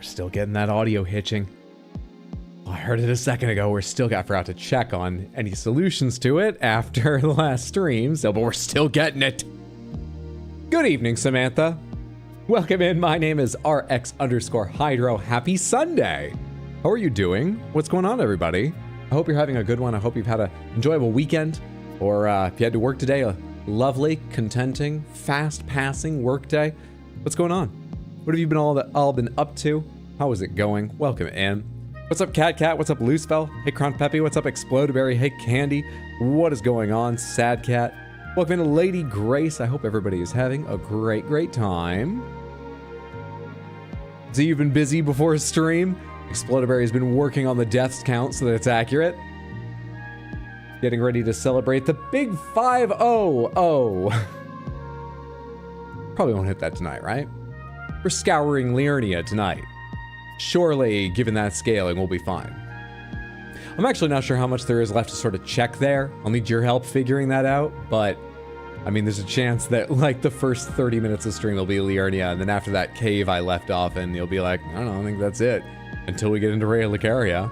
We're still getting that audio hitching. I heard it a second ago. I forgot to check on any solutions to it after the last stream, but we're still getting it. Good evening, Samantha. Welcome in. My name is RX_Hydro. Happy Sunday. How are you doing? What's going on, everybody? I hope you're having a good one. I hope you've had an enjoyable weekend, or if you had to work today, a lovely, contenting, fast-passing work day. What's going on? What have you been all been up to? How is it going? Welcome in. What's up, Cat? What's up, Loosefell? Hey, Cron Peppy. What's up, Explodaberry? Hey, Candy. What is going on, Sad Cat? Welcome in, Lady Grace. I hope everybody is having a great time. So you've been busy before stream? Explodaberry has been working on the deaths count so that it's accurate. Getting ready to celebrate the big 5-0. Probably won't hit that tonight, right? We're scouring Liurnia tonight. Surely, given that scaling, we'll be fine. I'm actually not sure how much there is left to sort of check there. I'll need your help figuring that out, but I mean, there's a chance that like the first 30 minutes of stream will be Liurnia, and then after that cave I left off and you'll be like, I don't know, I think that's it. Until we get into raya lucaria.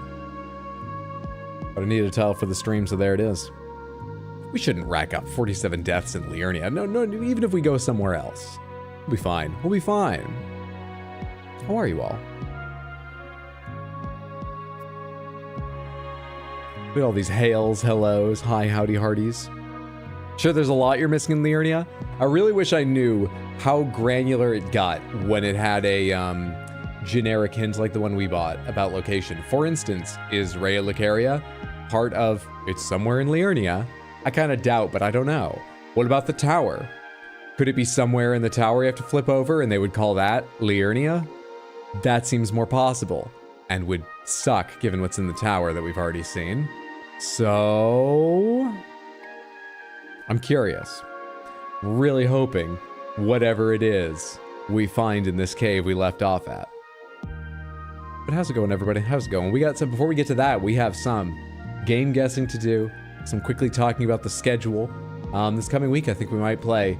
But I need to tell for the stream, so there it is. We shouldn't rack up 47 deaths in Liurnia. No, even if we go somewhere else. We'll be fine. We'll be fine. How are you all? Look at all these hails, hellos, hi, howdy, hearties. Sure, there's a lot you're missing in Liurnia. I really wish I knew how granular it got when it had a generic hint like the one we bought about location. For instance, is raya lucaria part of it's somewhere in Liurnia? I kind of doubt, but I don't know. What about the tower? Could it be somewhere in the tower you have to flip over and they would call that Liurnia? That seems more possible and would suck given what's in the tower that we've already seen. So I'm curious. Really hoping whatever it is we find in this cave we left off at. But how's it going, everybody? How's it going? We got some, before we get to that, we have some game guessing to do, some quickly talking about the schedule. This coming week, I think we might play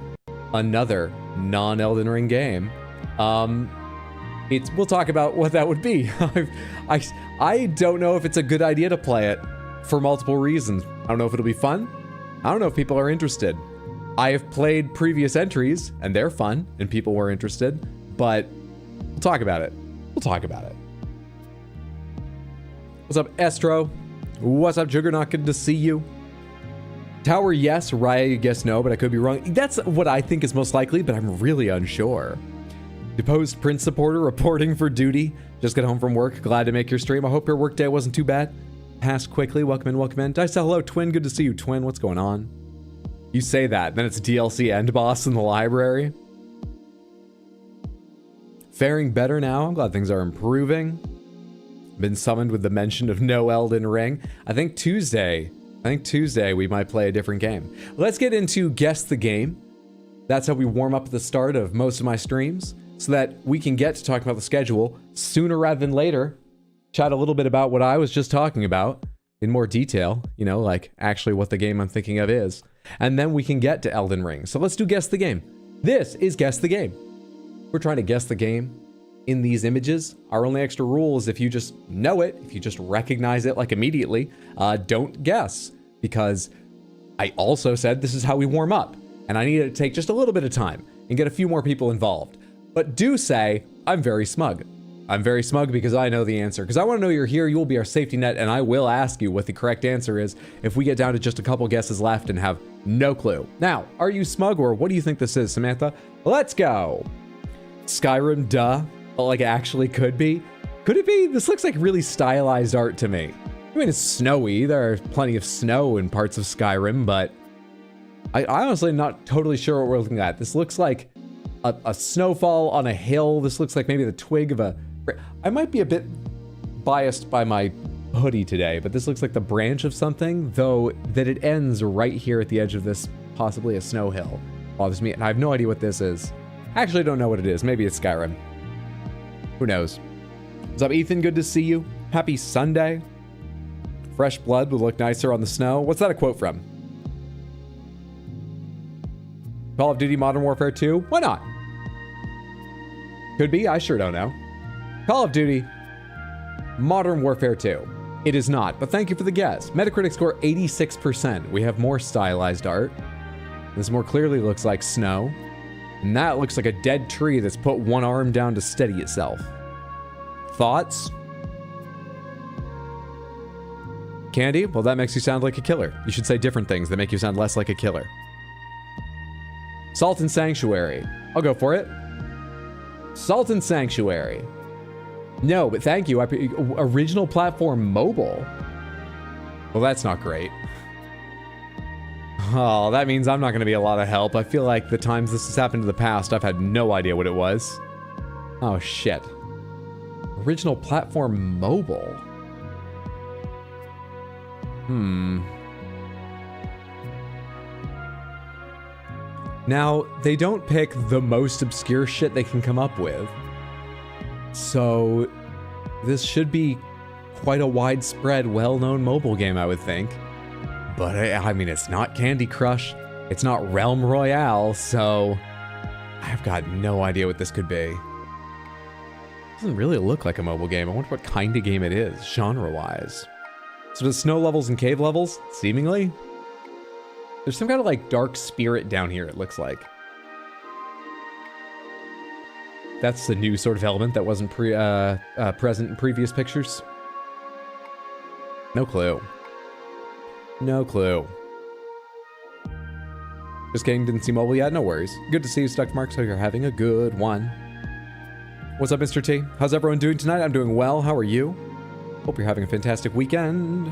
another non-Elden Ring game. We'll talk about what that would be. I don't know if it's a good idea to play it for multiple reasons. I don't know if it'll be fun. I don't know if people are interested. I have played previous entries, and they're fun, and people were interested, but we'll talk about it. We'll talk about it. What's up, Estro? What's up, Juggernaut? Good to see you. Tower, yes. Raya, you guess no, but I could be wrong. That's what I think is most likely, but I'm really unsure. Deposed Prince supporter reporting for duty. Just got home from work. Glad to make your stream. I hope your work day wasn't too bad. Passed quickly. Welcome in, welcome in. Dice, hello, Twin. Good to see you, Twin. What's going on? You say that, then it's DLC end boss in the library. Faring better now. I'm glad things are improving. Been summoned with the mention of no Elden Ring. I think Tuesday we might play a different game. Let's get into Guess the Game. That's how we warm up at the start of most of my streams, so that we can get to talking about the schedule sooner rather than later. Chat a little bit about what I was just talking about in more detail, you know, like actually what the game I'm thinking of is. And then we can get to Elden Ring. So let's do Guess the Game. This is Guess the Game. We're trying to guess the game in these images. Our only extra rule is if you just know it, if you just recognize it like immediately, don't guess. Because I also said this is how we warm up. And I need to take just a little bit of time and get a few more people involved. But do say, I'm very smug. I'm very smug because I know the answer. Because I want to know you're here, you will be our safety net, and I will ask you what the correct answer is if we get down to just a couple guesses left and have no clue. Now, are you smug, or what do you think this is, Samantha? Let's go. Skyrim, duh. Well, like, it actually could be. Could it be? This looks like really stylized art to me. I mean, it's snowy. There are plenty of snow in parts of Skyrim, but I honestly am not totally sure what we're looking at. This looks like a snowfall on a hill. This looks like maybe the twig of a... I might be a bit biased by my hoodie today, but this looks like the branch of something, though that it ends right here at the edge of this, possibly a snow hill. Bothers me, and I have no idea what this is. I actually don't know what it is. Maybe it's Skyrim. Who knows? What's up, Ethan? Good to see you. Happy Sunday. Fresh blood would look nicer on the snow. What's that a quote from? Call of Duty Modern Warfare 2? Why not? Could be. I sure don't know. Call of Duty Modern Warfare 2. It is not, but thank you for the guess. Metacritic score 86%. We have more stylized art. This more clearly looks like snow. And that looks like a dead tree that's put one arm down to steady itself. Thoughts? Candy? Well, that makes you sound like a killer. You should say different things that make you sound less like a killer. Salt and Sanctuary. I'll go for it. Salt and Sanctuary. No, but thank you. Original platform mobile. Well, that's not great. Oh, that means I'm not going to be a lot of help. I feel like the times this has happened in the past, I've had no idea what it was. Oh, shit. Original platform mobile. Now, they don't pick the most obscure shit they can come up with. So, this should be quite a widespread, well-known mobile game, I would think. But, I mean, it's not Candy Crush. It's not Realm Royale, so... I've got no idea what this could be. It doesn't really look like a mobile game. I wonder what kind of game it is, genre-wise. So does snow levels and cave levels? Seemingly? There's some kind of, like, dark spirit down here, it looks like. That's the new sort of element that wasn't present in previous pictures. No clue. No clue. Just kidding, didn't see mobile yet? No worries. Good to see you, Stuck Marks. Hope you're having a good one. What's up, Mr. T? How's everyone doing tonight? I'm doing well. How are you? Hope you're having a fantastic weekend.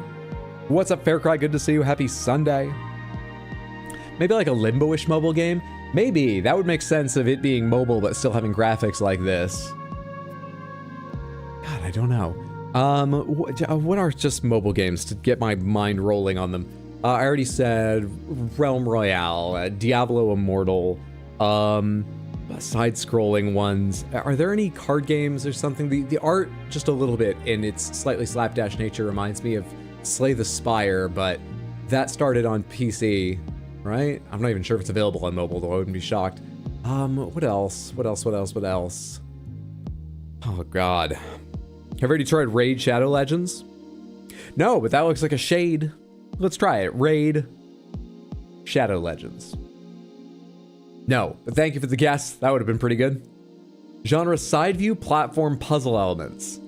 What's up, Faircry? Good to see you. Happy Sunday. Maybe like a Limbo-ish mobile game? Maybe. That would make sense of it being mobile but still having graphics like this. God, I don't know. What are just mobile games to get my mind rolling on them? I already said Realm Royale, Diablo Immortal, side-scrolling ones. Are there any card games or something? The art, just a little bit, in its slightly slapdash nature, reminds me of Slay the Spire, but that started on PC, right? I'm not even sure if it's available on mobile, though I wouldn't be shocked. What else? What else? Oh, God. Have you already tried Raid Shadow Legends? No, but that looks like a shade. Let's try it. Raid Shadow Legends. No, but thank you for the guess. That would have been pretty good. Genre side view platform puzzle elements.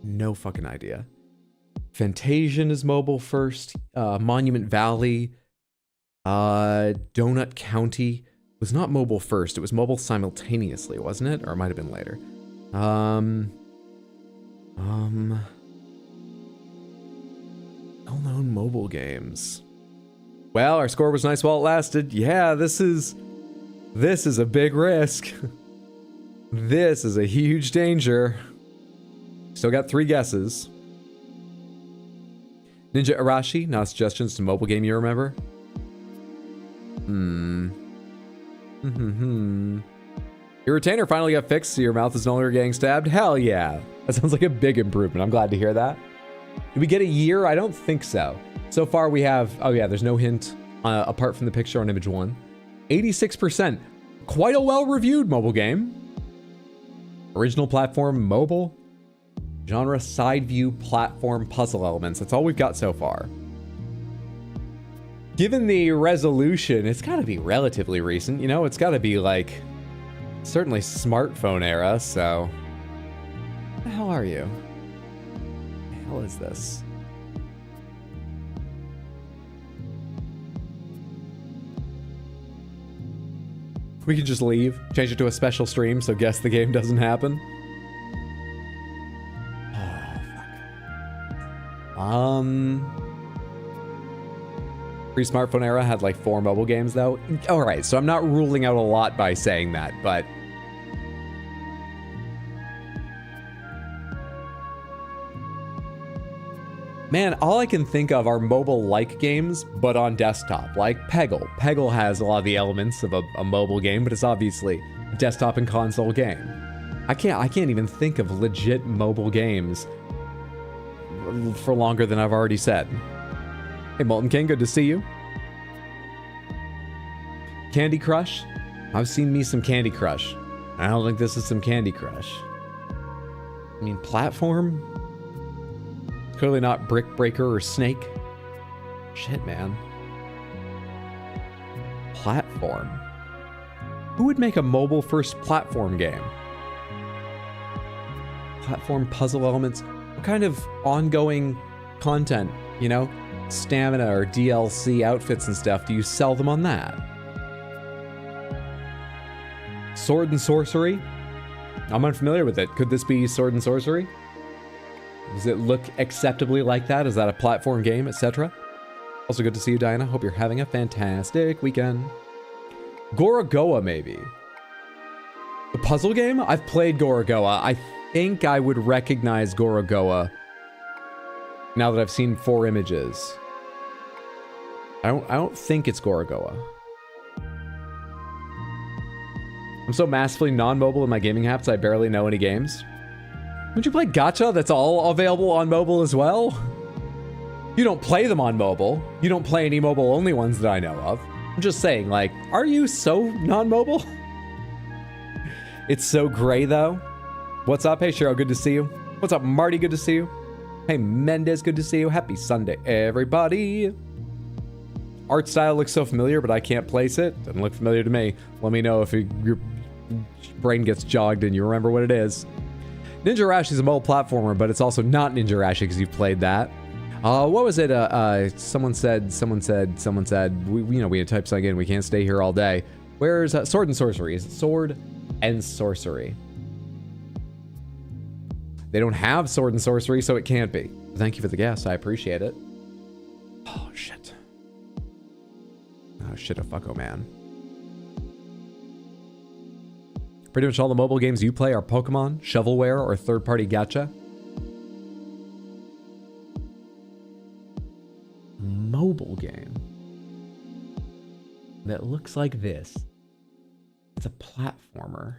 No fucking idea. Fantasian is mobile first. Monument Valley. Donut County was not mobile first. It was mobile simultaneously, wasn't it? Or it might have been later. Well-known mobile games. Well, our score was nice while it lasted. Yeah, this is a big risk. This is a huge danger. Still got 3 guesses. Ninja Arashi, not suggestions to mobile game you remember? Your retainer finally got fixed, so your mouth is no longer getting stabbed? Hell yeah. That sounds like a big improvement. I'm glad to hear that. Did we get a year? I don't think so. So far we have... Oh yeah, there's no hint apart from the picture on image 1. 86%. Quite a well-reviewed mobile game. Original platform mobile. Genre side view platform puzzle elements. That's all we've got so far. Given the resolution, it's got to be relatively recent. You know, it's got to be like... certainly smartphone era, so... What the hell are you? What the hell is this? We can just leave, change it to a special stream, so guess the game doesn't happen. Oh, fuck. Pre-smartphone era had like 4 mobile games, though. Alright, so I'm not ruling out a lot by saying that, but... Man, all I can think of are mobile-like games, but on desktop, like Peggle. Peggle has a lot of the elements of a mobile game, but it's obviously a desktop and console game. I can't even think of legit mobile games for longer than I've already said. Hey, Molten King, good to see you. Candy Crush? I've seen me some Candy Crush. I don't think this is some Candy Crush. I mean, platform? Clearly not Brick Breaker or Snake. Shit, man. Platform. Who would make a mobile-first platform game? Platform puzzle elements. What kind of ongoing content, you know? Stamina or DLC outfits and stuff. Do you sell them on that? Sword and Sorcery? I'm unfamiliar with it. Could this be Sword and Sorcery? Does it look acceptably like that? Is that a platform game, etc.? Also good to see you, Diana. Hope you're having a fantastic weekend. Gorogoa, maybe. The puzzle game? I've played Gorogoa. I think I would recognize Gorogoa now that I've seen 4 images. I don't think it's Gorogoa. I'm so massively non-mobile in my gaming habits, I barely know any games. Would you play Gacha that's all available on mobile as well? You don't play them on mobile. You don't play any mobile-only ones that I know of. I'm just saying, like, are you so non-mobile? It's so gray, though. What's up? Hey, Cheryl, good to see you. What's up, Marty? Good to see you. Hey, Mendez, good to see you. Happy Sunday, everybody. Art style looks so familiar, but I can't place it. Doesn't look familiar to me. Let me know if your brain gets jogged and you remember what it is. Ninja Rashi is a mobile platformer, but it's also not Ninja Rashi because you've played that. What was it? Someone said, we had to type something in. We can't stay here all day. Where's Sword and Sorcery? Is it Sword and Sorcery? They don't have Sword and Sorcery, so it can't be. Thank you for the guess. I appreciate it. Oh, shit. Oh, shit, a fucko, man. Pretty much all the mobile games you play are Pokemon, shovelware, or third-party gacha. Mobile game that looks like this. It's a platformer.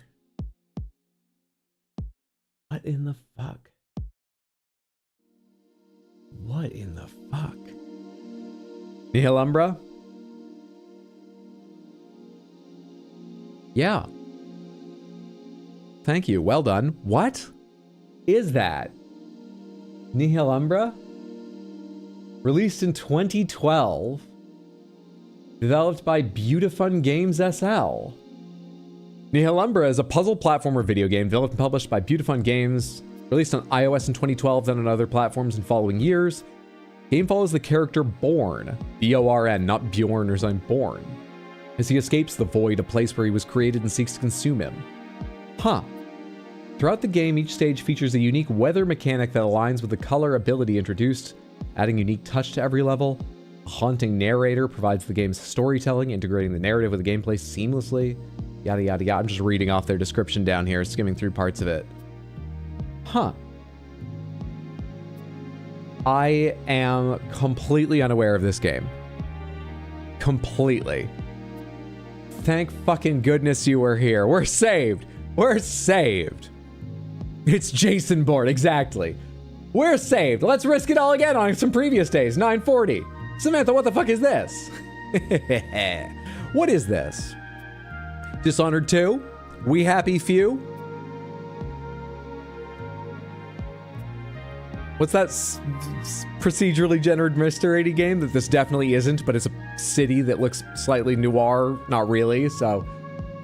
What in the fuck? What in the fuck? Nihilumbra? Yeah. Thank you. Well done. What is that? Nihilumbra? Released in 2012. Developed by Beautifun Games SL. Nihilumbra is a puzzle platformer video game developed and published by Beautifun Games. Released on iOS in 2012, then on other platforms in following years. Game follows the character Born. B-O-R-N, not Bjorn or something. Born. As he escapes the void, a place where he was created, and seeks to consume him. Huh. Throughout the game, each stage features a unique weather mechanic that aligns with the color ability introduced, adding unique touch to every level. A haunting narrator provides the game's storytelling, integrating the narrative with the gameplay seamlessly. Yada, yada, yada. I'm just reading off their description down here, skimming through parts of it. Huh. I am completely unaware of this game. Completely. Thank fucking goodness you were here. We're saved. We're saved. It's Jason Bourne, exactly. We're saved. Let's risk it all again on some previous days. 940. Samantha, what the fuck is this? What is this? Dishonored 2? We Happy Few? What's that procedurally generated mystery game that this definitely isn't, but it's a city that looks slightly noir? Not really, so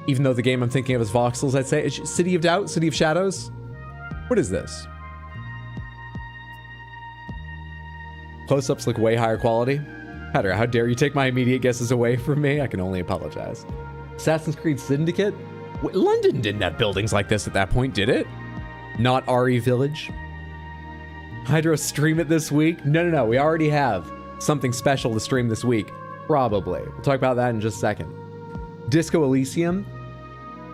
even though the game I'm thinking of is voxels, I'd say it's City of Doubt, City of Shadows. What is this? Close-ups look way higher quality. Heather, how dare you take my immediate guesses away from me? I can only apologize. Assassin's Creed Syndicate? London didn't have buildings like this at that point, did it? Not RE Village? Hydro stream it this week? No. We already have something special to stream this week. Probably. We'll talk about that in just a second. Disco Elysium?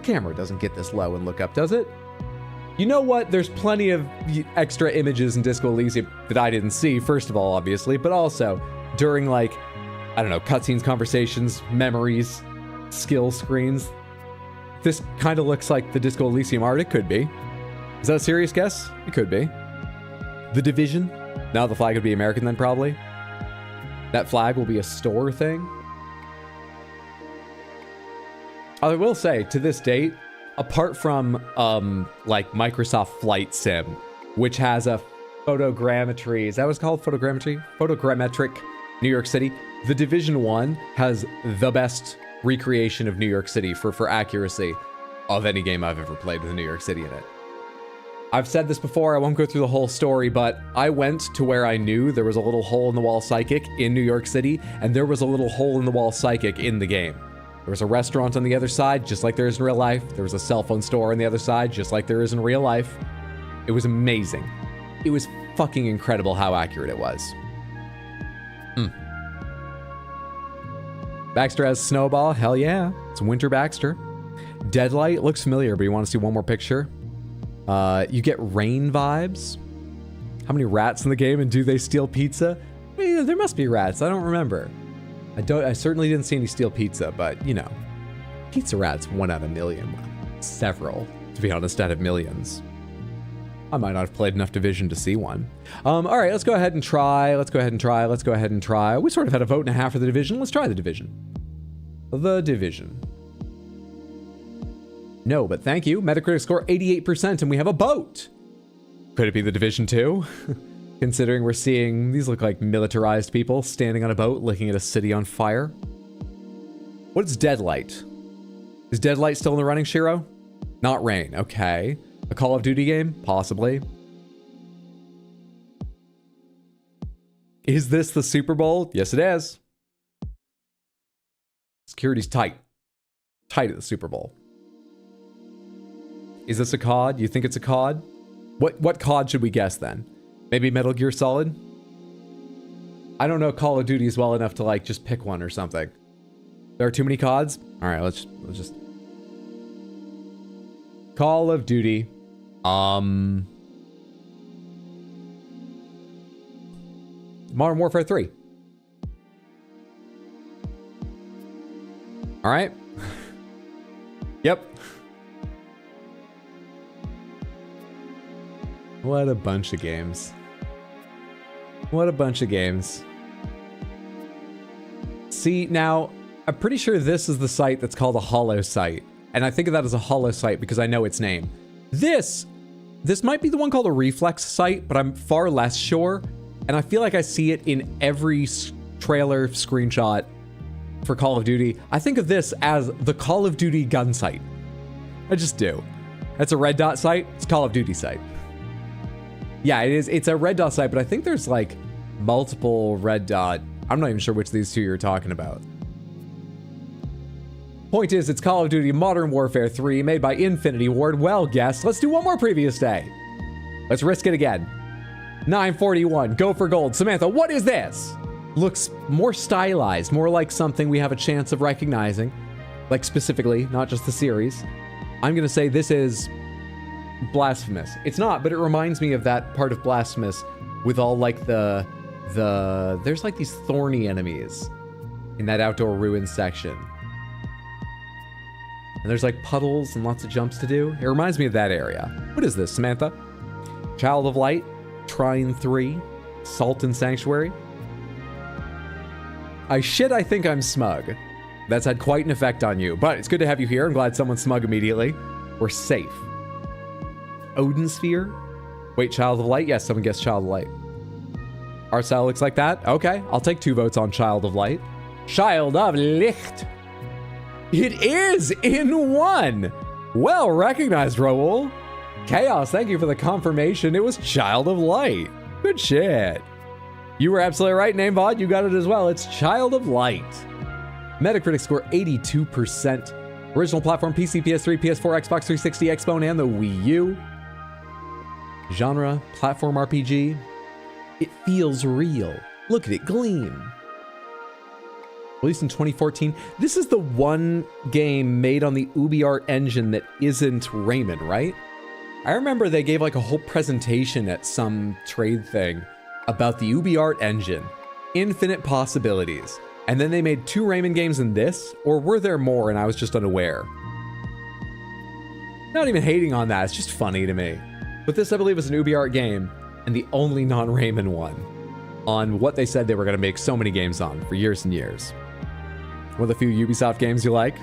Camera doesn't get this low and look up, does it? You know what? There's plenty of extra images in Disco Elysium that I didn't see, first of all, obviously, but also during, like, I don't know, cutscenes, conversations, memories, skill screens. This kind of looks like the Disco Elysium art. It could be. Is that a serious guess? It could be. The Division? Now the flag would be American then, probably. That flag will be a store thing. I will say, to this date, apart from like Microsoft Flight Sim, which has a photogrammetry, is that what's called? Photogrammetry? Photogrammetric New York City. The Division 1 has the best recreation of New York City for accuracy of any game I've ever played with New York City in it. I've said this before, I won't go through the whole story, but I went to where I knew there was a little hole in the wall psychic in New York City, and there was a little hole in the wall psychic in the game. There was a restaurant on the other side, just like there is in real life. There was a cell phone store on the other side, just like there is in real life. It was amazing. It was fucking incredible how accurate it was. Baxter has Snowball. Hell yeah. It's Winter Baxter. Deadlight looks familiar, but you want to see one more picture? You get rain vibes. How many rats in the game, and do they steal pizza? I mean, there must be rats. I don't remember. I certainly didn't see any steal pizza, but you know, pizza rats 1 out of a million. Several, to be honest, out of millions. I might not have played enough Division to see one. All right, let's go ahead and try. Let's go ahead and try. We sort of had a vote and a half for the Division. Let's try the Division. The Division. No, but thank you. Metacritic score 88%, and we have a boat. Could it be the Division 2? Considering we're seeing, these look like militarized people standing on a boat looking at a city on fire. What is Deadlight? Is Deadlight still in the running, Shiro? Not Rain, okay. A Call of Duty game? Possibly. Is this the Super Bowl? Yes, it is. Security's tight. Tight at the Super Bowl. Is this a COD? You think it's a COD? What COD should we guess then? Maybe Metal Gear Solid? I don't know Call of Duty well enough to like just pick one or something. There are too many CODs? All right, let's just Call of Duty. Modern Warfare 3. All right. Yep. What a bunch of games. What a bunch of games. See, now, I'm pretty sure this is the site that's called a hollow site. And I think of that as a hollow site because I know its name. This might be the one called a reflex site, but I'm far less sure. And I feel like I see it in every trailer screenshot for Call of Duty. I think of this as the Call of Duty gun site. I just do. That's a red dot site. It's Call of Duty site. Yeah, it is. It's a red dot site, but I think there's like multiple red dot. I'm not even sure which of these two you're talking about. Point is, it's Call of Duty Modern Warfare 3, made by Infinity Ward. Well, guess. Let's do one more previous day. Let's risk it again. 941, go for gold. Samantha, what is this? Looks more stylized, more like something we have a chance of recognizing. Like specifically, not just the series. I'm gonna say this is Blasphemous. It's not, but it reminds me of that part of Blasphemous with all like there's like these thorny enemies in that outdoor ruins section. And there's like puddles and lots of jumps to do. It reminds me of that area. What is this, Samantha? Child of Light, Trine 3, Salt and Sanctuary. I think I'm smug. That's had quite an effect on you, but it's good to have you here. I'm glad someone's smug immediately. We're safe. Odin Sphere? Wait, Child of Light? Yes, someone guessed Child of Light. Our style looks like that? Okay, I'll take 2 votes on Child of Light. Child of Licht. It is in 1. Well recognized, Raul. Chaos, thank you for the confirmation. It was Child of Light. Good shit. You were absolutely right, Namebot. You got it as well. It's Child of Light. Metacritic score 82%. Original platform PC, PS3, PS4, Xbox 360, Xbone, and the Wii U. Genre, platform RPG. It feels real. Look at it gleam. Released in 2014. This is the one game made on the UbiArt engine that isn't Rayman, right? I remember they gave like a whole presentation at some trade thing about the UbiArt engine. Infinite possibilities. And then they made 2 Rayman games in this? Or were there more and I was just unaware? Not even hating on that, it's just funny to me. But this, I believe, is an UbiArt game, and the only non-Rayman one, on what they said they were going to make so many games on for years and years. One of the few Ubisoft games you like?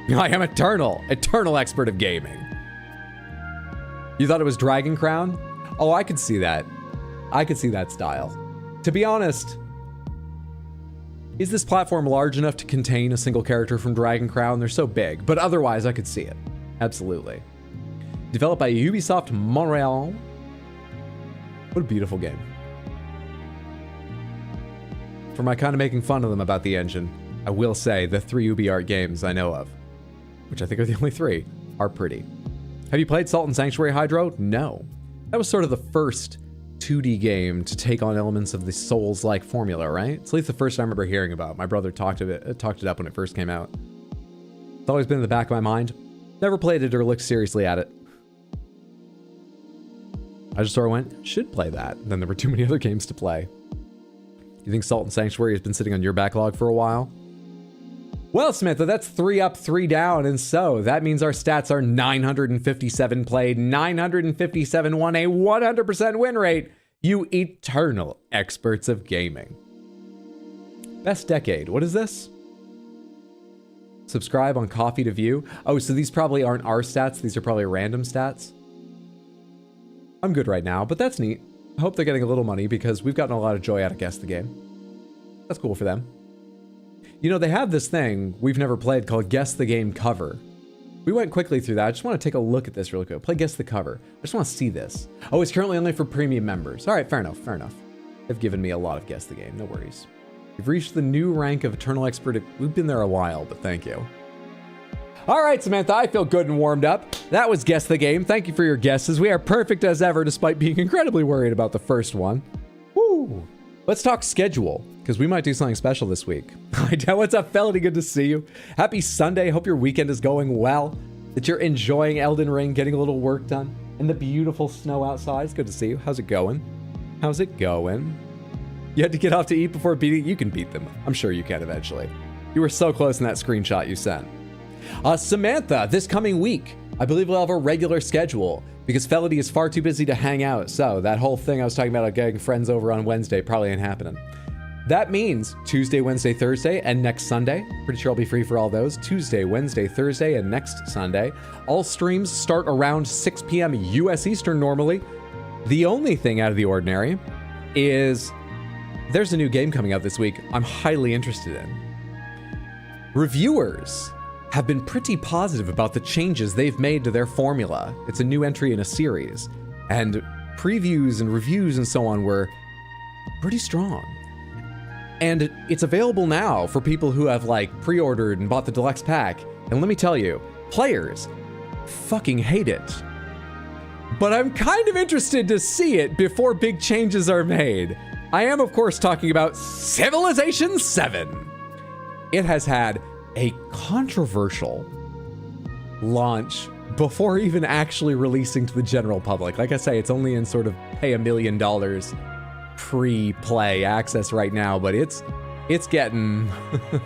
I am eternal expert of gaming. You thought it was Dragon Crown? Oh, I could see that. I could see that style. To be honest, is this platform large enough to contain a single character from Dragon Crown? They're so big, but otherwise I could see it. Absolutely. Developed by Ubisoft Montreal. What a beautiful game. For my kind of making fun of them about the engine, I will say the 3 UbiArt games I know of, which I think are the only 3, are pretty. Have you played Salt and Sanctuary Hydro? No. That was sort of the first 2D game to take on elements of the Souls-like formula, right? It's at least the first I remember hearing about. My brother talked it up when it first came out. It's always been in the back of my mind. Never played it or looked seriously at it. I just sort of went, should play that. Then there were too many other games to play. You think Salt and Sanctuary has been sitting on your backlog for a while? Well, Samantha, that's 3 up, 3 down, and so that means our stats are 957 played, 957 won, a 100% win rate. You eternal experts of gaming. Best decade, what is this? Subscribe on Coffee to view. Oh, so these probably aren't our stats, these are probably random stats. I'm good right now, but that's neat. I hope they're getting a little money because we've gotten a lot of joy out of Guess the Game. That's cool for them. You know, they have this thing we've never played called Guess the Game Cover. We went quickly through that. I just want to take a look at this really quick. Play Guess the Cover. I just want to see this. Oh, it's currently only for premium members. All right, fair enough, fair enough. They've given me a lot of Guess the Game, no worries. We've reached the new rank of Eternal Expert. We've been there a while, but thank you. All right, Samantha, I feel good and warmed up. That was Guess the Game. Thank you for your guesses. We are perfect as ever, despite being incredibly worried about the first one. Woo! Let's talk schedule, because we might do something special this week. Hi, Dan. What's up, Felony? Good to see you. Happy Sunday. Hope your weekend is going well, that you're enjoying Elden Ring, getting a little work done, and the beautiful snow outside. It's good to see you. How's it going? How's it going? You had to get off to eat before beating? You can beat them. I'm sure you can eventually. You were so close in that screenshot you sent. Samantha, this coming week, I believe we'll have a regular schedule because Felony is far too busy to hang out. So that whole thing I was talking about getting friends over on Wednesday probably ain't happening. That means Tuesday, Wednesday, Thursday, and next Sunday. Pretty sure I'll be free for all those. Tuesday, Wednesday, Thursday, and next Sunday. All streams start around 6 p.m. US Eastern normally. The only thing out of the ordinary is there's a new game coming out this week I'm highly interested in. Reviewers have been pretty positive about the changes they've made to their formula. It's a new entry in a series, and previews and reviews and so on were pretty strong. And it's available now for people who have pre-ordered and bought the deluxe pack. And let me tell you, players fucking hate it. But I'm kind of interested to see it before big changes are made. I am, of course, talking about Civilization 7. It has had a controversial launch before even actually releasing to the general public. Like I say, it's only in sort of pay $1 million pre-play access right now, but it's getting...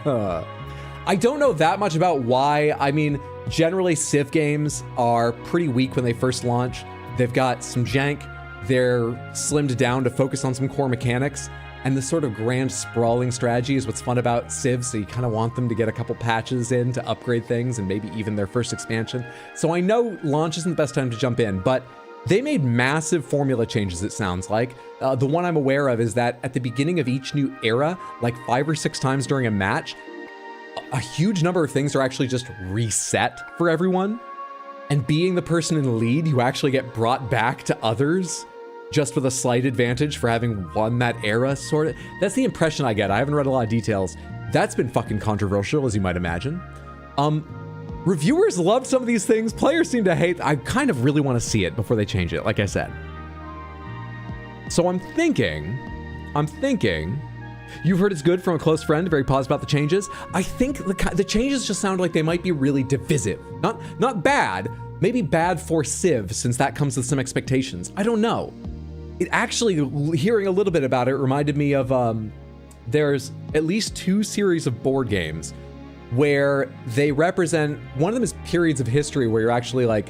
I don't know that much about why. I mean, generally Civ games are pretty weak when they first launch. They've got some jank. They're slimmed down to focus on some core mechanics. And the sort of grand sprawling strategy is what's fun about Civ, so you kind of want them to get a couple patches in to upgrade things and maybe even their first expansion. So I know launch isn't the best time to jump in, but they made massive formula changes, it sounds like. The one I'm aware of is that at the beginning of each new era, like 5 or 6 times during a match, a huge number of things are actually just reset for everyone. And being the person in the lead, you actually get brought back to others just with a slight advantage for having won that era, sort of. That's the impression I get. I haven't read a lot of details. That's been fucking controversial, as you might imagine. Reviewers love some of these things. Players seem to hate. I kind of really want to see it before they change it, like I said. So I'm thinking, you've heard it's good from a close friend, very positive about the changes. I think the changes just sound like they might be really divisive. Not bad, maybe bad for Civ, since that comes with some expectations. I don't know. It actually, hearing a little bit about it reminded me of, there's at least 2 series of board games where they represent, one of them is periods of history where you're actually like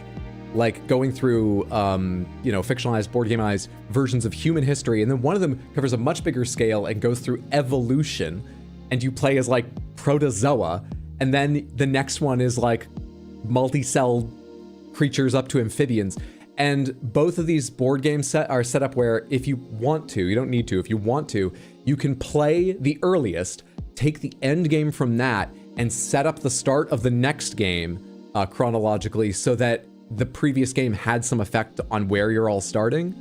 going through, fictionalized board gameized versions of human history. And then one of them covers a much bigger scale and goes through evolution. And you play as like protozoa. And then the next one is like multi-cell creatures up to amphibians. And both of these board games are set up where if you want to, you don't need to, if you want to, you can play the earliest, take the end game from that, and set up the start of the next game chronologically so that the previous game had some effect on where you're all starting.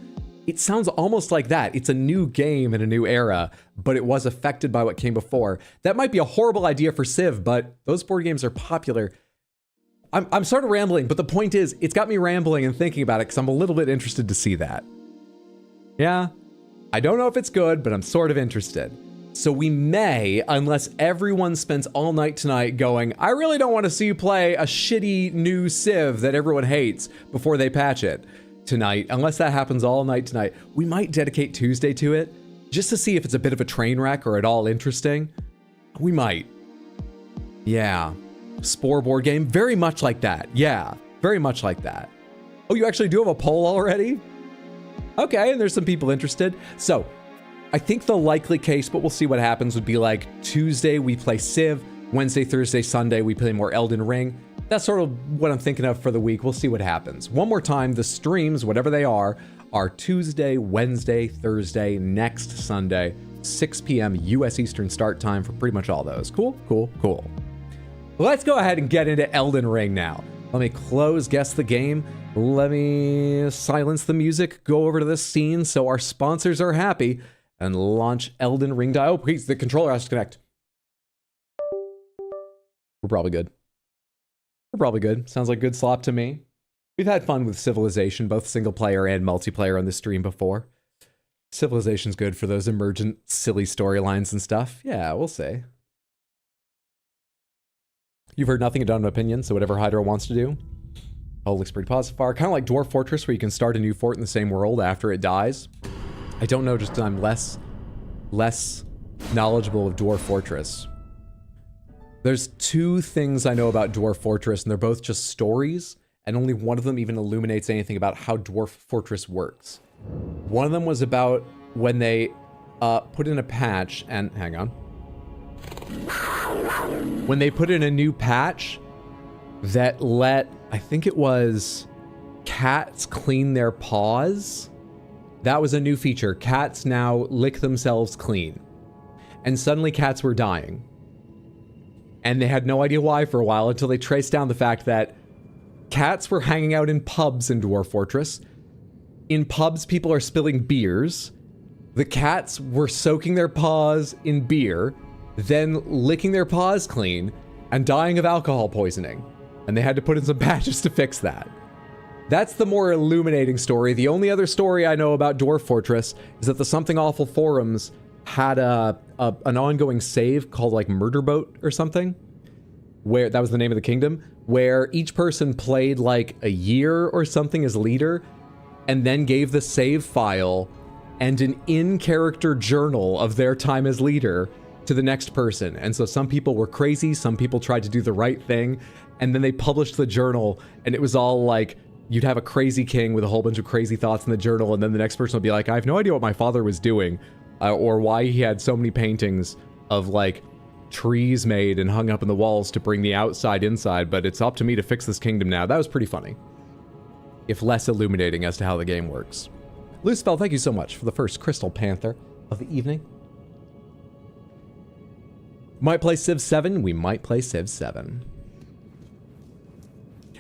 It sounds almost like that. It's a new game in a new era, but it was affected by what came before. That might be a horrible idea for Civ, but those board games are popular. I'm sort of rambling, but the point is, it's got me rambling and thinking about it because I'm a little bit interested to see that. Yeah, I don't know if it's good, but I'm sort of interested. So we may, unless everyone spends all night tonight going, I really don't want to see you play a shitty new Civ that everyone hates before they patch it tonight, unless that happens all night tonight, we might dedicate Tuesday to it just to see if it's a bit of a train wreck or at all interesting. We might. Yeah. Spore board game, very much like that. Yeah, very much like that. Oh, you actually do have a poll already? Okay, and there's some people interested. So, I think the likely case, but we'll see what happens, would be like Tuesday we play Civ, Wednesday, Thursday, Sunday we play more Elden Ring. That's sort of what I'm thinking of for the week. We'll see what happens. One more time, the streams, whatever they are Tuesday, Wednesday, Thursday, next Sunday, 6 p.m. US Eastern start time for pretty much all those. Cool, cool, cool. Let's go ahead and get into Elden Ring now. Let me close Guess the Game. Let me silence the music, go over to this scene so our sponsors are happy, and launch Elden Ring. Oh, please, the controller has to connect. We're probably good. We're probably good. Sounds like good slop to me. We've had fun with Civilization, both single player and multiplayer on this stream before. Civilization's good for those emergent, silly storylines and stuff. Yeah, we'll see. You've heard nothing and done an opinion, so whatever Hydra wants to do. Oh, looks pretty positive far. Kind of like Dwarf Fortress, where you can start a new fort in the same world after it dies. I don't know, just I'm less knowledgeable of Dwarf Fortress. There's two things I know about Dwarf Fortress, and they're both just stories, and only one of them even illuminates anything about how Dwarf Fortress works. One of them was about when they put in a patch, and hang on. When they put in a new patch that let, I think it was, cats clean their paws. That was a new feature. Cats now lick themselves clean. And suddenly cats were dying. And they had no idea why for a while until they traced down the fact that cats were hanging out in pubs in Dwarf Fortress. In pubs, people are spilling beers. The cats were soaking their paws in beer, then licking their paws clean and dying of alcohol poisoning. And they had to put in some patches to fix that. That's the more illuminating story. The only other story I know about Dwarf Fortress is that the Something Awful forums had an ongoing save called like Murder Boat or something, where that was the name of the kingdom, where each person played like a year or something as leader and then gave the save file and an in-character journal of their time as leader to the next person. And so some people were crazy, some people tried to do the right thing, and then they published the journal, and it was all like, you'd have a crazy king with a whole bunch of crazy thoughts in the journal, and then the next person would be like, I have no idea what my father was doing, or why he had so many paintings of like trees made and hung up in the walls to bring the outside inside, but it's up to me to fix this kingdom now. That was pretty funny, if less illuminating as to how the game works. Lucifel, thank you so much for the first Crystal Panther of the evening. Might play Civ 7? We might play Civ 7.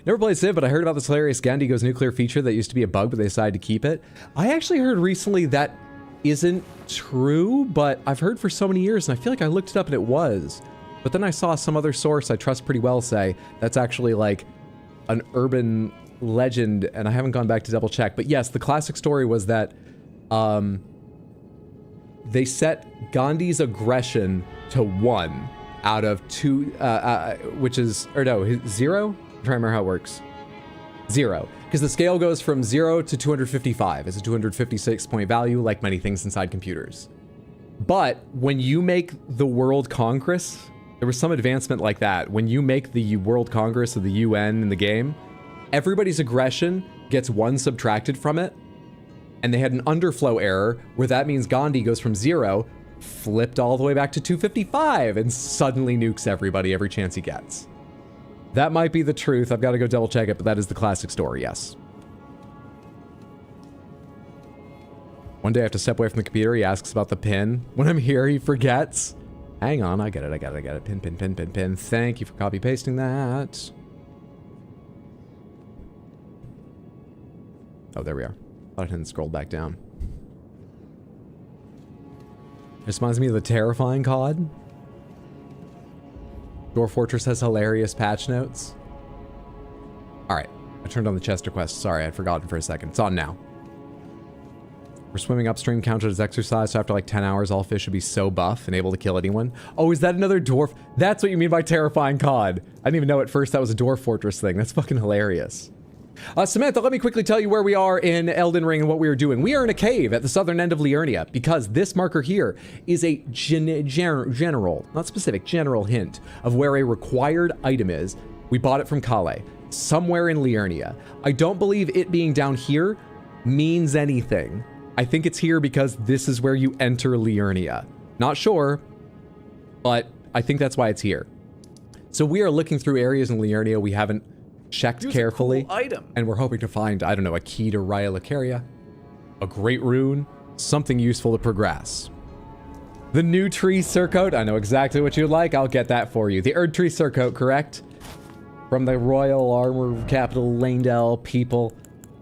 Never played Civ, but I heard about this hilarious Gandigo's nuclear feature that used to be a bug, but they decided to keep it. I actually heard recently that isn't true, but I've heard for so many years, and I feel like I looked it up and it was. But then I saw some other source I trust pretty well say that's actually like an urban legend, and I haven't gone back to double check. But yes, the classic story was that they set Gandhi's aggression to 1 out of 2, which is, or no, 0? I'm trying to remember how it works. 0. Because the scale goes from 0 to 255. It's a 256 point value, like many things inside computers. But when you make the World Congress, there was some advancement like that. When you make the World Congress of the UN in the game, everybody's aggression gets 1 subtracted from it. And they had an underflow error where that means Gandhi goes from 0 flipped all the way back to 255 and suddenly nukes everybody every chance he gets. That might be the truth. I've got to go double check it, but that is the classic story, yes. One day I have to step away from the computer. He asks about the pin. When I'm here, he forgets. Hang on, I get it. Pin. Thank you for copy pasting that. Oh, there we are. Thought I didn't scroll back down. This reminds me of the terrifying COD. Dwarf Fortress has hilarious patch notes. Alright, I turned on the Chester quest. Sorry, I'd forgotten for a second. It's on now. We're swimming upstream counted as exercise, so after like 10 hours, all fish should be so buff and able to kill anyone. Oh, is that another dwarf? That's what you mean by terrifying COD. I didn't even know at first that was a Dwarf Fortress thing. That's fucking hilarious. Samantha, let me quickly tell you where we are in Elden Ring and what we are doing. We are in a cave at the southern end of Liurnia because this marker here is a general, not specific, general hint of where a required item is. We bought it from Kale, somewhere in Liurnia. I don't believe it being down here means anything. I think it's here because this is where you enter Liurnia. Not sure, but I think that's why it's here. So we are looking through areas in Liurnia we haven't checked carefully, cool item. And we're hoping to find, I don't know, a key to Raya Lucaria, a great rune, something useful to progress. The new tree surcoat, I know exactly what you'd like, I'll get that for you. The Erd tree surcoat, correct? From the Royal Armor Capital Langdale people.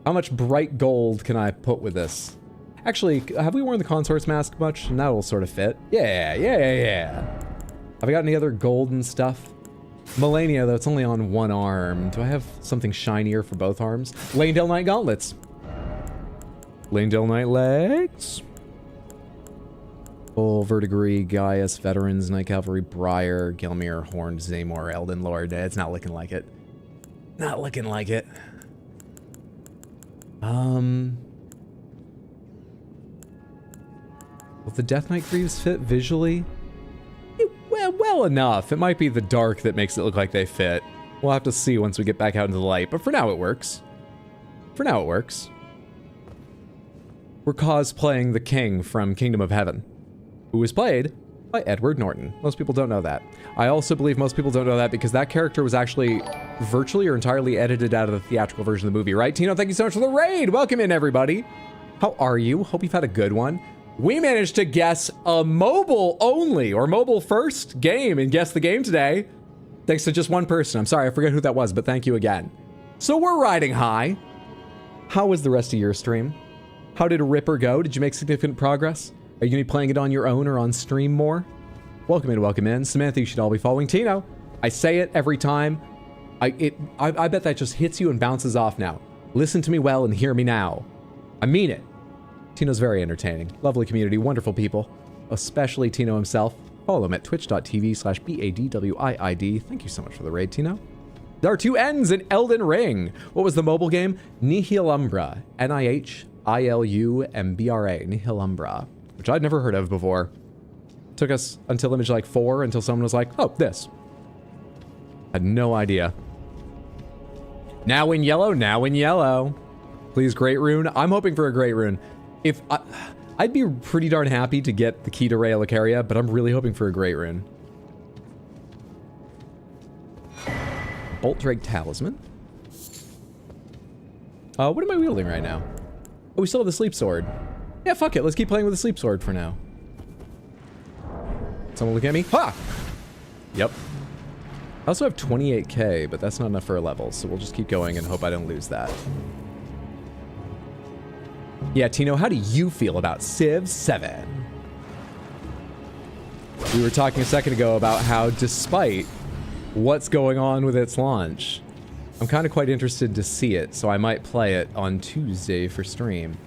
How much bright gold can I put with this? Actually, have we worn the consort's mask much? And that will sort of fit. Yeah. Have I got any other golden stuff? Melania, though, it's only on one arm. Do I have something shinier for both arms? Langdale Knight gauntlets. Langdale Knight legs. Full Verdigris, Gaius, Veterans, Knight Cavalry, Briar, Gelmir, Horned, Zaymor, Elden Lord. It's not looking like it. Not looking like it. Will the Death Knight Greaves fit visually? Well enough. It might be the dark that makes it look like they fit. We'll have to see once we get back out into the light, but for now it works. We're cosplaying the king from Kingdom of Heaven, who was played by Edward Norton. Most people don't know that. I also believe most people don't know that because that character was actually virtually or entirely edited out of the theatrical version of the movie, right? Tino, thank you so much for the raid. Welcome in, everybody. How are you? Hope you've had a good one. We managed to guess a mobile only or mobile first game and guess the game today. Thanks to just one person. I'm sorry, I forget who that was, but thank you again. So we're riding high. How was the rest of your stream? How did Ripper go? Did you make significant progress? Are you gonna be playing it on your own or on stream more? Welcome in. Samantha, you should all be following Tino. I say it every time. I bet that just hits you and bounces off now. Listen to me well and hear me now. I mean it. Tino's very entertaining. Lovely community, wonderful people. Especially Tino himself. Follow him at twitch.tv/BADWIID. Thank you so much for the raid, Tino. There are two N's in Elden Ring. What was the mobile game? Nihilumbra. Nihilumbra. Nihilumbra. Which I'd never heard of before. Took us until image like 4 until someone was like, oh, this. Had no idea. Now in yellow. Please, great rune. I'm hoping for a great rune. If I'd be pretty darn happy to get the key to Raya Lucaria, but I'm really hoping for a great rune. Bolt Drake Talisman. What am I wielding right now? Oh, we still have the Sleep Sword. Yeah, fuck it. Let's keep playing with the Sleep Sword for now. Someone look at me. Ha! Yep. I also have 28k, but that's not enough for a level, so we'll just keep going and hope I don't lose that. Yeah, Tino, how do you feel about Civ 7? We were talking a second ago about how, despite what's going on with its launch, I'm kind of quite interested to see it, so I might play it on Tuesday for stream.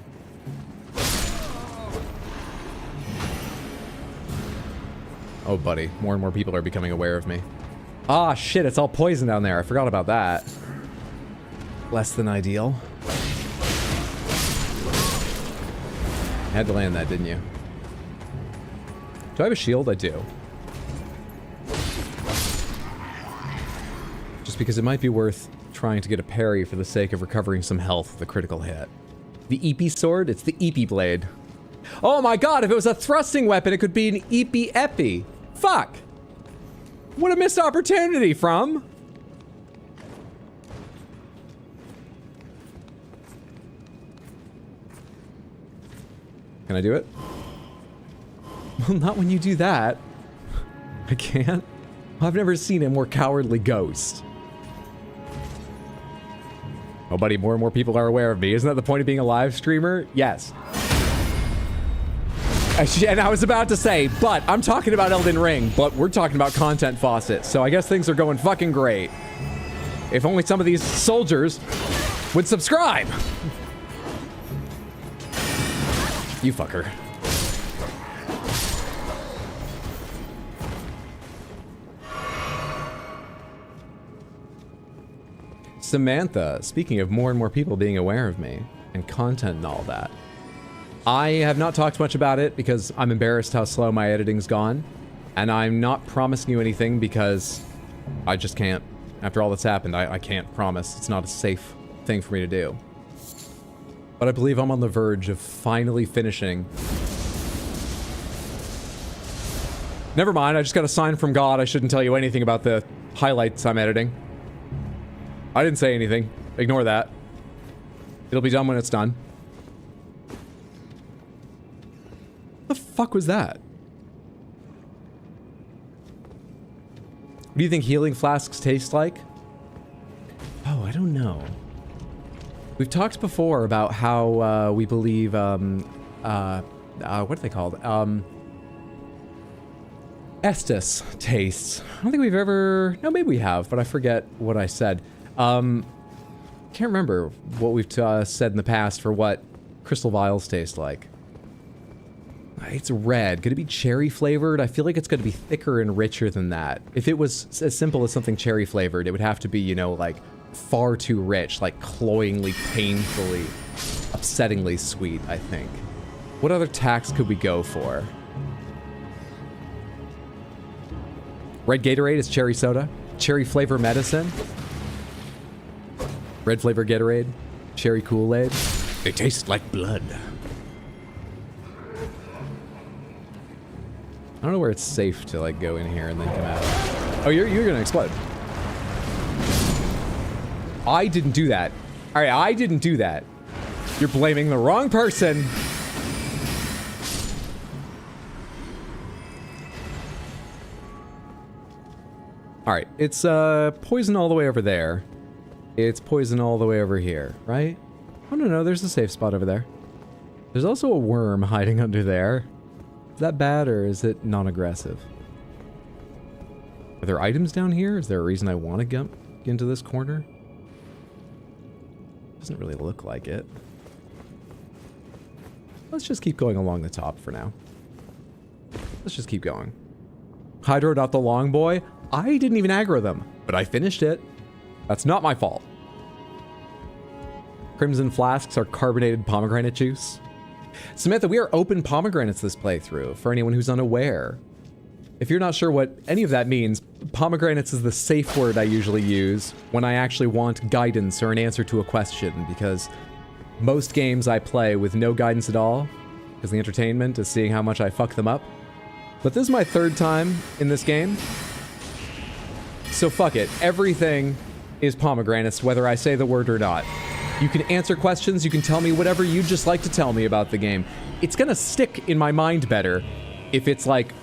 Oh, buddy, more and more people are becoming aware of me. Ah, shit, it's all poison down there. I forgot about that. Less than ideal. Had to land that, didn't you? Do I have a shield? I do. Just because it might be worth trying to get a parry for the sake of recovering some health with a critical hit. The EP sword? It's the EP blade. Oh my god, if it was a thrusting weapon, it could be an epi-epi. Fuck. What a missed opportunity from. Can I do it? Well, not when you do that. I can't. I've never seen a more cowardly ghost. Oh, buddy, more and more people are aware of me. Isn't that the point of being a live streamer? Yes. And I was about to say, but I'm talking about Elden Ring, but we're talking about content faucet, so I guess things are going fucking great. If only some of these soldiers would subscribe. You fucker. Samantha, speaking of more and more people being aware of me and content and all that, I have not talked much about it because I'm embarrassed how slow my editing's gone, and I'm not promising you anything because I just can't. After all that's happened, I can't promise. It's not a safe thing for me to do. But I believe I'm on the verge of finally finishing. Never mind, I just got a sign from God. I shouldn't tell you anything about the highlights I'm editing. I didn't say anything. Ignore that. It'll be done when it's done. What the fuck was that? What do you think healing flasks taste like? Oh, I don't know. We've talked before about how we believe, what are they called? Estus tastes. I don't think we've ever... No, maybe we have, but I forget what I said. Can't remember what we've said in the past for what crystal vials taste like. It's red. Could it be cherry flavored? I feel like it's going to be thicker and richer than that. If it was as simple as something cherry flavored, it would have to be, you know, like far too rich, like cloyingly, painfully, upsettingly sweet, I think. What other tax could we go for? Red Gatorade is cherry soda. Cherry flavor medicine. Red flavor Gatorade. Cherry Kool-Aid. They taste like blood. I don't know where it's safe to like go in here and then come out. Oh, you're gonna explode. I didn't do that. All right, I didn't do that. You're blaming the wrong person. All right, it's poison all the way over there. It's poison all the way over here, right? Oh, no, there's a safe spot over there. There's also a worm hiding under there. Is that bad, or is it non-aggressive? Are there items down here? Is there a reason I want to get into this corner? Doesn't really look like it. Let's just keep going along the top for now. Let's just keep going. Hydro, not the long boy. I didn't even aggro them, but I finished it. That's not my fault. Crimson flasks are carbonated pomegranate juice. Samantha, we are open pomegranates this playthrough, for anyone who's unaware. If you're not sure what any of that means, pomegranates is the safe word I usually use when I actually want guidance or an answer to a question, because most games I play with no guidance at all, because the entertainment is seeing how much I fuck them up. But this is my third time in this game, so fuck it. Everything is pomegranates, whether I say the word or not. You can answer questions, you can tell me whatever you'd just like to tell me about the game. It's gonna stick in my mind better if it's, like,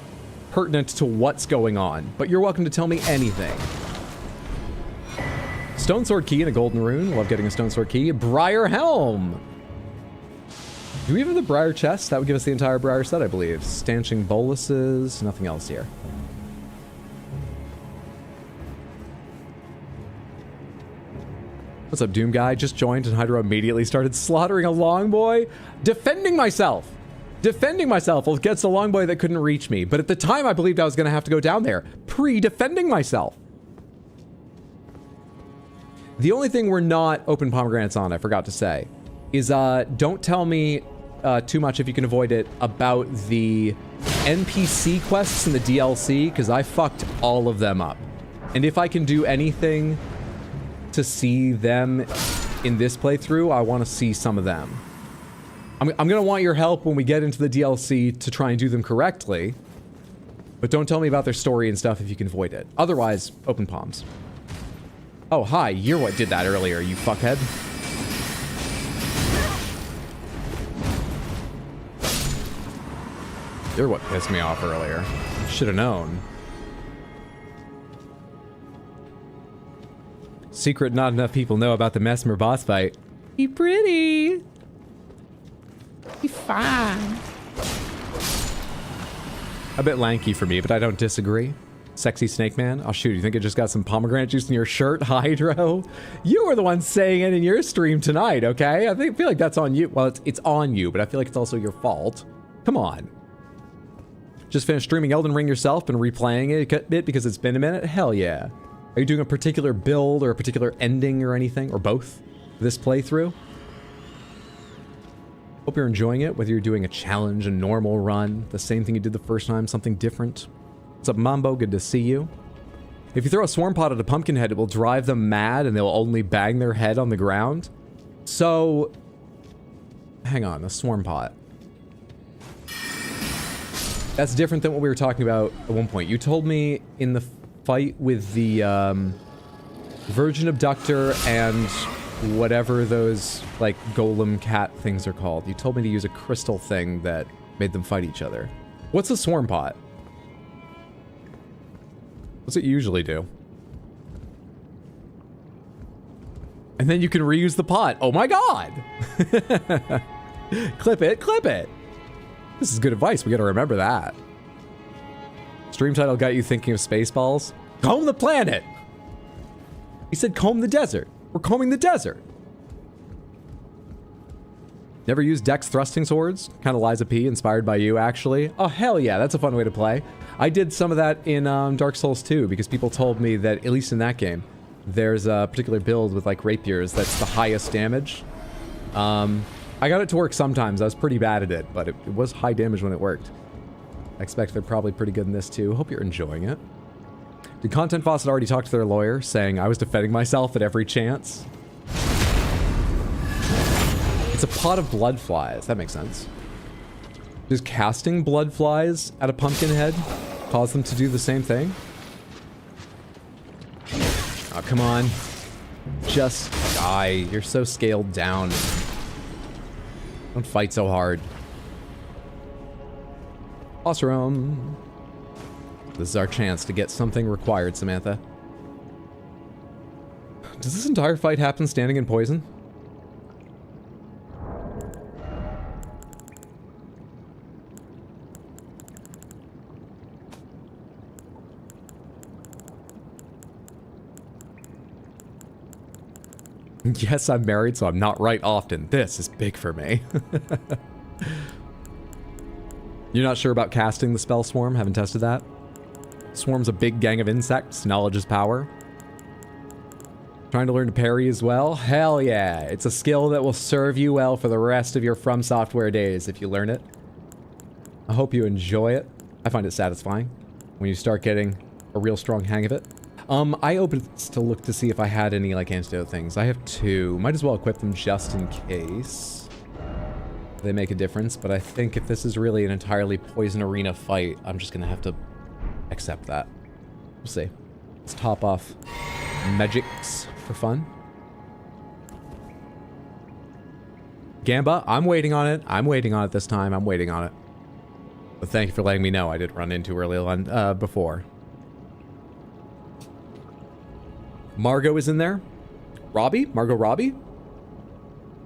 pertinent to what's going on. But you're welcome to tell me anything. Stone Sword Key and a golden rune. Love getting a Stone Sword Key. Briar Helm! Do we have the Briar chest? That would give us the entire Briar set, I believe. Stanching boluses. Nothing else here. What's up, Doom Guy? Just joined and Hydro immediately started slaughtering a long boy. Defending myself! Defending myself against a long boy that couldn't reach me. But at the time, I believed I was going to have to go down there. Pre-defending myself. The only thing we're not open pomegranates on, I forgot to say, is don't tell me too much if you can avoid it about the NPC quests in the DLC, because I fucked all of them up. And if I can do anything to see them in this playthrough, I want to see some of them. I'm gonna want your help when we get into the DLC to try and do them correctly. But don't tell me about their story and stuff if you can avoid it. Otherwise, open palms. Oh, hi, you're what did that earlier, you fuckhead. You're what pissed me off earlier. Should have known. Secret not enough people know about the Mesmer boss fight. Be pretty. Be fine. A bit lanky for me, but I don't disagree. Sexy Snake Man. Oh shoot, you think it just got some pomegranate juice in your shirt, Hydro? You were the one saying it in your stream tonight, okay? I feel like that's on you. Well, it's on you, but I feel like it's also your fault. Come on. Just finished streaming Elden Ring yourself, been replaying it a bit because it's been a minute? Hell yeah. Are you doing a particular build or a particular ending or anything, or both, this playthrough? Hope you're enjoying it, whether you're doing a challenge, a normal run, the same thing you did the first time, something different. What's up, Mambo? Good to see you. If you throw a swarm pot at a pumpkin head, it will drive them mad and they'll only bang their head on the ground. So, hang on, a swarm pot. That's different than what we were talking about at one point. You told me in the fight with the Virgin Abductor and whatever those, like, golem cat things are called. You told me to use a crystal thing that made them fight each other. What's a swarm pot? What's it usually do? And then you can reuse the pot. Oh my god! Clip it, clip it! This is good advice, we gotta remember that. Stream title got you thinking of Spaceballs? Comb the planet! He said comb the desert. We're combing the desert. Never used Dex thrusting swords? Kind of Liza P, inspired by you, actually. Oh, hell yeah, that's a fun way to play. I did some of that in Dark Souls 2, because people told me that, at least in that game, there's a particular build with, like, rapiers that's the highest damage. I got it to work sometimes. I was pretty bad at it, but it was high damage when it worked. I expect they're probably pretty good in this, too. Hope you're enjoying it. Did Content Faucet already talk to their lawyer, saying I was defending myself at every chance? It's a pot of blood flies. That makes sense. Does casting blood flies at a pumpkin head cause them to do the same thing? Oh, come on. Just die. You're so scaled down. Don't fight so hard. Boss room. This is our chance to get something required, Samantha. Does this entire fight happen standing in poison? Yes, I'm married, so I'm not right often. This is big for me. You're not sure about casting the spell Swarm? Haven't tested that? Swarm's a big gang of insects. Knowledge is power. Trying to learn to parry as well? Hell yeah. It's a skill that will serve you well for the rest of your From Software days if you learn it. I hope you enjoy it. I find it satisfying when you start getting a real strong hang of it. I opened to look to see if I had any, like, antidote things. I have 2. Might as well equip them just in case they make a difference, but I think if this is really an entirely poison arena fight, I'm just gonna have to accept that. We'll see. Let's top off magics for fun. Gamba, I'm waiting on it. I'm waiting on it this time. I'm waiting on it. But thank you for letting me know. I did run into early on before. Margot is in there. Robbie? Margot Robbie?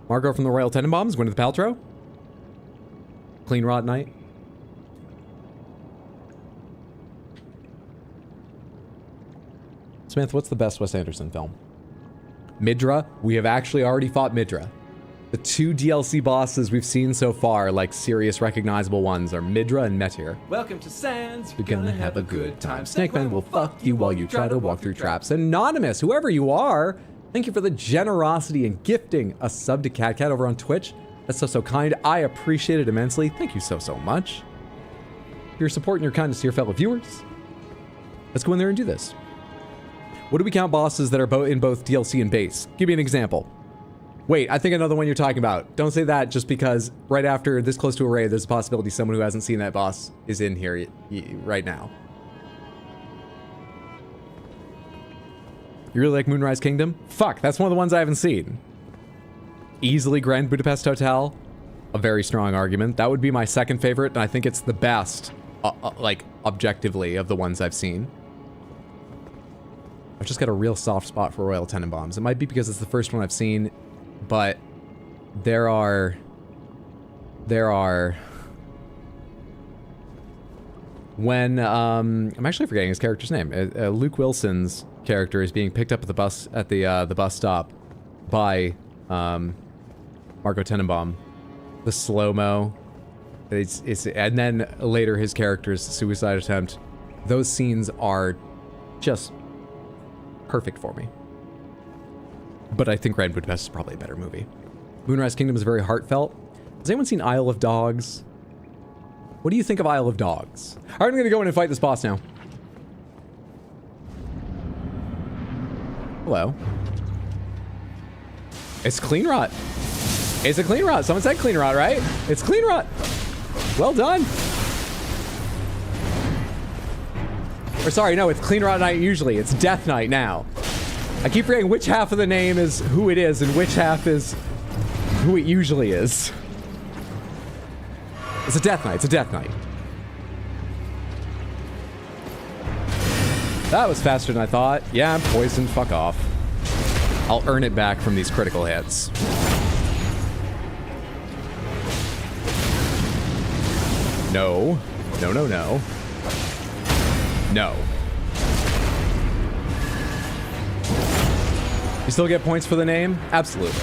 Margot from the Royal Tenenbaums, Gwyneth Paltrow. Clean Rot Knight. Samantha, what's the best Wes Anderson film? Midra? We have actually already fought Midra. The 2 DLC bosses we've seen so far, like serious recognizable ones, are Midra and Metyr. Welcome to Sands. You're gonna have a good time. Snake Man will fuck you while you try to walk through traps. Anonymous, whoever you are, thank you for the generosity and gifting a sub to Cat over on Twitch. That's so kind. I appreciate it immensely. Thank you so much. For your support and your kindness to your fellow viewers. Let's go in there and do this. What do we count bosses that are in both DLC and base? Give me an example. Wait, I think I know the one you're talking about. Don't say that just because right after this close to a raid, there's a possibility someone who hasn't seen that boss is in here right now. You really like Moonrise Kingdom? Fuck, that's one of the ones I haven't seen. Easily Grand Budapest Hotel. A very strong argument. That would be my second favorite, and I think it's the best, like, objectively, of the ones I've seen. I've just got a real soft spot for Royal Tenenbaums. It might be because it's the first one I've seen, but there are... When, I'm actually forgetting his character's name. Luke Wilson's character is being picked up at the bus stop by, Margot Tenenbaum. The slow-mo. And then later his character's suicide attempt. Those scenes are just perfect for me. But I think Grand Budapest is probably a better movie. Moonrise Kingdom is very heartfelt. Has anyone seen Isle of Dogs? What do you think of Isle of Dogs? Alright, I'm gonna go in and fight this boss now. Hello. It's Clean Rot. It's a Clean Rot. Someone said Clean Rot, right? It's Clean Rot. Well done. Or sorry, no, it's Clean Rot Night usually. It's Death Night now. I keep forgetting which half of the name is who it is and which half is who it usually is. It's a Death Night. It's a Death Night. That was faster than I thought. Yeah, I'm poisoned. Fuck off. I'll earn it back from these critical hits. No. No, no, no. No. You still get points for the name? Absolutely.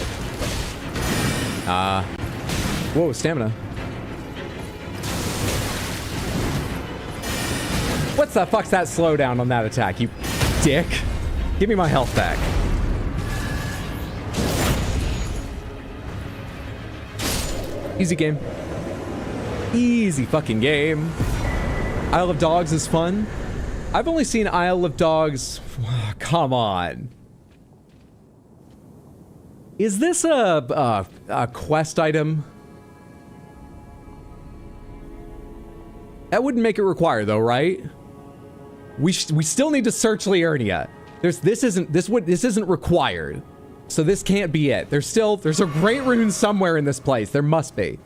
Whoa, stamina. What the fuck's that slowdown on that attack, you dick? Give me my health back. Easy game. Easy fucking game. Isle of Dogs is fun. I've only seen Isle of Dogs... Come on. Is this a quest item? That wouldn't make it required though, right? We still need to search Liurnia. This isn't required. So this can't be it. There's a great rune somewhere in this place. There must be.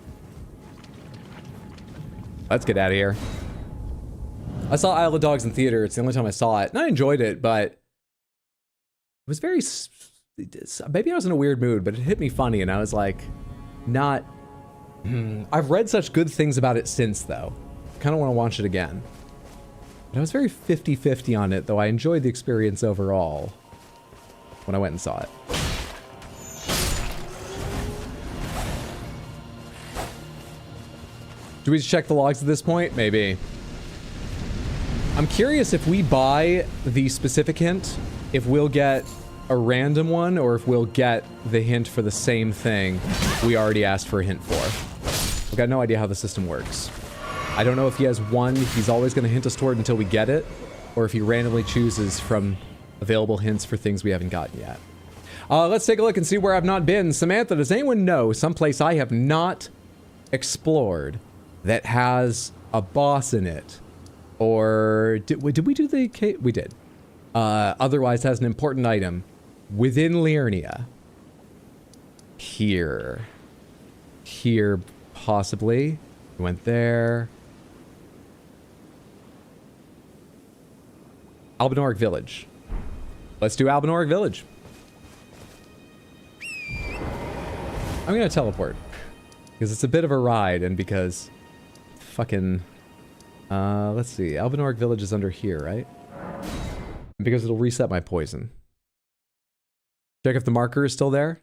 Let's get out of here. I saw Isle of Dogs in theater. It's the only time I saw it. And I enjoyed it, but it was very... Maybe I was in a weird mood, but it hit me funny, and I was like, not... I've read such good things about it since, though. Kind of want to watch it again. But I was very 50-50 on it, though I enjoyed the experience overall when I went and saw it. Do we just check the logs at this point? Maybe. I'm curious if we buy the specific hint, if we'll get a random one, or if we'll get the hint for the same thing we already asked for a hint for. I've got no idea how the system works. I don't know if he has one he's always going to hint us toward until we get it, or if he randomly chooses from available hints for things we haven't gotten yet. Let's take a look and see where I've not been. Samantha, does anyone know someplace I have not explored that has a boss in it? Or did we do the... We did. Otherwise has an important item within Liurnia. Here. Here, possibly. We went there. Albanoric Village. Let's do Albanoric Village. I'm gonna teleport. Because it's a bit of a ride, and because... Fucking... let's see. Albanoric Village is under here, right? Because it'll reset my poison. Check if the marker is still there.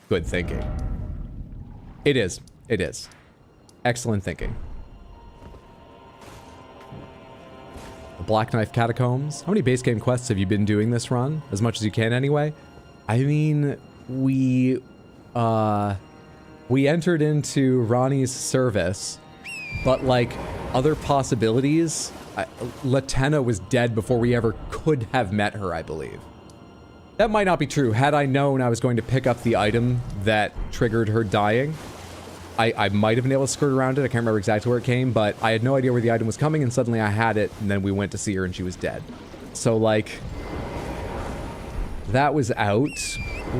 Good thinking. It is. It is. Excellent thinking. The Black Knife Catacombs. How many base game quests have you been doing this run? As much as you can anyway? I mean, we entered into Ronnie's service, but like other possibilities, Latenna was dead before we ever could have met her, I believe. That might not be true. Had I known I was going to pick up the item that triggered her dying, I might have been able to skirt around it. I can't remember exactly where it came, but I had no idea where the item was coming, and suddenly I had it, and then we went to see her, and she was dead. So, like, that was out.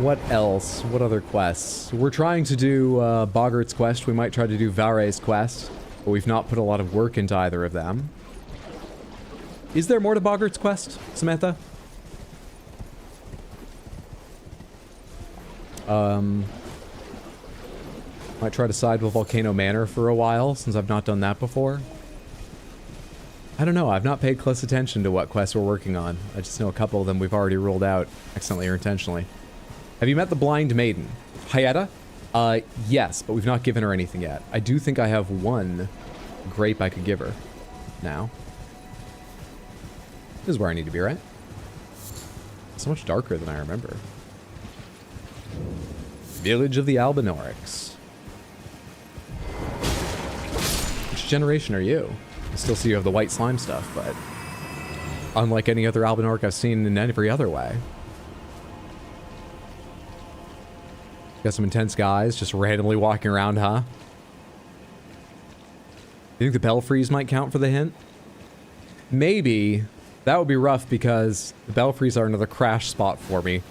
What else? What other quests? We're trying to do Boggart's quest. We might try to do Vare's quest, but we've not put a lot of work into either of them. Is there more to Boggart's quest, Samantha? Might try to side with Volcano Manor for a while, since I've not done that before. I don't know, I've not paid close attention to what quests we're working on. I just know a couple of them we've already ruled out, accidentally or intentionally. Have you met the Blind Maiden? Hayata? Yes, but we've not given her anything yet. I do think I have one grape I could give her now. This is where I need to be, right? So much darker than I remember. Village of the Albinorics. Which generation are you? I still see you have the white slime stuff, but unlike any other Albinoric I've seen in every other way. Got some intense guys just randomly walking around, huh? You think the Belfries might count for the hint? Maybe. That would be rough because the Belfries are another crash spot for me.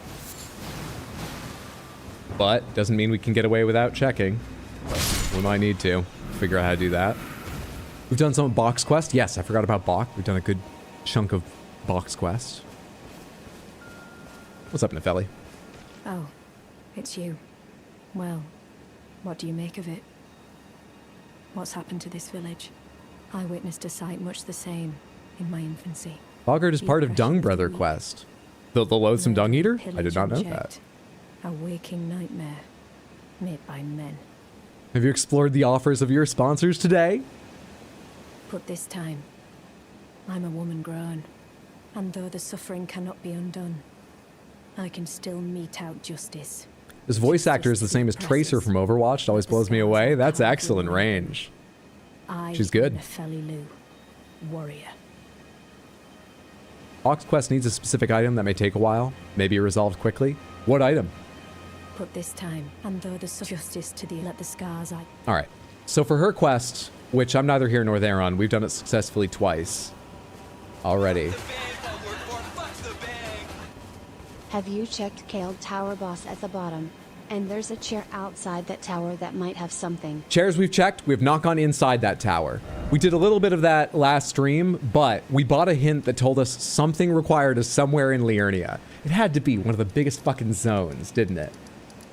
But doesn't mean we can get away without checking. We might need to figure out how to do that. We've done some box quest. Yes, I forgot about Bach. We've done a good chunk of box quest. What's up, Nepheli? Oh, it's you. Well, what do you make of it? What's happened to this village? I witnessed a sight much the same in my infancy. Boggart is part of Dung Brother quest. The loathsome Dung Eater? I did not know that. A waking nightmare made by men. Have you explored the offers of your sponsors today? But this time, I'm a woman grown, and though the suffering cannot be undone, I can still mete out justice. This voice actor is the same as Tracer from Overwatch. It always blows me away. That's excellent range. She's good. Nepheli warrior. Box quest needs a specific item that may take a while, maybe resolved quickly. What item? But this time, and though the justice to the let the scars I... Alright, so for her quest, which I'm neither here nor there on, we've done it successfully twice already. Have you checked Kale Tower boss at the bottom? And there's a chair outside that tower that might have something. Chairs we've checked, we have not gone inside that tower. We did a little bit of that last stream, but we bought a hint that told us something required us somewhere in Liurnia. It had to be one of the biggest fucking zones, didn't it?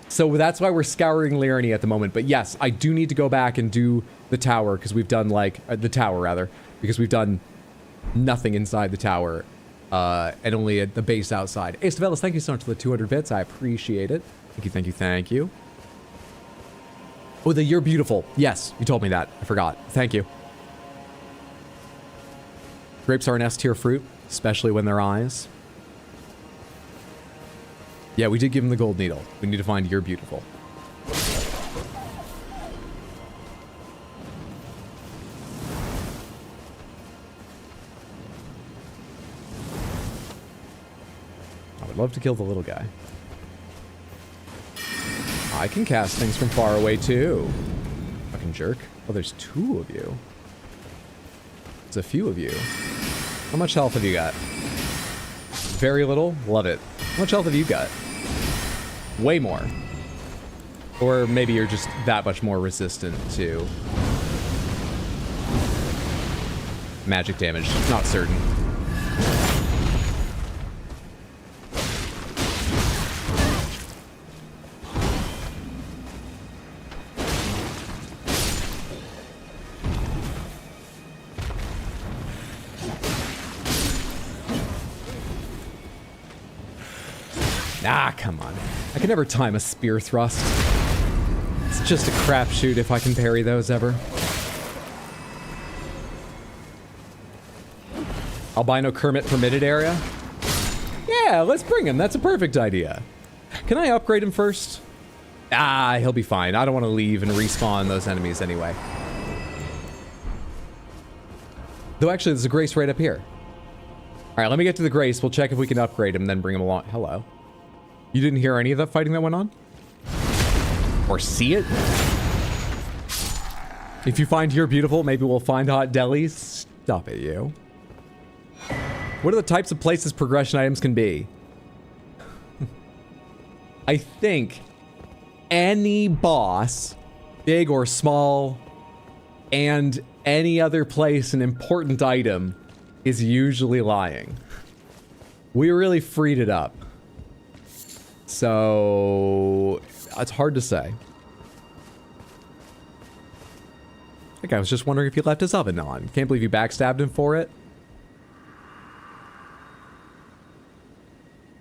So that's why we're scouring Liurnia at the moment. But yes, I do need to go back and do the tower, because we've done like, the tower rather, because we've done nothing inside the tower, and only at the base outside. Ace Develis, thank you so much for the 200 bits. I appreciate it. Thank you, thank you, thank you. Oh, you're beautiful. Yes, you told me that. I forgot. Thank you. Grapes are an S-tier fruit, especially when they're eyes. Yeah, we did give him the gold needle. We need to find you're beautiful. I would love to kill the little guy. I can cast things from far away too. Fucking jerk. Oh, there's two of you. There's a few of you. How much health have you got? Very little? Love it. How much health have you got? Way more. Or maybe you're just that much more resistant to magic damage. Not certain. Ah, come on. I can never time a spear thrust. It's just a crapshoot if I can parry those ever. Albino Kermit permitted area? Yeah, let's bring him. That's a perfect idea. Can I upgrade him first? Ah, he'll be fine. I don't want to leave and respawn those enemies anyway. Though actually, there's a Grace right up here. All right, let me get to the Grace. We'll check if we can upgrade him, then bring him along. Hello. You didn't hear any of that fighting that went on? Or see it? If you find here beautiful, maybe we'll find hot delis. Stop it, you. What are the types of places progression items can be? I think any boss, big or small, and any other place an important item is usually lying. We really freed it up. So it's hard to say. I think I was just wondering if he left his oven on. Can't believe you backstabbed him for it.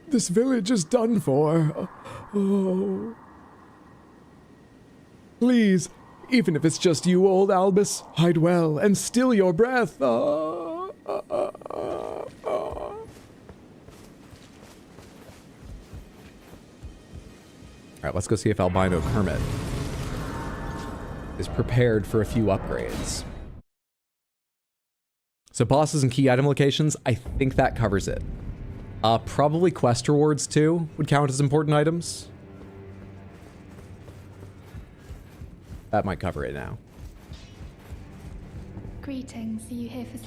This village is done for. Oh. Please, even if it's just you, old Albus, hide well and still your breath. All right, let's go see if Albino Kermit is prepared for a few upgrades. So bosses and key item locations, I think that covers it. Probably quest rewards too would count as important items. That might cover it now. Greetings, are you here for...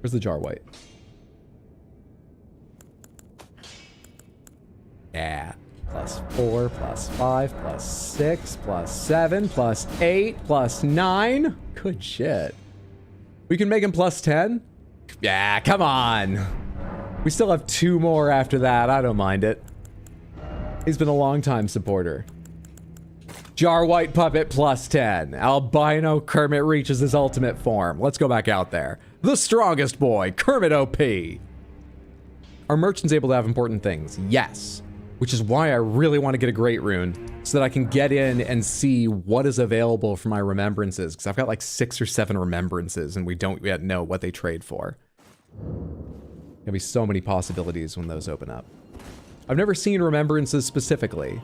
Where's the jar white? Yeah. +4, +5, +6, +7, +8, +9. Good shit. We can make him +10? Yeah, come on. We still have 2 more after that. I don't mind it. He's been a long time supporter. Jar White Puppet +10. Albino Kermit reaches his ultimate form. Let's go back out there. The strongest boy, Kermit OP. Are merchants able to have important things? Yes. Which is why I really want to get a great rune so that I can get in and see what is available for my remembrances. Because I've got like 6 or 7 remembrances and we don't yet know what they trade for. There'll be so many possibilities when those open up. I've never seen remembrances specifically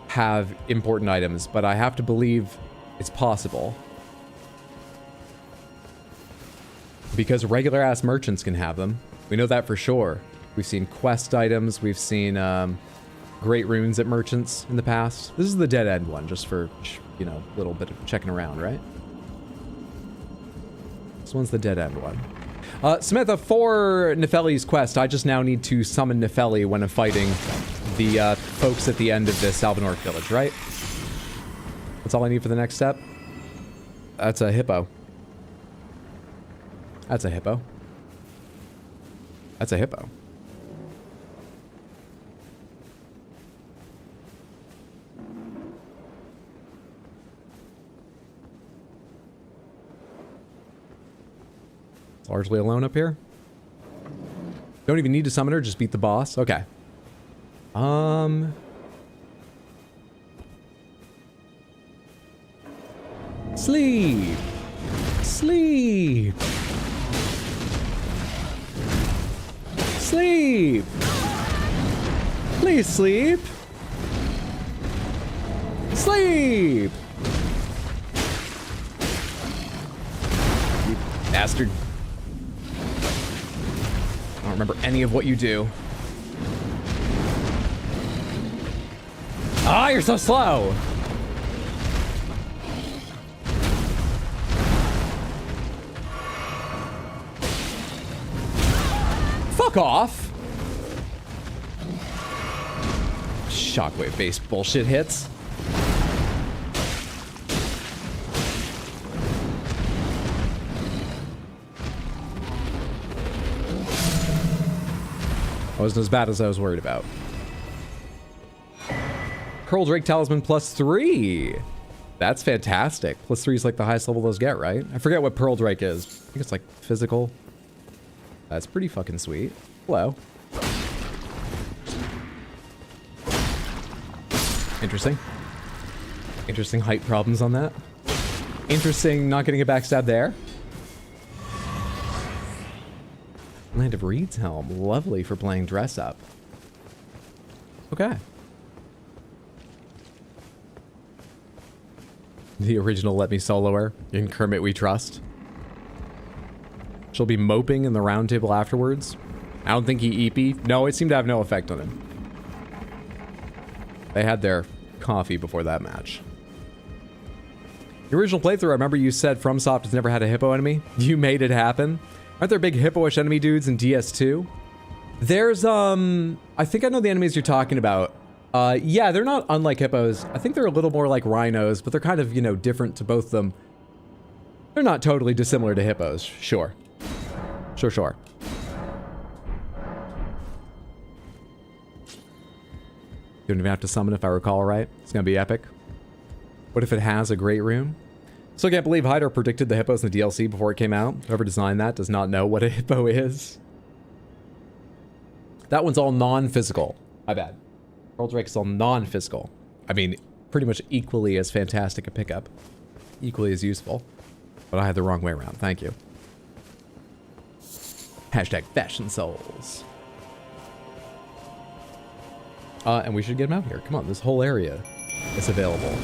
have important items, but I have to believe it's possible. Because regular ass merchants can have them. We know that for sure. We've seen quest items, we've seen great runes at merchants in the past. This is the dead end one, just for, you know, a little bit of checking around, right? This one's the dead end one. Samantha, for Nefeli's quest, I just now need to summon Nefeli when I'm fighting the folks at the end of this Albinorc village, right? That's all I need for the next step. That's a hippo. That's a hippo. That's a hippo. It's largely alone up here. Don't even need to summon her, just beat the boss. Okay. Sleep. Sleep. Sleep. Please sleep. Sleep. You bastard. I don't remember any of what you do. Ah, you're so slow. Fuck off. Shockwave based bullshit hits. Wasn't as bad as I was worried about. Pearl Drake Talisman +3. That's fantastic. +3 is like the highest level those get, right? I forget what Pearl Drake is. I think it's like physical. That's pretty fucking sweet. Hello. Interesting. Interesting height problems on that. Interesting not getting a backstab there. Land of Reed's Helm. Lovely for playing dress up. Okay. The original Let Me Solo Her. In Kermit We Trust. She'll be moping in the round table afterwards. I don't think he EP'd. No, it seemed to have no effect on him. They had their coffee before that match. The original playthrough, I remember you said FromSoft has never had a hippo enemy. You made it happen. Aren't there big hippo-ish enemy dudes in DS2? There's, I think I know the enemies you're talking about. Yeah, they're not unlike hippos. I think they're a little more like rhinos, but they're kind of, you know, different to both of them. They're not totally dissimilar to hippos. Sure. Sure. You don't even have to summon if I recall right. It's gonna be epic. What if it has a great rune? Still can't believe Hydro predicted the hippos in the DLC before it came out. Whoever designed that does not know what a hippo is. That one's all non-physical. My bad. Pearl Drake is all non-physical. I mean, pretty much equally as fantastic a pickup. Equally as useful. But I had the wrong way around. Thank you. Hashtag Fashion Souls. And we should get him out here. Come on, this whole area is available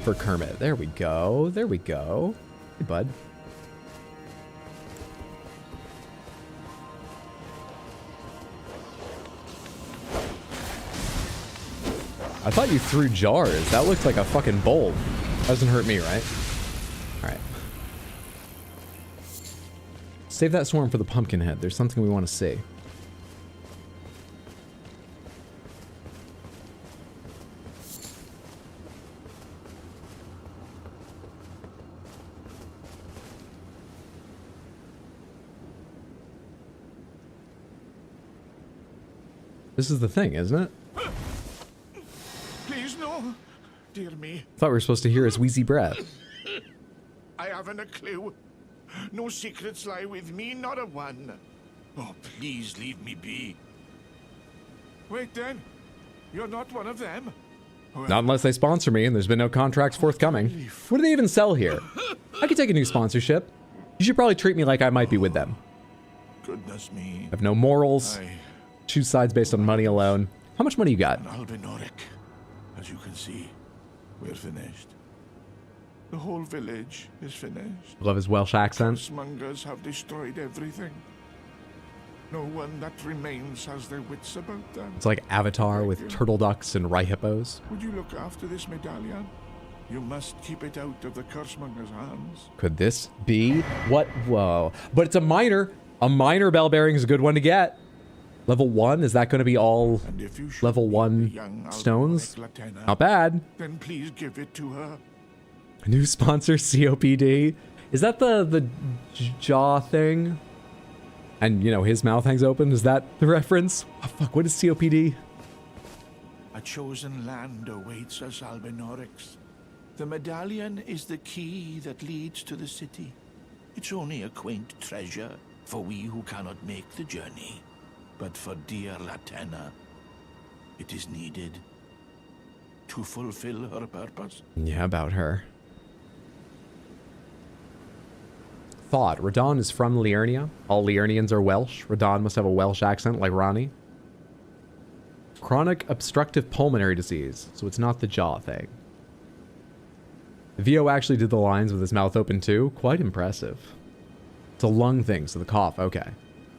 for Kermit. There we go. There we go. Hey, bud. I thought you threw jars. That looked like a fucking bowl. Doesn't hurt me, right? Alright. Save that swarm for the pumpkin head. There's something we want to see. This is the thing, isn't it? Please, no. Dear me. Thought we were supposed to hear his wheezy breath. I haven't a clue. No secrets lie with me, not a one. Oh, please leave me be. Wait then. You're not one of them? Well, Not unless they sponsor me, and there's been no contracts forthcoming. What do they even sell here? I could take a new sponsorship. You should probably treat me like I might be with them. goodness me. I have no morals. Choose sides based on money alone. How much money you got? Albinoric. As you can see, we're finished. The whole village is finished. Love his Welsh accent. Smungers have destroyed everything. No one that remains has their wits about them. It's like Avatar with turtle ducks and rye hippos. Would you look after this medallion? You must keep it out of the cursemonger's hands. Could this be what? Whoa. But it's a minor. A minor bell bearing is a good one to get. Level 1? Is that going to be all And if you should level meet 1 the young stones? Albinoric Latenna, Not bad. then please give it to her. New sponsor, COPD. Is that the jaw thing? And, you know, his mouth hangs open? Is that the reference? Oh, fuck, what is COPD? A chosen land awaits us, Albinorics. The medallion is the key that leads to the city. It's only a quaint treasure for we who cannot make the journey. But for dear Latenna, it is needed to fulfill her purpose. Yeah, about her. Thought. Radon is from Liurnia. All Liurnians are Welsh. Radon must have a Welsh accent like Ronnie. Chronic obstructive pulmonary disease. So it's not the jaw thing. VO actually did the lines with his mouth open too. Quite impressive. It's a lung thing, so the cough. Okay.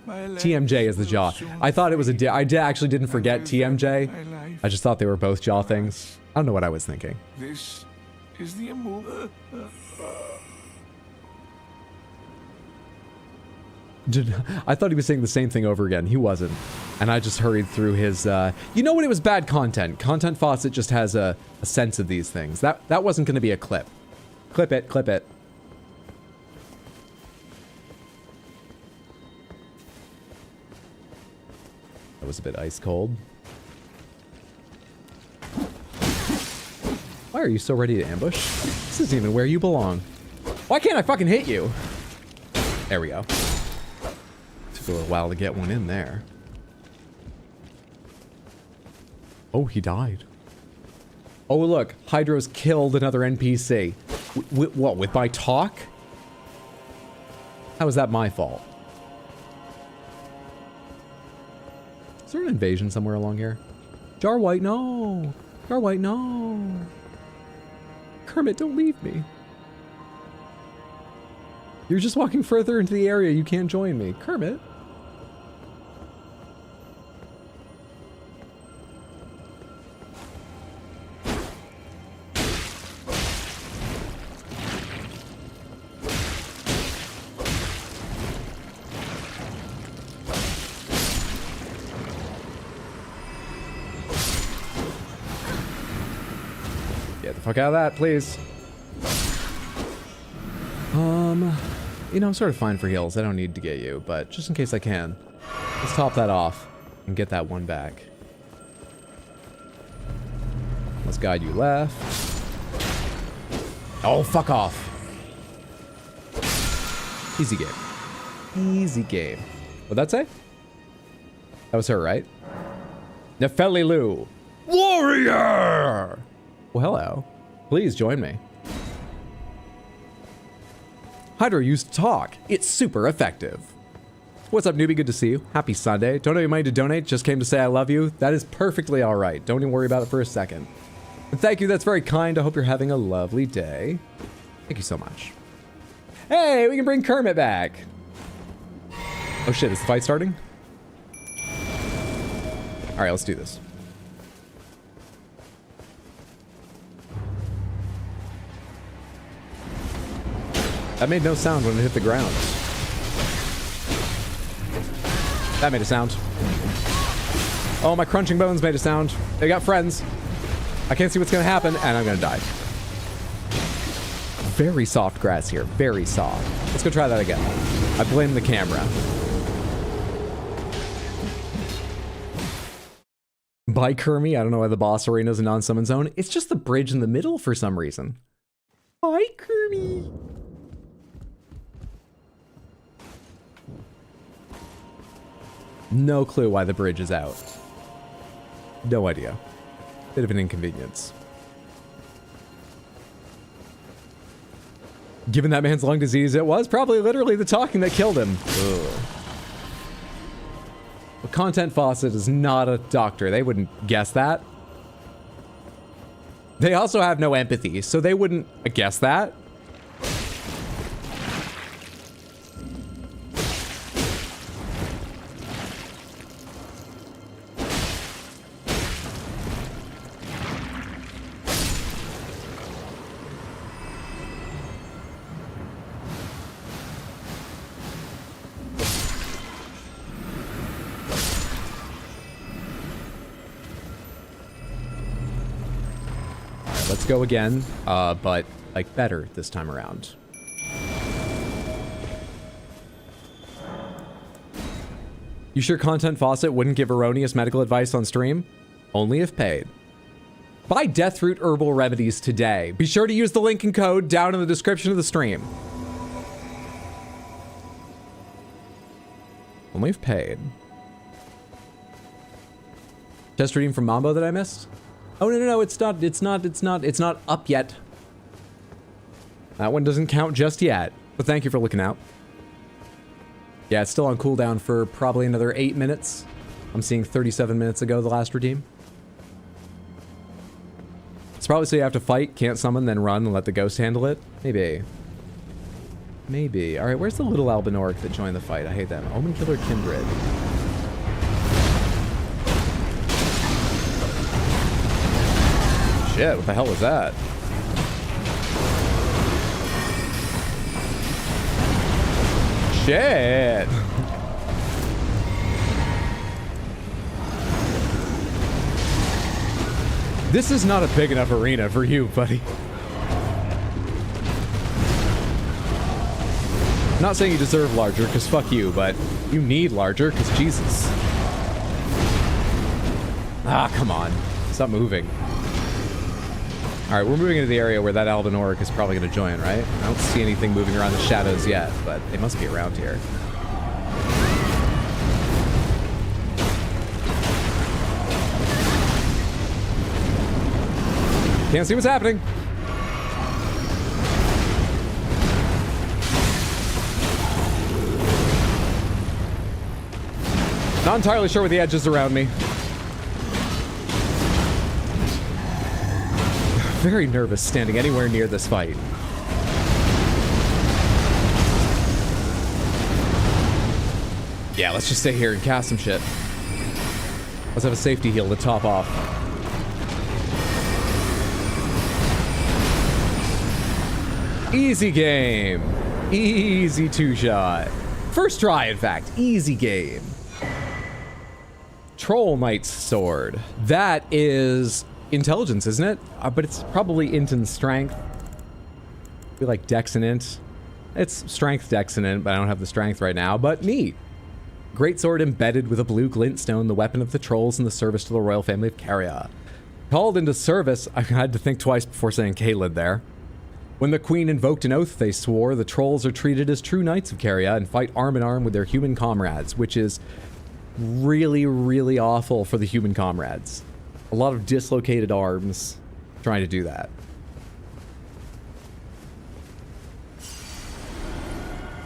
TMJ is the jaw. I thought it was a... I actually didn't forget TMJ. I just thought they were both jaw things. I don't know what I was thinking. This is the immovable. I thought he was saying the same thing over again. He wasn't. And I just hurried through his, you know what? It was bad content. Content Faucet just has a sense of these things. That wasn't going to be a clip. Clip it, clip it. That was a bit ice cold. Why are you so ready to ambush? This isn't even where you belong. Why can't I fucking hit you? There we go. Took a little while to get one in there. Oh, he died. Oh, look. Hydro's killed another NPC. What, with my talk? How is that my fault? Is there an invasion somewhere along here? Jar White, no. Jar White, no. Kermit, don't leave me. You're just walking further into the area. You can't join me. Kermit. Get the fuck out of that, please. You know, I'm sort of fine for heals. I don't need to get you, but just in case I can, let's top that off and get that one back. Let's guide you left. Oh, fuck off. Easy game. Easy game. What'd that say? That was her, right? Nefelilu. Warrior! Well, hello. Please join me. Hydra used talk. It's super effective. What's up, newbie? Good to see you. Happy Sunday. Don't have any money to donate. Just came to say I love you. That is perfectly all right. Don't even worry about it for a second. And thank you. That's very kind. I hope you're having a lovely day. Thank you so much. Hey, we can bring Kermit back. Oh shit, is the fight starting? All right, let's do this. That made no sound when it hit the ground. That made a sound. Oh, my crunching bones made a sound. They got friends. I can't see what's gonna happen, and I'm gonna die. Very soft grass here, very soft. Let's go try that again. I blame the camera. By Kermit, I don't know why the boss arena is a non-summon zone. It's just the bridge in the middle for some reason. Bye, Kermit. No clue why the bridge is out. No idea. Bit of an inconvenience. Given that man's lung disease, it was probably literally the talking that killed him. Ugh. But Content Fawcett is not a doctor. They wouldn't guess that. They also have no empathy, so they wouldn't guess that. Let's go again, but like better this time around. You sure Content Fawcett wouldn't give erroneous medical advice on stream? Only if paid. Buy Deathroot Herbal Remedies today. Be sure to use the link and code down in the description of the stream. Only if paid. Test reading from Mambo that I missed? Oh, no, it's not up yet. That one doesn't count just yet, but thank you for looking out. Yeah, it's still on cooldown for probably another 8 minutes. I'm seeing 37 minutes ago, the last redeem. It's probably so you have to fight, can't summon, then run and let the ghost handle it. Maybe. Maybe. All right, where's the little Albinoric that joined the fight? I hate them. Omen Killer Kindred. Shit, what the hell was that? Shit! This is not a big enough arena for you, buddy. Not saying you deserve larger, because fuck you, but you need larger, because Jesus. Ah, come on. Stop moving. Alright, we're moving into the area where that Albinoric is probably going to join, right? I don't see anything moving around the shadows yet, but they must be around here. Can't see what's happening. Not entirely sure where the edge is around me. Very nervous standing anywhere near this fight. Yeah, let's just stay here and cast some shit. Let's have a safety heal to top off. Easy game. Easy two-shot. First try, in fact. Easy game. Troll Knight's Sword. That is intelligence, isn't it? But it's probably int and strength. I feel like dex and int. It's strength, dex, and int, but I don't have the strength right now. But neat. Great sword embedded with a blue glintstone, the weapon of the trolls in the service to the royal family of Caria. Called into service, I had to think twice before saying Caelid there. When the queen invoked an oath they swore, the trolls are treated as true knights of Caria and fight arm in arm with their human comrades, which is really, really awful for the human comrades. A lot of dislocated arms trying to do that.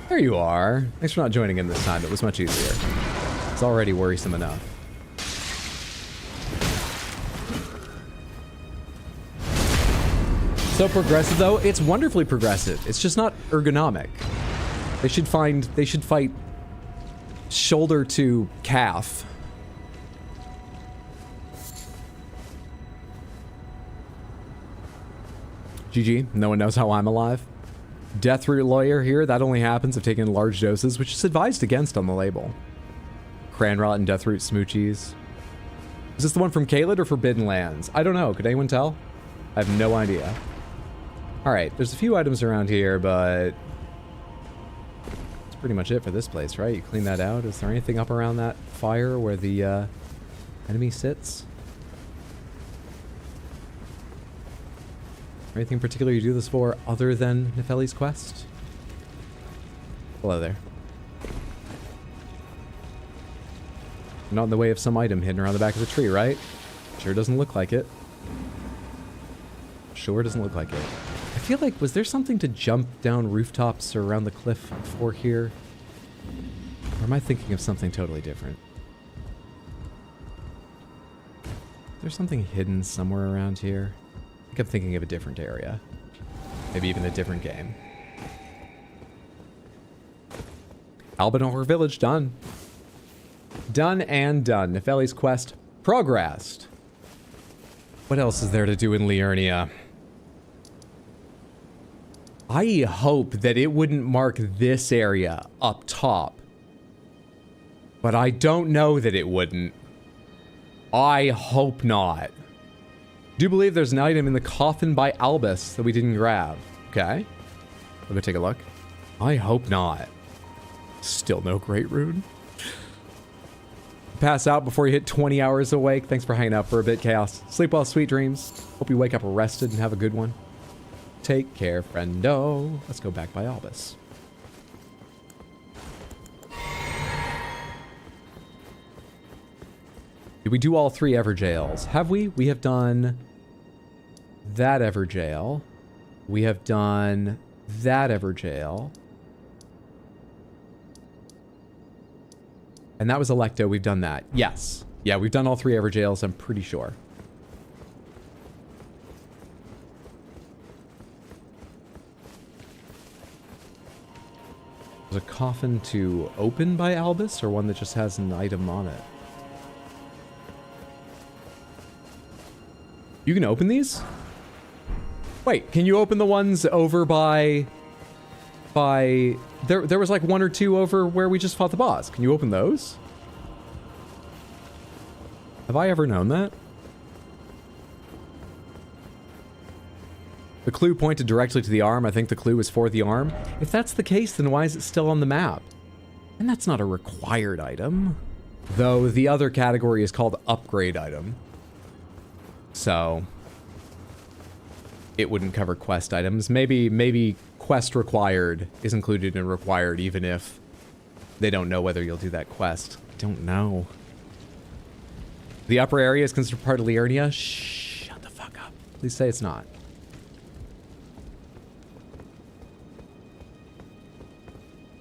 There you are. Thanks for not joining in this time. It was much easier. It's already worrisome enough. So progressive, though. It's wonderfully progressive. It's just not ergonomic. They should fight shoulder to calf. GG. No one knows how I'm alive. Deathroot Lawyer here. That only happens if taken in large doses, which is advised against on the label. Cranrot and Deathroot Smoochies. Is this the one from Caelid or Forbidden Lands? I don't know. Could anyone tell? I have no idea. Alright, there's a few items around here, but that's pretty much it for this place, right? You clean that out. Is there anything up around that fire where the enemy sits? Anything particular you do this for other than Nefeli's quest? Hello there. Not in the way of some item hidden around the back of the tree, right? Sure doesn't look like it. Sure doesn't look like it. I feel like, was there something to jump down rooftops or around the cliff before here? Or am I thinking of something totally different? There's something hidden somewhere around here. I think I'm thinking of a different area. Maybe even a different game. Albinor Village, done. Done and done. Nefeli's quest progressed. What else is there to do in Liurnia? I hope that it wouldn't mark this area up top. But I don't know that it wouldn't. I hope not. Do believe there's an item in the coffin by Albus that we didn't grab. Okay. Let me take a look. I hope not. Still no great rune. Pass out before you hit 20 hours awake. Thanks for hanging out for a bit, Chaos. Sleep well, sweet dreams. Hope you wake up rested and have a good one. Take care, friendo. Let's go back by Albus. Did we do all 3 Everjails? Have we? We have done that Everjail. We have done that Everjail. And that was Electo. We've done that. Yes. Yeah, we've done all 3 Everjails, I'm pretty sure. There's a coffin to open by Albus, or one that just has an item on it? You can open these? Wait, can you open the ones over by... There was like 1 or 2 over where we just fought the boss. Can you open those? Have I ever known that? The clue pointed directly to the arm. I think the clue was for the arm. If that's the case, then why is it still on the map? And that's not a required item. Though the other category is called upgrade item. So it wouldn't cover quest items. Maybe quest required is included in required, even if they don't know whether you'll do that quest. I don't know. The upper area is considered part of Liurnia. Shh, shut the fuck up. Please say it's not.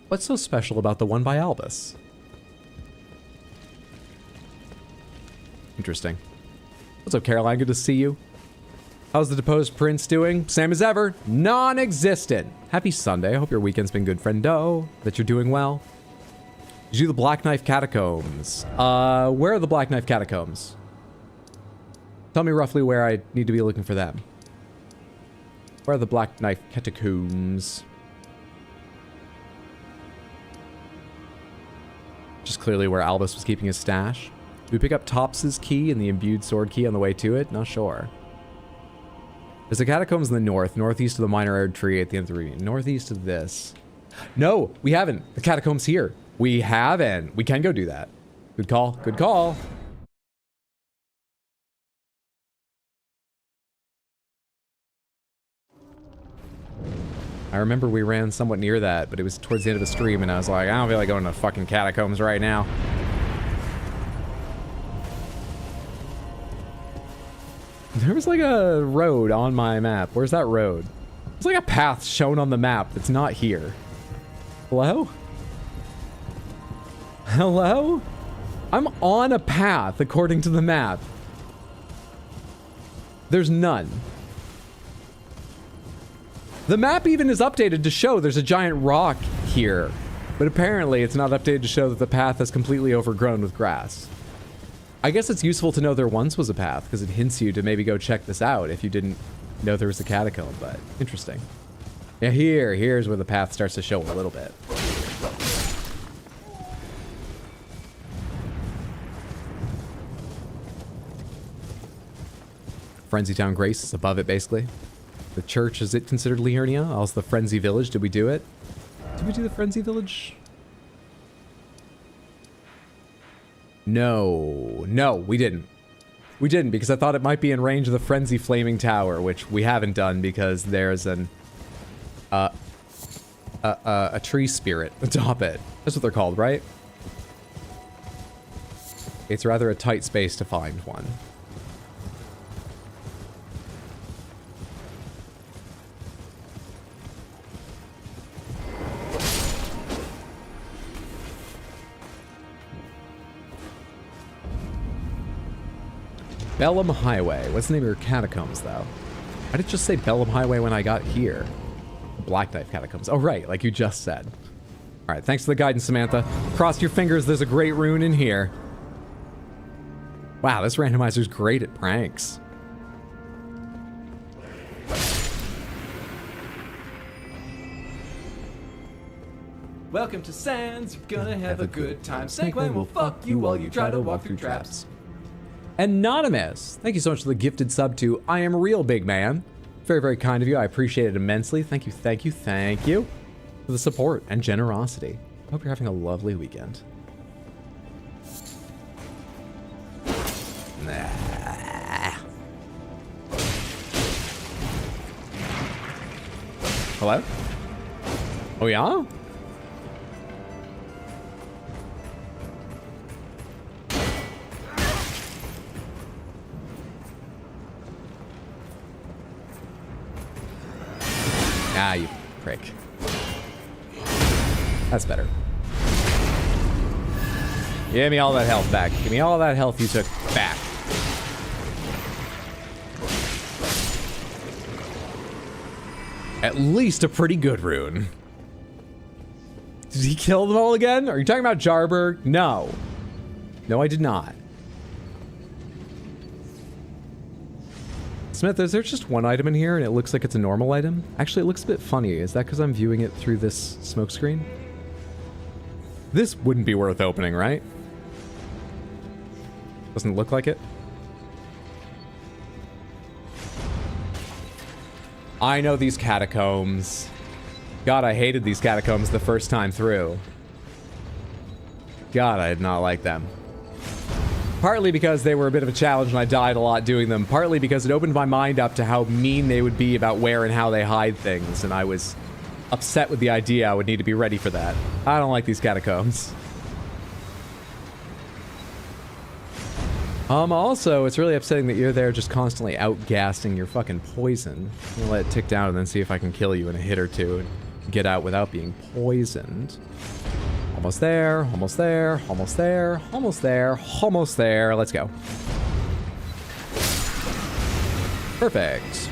What's so special about the one by Albus? Interesting. What's up, Caroline? Good to see you. How's the deposed prince doing? Same as ever. Non-existent. Happy Sunday. I hope your weekend's been good, friendo. That you're doing well. Did you do the Black Knife Catacombs? Where are the Black Knife Catacombs? Tell me roughly where I need to be looking for them. Where are the Black Knife Catacombs? Just clearly where Albus was keeping his stash. Did we pick up Tops's key and the imbued sword key on the way to it? Not sure. There's a catacombs in the north, northeast of the minor aired tree at the end of the ravine. Northeast of this. No, we haven't. The catacombs here. We haven't. We can go do that. Good call. Good call. I remember we ran somewhat near that, but it was towards the end of the stream, and I was like, I don't feel like going to fucking catacombs right now. There was like a road on my map. Where's that road? There's like a path shown on the map that's not here. Hello? Hello? I'm on a path according to the map. There's none. The map even is updated to show there's a giant rock here, but apparently it's not updated to show that the path is completely overgrown with grass. I guess it's useful to know there once was a path, because it hints you to maybe go check this out if you didn't know there was a catacomb, but interesting. Yeah, here's where the path starts to show a little bit. Frenzy Town Grace is above it, basically. The church, is it considered Liurnia? Also the Frenzy Village, did we do it? Did we do the Frenzy Village? No, we didn't. We didn't, because I thought it might be in range of the Frenzy Flaming Tower, which we haven't done because there's an... a tree spirit atop it. That's what they're called, right? It's rather a tight space to find one. Bellum Highway. What's the name of your catacombs, though? I did just say Bellum Highway when I got here. Black Knife Catacombs. Oh, right, like you just said. All right, thanks for the guidance, Samantha. Cross your fingers, there's a great rune in here. Wow, this randomizer's great at pranks. Welcome to Sands, you're gonna have a good time. Sanguine will fuck you while you try to walk through traps. Anonymous, thank you so much for the gifted sub to I Am Real Big Man. Very, very kind of you. I appreciate it immensely. Thank you, thank you, thank you for the support and generosity. I hope you're having a lovely weekend. Nah. Hello? Oh yeah? Ah, you prick. That's better. Give me all that health back. Give me all that health you took back. At least a pretty good rune. Did he kill them all again? Are you talking about Jarberg? No. No, I did not. Smith, is there just one item in here and it looks like it's a normal item? Actually, it looks a bit funny. Is that because I'm viewing it through this smoke screen? This wouldn't be worth opening, right? Doesn't look like it. I know these catacombs. God, I hated these catacombs the first time through. God, I did not like them. Partly because they were a bit of a challenge and I died a lot doing them. Partly because it opened my mind up to how mean they would be about where and how they hide things. And I was upset with the idea I would need to be ready for that. I don't like these catacombs. Also, it's really upsetting that you're there just constantly outgassing your fucking poison. I'm gonna let it tick down and then see if I can kill you in a hit or two and get out without being poisoned. Almost there, almost there, almost there, almost there, almost there. Let's go. Perfect.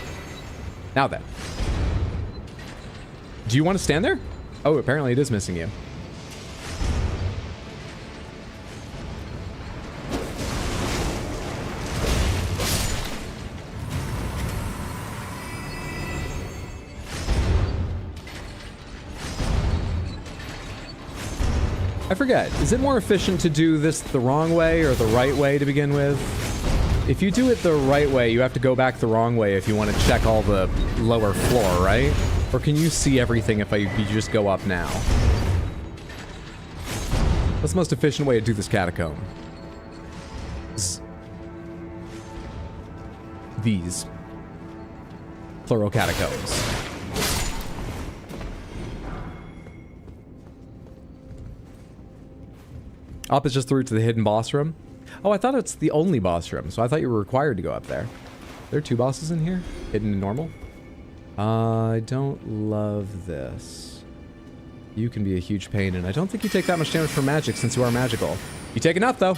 Now then. Do you want to stand there? Oh, apparently it is missing you. I forget. Is it more efficient to do this the wrong way or the right way to begin with? If you do it the right way, you have to go back the wrong way if you want to check all the lower floor, right? Or can you see everything if you just go up now? What's the most efficient way to do this catacomb? These. Plural catacombs. Up is just the route to the hidden boss room. Oh, I thought it's the only boss room, so I thought you were required to go up there. There are 2 bosses in here? Hidden and normal? I don't love this. You can be a huge pain, and I don't think you take that much damage from magic since you are magical. You take enough, though.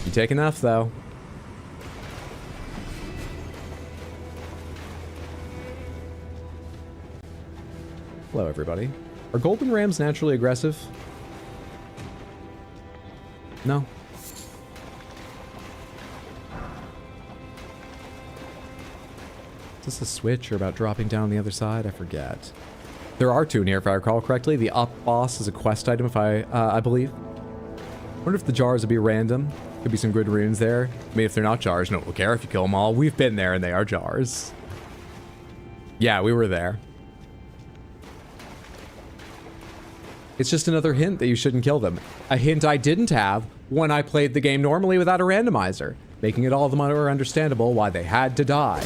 You take enough, though. Hello, everybody. Are golden rams naturally aggressive? No. Is this a switch or about dropping down the other side? I forget. There are 2 in here, if I recall correctly. The up boss is a quest item, if I believe. I wonder if the jars would be random. Could be some good runes there. I mean, if they're not jars, no one will care if you kill them all. We've been there, and they are jars. Yeah, we were there. It's just another hint that you shouldn't kill them. A hint I didn't have when I played the game normally without a randomizer, making it all the more understandable why they had to die.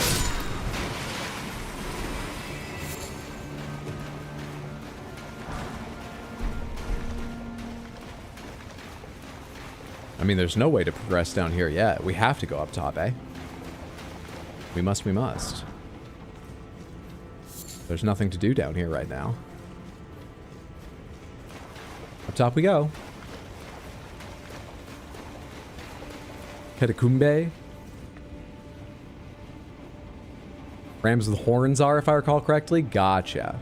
I mean, there's no way to progress down here yet. We have to go up top, eh? We must, we must. There's nothing to do down here right now. Up top we go. Catacombe. Rams with horns are, if I recall correctly. Gotcha.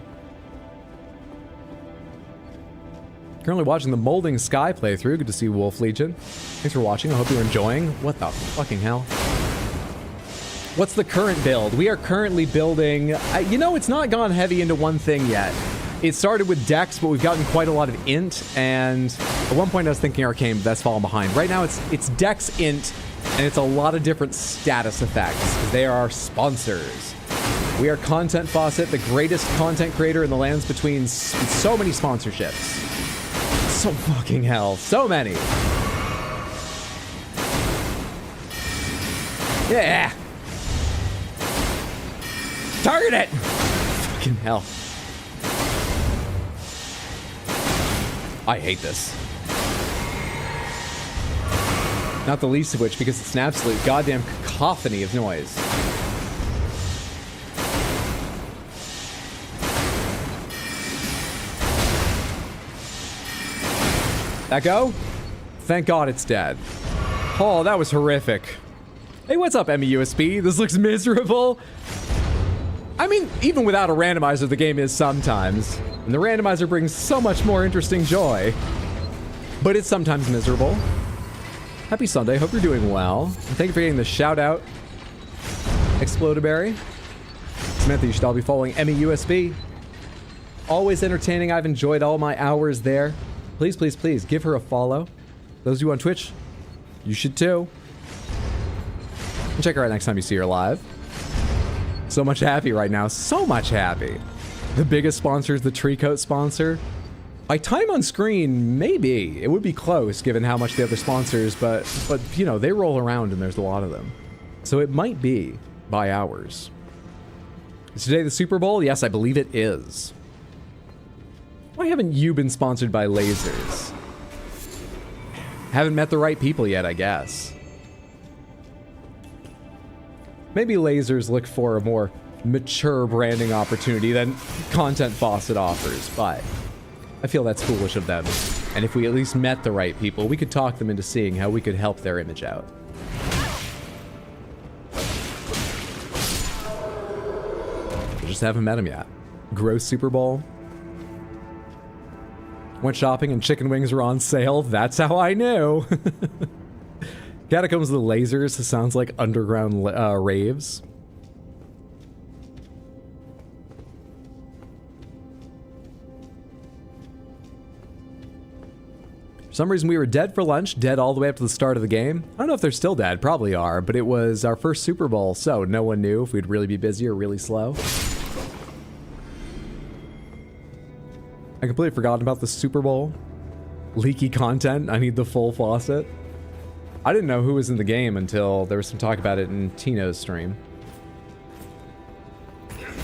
Currently watching the Molding Sky playthrough. Good to see Wolf Legion. Thanks for watching. I hope you're enjoying. What the fucking hell? What's the current build? We are currently building... you know, it's not gone heavy into one thing yet. It started with Dex, but we've gotten quite a lot of Int, and at one point I was thinking Arcane, but that's fallen behind. Right now it's Dex, Int, and it's a lot of different status effects. They are our sponsors. We are Content Faucet, the greatest content creator in the lands between so many sponsorships. So fucking hell. So many. Yeah. Target it. Fucking hell. I hate this. Not the least of which because it's an absolute goddamn cacophony of noise. That go? Thank God it's dead. Oh, that was horrific. Hey, what's up, MEUSB? This looks miserable. I mean, even without a randomizer, the game is sometimes. And the randomizer brings so much more interesting joy. But it's sometimes miserable. Happy Sunday. Hope you're doing well. And thank you for getting the shout out. Explodaberry. Samantha, you should all be following MEUSB. Always entertaining. I've enjoyed all my hours there. Please, please, please give her a follow. Those of you on Twitch, you should too. And check her out next time you see her live. So much happy right now. So much happy. The biggest sponsor is the Treecoat sponsor. By time on screen, maybe. It would be close given how much the other sponsors, but you know, they roll around and there's a lot of them. So it might be by hours. Is today the Super Bowl? Yes, I believe it is. Why haven't you been sponsored by lasers? Haven't met the right people yet, I guess. Maybe lasers look for a more mature branding opportunity than Content Faucet offers, but I feel that's foolish of them. And if we at least met the right people, we could talk them into seeing how we could help their image out. We just haven't met them yet. Gross Super Bowl. Went shopping and chicken wings were on sale. That's how I knew. Catacombs of the Lasers sounds like underground raves. some reason we were dead for lunch, dead all the way up to the start of the game. I don't know if they're still dead, probably are, but it was our first Super Bowl, so no one knew if we'd really be busy or really slow. I completely forgot about the Super Bowl. Leaky content, I need the full faucet. I didn't know who was in the game until there was some talk about it in Tino's stream.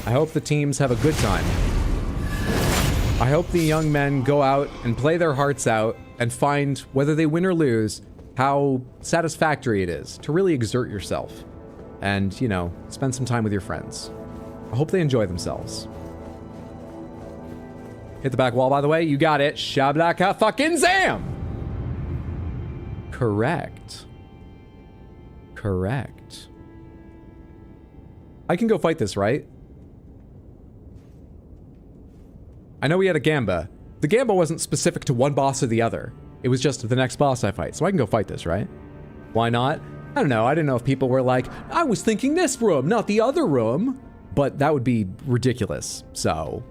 I hope the teams have a good time. I hope the young men go out and play their hearts out and find, whether they win or lose, how satisfactory it is to really exert yourself and, you know, spend some time with your friends. I hope they enjoy themselves. Hit the back wall, by the way. You got it. Shablaka fucking zam! Correct. Correct. I can go fight this, right? I know we had a Gamba. The Gamba wasn't specific to one boss or the other. It was just the next boss I fight, so I can go fight this, right? Why not? I don't know. I didn't know if people were like, I was thinking this room, not the other room. But that would be ridiculous, so...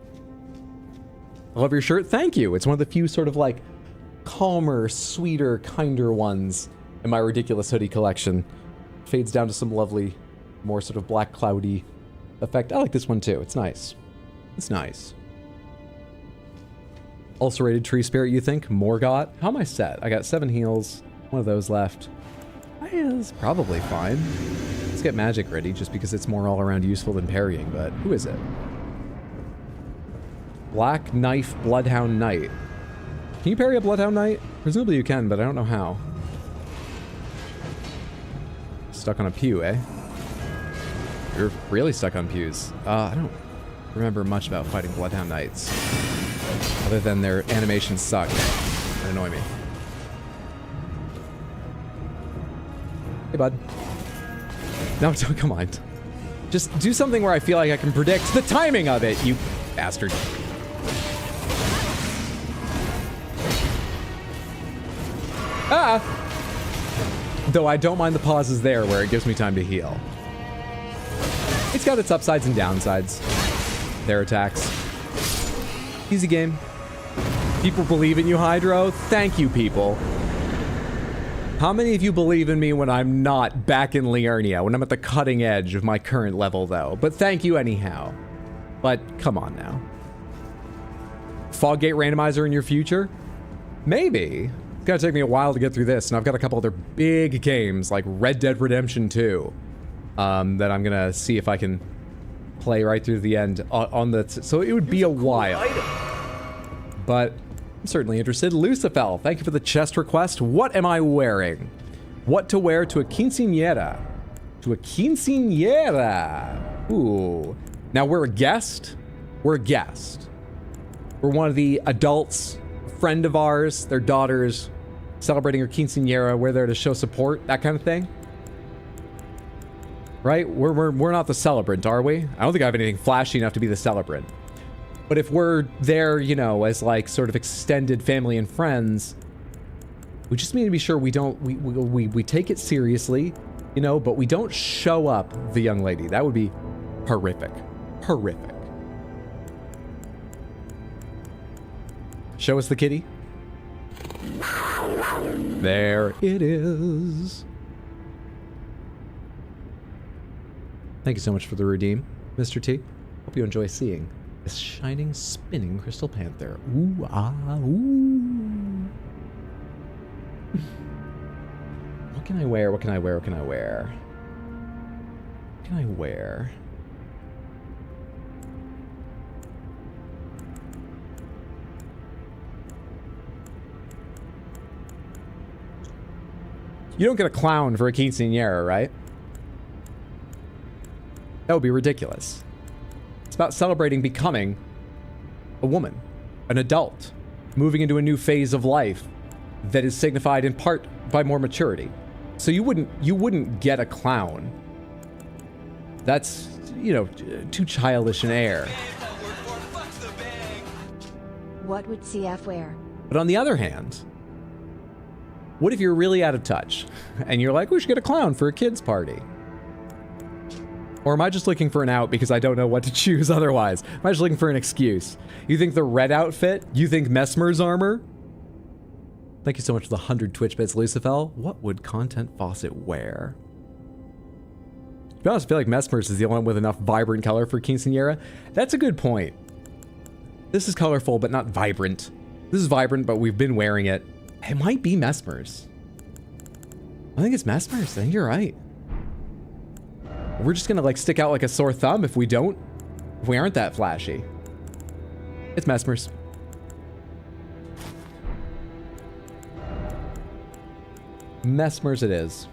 I love your shirt. Thank you. It's one of the few sort of like calmer, sweeter, kinder ones in my ridiculous hoodie collection. Fades down to some lovely, more sort of black cloudy effect. I like this one too. It's nice. It's nice. Ulcerated tree spirit, you think? Morgott? How am I set? I got 7 heals. One of those left. It's probably fine. Let's get magic ready just because it's more all around useful than parrying, but who is it? Black Knife Bloodhound Knight. Can you parry a Bloodhound Knight? Presumably you can, but I don't know how. Stuck on a pew, eh? You're really stuck on pews. I don't remember much about fighting Bloodhound Knights. Other than their animations suck and annoy me. Hey, bud. No, come on. Just do something where I feel like I can predict the timing of it, you bastard. Ah! Though I don't mind the pauses there where it gives me time to heal. It's got its upsides and downsides. Their attacks. Easy game. People believe in you, Hydro. Thank you, people. How many of you believe in me when I'm not back in Liurnia, when I'm at the cutting edge of my current level, though? But thank you anyhow. But come on now. Foggate randomizer in your future? Maybe. It's gonna take me a while to get through this, and I've got a couple other big games like Red Dead Redemption 2 that I'm gonna see if I can play right through the end on the... So it would be a while. But I'm certainly interested. Lucifel, thank you for the chest request. What am I wearing? What to wear to a quinceañera? To a quinceañera. Ooh. Now we're a guest. We're a guest. We're one of the adults, a friend of ours, their daughters, celebrating her quinceañera. We're there to show support, that kind of thing. Right? We're not the celebrant, are we? I don't think I have anything flashy enough to be the celebrant. But if we're there, you know, as like sort of extended family and friends, we just need to be sure we don't, we take it seriously, you know, but we don't show up the young lady. That would be horrific. Horrific. Show us the kitty. There it is. Thank you so much for the redeem, Mr. T. Hope you enjoy seeing this shining, spinning crystal panther. Ooh, ah, ooh. What can I wear? What can I wear? What can I wear? What can I wear? You don't get a clown for a quinceañera, right? That would be ridiculous. It's about celebrating becoming a woman, an adult, moving into a new phase of life that is signified in part by more maturity. So you wouldn't get a clown. That's, you know, too childish an air. What would CF wear? But on the other hand, what if you're really out of touch and you're like, we should get a clown for a kid's party? Or am I just looking for an out because I don't know what to choose otherwise? Am I just looking for an excuse? You think the red outfit? You think Mesmer's armor? Thank you so much for the 100 Twitch bits, Lucifel. What would Content Faucet wear? To be honest, I feel like Mesmer's is the only one with enough vibrant color for Quinceañera. That's a good point. This is colorful, but not vibrant. This is vibrant, but we've been wearing it. It might be Mesmer's. I think it's Mesmer's. I think you're right. We're just gonna like stick out like a sore thumb if we aren't that flashy. It's Mesmer's. Mesmer's it is.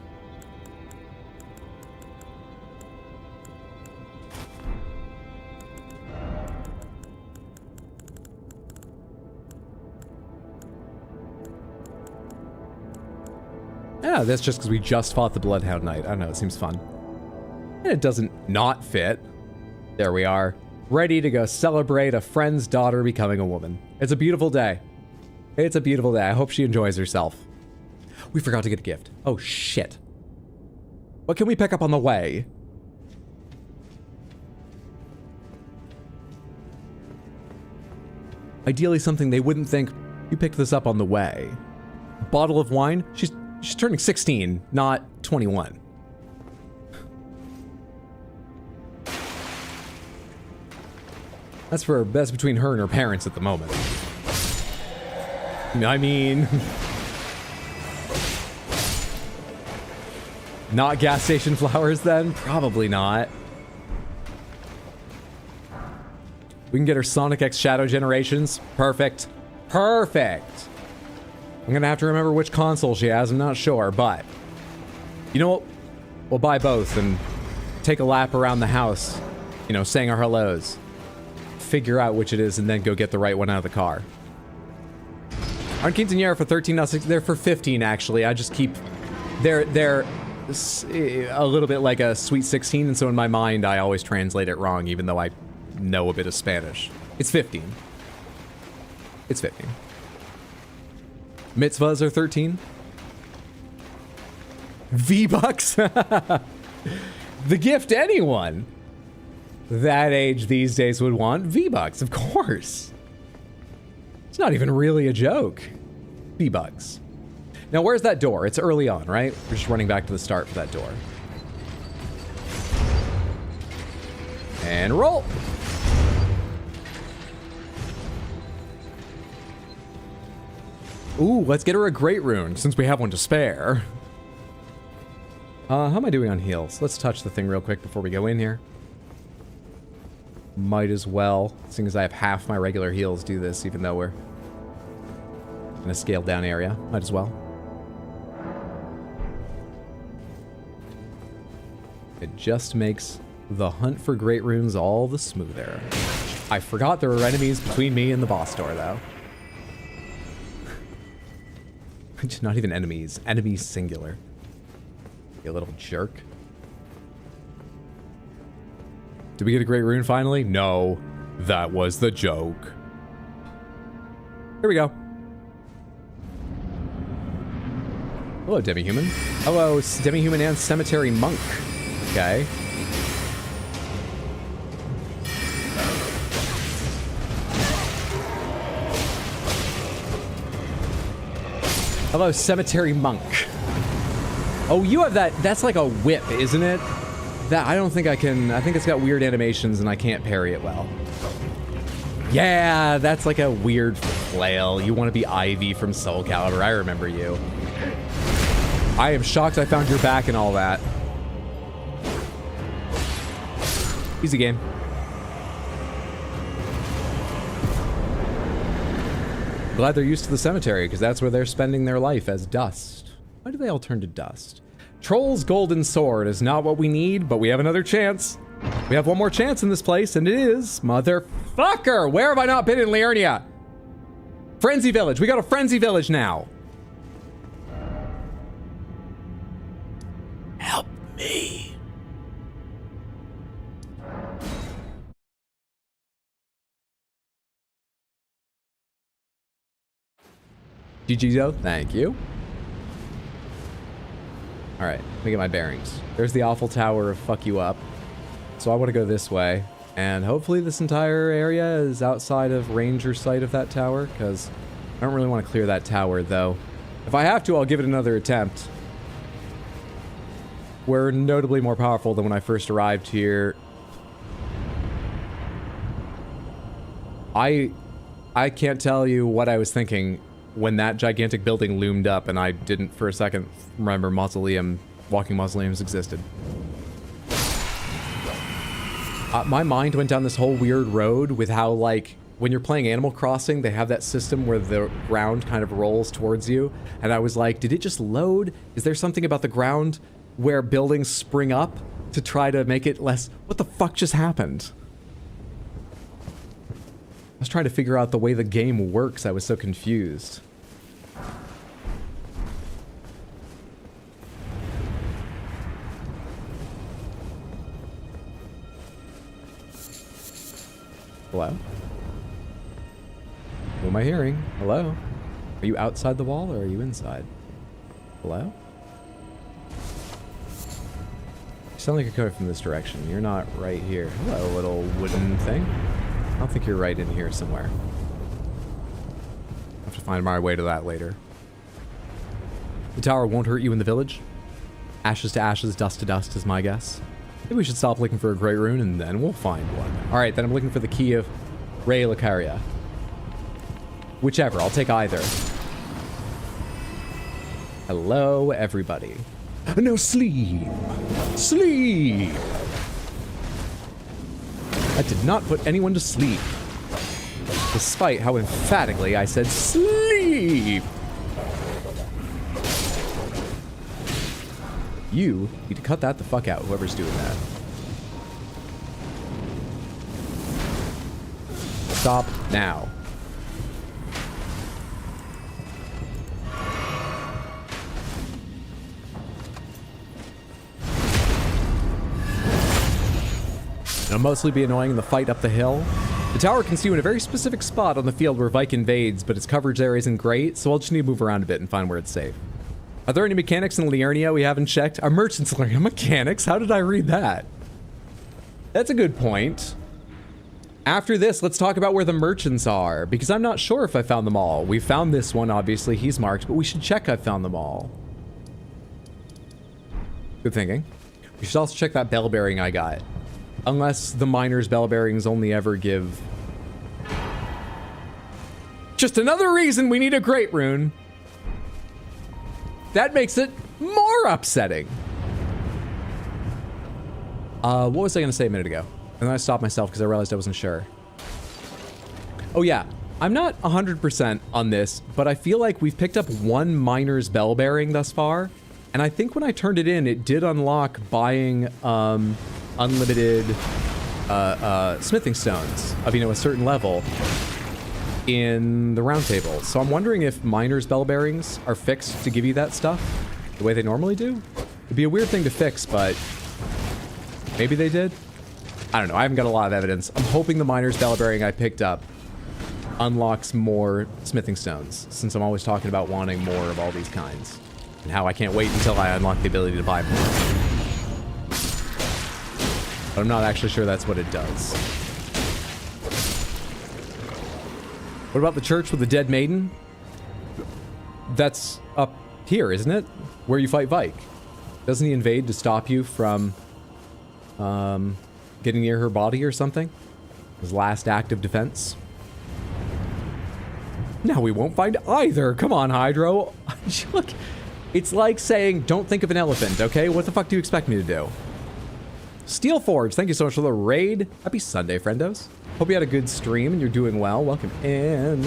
Yeah, that's just because we just fought the Bloodhound Knight. I don't know, it seems fun. And it doesn't not fit. There we are, ready to go celebrate a friend's daughter becoming a woman. It's a beautiful day. It's a beautiful day. I hope she enjoys herself. We forgot to get a gift. Oh, shit. What can we pick up on the way? Ideally something they wouldn't think you picked this up on the way. A bottle of wine? She's turning 16, not 21. That's between her and her parents at the moment. I mean... Not gas station flowers then? Probably not. We can get her Sonic X Shadow Generations. Perfect. Perfect. I'm gonna have to remember which console she has, I'm not sure, but... You know what? We'll buy both and take a lap around the house. You know, saying our hellos. Figure out which it is and then go get the right one out of the car. Aren't Quinceañera for 13, not 16? They're for 15, actually. I just keep... They're a little bit like a Sweet 16, and so in my mind, I always translate it wrong, even though I know a bit of Spanish. It's 15. It's 15. Mitzvahs are 13. V-Bucks? The gift anyone that age these days would want. V-Bucks, of course. It's not even really a joke. V-Bucks. Now, where's that door? It's early on, right? We're just running back to the start for that door. And roll! Ooh, let's get her a great rune, since we have one to spare. How am I doing on heals? Let's touch the thing real quick before we go in here. Might as well, seeing as I have half my regular heals, do this, even though we're in a scaled down area. Might as well. It just makes the hunt for great runes all the smoother. I forgot there were enemies between me and the boss door, though. Not even enemies. Enemies singular. You little jerk. Did we get a great rune finally? No. That was the joke. Here we go. Hello, Demi-Human. Hello, Demi-Human and Cemetery Monk. Okay. Hello, Cemetery Monk. Oh, you have that. That's like a whip, isn't it? That I don't think I can. I think it's got weird animations and I can't parry it well. Yeah, that's like a weird flail. You want to be Ivy from Soul Calibur. I remember you. I am shocked I found your back and all that. Easy game. Glad they're used to the cemetery, because that's where they're spending their life as dust. Why do they all turn to dust? Troll's golden sword is not what we need, but we have another chance. We have one more chance in this place, and it is... Motherfucker! Where have I not been in Liurnia? Frenzy Village. We got a Frenzy Village now. Help me. GG though, thank you. Alright, let me get my bearings. There's the awful tower of fuck you up. So I want to go this way. And hopefully this entire area is outside of ranger sight of that tower, because I don't really want to clear that tower though. If I have to, I'll give it another attempt. We're notably more powerful than when I first arrived here. I can't tell you what I was thinking when that gigantic building loomed up and I didn't for a second remember walking mausoleums existed. My mind went down this whole weird road with how, like, when you're playing Animal Crossing, they have that system where the ground kind of rolls towards you. And I was like, did it just load? Is there something about the ground where buildings spring up to try to make it less... What the fuck just happened? I was trying to figure out the way the game works. I was so confused. Hello? Who am I hearing? Hello? Are you outside the wall or are you inside? Hello? You sound like you're coming from this direction. You're not right here. Hello, little wooden thing. I don't think you're right in here somewhere. I'll have to find my way to that later. The tower won't hurt you in the village. Ashes to ashes, dust to dust is my guess. Maybe we should stop looking for a great rune and then we'll find one. Alright, then I'm looking for the key of raya lucaria. Whichever, I'll take either. Hello, everybody. No, sleep! Sleep! I did not put anyone to sleep. Despite how emphatically I said sleep! You need to cut that the fuck out, whoever's doing that. Stop now. It'll mostly be annoying in the fight up the hill. The tower can see you in a very specific spot on the field where Vike invades, but its coverage there isn't great, so I'll just need to move around a bit and find where it's safe. Are there any mechanics in Liurnia we haven't checked? Are merchants in Liurnia mechanics? How did I read that? That's a good point. After this, let's talk about where the merchants are, because I'm not sure if I found them all. We found this one, obviously. He's marked, but we should check I found them all. Good thinking. We should also check that bell bearing I got. Unless the miner's bell bearings only ever give... Just another reason we need a great rune. That makes it more upsetting. What was I going to say a minute ago? And then I stopped myself because I realized I wasn't sure. Oh yeah, I'm not 100% on this, but I feel like we've picked up one miner's bell bearing thus far. And I think when I turned it in, it did unlock buying unlimited smithing stones of, a certain level in the round table. So I'm wondering if miner's bell bearings are fixed to give you that stuff the way they normally do. It'd be a weird thing to fix, but maybe they did. I don't know. I haven't got a lot of evidence. I'm hoping the miner's bell bearing I picked up unlocks more smithing stones, since I'm always talking about wanting more of all these kinds, and how I can't wait until I unlock the ability to buy more. But I'm not actually sure that's what it does. What about the church with the dead maiden? That's up here, isn't it? Where you fight Vike. Doesn't he invade to stop you from getting near her body or something? His last act of defense? No, we won't find either. Come on, Hydro. Look, it's like saying, don't think of an elephant, okay? What the fuck do you expect me to do? Steelforge, thank you so much for the raid. Happy Sunday, friendos. Hope you had a good stream and you're doing well. Welcome in.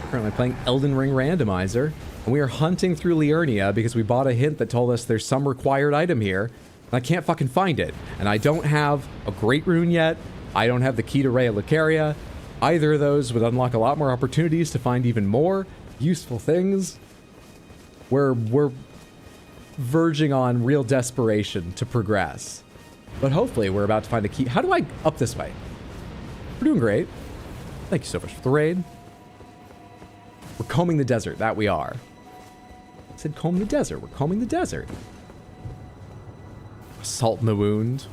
Currently playing Elden Ring randomizer. And we are hunting through Liurnia because we bought a hint that told us there's some required item here. And I can't fucking find it. And I don't have a great rune yet. I don't have the key to raya lucaria. Either of those would unlock a lot more opportunities to find even more useful things. We're verging on real desperation to progress. But hopefully we're about to find a key. How do I up this way? We're doing great. Thank you so much for the raid. We're combing the desert. That we are. I said comb the desert. We're combing the desert. Salt in the wound.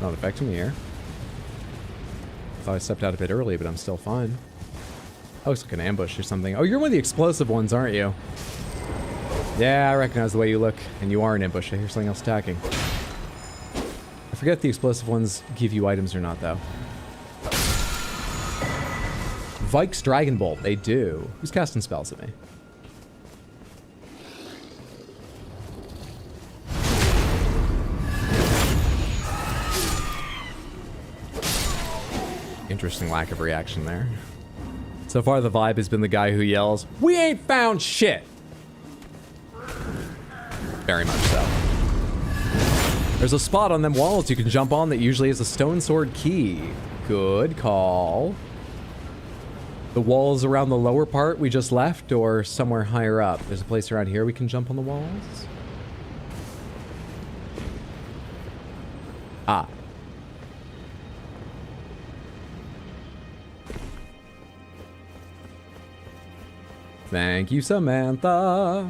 Not affecting me here. Thought I stepped out a bit early, but I'm still fine. Oh, it's like an ambush or something. Oh, you're one of the explosive ones, aren't you? Yeah, I recognize the way you look. And you are an ambush. I hear something else attacking. I forget if the explosive ones give you items or not, though. Vike's Dragon Bolt. They do. Who's casting spells at me? Interesting lack of reaction there. So far, the vibe has been the guy who yells, "We ain't found shit!" Very much so. There's a spot on them walls you can jump on that usually has a stone sword key. Good call. The walls around the lower part we just left, or somewhere higher up? There's a place around here we can jump on the walls? Ah. Thank you, Samantha.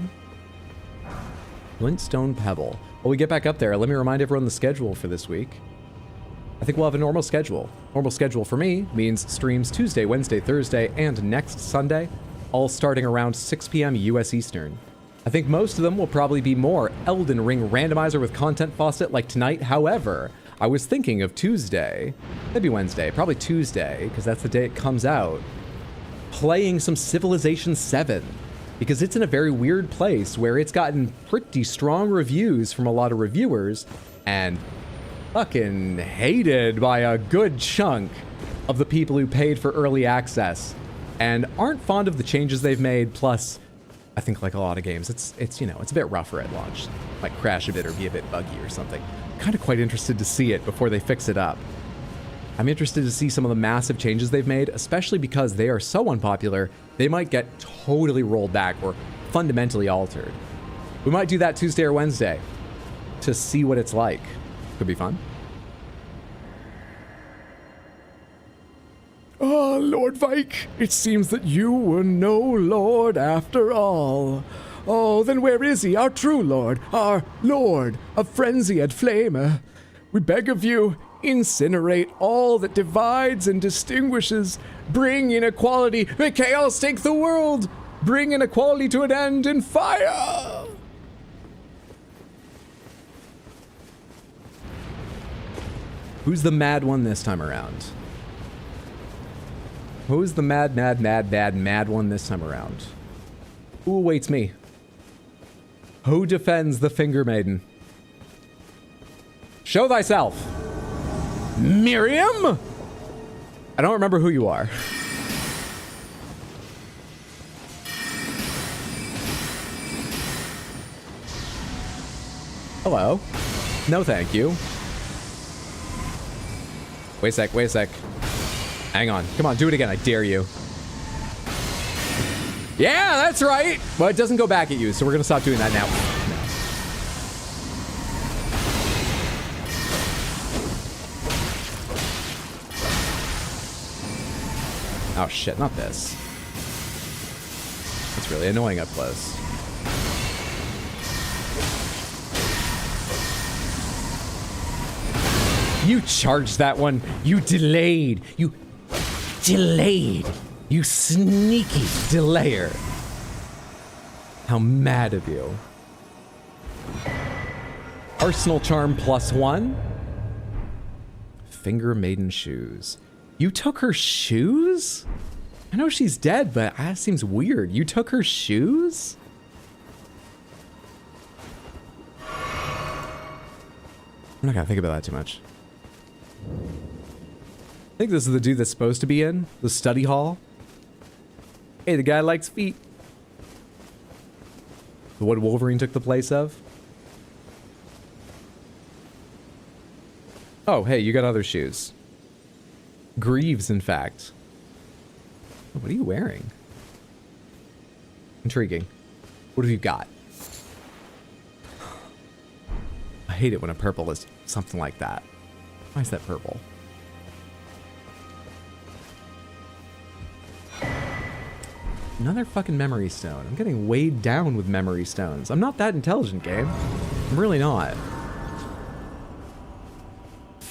Glintstone Pebble. Well, we get back up there. Let me remind everyone the schedule for this week. I think we'll have a normal schedule. Normal schedule for me means streams Tuesday, Wednesday, Thursday, and next Sunday, all starting around 6 p.m. US Eastern. I think most of them will probably be more Elden Ring randomizer with content faucet like tonight. However, I was thinking of Tuesday, maybe Wednesday, probably Tuesday, because that's the day it comes out, playing some Civilization 7, because it's in a very weird place where it's gotten pretty strong reviews from a lot of reviewers and fucking hated by a good chunk of the people who paid for early access and aren't fond of the changes they've made. Plus, I think like a lot of games, it's you know, it's a bit rougher at launch. Might crash a bit or be a bit buggy or something. Kind of quite interested to see it before they fix it up. I'm interested to see some of the massive changes they've made, especially because they are so unpopular, they might get totally rolled back or fundamentally altered. We might do that Tuesday or Wednesday to see what it's like. Could be fun. Ah, Lord Vike, it seems that you were no lord after all. Oh, then where is he, our true lord, our lord of frenzy and flame? We beg of you, incinerate all that divides and distinguishes. Bring inequality. May chaos take the world. Bring inequality to an end in fire. Who's the mad one this time around? Who's the mad one this time around? Who awaits me? Who defends the Finger Maiden? Show thyself! Miriam? I don't remember who you are. Hello. No, thank you. Wait a sec. Hang on. Come on, do it again. I dare you. Yeah, that's right. Well, it doesn't go back at you, so we're going to stop doing that now. Oh shit, not this. That's really annoying up close. You charged that one. You delayed. You delayed. You sneaky delayer. How mad of you. Arsenal Charm +1. Finger Maiden shoes. You took her shoes? I know she's dead, but that seems weird. You took her shoes? I'm not gonna think about that too much. I think this is the dude that's supposed to be in the study hall. Hey, the guy likes feet. The one Wolverine took the place of. Oh, hey, you got other shoes. Greaves, in fact. What are you wearing? Intriguing. What have you got? I hate it when a purple is something like that. Why is that purple? Another fucking memory stone. I'm getting weighed down with memory stones. I'm not that intelligent, game. I'm really not.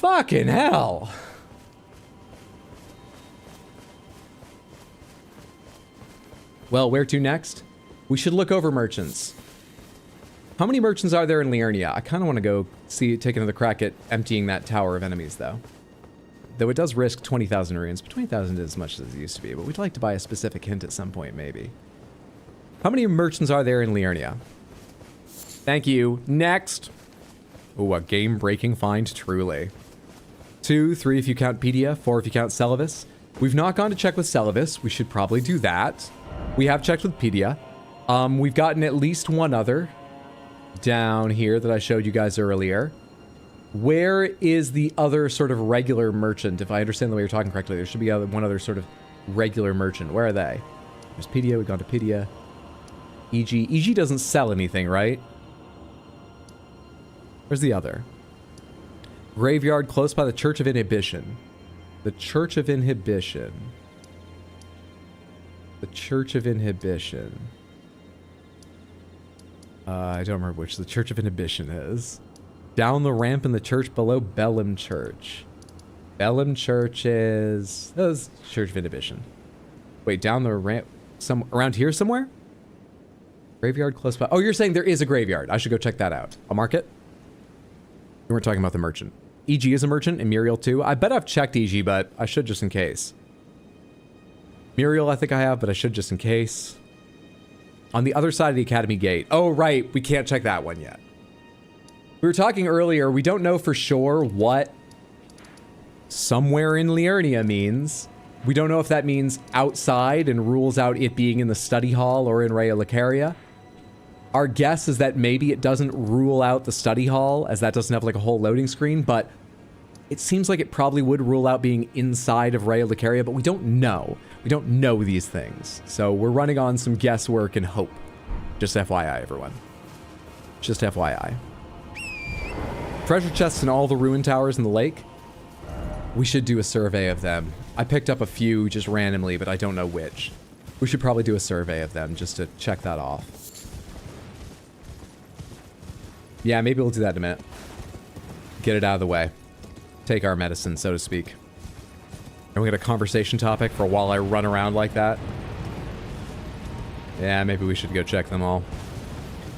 Fucking hell. Well, where to next? We should look over merchants. How many merchants are there in Liurnia? I kind of want to go take another crack at emptying that tower of enemies, though. Though it does risk 20,000 runes, but 20,000 is as much as it used to be. But we'd like to buy a specific hint at some point, maybe. How many merchants are there in Liurnia? Thank you. Next. Ooh, a game-breaking find, truly. 2, 3 if you count Pedia, 4 if you count Celavis. We've not gone to check with Celavis. We should probably do that. We have checked with Pedia. We've gotten at least one other down here that I showed you guys earlier. Where is the other sort of regular merchant? If I understand the way you're talking correctly, there should be one other sort of regular merchant. Where are they? There's Pedia. We've gone to Pedia. EG. EG doesn't sell anything, right? Where's the other? Graveyard close by the Church of Inhibition. The Church of Inhibition. The Church of Inhibition. I don't remember which the Church of Inhibition is. Down the ramp in the church below Bellum Church. Bellum Church is... Oh, this is Church of Inhibition. Wait, down the ramp... around here somewhere? Graveyard close by... Oh, you're saying there is a graveyard. I should go check that out. I'll mark it. We weren't talking about the merchant. EG is a merchant, and Muriel too. I bet I've checked EG, but I should just in case. Muriel, I think I have, but I should just in case. On the other side of the Academy Gate. Oh, right. We can't check that one yet. We were talking earlier. We don't know for sure what somewhere in Liurnia means. We don't know if that means outside and rules out it being in the study hall or in Raya Lucaria. Our guess is that maybe it doesn't rule out the study hall, as that doesn't have like a whole loading screen, but it seems like it probably would rule out being inside of Raya Lucaria, but we don't know. We don't know these things. So we're running on some guesswork and hope. Just FYI, everyone. Just FYI. Treasure chests in all the ruin towers in the lake. We should do a survey of them. I picked up a few just randomly, but I don't know which. We should probably do a survey of them just to check that off. Yeah, maybe we'll do that in a minute. Get it out of the way. Take our medicine, so to speak. And we got a conversation topic for while I run around like that. Yeah, maybe we should go check them all.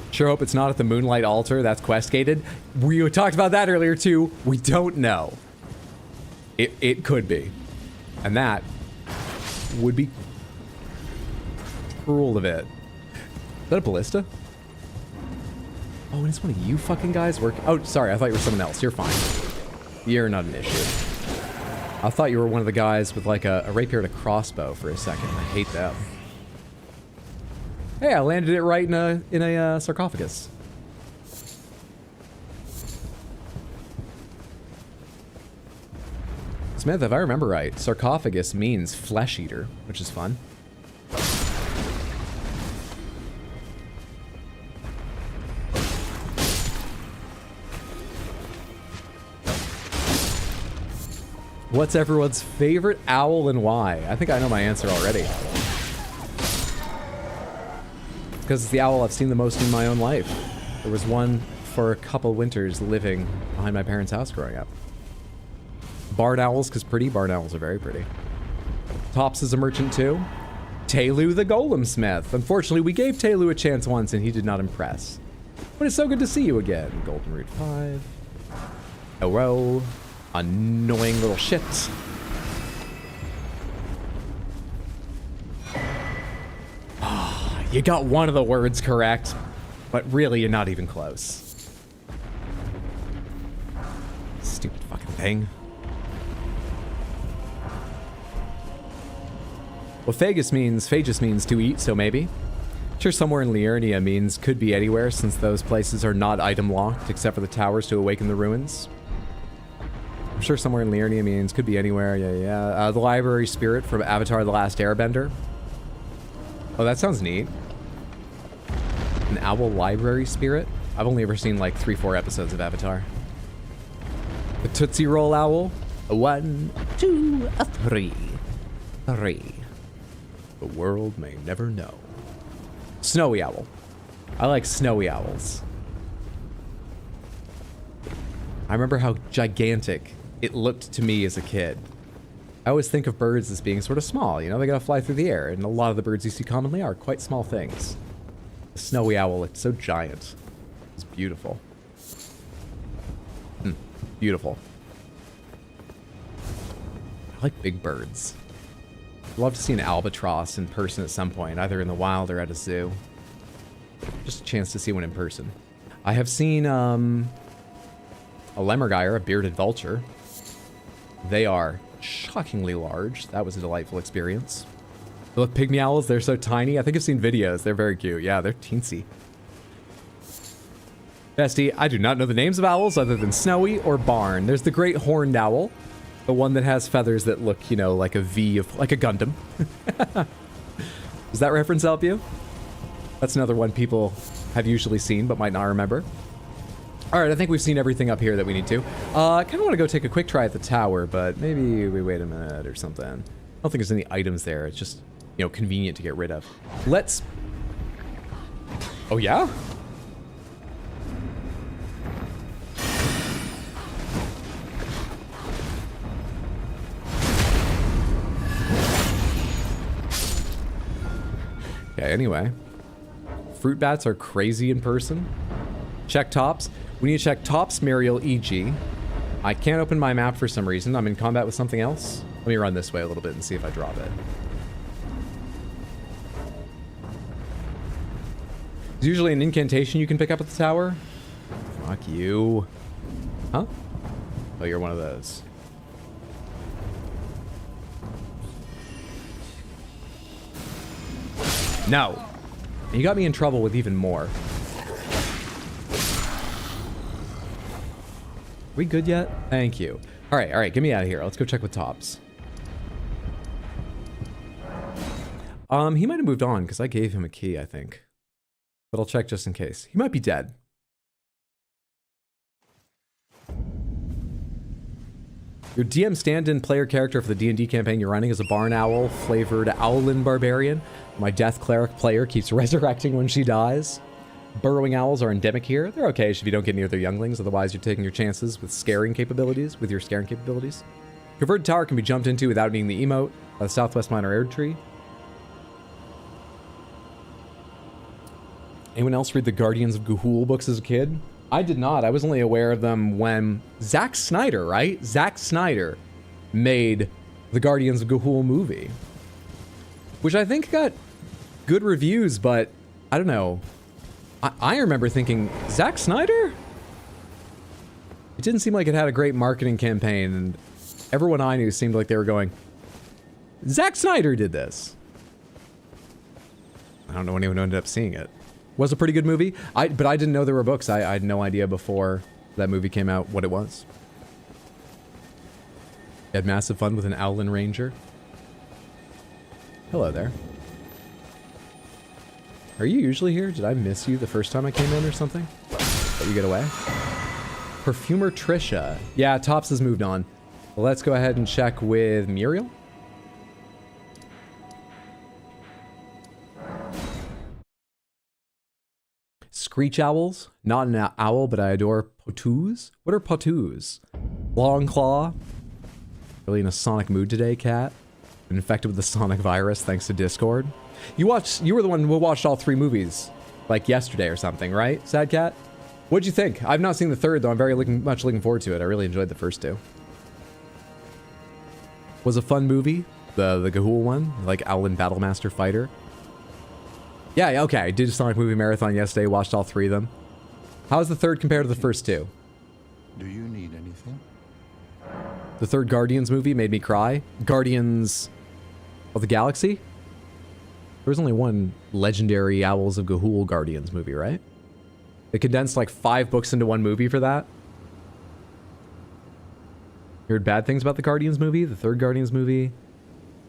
Sure hope it's not at the Moonlight Altar. That's quest gated. We talked about that earlier too. We don't know. It could be. And that would be cruel of it. Is that a ballista? Oh, and it's one of you fucking guys working. Oh, sorry. I thought you were someone else. You're fine. You're not an issue. I thought you were one of the guys with like a rapier and a crossbow for a second. I hate them. Hey, I landed it right in a sarcophagus. Smith, if I remember right, sarcophagus means flesh eater, which is fun. What's everyone's favorite owl and why? I think I know my answer already. Because it's the owl I've seen the most in my own life. There was one for a couple winters living behind my parents' house growing up. Barn owls, because barn owls are very pretty. Tops is a merchant too. Taylu the Golem Smith. Unfortunately, we gave Taylu a chance once and he did not impress. But it's so good to see you again. Golden Root 5. Hello. Annoying little shit. You got one of the words correct, but really you're not even close. Stupid fucking thing. Well, Phagus means to eat, so maybe. Sure, somewhere in Liurnia means could be anywhere, since those places are not item locked, except for the towers to awaken the ruins. I'm sure somewhere in Liurnia means could be anywhere, yeah. The library spirit from Avatar: The Last Airbender. Oh, that sounds neat. An owl library spirit? I've only ever seen like 3-4 episodes of Avatar. The Tootsie Roll owl? A 1, 2, a 3. 3. The world may never know. Snowy owl. I like snowy owls. I remember how gigantic it looked to me as a kid. I always think of birds as being sort of small, you know, they gotta fly through the air, and a lot of the birds you see commonly are quite small things. The snowy owl looked so giant. It's beautiful. Beautiful. I like big birds. I'd love to see an albatross in person at some point, either in the wild or at a zoo. Just a chance to see one in person. I have seen a lemurgeyer, a bearded vulture. They are shockingly large. That was a delightful experience. They look pygmy owls, they're so tiny. I think I've seen videos. They're very cute. Yeah, they're teensy. Bestie, I do not know the names of owls other than Snowy or Barn. There's the great horned owl. The one that has feathers that look, you know, like a V of, like a Gundam. Does that reference help you? That's another one people have usually seen but might not remember. All right, I think we've seen everything up here that we need to. I kind of want to go take a quick try at the tower, but maybe we wait a minute or something. I don't think there's any items there. It's just, you know, convenient to get rid of. Let's... Oh, yeah? Okay, anyway. Fruit bats are crazy in person. Check tops. We need to check tops, Muriel, EG. I can't open my map for some reason. I'm in combat with something else. Let me run this way a little bit and see if I drop it. There's usually an incantation you can pick up at the tower. Fuck you. Huh? Oh, you're one of those. No. You got me in trouble with even more. We good yet? Thank you. All right, get me out of here. Let's go check with tops. He might have moved on because I gave him a key, I think. But I'll check just in case. He might be dead. Your DM stand-in player character for the D&D campaign you're running is a barn owl flavored owlin barbarian. My death cleric player keeps resurrecting when she dies. Burrowing owls are endemic here. They're okay if you don't get near their younglings, otherwise you're taking your chances with scaring capabilities, with your scaring capabilities. Converted tower can be jumped into without needing the emote by the southwest minor air tree. Anyone else read the Guardians of Ga'Hoole books as a kid? I did not. I was only aware of them when Zack Snyder, right? Zack Snyder made the Guardians of Ga'Hoole movie, which I think got good reviews, but I don't know. I remember thinking, Zack Snyder? It didn't seem like it had a great marketing campaign, and everyone I knew seemed like they were going, Zack Snyder did this. I don't know anyone who ended up seeing it. Was a pretty good movie, but I didn't know there were books. I had no idea before that movie came out what it was. You had massive fun with an Owlin Ranger. Hello there. Are you usually here? Did I miss you the first time I came in or something? Let you get away? Perfumer Trisha. Yeah, Tops has moved on. Well, let's go ahead and check with Muriel. Screech owls. Not an owl, but I adore potoos. What are potoos? Long claw. Really in a Sonic mood today, Cat. Been infected with the Sonic virus thanks to Discord. You were the one who watched all 3 movies, like yesterday or something, right, Sad Cat? What'd you think? I've not seen the 3rd, though. I'm very much looking forward to it. I really enjoyed the first 2. Was a fun movie, the Ga'Hoole one, like Owlin Battlemaster Fighter. Yeah, okay. I did a Sonic movie marathon yesterday, watched all 3 of them. How's the 3rd compared to the first 2? Do you need anything? The 3rd Guardians movie made me cry. Guardians of the Galaxy? There was only one legendary Owls of Ga'Hoole Guardians movie, right? They condensed like 5 books into one movie for that. You heard bad things about the Guardians movie, the 3rd Guardians movie.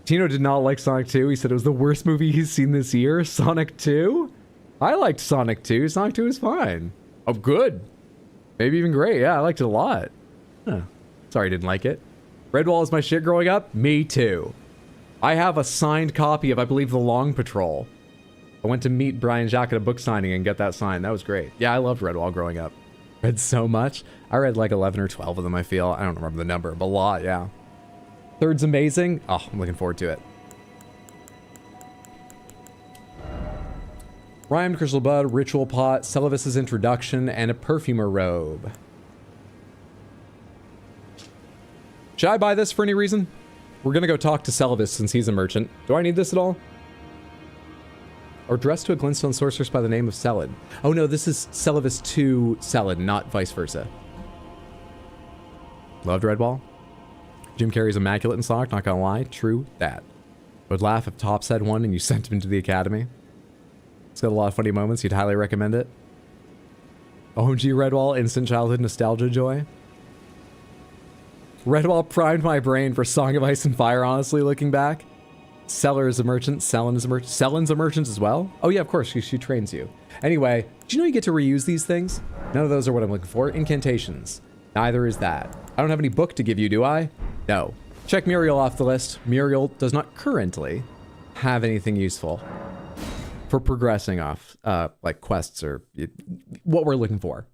Tino did not like Sonic 2. He said it was the worst movie he's seen this year. Sonic 2? I liked Sonic 2. Sonic 2 is fine. Oh, good. Maybe even great. Yeah, I liked it a lot. Huh. Sorry I didn't like it. Redwall is my shit growing up? Me too. I have a signed copy of, I believe, The Long Patrol. I went to meet Brian Jacques at a book signing and get that signed. That was great. Yeah, I loved Redwall growing up. Read so much. I read like 11 or 12 of them, I feel. I don't remember the number, but a lot, yeah. Third's amazing. Oh, I'm looking forward to it. Rhymed Crystal Bud, Ritual Pot, Celivis's Introduction, and a Perfumer Robe. Should I buy this for any reason? We're gonna go talk to Celivis since he's a merchant. Do I need this at all? Or dressed to a glintstone sorceress by the name of Selid. Oh no, this is Celivis to Selid, not vice versa. Loved Redwall. Jim Carrey's immaculate in Sonic, not gonna lie. True that. Would laugh if Topps had one and you sent him into the academy. It's got a lot of funny moments. You'd highly recommend it. OMG Redwall, instant childhood nostalgia joy. Redwall primed my brain for Song of Ice and Fire, honestly, looking back. Seller is a merchant. Selen is a merchant. Selen's a merchant as well? Oh yeah, of course, she trains you. Anyway, do you know you get to reuse these things? None of those are what I'm looking for. Incantations. Neither is that. I don't have any book to give you, do I? No. Check Muriel off the list. Muriel does not currently have anything useful for progressing off, like quests or what we're looking for.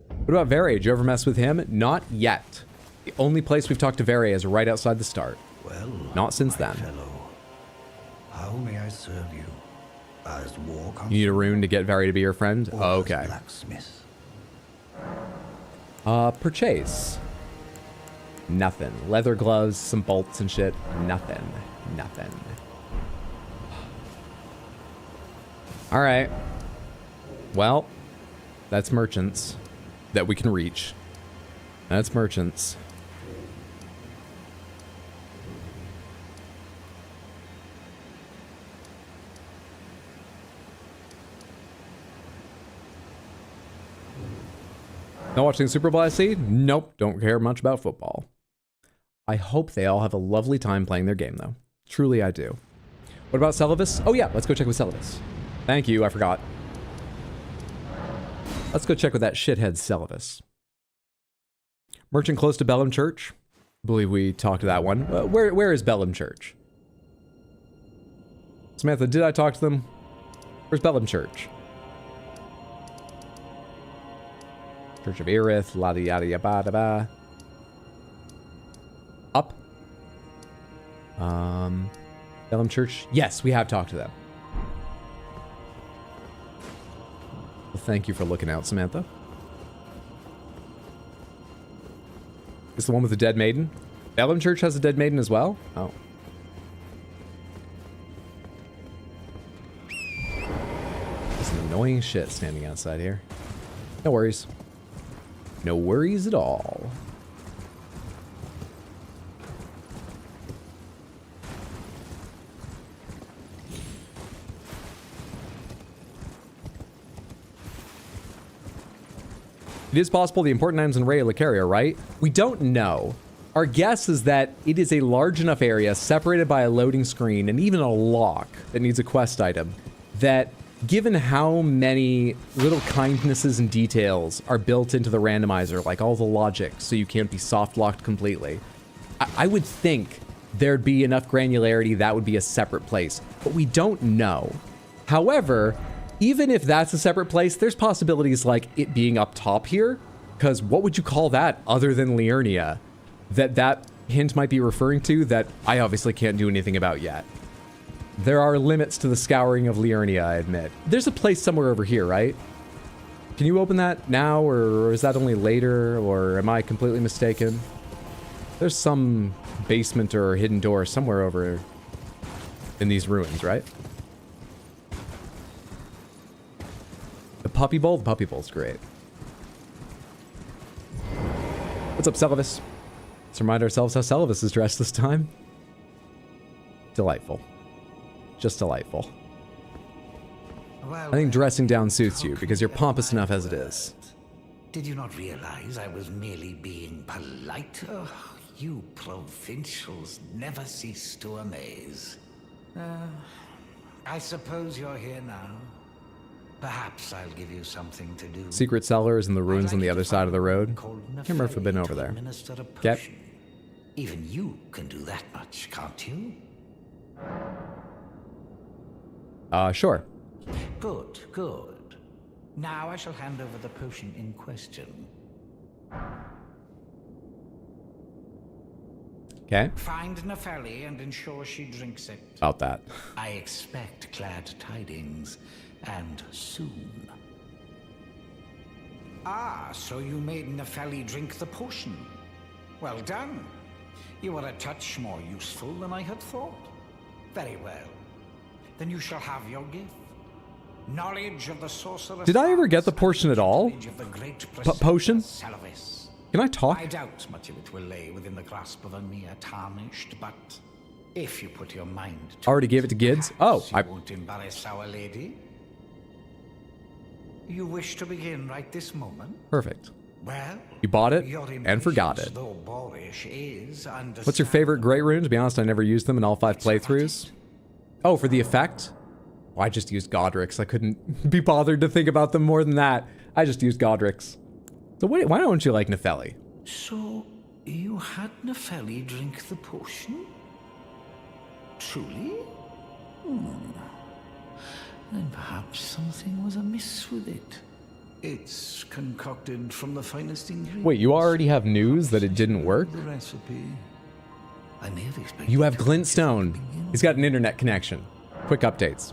What about Vere? Did you ever mess with him? Not yet. The only place we've talked to Vere is right outside the start. Well, not since then. Fellow, how may I serve you? As war comes, You need a rune to get Vere to be your friend? Oh, okay. Blacksmith. Purchase. Nothing. Leather gloves, some bolts and shit. Nothing. Nothing. Alright. Well, that's merchants that we can reach. That's merchants. Not watching Super Bowl, I see? Nope, don't care much about football. I hope they all have a lovely time playing their game, though. Truly, I do. What about Celivis? Oh yeah, let's go check with Celivis. Thank you, I forgot. Let's go check with that shithead Celivis. Merchant close to Bellum Church. I believe we talked to that one. Where is Bellum Church? Samantha, did I talk to them? Where's Bellum Church? Church of Erith, la yada yada ba. Up. Bellum Church. Yes, we have talked to them. Well, thank you for looking out, Samantha. Is the one with the dead maiden? Bellum Church has a dead maiden as well? Oh. There's some annoying shit standing outside here. No worries. No worries at all. It is possible the important items in Raya Lucaria, right? We don't know. Our guess is that it is a large enough area separated by a loading screen and even a lock that needs a quest item that, given how many little kindnesses and details are built into the randomizer, like all the logic so you can't be soft locked completely, I would think there'd be enough granularity that would be a separate place, but we don't know. However, even if that's a separate place, there's possibilities like it being up top here, because what would you call that other than Liurnia that hint might be referring to that I obviously can't do anything about yet. There are limits to the scouring of Liurnia, I admit. There's a place somewhere over here, right? Can you open that now, or is that only later, or am I completely mistaken? There's some basement or hidden door somewhere over in these ruins, right? The puppy bowl? The puppy bowl's great. What's up, Celivis? Let's remind ourselves how Celivis is dressed this time. Delightful. Just delightful. Well, I think dressing down suits you because you're pompous enough as it is. Did you not realize I was merely being polite? Oh, you provincials never cease to amaze. I suppose you're here now. Perhaps I'll give you something to do. Secret cellar is in the ruins on the other side of the road. Can't remember if I've been over there. Yep. Even you can do that much, can't you? Sure. Good, good. Now I shall hand over the potion in question. Okay. Find Nefeli and ensure she drinks it. About that. I expect glad tidings, and soon. Ah, so you made Nefeli drink the potion. Well done. You are a touch more useful than I had thought. Very well. Then you shall have your gift. Knowledge of the sorcerer's Did I ever get the arts portion and at all? tutelage of the great Potion? Salvis. Can I talk? I doubt much of it will lay within the grasp of a mere tarnished, but if you put your mind to Already gave it to Gids? Oh, perhaps you won't embarrass our lady. You wish to begin right this moment? Perfect. Well, You bought it your and forgot impatience, it. though boorish, is What's your favorite Great Rune? To be honest, I never used them in all 5 playthroughs. Oh, for the effect? Oh, I just used Godric's. I couldn't be bothered to think about them more than that. I just used Godric's. So wait, why don't you like Nefeli? So, you had Nefeli drink the potion? Truly? Then perhaps something was amiss with it. It's concocted from the finest ingredients. Wait, you already have news that it didn't work? The recipe. I may have expected You have to Glintstone. begin. He's got an internet connection. Quick updates.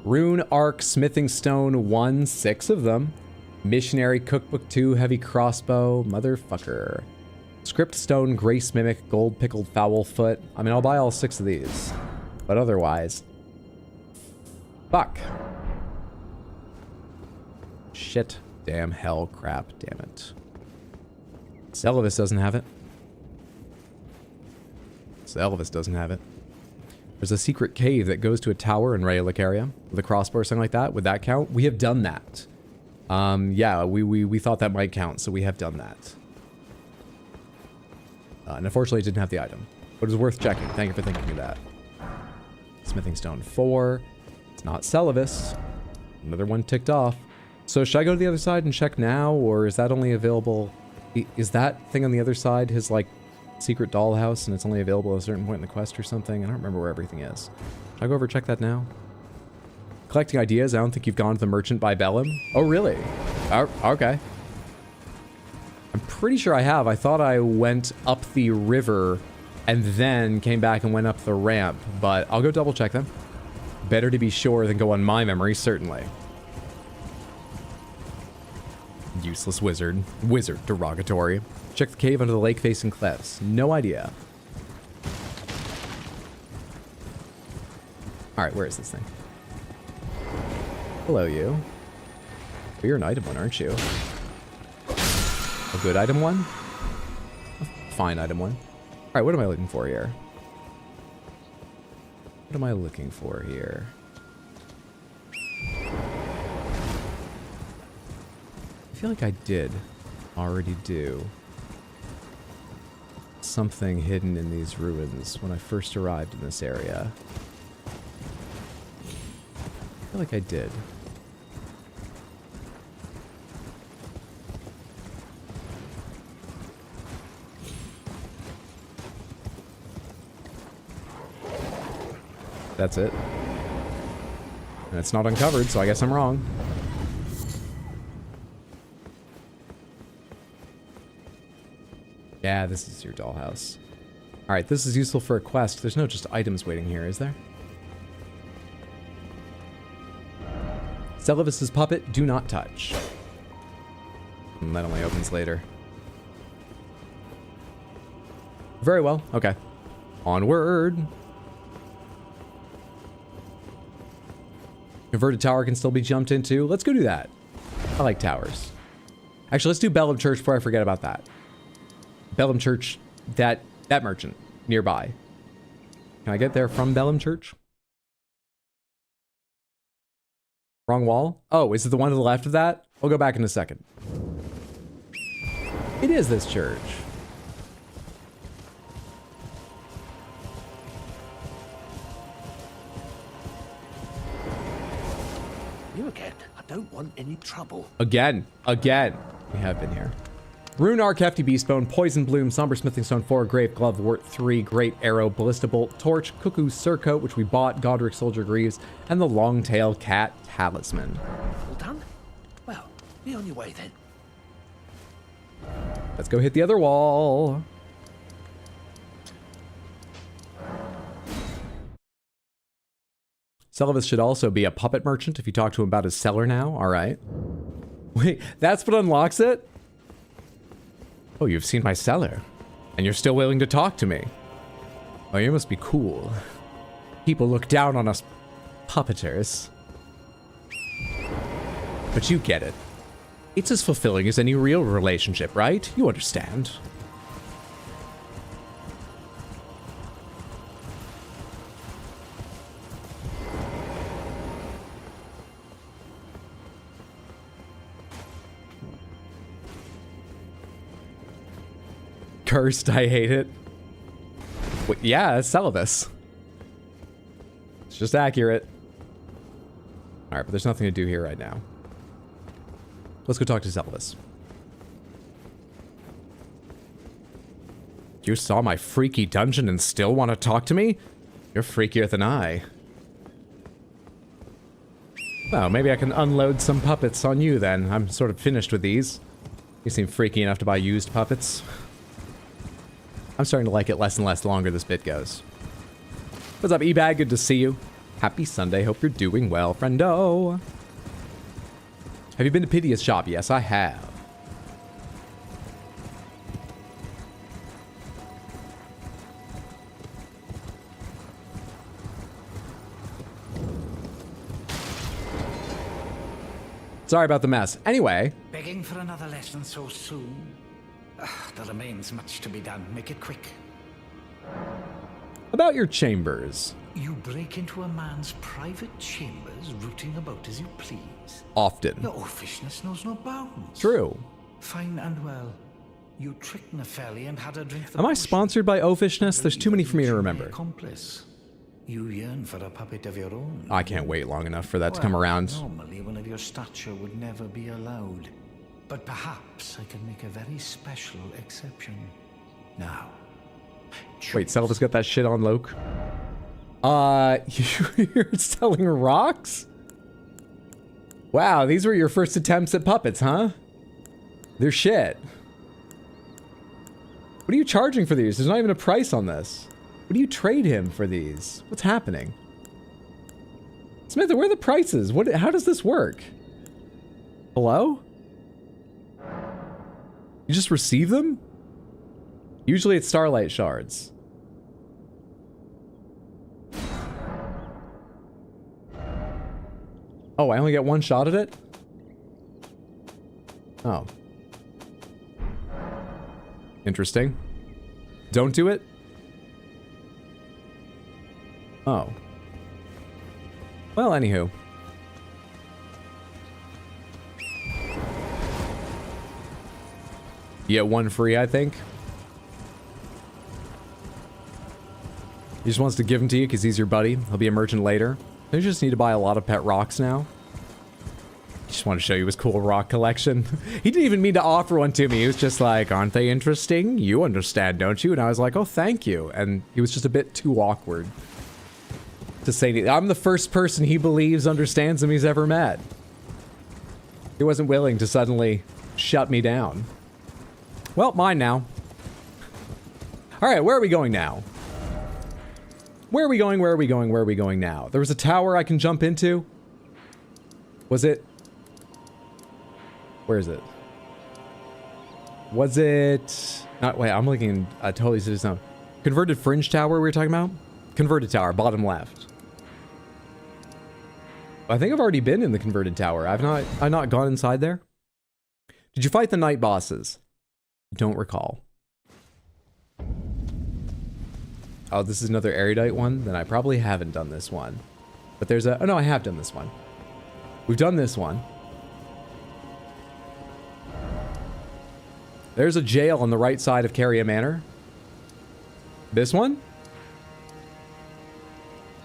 Rune Arc Smithing Stone 1, 6 of them. Missionary Cookbook 2, Heavy Crossbow, motherfucker. Script Stone, Grace Mimic, Gold Pickled Foul Foot. I mean, I'll buy all 6 of these. But otherwise... Fuck. Shit. Damn, hell, crap, damn it. Elvis doesn't have it. Elvis doesn't have it. There's a secret cave that goes to a tower in Raya Lucaria with a crossbow or something like that. Would that count? We have done that. Yeah, we thought that might count, so we have done that. And unfortunately, it didn't have the item, but it was worth checking. Thank you for thinking of that. Smithing Stone 4. It's not Celivis. Another one ticked off. So should I go to the other side and check now, or is that only available? Is that thing on the other side his, like, secret dollhouse, and it's only available at a certain point in the quest or something? I don't remember where everything is. Should I go over and check that now? Collecting ideas. I don't think you've gone to the merchant by Bellum. Oh, really? Oh, okay. I'm pretty sure I have. I thought I went up the river and then came back and went up the ramp, but I'll go double check them. Better to be sure than go on my memory, certainly. Useless wizard. Wizard derogatory. Check the cave under the lake facing cliffs. No idea. Alright, where is this thing? Hello, you. Oh, you're an item one, aren't you? A good item one? A fine item one. Alright, what am I looking for here? What am I looking for here? I feel like I did already do something hidden in these ruins when I first arrived in this area. I feel like I did. That's it. And it's not uncovered, so I guess I'm wrong. Yeah, this is your dollhouse. Alright, this is useful for a quest. There's no just items waiting here, is there? Celivis's puppet, do not touch. And that only opens later. Very well, okay. Onward! Converted tower can still be jumped into. Let's go do that. I like towers. Actually, let's do Bellum Church before I forget about that. Bellum Church, that merchant nearby. Can I get there from Bellum Church? Wrong wall? Oh, is it the one to the left of that? I'll go back in a second. It is this church. You again. I don't want any trouble. Again. We have been here. Rune Arc, Hefty Beastbone, Poison Bloom, Somber Smithing Stone 4, Grave Glove, Wart 3, Great Arrow, Ballista Bolt, Torch, Cuckoo Surcoat, which we bought, Godric Soldier Greaves, and the Longtail Cat Talisman. All done? Well, be on your way then. Let's go hit the other wall. Celibus should also be a puppet merchant if you talk to him about his cellar now. All right. Wait, that's what unlocks it? Oh, you've seen my cellar. And you're still willing to talk to me. Oh, you must be cool. People look down on us puppeters. But you get it. It's as fulfilling as any real relationship, right? You understand. Cursed, I hate it. Wait, yeah, it's Celibus. It's just accurate. Alright, but there's nothing to do here right now. Let's go talk to Celibus. You saw my freaky dungeon and still want to talk to me? You're freakier than I. Well, maybe I can unload some puppets on you then. I'm sort of finished with these. You seem freaky enough to buy used puppets. I'm starting to like it less and less the longer this bit goes. What's up, E-Bag? Good to see you. Happy Sunday. Hope you're doing well, friendo. Have you been to Pity's shop? Yes, I have. Sorry about the mess. Anyway. Begging for another lesson so soon? There remains much to be done. Make it quick. About your chambers. You break into a man's private chambers, rooting about as you please. Often. Your oafishness knows no bounds. True. Fine and well. You tricked Nepheli and had her drink the Am I potion. sponsored by Oafishness? There's too many for me to remember. Accomplice. You yearn for a puppet of your own. I can't wait long enough for that to come around. Normally, one of your stature would never be allowed. But perhaps I can make a very special exception. Now. Wait, Celibus got that shit on Loke? You're selling rocks? Wow, these were your first attempts at puppets, huh? They're shit. What are you charging for these? There's not even a price on this. What do you trade him for these? What's happening? Samantha, where are the prices? How does this work? Hello? You just receive them? Usually it's Starlight Shards. Oh, I only get one shot at it? Oh. Interesting. Don't do it? Oh. Well, anywho. You get one free, I think. He just wants to give them to you because he's your buddy. He'll be a merchant later. You just need to buy a lot of pet rocks now. Just want to show you his cool rock collection. He didn't even mean to offer one to me. He was just like, aren't they interesting? You understand, don't you? And I was like, oh, thank you. And he was just a bit too awkward to say anything. I'm the first person he believes understands him he's ever met. He wasn't willing to suddenly shut me down. Well, mine now. All right, where are we going now? Where are we going? Where are we going? Where are we going now? There was a tower I can jump into. Was it? Where is it? Was it? Not, wait, I'm looking totally zone. Converted Fringe Tower we were talking about? Converted Tower, bottom left. I think I've already been in the Converted Tower. I've not gone inside there. Did you fight the night bosses? Don't recall. Oh, this is another erudite one? Then I probably haven't done this one. But there's a... Oh, no, I have done this one. We've done this one. There's a jail on the right side of Carria Manor. This one?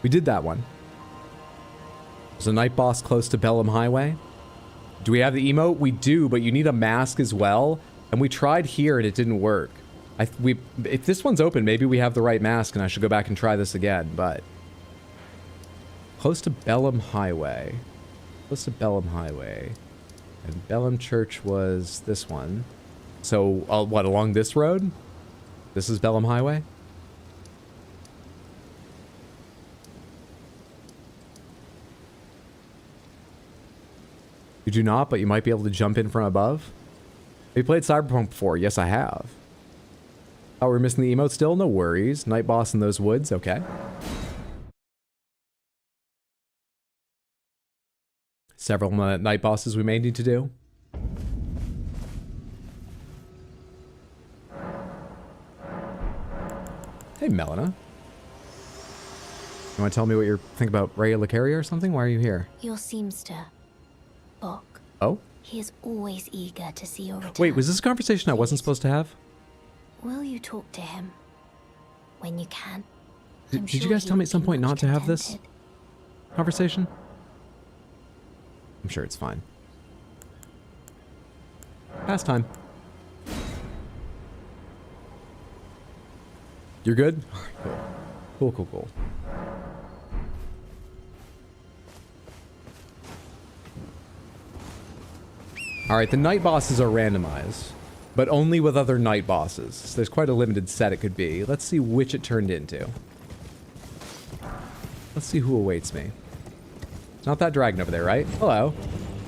We did that one. There's a night boss close to Bellum Highway. Do we have the emote? We do, but you need a mask as well. And we tried here and it didn't work. If this one's open, maybe we have the right mask and I should go back and try this again, but... Close to Bellum Highway. Close to Bellum Highway. And Bellum Church was this one. So, what, along this road? This is Bellum Highway? You do not, but you might be able to jump in from above. Have you played Cyberpunk before? Yes, I have. Oh, we're missing the emote still? No worries. Night boss in those woods? Okay. Several night bosses we may need to do. Hey, Melina. You want to tell me what you're thinking about raya lucaria or something? Why are you here? Your seamster, Bok. Oh? He is always eager to see your return. Wait, was this a conversation I wasn't supposed to have? Will you talk to him when you can? Did you guys tell me at some point not to have this conversation? I'm sure it's fine. Past time. You're good? Cool. Cool. Alright, the night bosses are randomized, but only with other night bosses. So there's quite a limited set it could be. Let's see which it turned into. Let's see who awaits me. It's not that dragon over there, right? Hello.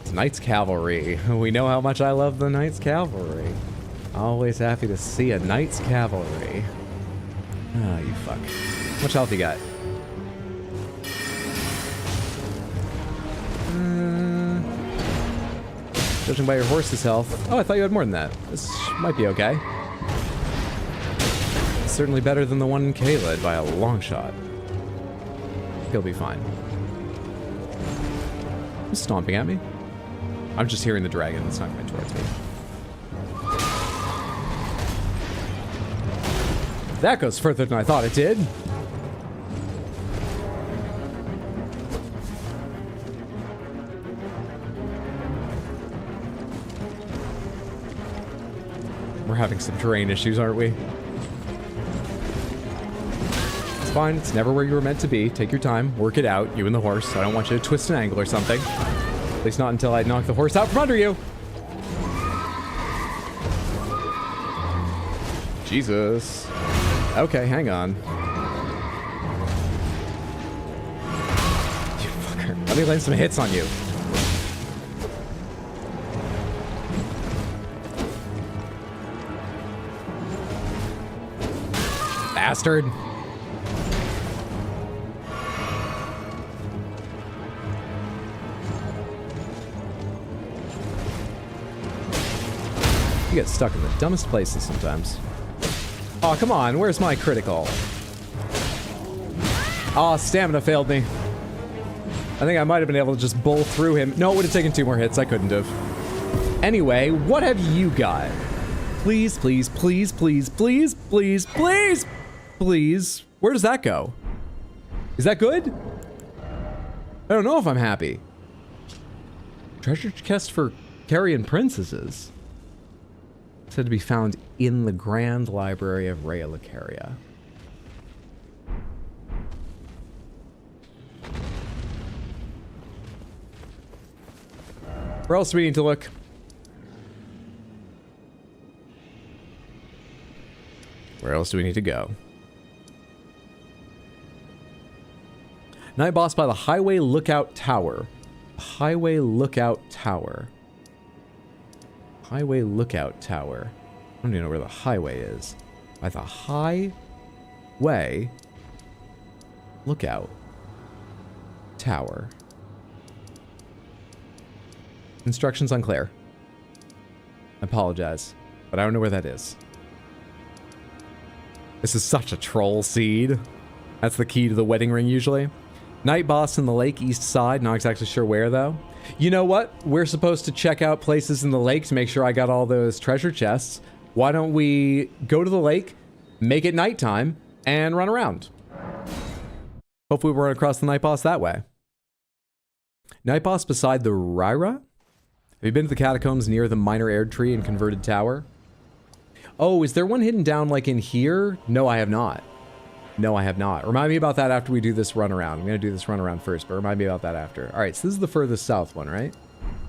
It's Knight's Cavalry. We know how much I love the Knight's Cavalry. Always happy to see a Knight's Cavalry. Ah, you fuck. How much health you got? Judging by your horse's health. Oh, I thought you had more than that. This might be okay. It's certainly better than the one in Caelid by a long shot. He'll be fine. He's stomping at me. I'm just hearing the dragon. It's not coming towards me. That goes further than I thought it did. We're having some terrain issues, aren't we? It's fine. It's never where you were meant to be. Take your time. Work it out. You and the horse. I don't want you to twist an angle or something. At least not until I knock the horse out from under you. Jesus. Okay, hang on. You fucker. Let me land some hits on you. Bastard. You get stuck in the dumbest places sometimes. Oh, come on. Where's my critical? Oh, stamina failed me. I think I might have been able to just bowl through him. No, it would have taken 2 more hits. I couldn't have. Anyway, what have you got? Please, please, please, please, please, please, please, please. Where does that go? Is that good? I don't know if I'm happy. Treasure chest for carrion princesses. Said to be found in the Grand Library of Raya Lucaria. Where else do we need to look? Where else do we need to go? Night boss by the Highway Lookout Tower. Highway Lookout Tower. Highway Lookout Tower. I don't even know where the highway is. By the Highway Lookout Tower. Instructions unclear. I apologize, but I don't know where that is. This is such a troll seed. That's the key to the wedding ring usually. Night boss in the lake east side. Not exactly sure where though. You know what? We're supposed to check out places in the lake to make sure I got all those treasure chests. Why don't we go to the lake, make it nighttime, and run around? Hopefully we'll run across the night boss that way. Night boss beside the Raya? Have you been to the catacombs near the minor air tree and converted tower? Oh, is there one hidden down like in here? No, I have not. No, I have not. Remind me about that after we do this run around. I'm going to do this run around first, but remind me about that after. All right, so this is the furthest south one, right?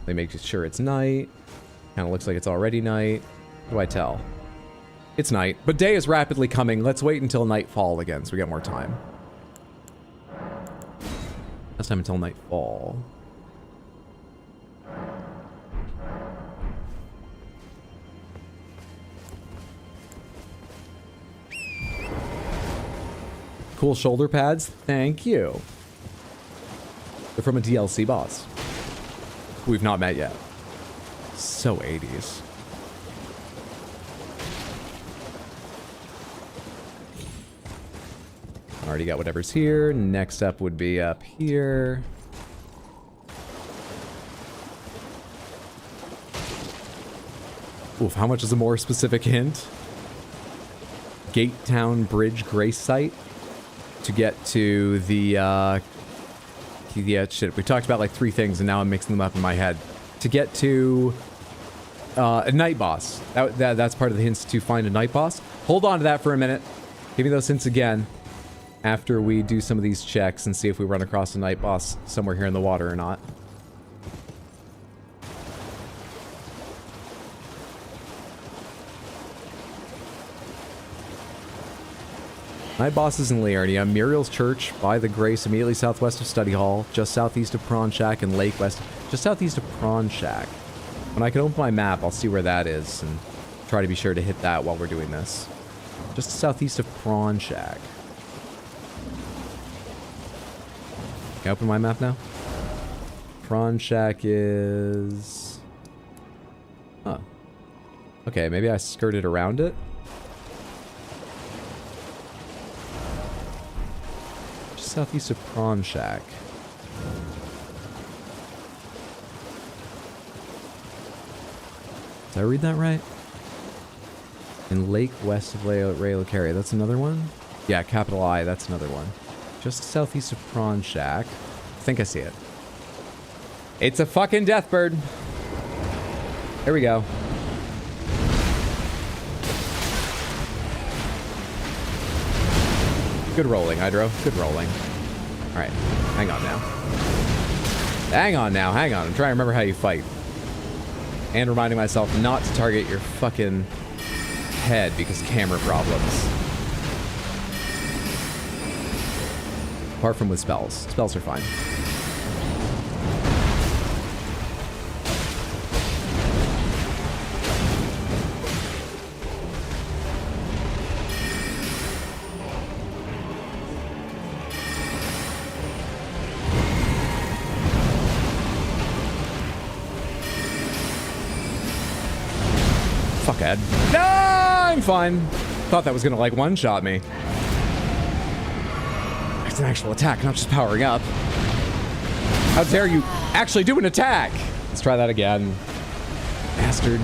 They make sure it's night. Kind of looks like it's already night. What do I tell? It's night, but day is rapidly coming. Let's wait until nightfall again so we get more time. Last time until nightfall. Cool shoulder pads. Thank you. They're from a DLC boss who we've not met yet. So 80s. Already got whatever's here. Next up would be up here. Oof, how much is a more specific hint? Gate Town Bridge Grace Site. To get to the, yeah, shit. We talked about like 3 things and now I'm mixing them up in my head. To get to a night boss. That's part of the hints to find a night boss. Hold on to that for a minute. Give me those hints again after we do some of these checks and see if we run across a night boss somewhere here in the water or not. Night bosses in Liurnia, Muriel's Church, by the Grace, immediately southwest of Study Hall, just southeast of Prawn Shack, and Lake West, just southeast of Prawn Shack. When I can open my map, I'll see where that is, and try to be sure to hit that while we're doing this. Just southeast of Prawn Shack. Can I open my map now? Prawn Shack is... Huh. Okay, maybe I skirted around it? Southeast of Prawn Shack. Did I read that right? In Lake West of Lucaria. That's another one? Yeah, capital I, that's another one. Just southeast of Prawn Shack. I think I see it. It's a fucking deathbird. Here we go. Good rolling, Hydro. Good rolling. Alright. Hang on now. Hang on now. Hang on. I'm trying to remember how you fight. And reminding myself not to target your fucking head because camera problems. Apart from with spells. Spells are fine. Fuck Ed. No, I'm fine. Thought that was gonna like one-shot me. It's an actual attack, not just powering up. How dare you actually do an attack? Let's try that again. Bastard.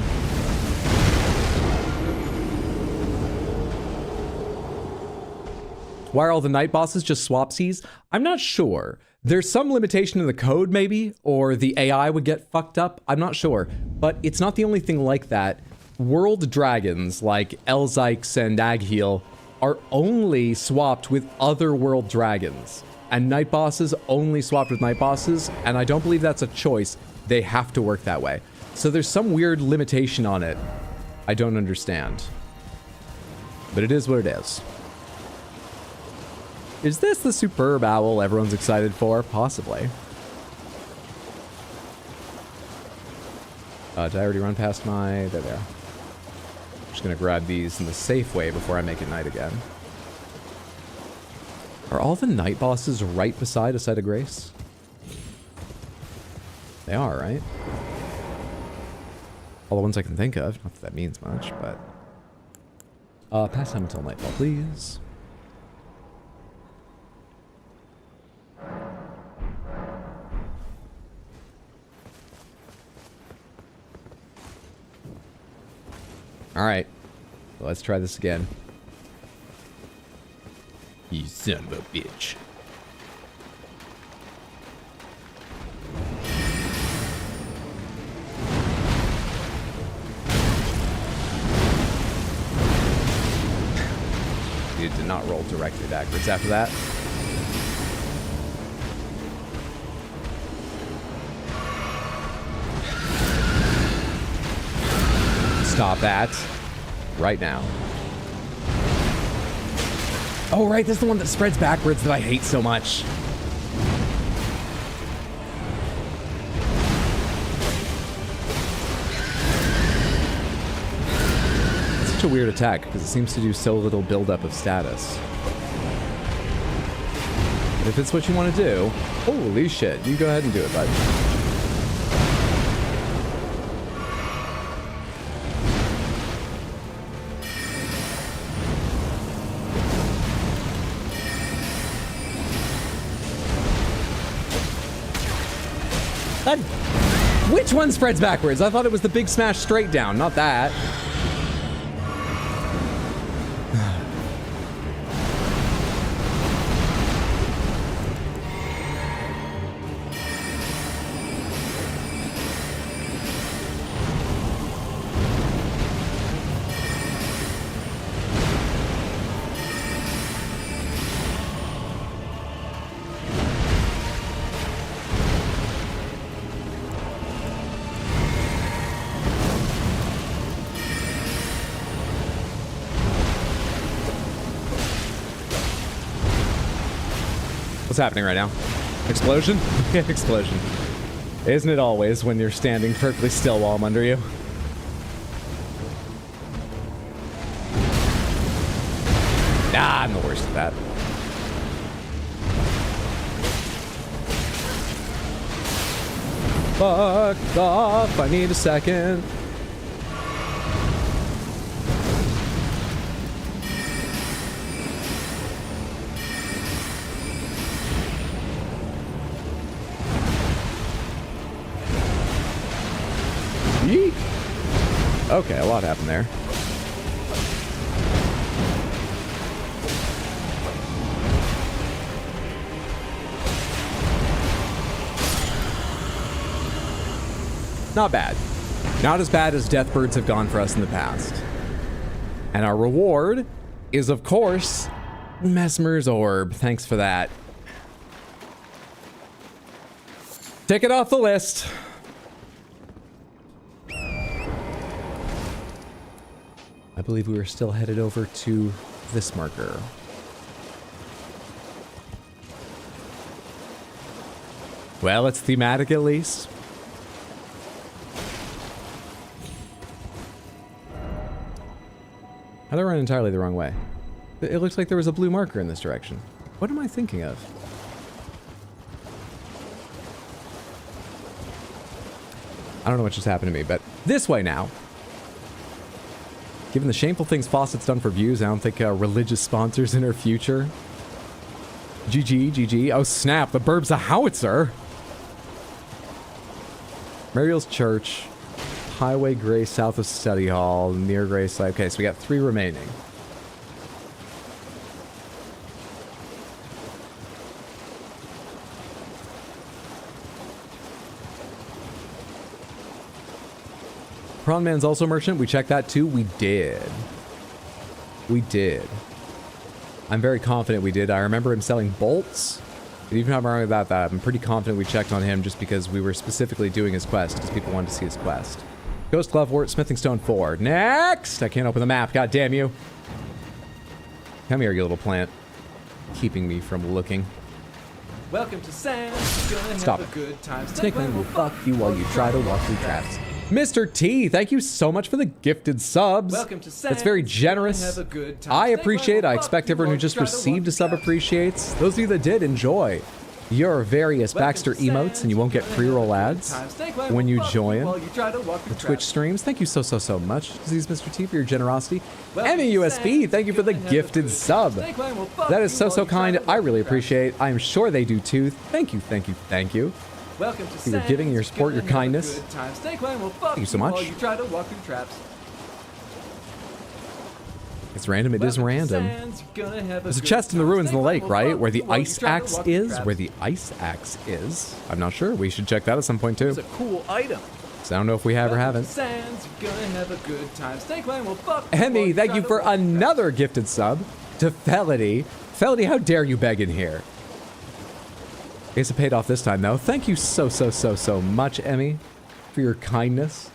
Why are all the night bosses just swapsies? I'm not sure. There's some limitation in the code maybe, or the AI would get fucked up. I'm not sure. But it's not the only thing like that. World dragons like Elzyx and Agheel are only swapped with other world dragons. And night bosses only swapped with night bosses, and I don't believe that's a choice. They have to work that way. So there's some weird limitation on it. I don't understand. But it is what it is. Is this the superb owl everyone's excited for? Possibly. Did I already run past my... There they are. Just gonna grab these in the safe way before I make it night again. Are all the night bosses right beside a site of grace? They are, right? All the ones I can think of. Not that that means much, but... pass time until nightfall, please. Alright. Well, let's try this again. You son of a bitch. not roll directly backwards after that. Stop that right now. Oh, right, this is the one that spreads backwards that I hate so much. It's such a weird attack because it seems to do so little buildup of status. But if it's what you want to do, holy shit, you go ahead and do it, bud. Which one spreads backwards? I thought it was the big smash straight down, not that. What's happening right now? Explosion? Explosion. Isn't it always when you're standing perfectly still while I'm under you? Nah, I'm the worst at that. Fuck off, I need a second. Yeet. Okay, a lot happened there. Not bad. Not as bad as Deathbirds have gone for us in the past. And our reward is, of course, Mesmer's Orb. Thanks for that. Take it off the list. I believe we were still headed over to this marker. Well, it's thematic at least. I ran entirely the wrong way. It looks like there was a blue marker in this direction. What am I thinking of? I don't know what just happened to me, but this way now. Given the shameful things Fawcett's done for views, I don't think religious sponsors in her future. GG, GG. Oh snap, the burb's a howitzer. Mariel's Church. Highway Gray south of Study Hall, near Grayside. Okay, so we got 3 remaining. Prawn Man's also merchant. We checked that too. We did. We did. I'm very confident we did. I remember him selling bolts. But even if I'm wrong about that, I'm pretty confident we checked on him just because we were specifically doing his quest, because people wanted to see his quest. Ghost Glovewort, Smithing Stone 4. Next! I can't open the map. God damn you. Come here, you little plant. Keeping me from looking. Welcome to Sans. Gonna Stop have it. a good time. Stickman will fuck you while you try to walk through traps. Mr. T, thank you so much for the gifted subs. Welcome to Sans. That's very generous. Have a good time. I appreciate it. I expect everyone who just received a sub appreciates. Those of you that did, enjoy your various Baxter emotes, and you won't get pre-roll ads when you join the Twitch streams. Thank you so much, Disease Mr. T, for your generosity. Emmy USB, thank you for the gifted sub. That is so kind. I really appreciate it. I am sure they do too. Thank you, thank you, thank you. Welcome to For your giving, your support, your kindness. Thank you so much. It's random. It is random. There's a chest in the ruins in the lake, right? Where the ice axe is? Where the ice axe is? I'm not sure. We should check that at some point too. It's a cool item. So I don't know if we have or haven't. Emmy, Thank you for another gifted sub. to Felony. Felony, how dare you beg in here? I guess it paid off this time, though. Thank you so much, Emmy, for your kindness.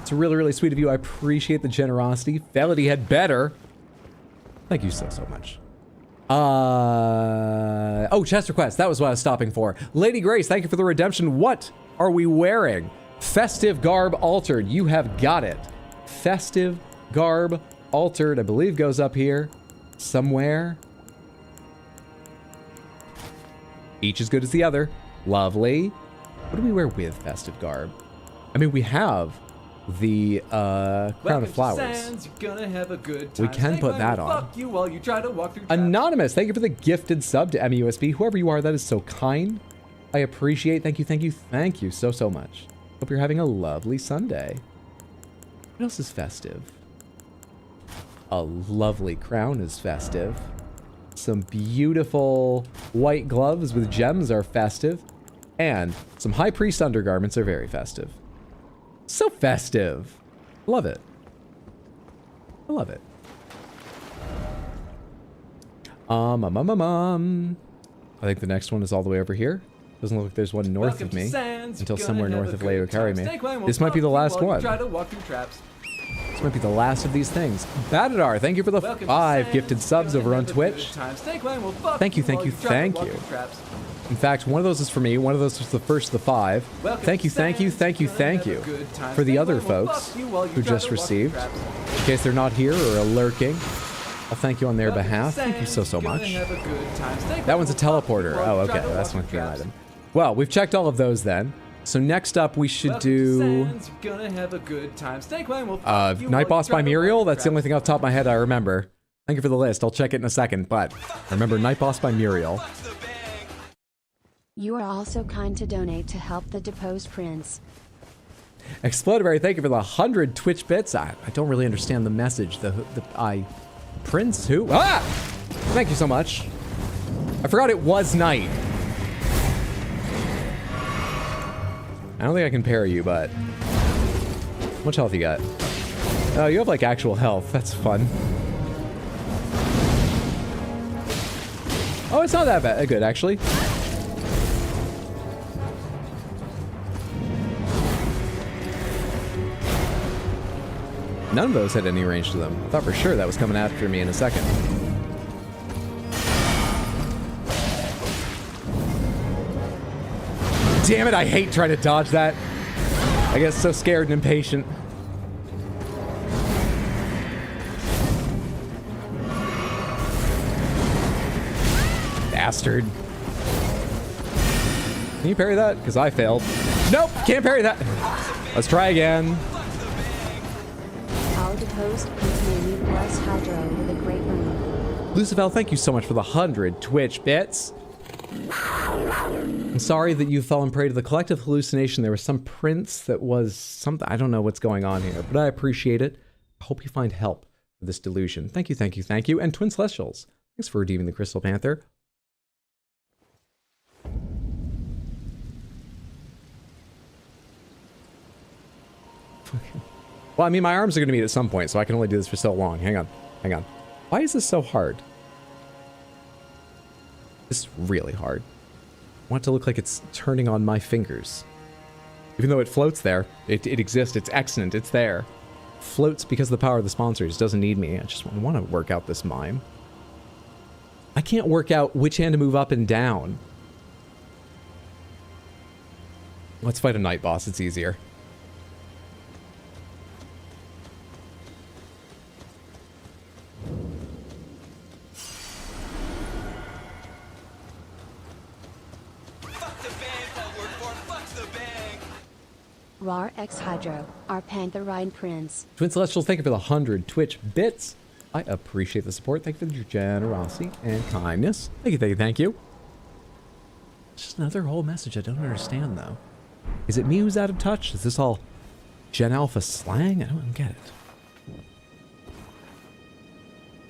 It's really, really sweet of you. I appreciate the generosity. Felony had better. Thank you so much. Oh, chest request. That was what I was stopping for. Lady Grace, thank you for the redemption. What are we wearing? Festive garb altered. You have got it. Festive garb altered, I believe, goes up here somewhere. Each as good as the other. Lovely. What do we wear with festive garb? I mean, we have the crown of flowers. We can put that on. Anonymous, thank you for the gifted sub to MUSB. Whoever you are, that is so kind. I appreciate. Thank you so much. Hope you're having a lovely Sunday. What else is festive? A lovely crown is festive. Some beautiful white gloves with gems are festive. And some High Priest undergarments are very festive. So festive. Love it. I love it. I think the next one is all the way over here. Doesn't look like there's one north of me until somewhere north of Liurnia. This might be the last one. This might be the last of these things. Badadar, thank you for the 5 gifted subs over on Twitch. Thank you. In fact, one of those is for me. One of those was the first of the 5. Thank you for the other folks who just received. In case they're not here or are lurking, I'll thank you on their behalf. Thank you so much. That one's a teleporter. Oh, okay. That's not the item. Well, we've checked all of those then. So next up, we should do Night Boss by Muriel. That's the only thing off the top of my head I remember. Thank you for the list. I'll check it in a second. But remember, Night Boss by Muriel. You are also kind to donate to help the deposed prince. Explodivary, thank you for the 100 Twitch bits. I don't really understand the message. Prince who? Ah! Thank you so much. I forgot it was night. I don't think I can parry you, but... How much health you got? Oh, you have, like, actual health. That's fun. Oh, it's not that bad. Good, actually. None of those had any range to them. I thought for sure that was coming after me in a second. Damn it, I hate trying to dodge that. I get so scared and impatient. Bastard. Can you parry that? Because I failed. Nope, can't parry that. Let's try again. Our deposed prince may bless Hydro with a great rune. Lucifer, thank you so much for the 100 Twitch bits. I'm sorry that you fell prey to the collective hallucination. There was some prince that was something. I don't know what's going on here, but I appreciate it. I hope you find help for this delusion. Thank you. And Twin Celestials, thanks for redeeming the Crystal Panther. Well, I mean, my arms are going to meet at some point, so I can only do this for so long. Hang on. Why is this so hard? This is really hard. I want it to look like it's turning on my fingers. Even though it floats there, it exists, it's excellent, it's there. Floats because of the power of the sponsors, doesn't need me. I just want to work out this mime. I can't work out which hand to move up and down. Let's fight a night boss, it's easier. Rar X Hydro, our Pantherine Prince. Twin Celestials, thank you for the 100 Twitch bits. I appreciate the support. Thank you for your generosity and kindness. Thank you. It's just another whole message I don't understand, though. Is it me who's out of touch? Is this all Gen Alpha slang? I don't get it.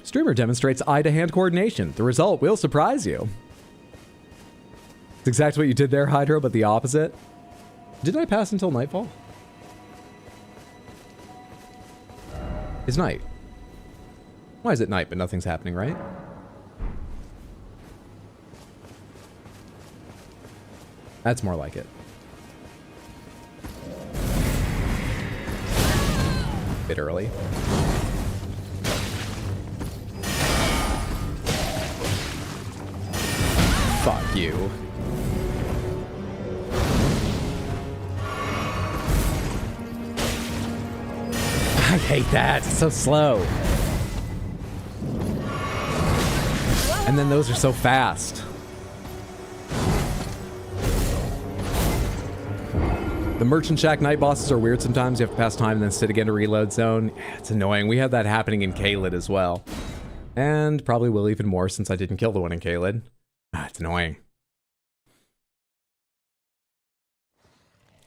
Streamer demonstrates eye-to-hand coordination. The result will surprise you. It's exactly what you did there, Hydro, but the opposite. Did I pass until nightfall? It's night. Why is it night but nothing's happening, right? That's more like it. Bit early. Fuck you. I hate that. It's so slow. And then those are so fast. The Merchant Shack night bosses are weird sometimes. You have to pass time and then sit again to reload zone. Yeah, it's annoying. We had that happening in Caelid as well. And probably will even more since I didn't kill the one in Caelid. Ah, it's annoying.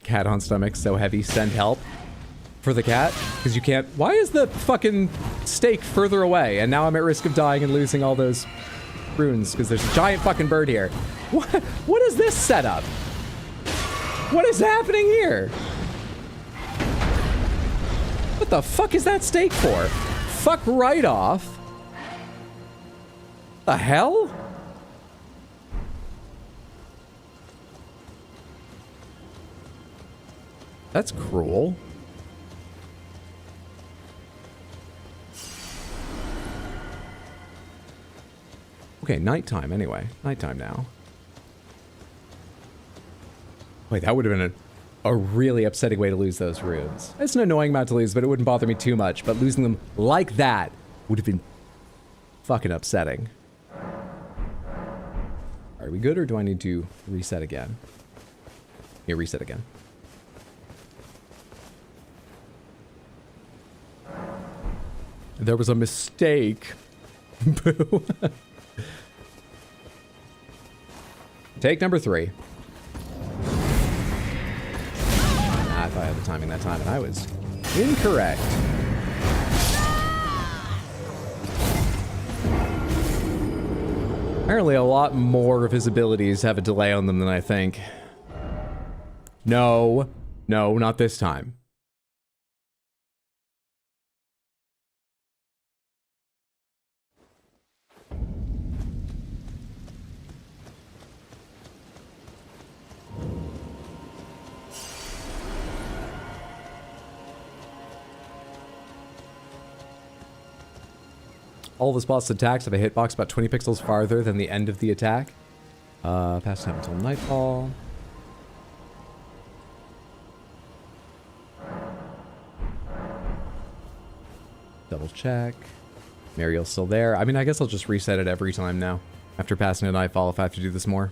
Cat on stomach, so heavy. Send help for the cat. Because you can't... Why is the fucking stake further away? And now I'm at risk of dying and losing all those runes. Because there's a giant fucking bird here. What is this setup? What is happening here? What the fuck is that stake for? Fuck right off. The hell? That's cruel. Okay, nighttime anyway. Nighttime now. Wait, that would have been a really upsetting way to lose those runes. It's an annoying amount to lose, but it wouldn't bother me too much. But losing them like that would have been fucking upsetting. Are we good, or do I need to reset again? Yeah, reset again. There was a mistake. Boo. Take number 3. I thought I had the timing that time, and I was incorrect. Apparently a lot more of his abilities have a delay on them than I think. No. No, not this time. All of this boss attacks have a hitbox about 20 pixels farther than the end of the attack. Pass time until nightfall. Double check. Mariel's still there. I mean, I guess I'll just reset it every time now. After passing a nightfall if I have to do this more.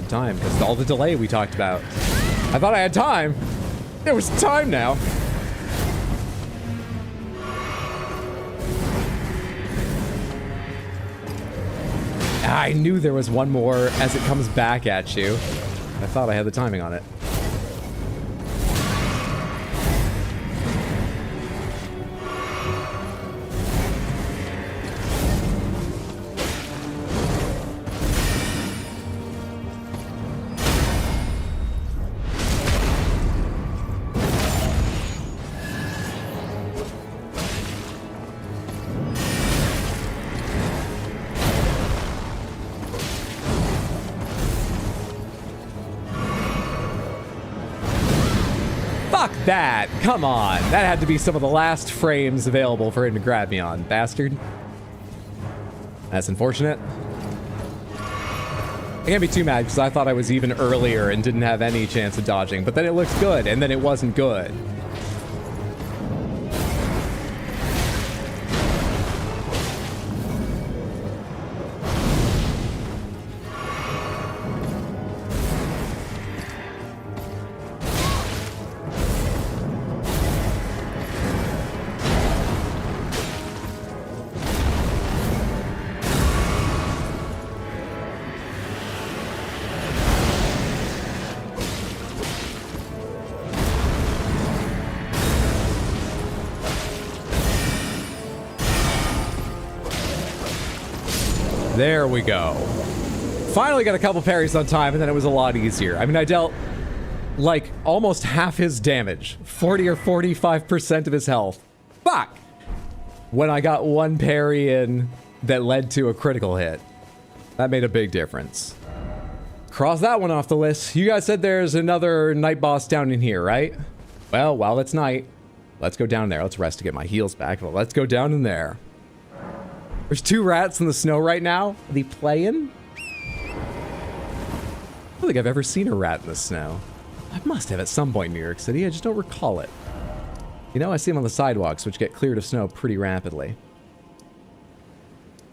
Time because all the delay we talked about. I thought I had time. There was time now. I knew there was one more as it comes back at you. I thought I had the timing on it. That, come on. That had to be some of the last frames available for him to grab me on, bastard. That's unfortunate. I can't be too mad because I thought I was even earlier and didn't have any chance of dodging, but then it looked good, and then it wasn't good. There we go. Finally got a couple parries on time, and then it was a lot easier. I mean, I dealt, like, almost half his damage. 40 or 45% of his health. Fuck! When I got one parry in that led to a critical hit. That made a big difference. Cross that one off the list. You guys said there's another night boss down in here, right? Well, while it's night, let's go down there. Let's rest to get my heals back. But let's go down in there. There's 2 rats in the snow right now. Are they playing? I don't think I've ever seen a rat in the snow. I must have at some point in New York City. I just don't recall it. You know, I see them on the sidewalks, which get cleared of snow pretty rapidly.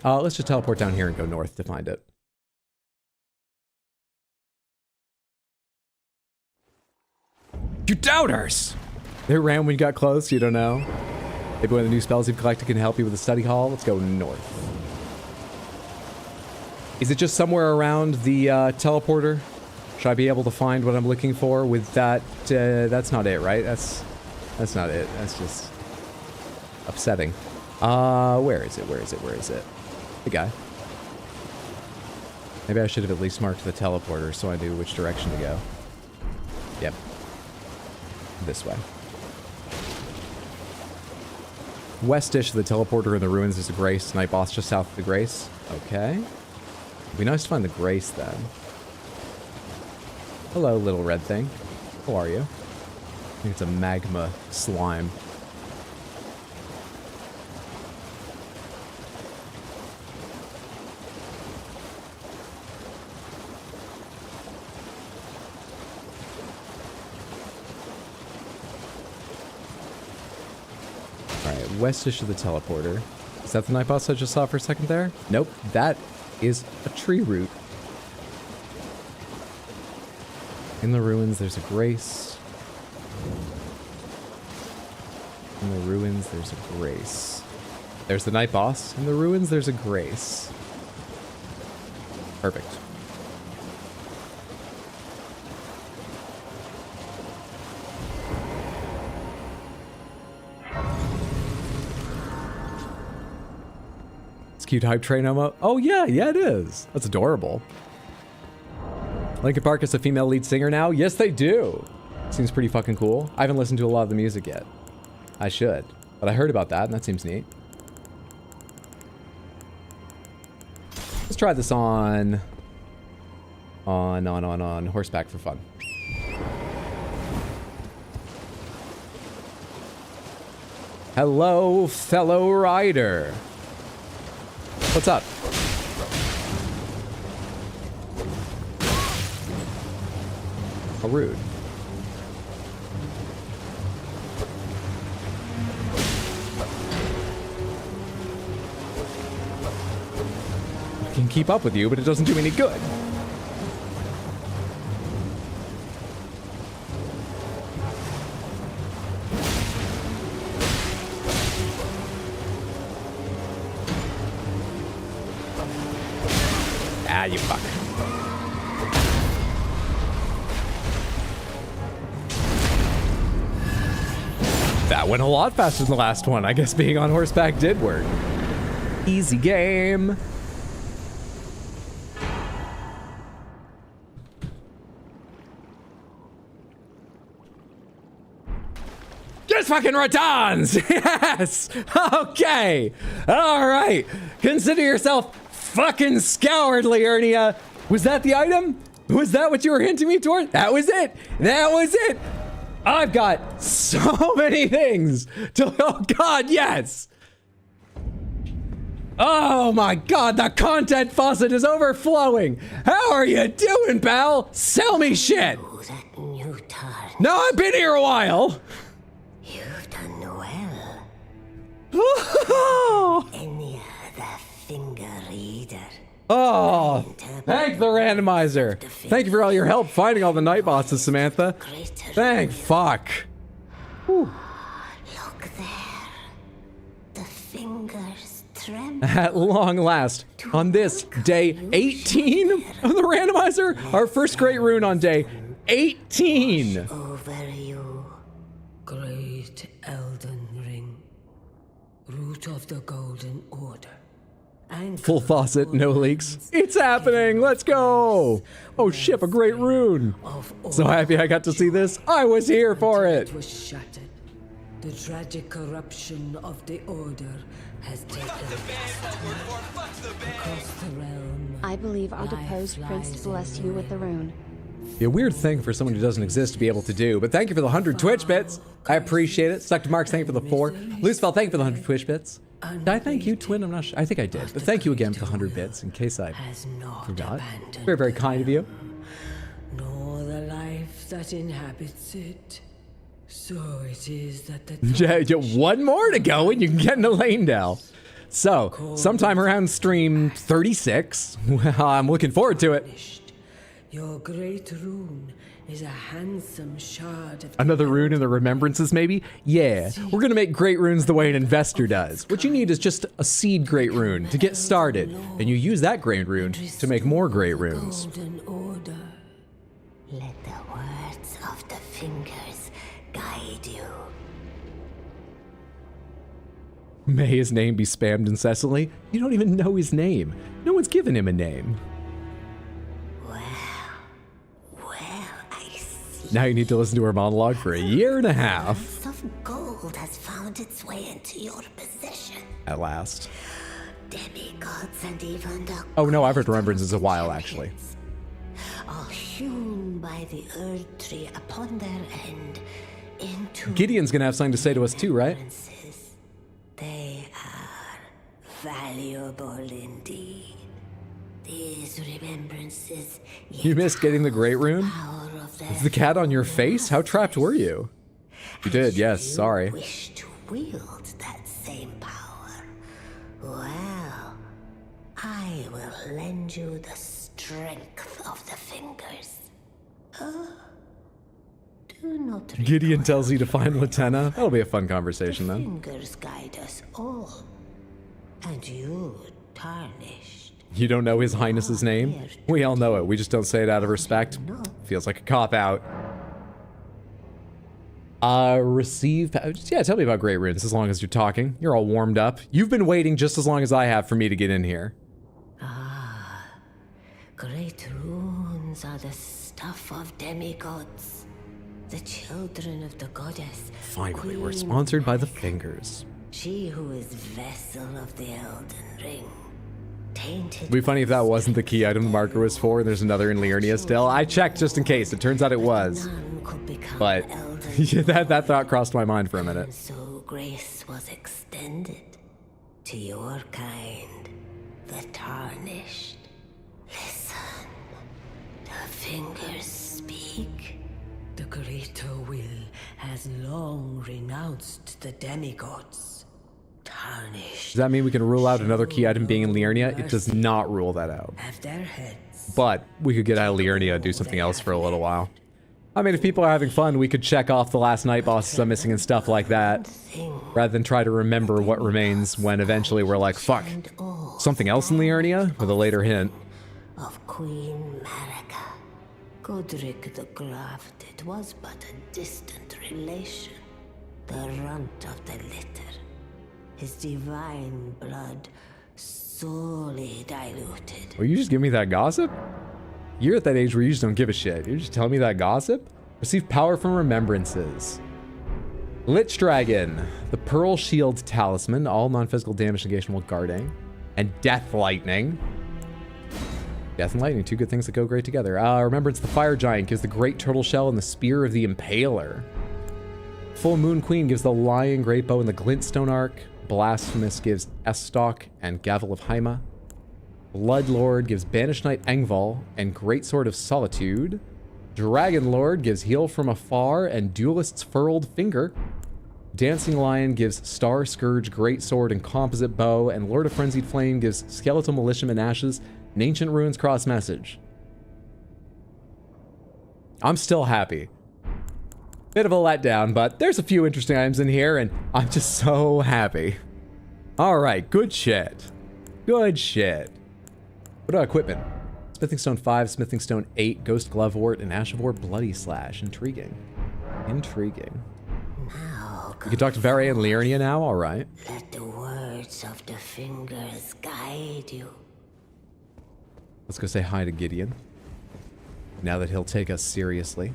Let's just teleport down here and go north to find it. You doubters! They ran when you got close, you don't know. Maybe one of the new spells you've collected can help you with the study hall. Let's go north. Is it just somewhere around the teleporter? Should I be able to find what I'm looking for with that? That's not it, right? That's not it. That's just upsetting. Where is it? Where is it? Where is it? The guy. Maybe I should have at least marked the teleporter so I knew which direction to go. Yep. This way. Westish of the teleporter in the ruins is a Grace. Night boss just south of the Grace. Okay. It'd be nice to find the Grace then. Hello, little red thing. How are you? I think it's a magma slime. Alright, westish of the teleporter. Is that the night boss I just saw for a second there? Nope, that is a tree root. In the ruins, there's a Grace. In the ruins, there's a Grace. There's the night boss. In the ruins, there's a Grace. Perfect. It's cute hype train Oma. Oh yeah, it is. That's adorable. Linkin Park is a female lead singer now? Yes, they do. Seems pretty fucking cool. I haven't listened to a lot of the music yet. I should. But I heard about that, and that seems neat. Let's try this on horseback for fun. Hello, fellow rider. What's up? How rude. I can keep up with you, but it doesn't do me any good. Ah, you fuck. That went a lot faster than the last one. I guess being on horseback did work. Easy game. Just fucking ratons! Yes! Okay! Alright! Consider yourself fucking scoured, Liurnia! Was that the item? Was that what you were hinting me toward? That was it! That was it! I've got so many things to, oh god, yes! Oh my god, the content faucet is overflowing! How are you doing, pal? Sell me shit! Oh, that new tar. No, I've been here a while! You've done well. Oh, Any other finger reader. oh, thank the randomizer. Thank you for all your help finding all the night bosses, Samantha. Thank fuck. Whew. Look there. The fingers tremble. At long last, on this day 18 of the randomizer, our first great rune on day 18. Over you. Great Elden ring. Root of the Golden Order. Full faucet, no leaks. It's happening! Let's go! Oh, ship, a great rune! So happy I got to see this. I was here for it! Was shattered. The tragic corruption of the Order has taken across the realm. I believe our deposed prince blessed you with the rune. Be a weird thing for someone who doesn't exist to be able to do, but thank you for the 100 Twitch bits. I appreciate it. Stuck to Marks, thank you for the 4. Loosefell, thank you for the 100 Twitch bits. Did I thank you, Twin? I'm not sure. I think I did. But thank you again for the 100 bits, in case I forgot. Very, very kind of you. Nor the life that inhabits it. So it is that the Yeah, one more to go and you can get in Elendel. So, sometime around stream 36, I'm looking forward to it. Your great rune is a handsome shard of Another rune in the remembrances, maybe? Yeah, we're gonna make great runes the way an investor does. What you need is just a seed great rune to get started, and you use that great rune to make more great runes. Golden Order. Let the words of the fingers guide you. May his name be spammed incessantly? You don't even know his name. No one's given him a name. I see. Now you need to listen to her monologue for a year and a half. Some gold has found its way into your possession. At last. Demigods and even the Oh no, I've heard Remembrances a while, actually. are hewn by the Earth Tree upon their end into Gideon's gonna have something to say to us too, right? remembrances. They are valuable indeed. These remembrances. You missed getting the great rune? Power of their Is the cat on your face? How trapped were you? You did, yes, sorry. wish to wield that same power. Well, I will lend you the strength of the fingers. Do not Gideon tells you to find Latenna. That'll be a fun conversation the then. fingers guide us all. And you tarnished. You don't know His Highness's name? We all know it, we just don't say it out of respect. Feels like a cop-out. Receive... Yeah, tell me about great runes as long as you're talking. You're all warmed up. You've been waiting just as long as I have for me to get in here. Great runes are the stuff of demigods, the children of the goddess. Finally, we're Queen sponsored by the Marika, Fingers. She who is vessel of the Elden Ring. Tainted It'd be funny if that wasn't the key item the marker was for, and there's another in Liurnia still. I checked just in case. It turns out it was. none could become But Elden yeah, that thought crossed my mind for a minute. And so grace was extended to your kind, the tarnished. Listen, the fingers speak. The greater will has long renounced the demigods. Tarnished. Does that mean we can rule out another key item being in Liurnia? It does not rule that out. Have their heads. But we could get out of Liurnia and do something else for a little while. I mean, if people are having fun, we could check off the last night bosses I'm missing and stuff like that, rather than try to remember what remains when eventually we're like, fuck, something else in Liurnia? With a later hint. Of Queen Marika. Godric the Grafted was but a distant relation, the runt of the litter. His divine blood sorely diluted. Will you just give me that gossip? You're at that age where you just don't give a shit. You're just telling me that gossip? Receive power from remembrances. Lich Dragon, the Pearl Shield Talisman, all non-physical damage negation while guarding, and Death Lightning. Death and Lightning, two good things that go great together. Remembrance, the Fire Giant gives the Great Turtle Shell and the Spear of the Impaler. Full Moon Queen gives the Lion Great Bow and the Glintstone Arc. Blasphemous gives Estoc and Gavel of Haima. Blood Lord gives Banished Knight Engval and Great Sword of Solitude. Dragon Lord gives Heal from Afar and Duelist's Furled Finger. Dancing Lion gives Star Scourge, Great Sword, and Composite Bow, and Lord of Frenzied Flame gives Skeletal Militiaman Ashes and Ancient Ruins Cross Message. I'm still happy. Bit of a letdown, but there's a few interesting items in here, and I'm just so happy. Alright, good shit. Good shit. What about equipment? Smithing Stone 5, Smithing Stone 8, Ghost Glovewort, and Ash of War Bloody Slash. Intriguing. Intriguing. Now You can talk to Varre and Liurnia now? Alright. let the word words of the fingers guide you. Let's go say hi to Gideon. Now that he'll take us seriously.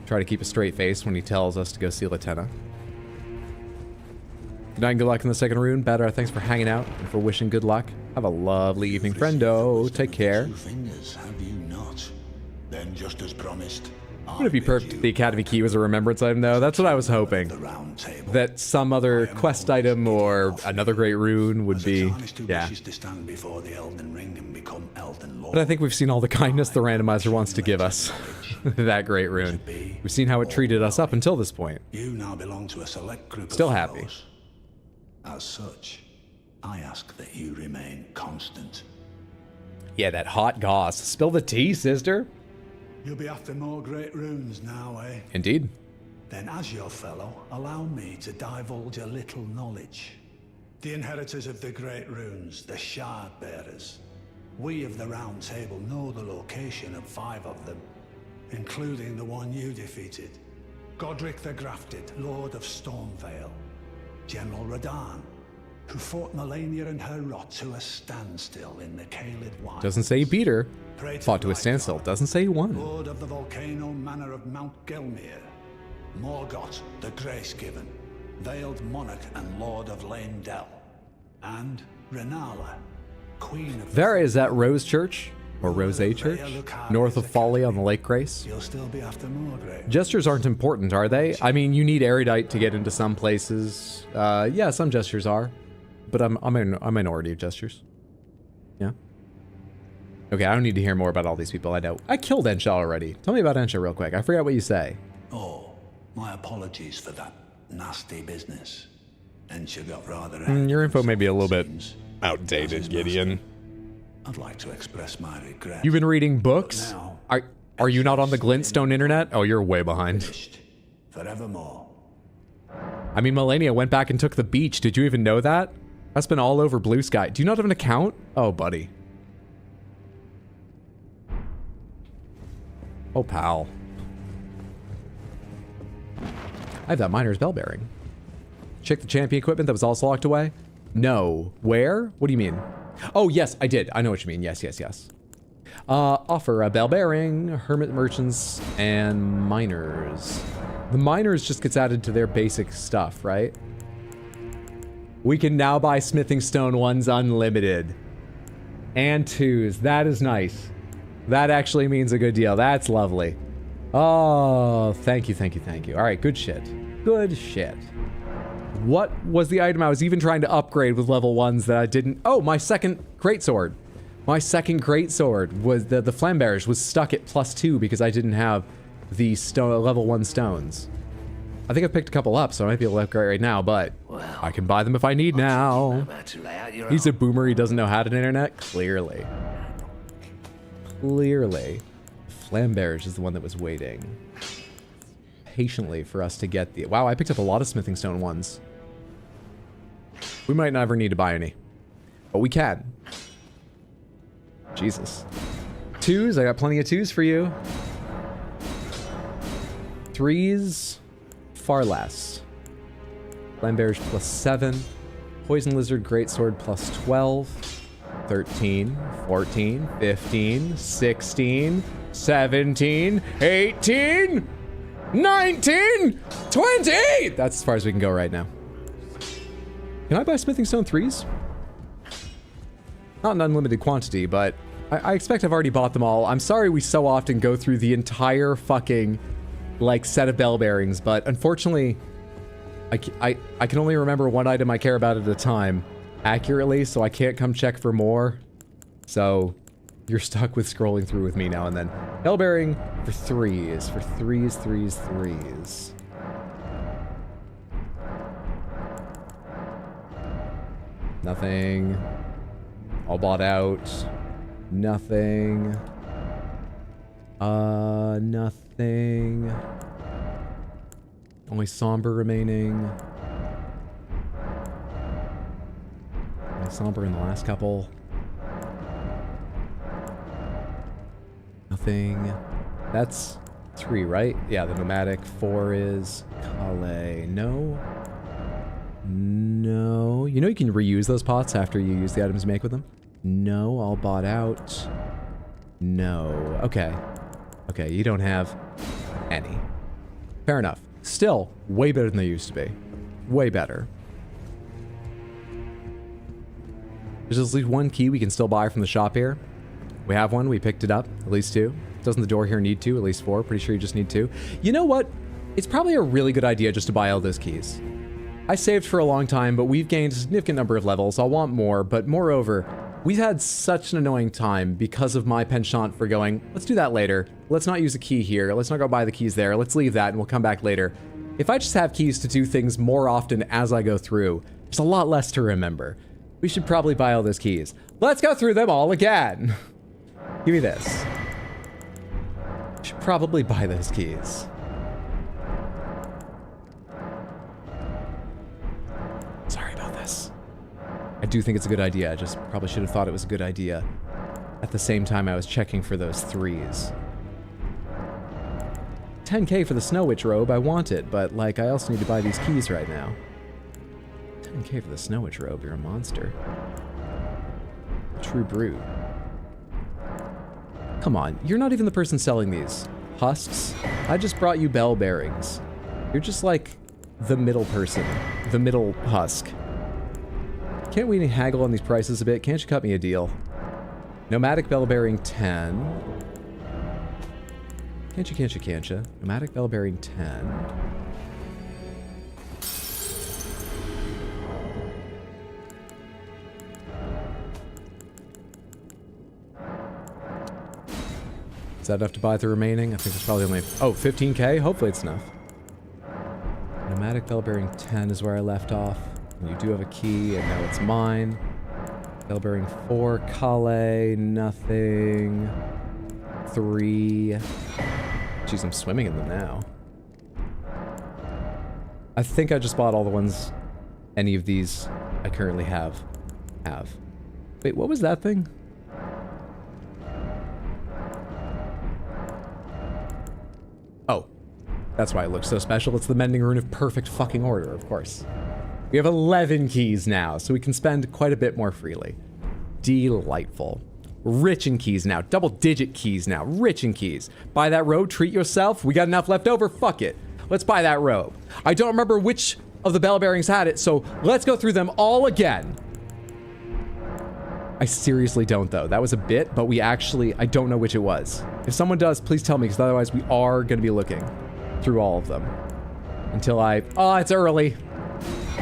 Try to keep a straight face when he tells us to go see Latenna. Good night and good luck in the second rune. Badar, thanks for hanging out and for wishing good luck. Have a lovely evening, friendo. Take care. Fingers, have you not? Then just as promised. Wouldn't it be perfect if the Academy key was a remembrance item, though? That's what I was hoping. That some other quest item or another great rune would be... Yeah. But I think we've seen all the kindness the randomizer wants to give us. That great rune. We've seen how it treated us up until this point. You now belong to a select group Still of happy. fellows. As such, I ask that you remain constant. Yeah, that hot goss. Spill the tea, sister. You'll be after more great runes now, eh? Indeed. Then as your fellow, allow me to divulge a little knowledge. The inheritors of the great runes, the shard bearers. We of the Round Table know the location of 5 of them, including the one you defeated. Godric the Grafted, Lord of Stormvale. General Radahn, who fought Melania and her rot to a standstill in the Caelid Wilds. Doesn't say he beat her. Fought to a standstill. Doesn't say he won. Lord of the volcano manor of Mount Gelmir. Morgoth, the Grace-Given. Veiled Monarch and Lord of Leyndell. And Renala, Queen of... There is that Rose Church, or Rose Church, north of Folly on the Lake Grace. You'll still be after more great. Gestures aren't important, are they? I mean, you need erudite to get into some places. Yeah, some gestures are. But I'm a minority of gestures. Yeah. Okay, I don't need to hear more about all these people I know. I killed Ensha already. Tell me about Ensha real quick. I forgot what you say. Oh, my apologies for that nasty business. Ensha got rather... Your info may be a little bit outdated, Gideon. I'd like to express my regret. You've been reading books? Are you not on the Glintstone internet? Oh, you're way behind. Forevermore. I mean, Melania went back and took the beach. Did you even know that? That's been all over Blue Sky. Do you not have an account? Oh, buddy. Oh, pal. I have that miner's bell bearing. Check the champion equipment that was also locked away? No. Where? What do you mean? Oh, yes, I did. I know what you mean. Yes, yes, yes. Offer a bell bearing, hermit merchants, and miners. The miners just gets added to their basic stuff, right? We can now buy smithing stone 1s unlimited. And 2s. That is nice. That actually means a good deal. That's lovely. Oh, thank you, thank you, thank you. All right, good shit. Good shit. What was the item I was even trying to upgrade with level 1s that I didn't? Oh, my second greatsword. My second greatsword was the flambearers was stuck at +2 because I didn't have the level 1 stones. I think I've picked a couple up, so I might be able to upgrade right now, but well, I can buy them if I need now. He's a boomer, he doesn't know how to internet? Clearly. Clearly. Flambearers is the one that was waiting patiently for us to get the... Wow, I picked up a lot of smithing stone 1s. We might never need to buy any, but we can. Jesus. 2s, I got plenty of 2s for you. 3s, far less. Flambearers +7. Poison Lizard Greatsword +12. 13, 14, 15, 16, 17, 18, 19, 20! That's as far as we can go right now. Can I buy smithing stone 3s? Not an unlimited quantity, but I expect I've already bought them all. I'm sorry we so often go through the entire fucking, like, set of bell bearings, but unfortunately, I can only remember one item I care about at a time accurately, so I can't come check for more. So, you're stuck with scrolling through with me now and then. Bell bearing for 3s. For 3s, 3s, 3s. Nothing. All bought out. Nothing. Nothing. Only somber remaining. Only somber in the last couple. Nothing. That's 3, right? Yeah, the nomadic. 4 is Calais. No. No. You know you can reuse those pots after you use the items you make with them? No, all bought out. No. Okay. Okay, you don't have any. Fair enough. Still, way better than they used to be. Way better. There's at least one key we can still buy from the shop here. We have one. We picked it up. At least 2. Doesn't the door here need 2? At least 4. Pretty sure you just need 2. You know what? It's probably a really good idea just to buy all those keys. I saved for a long time, but we've gained a significant number of levels. I'll want more, but moreover, we've had such an annoying time because of my penchant for going, let's do that later. Let's not use a key here. Let's not go buy the keys there. Let's leave that and we'll come back later. If I just have keys to do things more often as I go through, there's a lot less to remember. We should probably buy all those keys. Let's go through them all again. Give me this. Should probably buy those keys. Sorry about this. I do think it's a good idea. I just probably should have thought it was a good idea. At the same time, I was checking for those 3s. 10k for the Snow Witch robe. I want it, but like I also need to buy these keys right now. 10k for the Snow Witch robe. You're a monster. True brute. Come on, you're not even the person selling these. Husks? I just brought you bell bearings. You're just like the middle person. The middle husk. Can't we haggle on these prices a bit? Can't you cut me a deal? Nomadic bell bearing 10. Can't you? Nomadic bell bearing 10. Is that enough to buy the remaining? I think there's probably only... Oh, 15k? Hopefully it's enough. Nomadic bell bearing 10 is where I left off. And you do have a key, and now it's mine. Bell bearing 4, Kale, nothing. 3. Jeez, I'm swimming in them now. I think I just bought all the ones any of these I currently have. Wait, what was that thing? Oh, that's why it looks so special. It's the Mending Rune of perfect fucking order, of course. We have 11 keys now, so we can spend quite a bit more freely. Delightful. Rich in keys now. Double-digit keys now. Rich in keys. Buy that robe, treat yourself. We got enough left over, fuck it. Let's buy that robe. I don't remember which of the bell bearings had it, so let's go through them all again. I seriously don't, though. That was a bit, but I don't know which it was. If someone does, please tell me, because otherwise we are going to be looking through all of them. Until oh, it's early.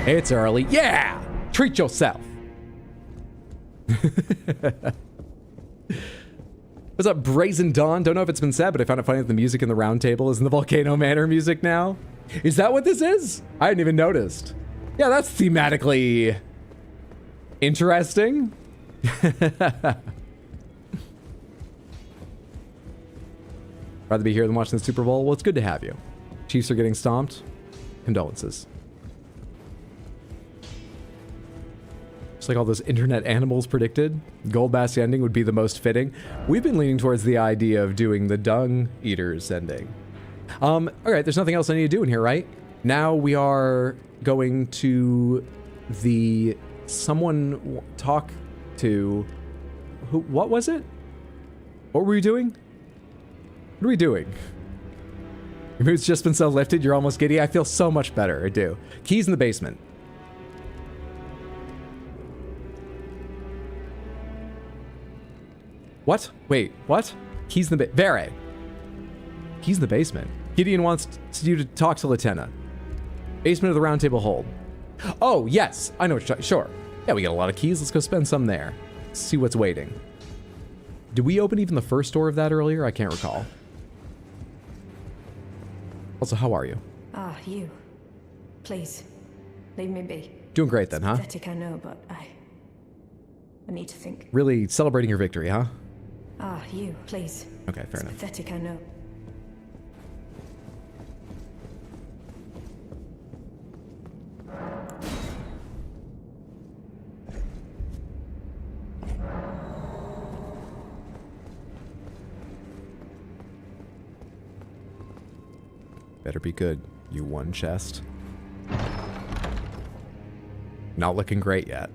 It's early. Yeah! Treat yourself. What's up, Brazen Dawn? Don't know if it's been said, but I found it funny that the music in the round table is in the Volcano Manor music now. Is that what this is? I hadn't even noticed. Yeah, that's thematically interesting. Rather be here than watching the Super Bowl? Well, it's good to have you. Chiefs are getting stomped. Condolences. Just like all those internet animals predicted, Goldbass ending would be the most fitting. We've been leaning towards the idea of doing the Dung Eaters ending. All right, there's nothing else I need to do in here, right? Now we are going to the someone talk to who? What was it? What were we doing? What are we doing? Your mood's just been so lifted, you're almost giddy. I feel so much better. I do. Keys in the basement. What? Wait, what? Keys in the Vere. Keys in the basement. Gideon wants you to talk to Lieutenant. Basement of the Round Table Hold. Oh, yes. I know what you're talking. Sure. Yeah, we got a lot of keys. Let's go spend some there. See what's waiting. Did we open even the first door of that earlier? I can't recall. Also, how are you? Ah, you. Please, leave me be. Doing great then, huh? Pathetic, I know, but I need to think. Really celebrating your victory, huh? Ah, you, please. Okay, fair enough. Pathetic, I know. Better be good, you one chest. Not looking great yet.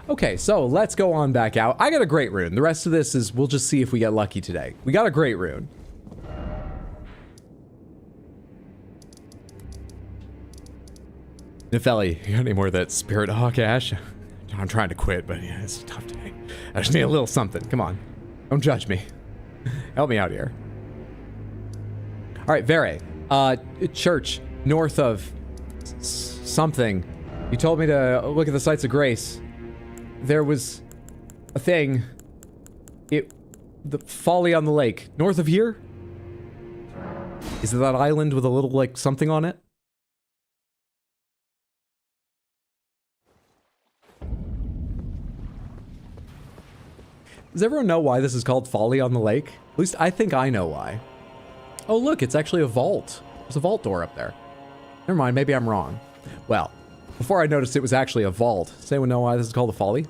Okay, so let's go on back out. I got a great rune. The rest of this is, we'll just see if we get lucky today. We got a great rune. Nefeli, you got any more of that Spirit Hawk Ash? I'm trying to quit, but yeah, it's a tough day. I just need a little something. Come on. Don't judge me. Help me out here. All right, Vere. Church north of something. You told me to look at the sites of grace. There was a thing. The folly on the lake. North of here? Is it that island with a little, like, something on it? Does everyone know why this is called Folly on the Lake? At least I think I know why. Oh look, it's actually a vault. There's a vault door up there. Never mind, maybe I'm wrong. Well, before I noticed it was actually a vault. Does anyone know why this is called a folly?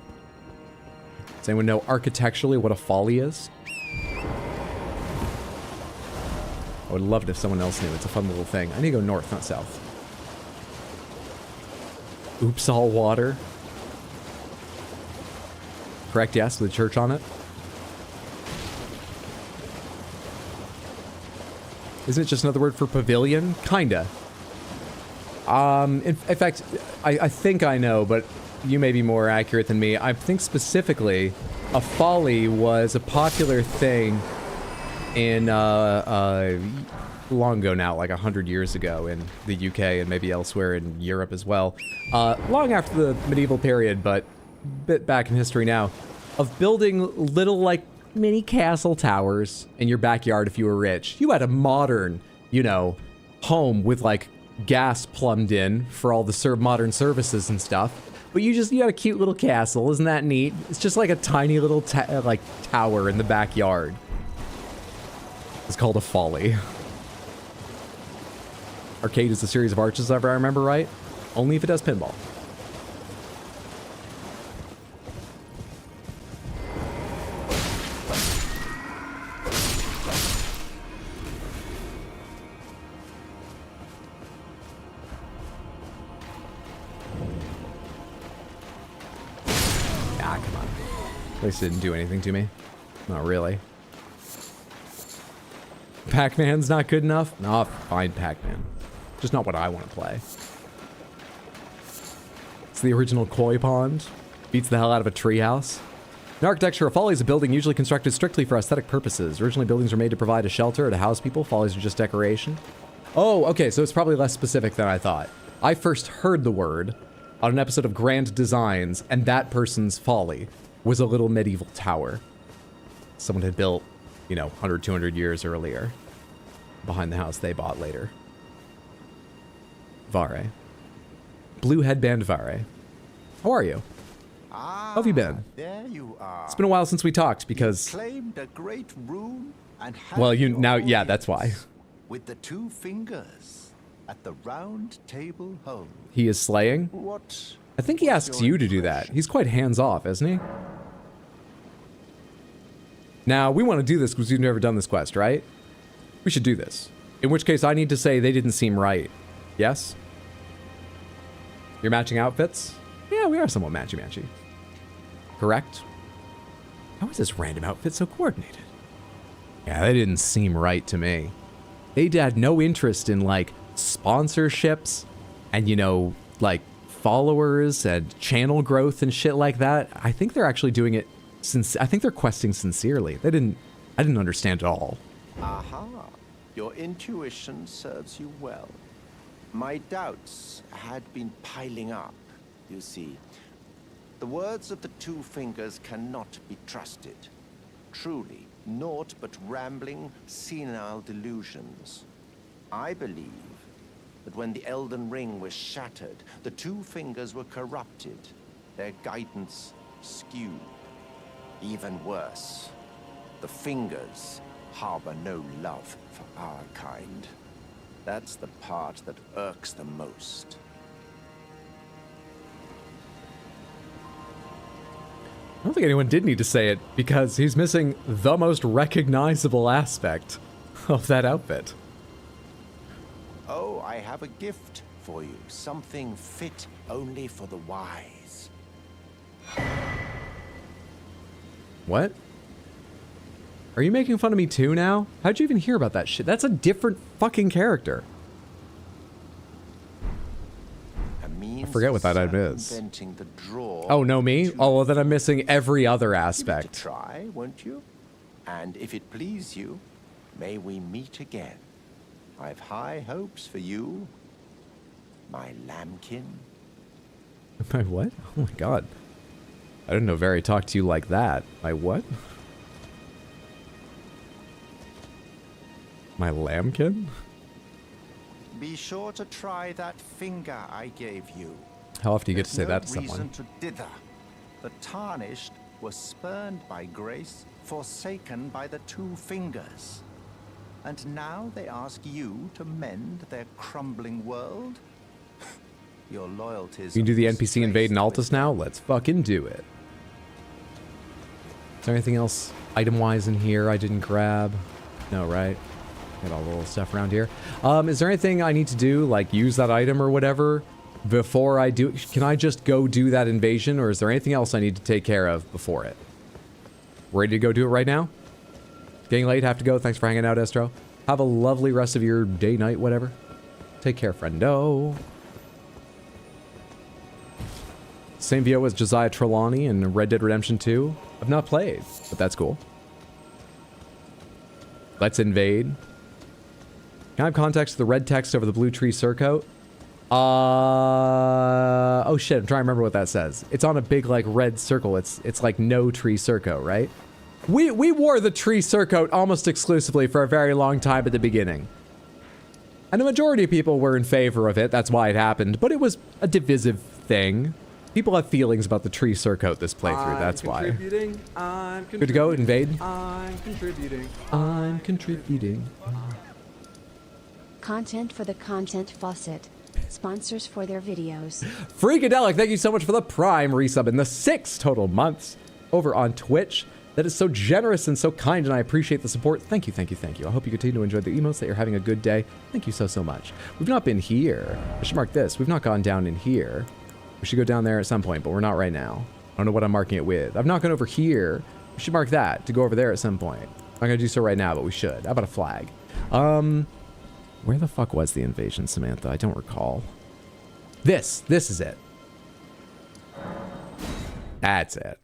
Does anyone know architecturally what a folly is? I would love it if someone else knew. It's a fun little thing. I need to go north, not south. Oops, all water. Correct, yes, with a church on it. Isn't it just another word for pavilion? Kinda. In fact, I think I know, but you may be more accurate than me. I think specifically, a folly was a popular thing in, long ago now, like 100 years ago in the UK and maybe elsewhere in Europe as well. Long after the medieval period, but bit back in history now, of building little, like, mini castle towers in your backyard if you were rich. You had a modern, you know, home with, like, gas plumbed in for all the modern services and stuff. But you had a cute little castle. Isn't that neat? It's just like a tiny little, tower in the backyard. It's called a folly. Arcade is a series of arches, if I remember right. Only if it does pinball. At least it didn't do anything to me. Not really. Pac-Man's not good enough? No, I'll find Pac-Man. Just not what I want to play. It's the original koi pond. Beats the hell out of a treehouse. In architecture, a folly is a building usually constructed strictly for aesthetic purposes. Originally, buildings were made to provide a shelter or to house people. Follies are just decoration. Oh, okay, so it's probably less specific than I thought. I first heard the word on an episode of Grand Designs, and that person's folly was a little medieval tower someone had built, you know, 100, 200 years earlier behind the house they bought later. Vare. Blue headband Vare. How are you? How have you been? There you are. It's been a while since we talked because... You claimed a great rune and had well, yeah, that's why. With the two fingers at the round table home. He is slaying? What? I think he asks you to do that. He's quite hands-off, isn't he? Now, we want to do this because we've never done this quest, right? We should do this. In which case, I need to say they didn't seem right. Yes? You're matching outfits? Yeah, we are somewhat matchy-matchy. Correct? How is this random outfit so coordinated? Yeah, that didn't seem right to me. They had no interest in, like, sponsorships and, you know, like, followers and channel growth and shit like that. I think they're actually doing it since I think they're questing sincerely. I didn't understand at all. Aha. Your intuition serves you well. My doubts had been piling up, you see. The words of the two fingers cannot be trusted. Truly, naught but rambling, senile delusions. I believe that when the Elden Ring was shattered, the two fingers were corrupted, their guidance skewed. Even worse, the fingers harbor no love for our kind. That's the part that irks the most. I don't think anyone did need to say it because he's missing the most recognizable aspect of that outfit. Oh, I have a gift for you. Something fit only for the wise. What? Are you making fun of me too now? How'd you even hear about that shit? That's a different fucking character. I forget what that item is. Oh, no, me? Oh, well, then I'm missing every other aspect. Try, won't you? And if it please you, may we meet again. I've high hopes for you, my lambkin. My what? Oh my god. I didn't know Very talked to you like that. My what? My lambkin? Be sure to try that finger I gave you. How often do you get to say that to There's no someone? reason to dither. The tarnished were spurned by grace, forsaken by the two fingers. And now they ask you to mend their crumbling world? Your loyalties. You can do the NPC invade in Altus now? Let's fucking do it. Is there anything else item-wise in here I didn't grab? No, right? Got all the little stuff around here. Is there anything I need to do, like use that item or whatever, before I do? Can I just go do that invasion, or is there anything else I need to take care of before it? Ready to go do it right now? Getting late, have to go. Thanks for hanging out, Estro. Have a lovely rest of your day, night, whatever. Take care, friendo. Same VO as Josiah Trelawney in Red Dead Redemption 2. I've not played, but that's cool. Let's invade. Can I have context to the red text over the blue tree surcoat? Oh shit, I'm trying to remember what that says. It's on a big, like, red circle. It's like no tree surcoat, right? We wore the tree surcoat almost exclusively for a very long time at the beginning. And the majority of people were in favor of it, that's why it happened, but it was a divisive thing. People have feelings about the tree surcoat this playthrough, that's why. I'm Good to go, invade? I'm contributing. I'm contributing. Content for the content faucet. Sponsors for their videos. Freakadelic, thank you so much for the Prime resub in the 6 total months over on Twitch. That is so generous and so kind, and I appreciate the support. Thank you, thank you, thank you. I hope you continue to enjoy the emotes, that you're having a good day. Thank you so, so much. We've not been here. I should mark this. We've not gone down in here. We should go down there at some point, but we're not right now. I don't know what I'm marking it with. I've not gone over here. We should mark that to go over there at some point. I'm not going to do so right now, but we should. How about a flag? Where the fuck was the invasion, Samantha? I don't recall. This is it. That's it.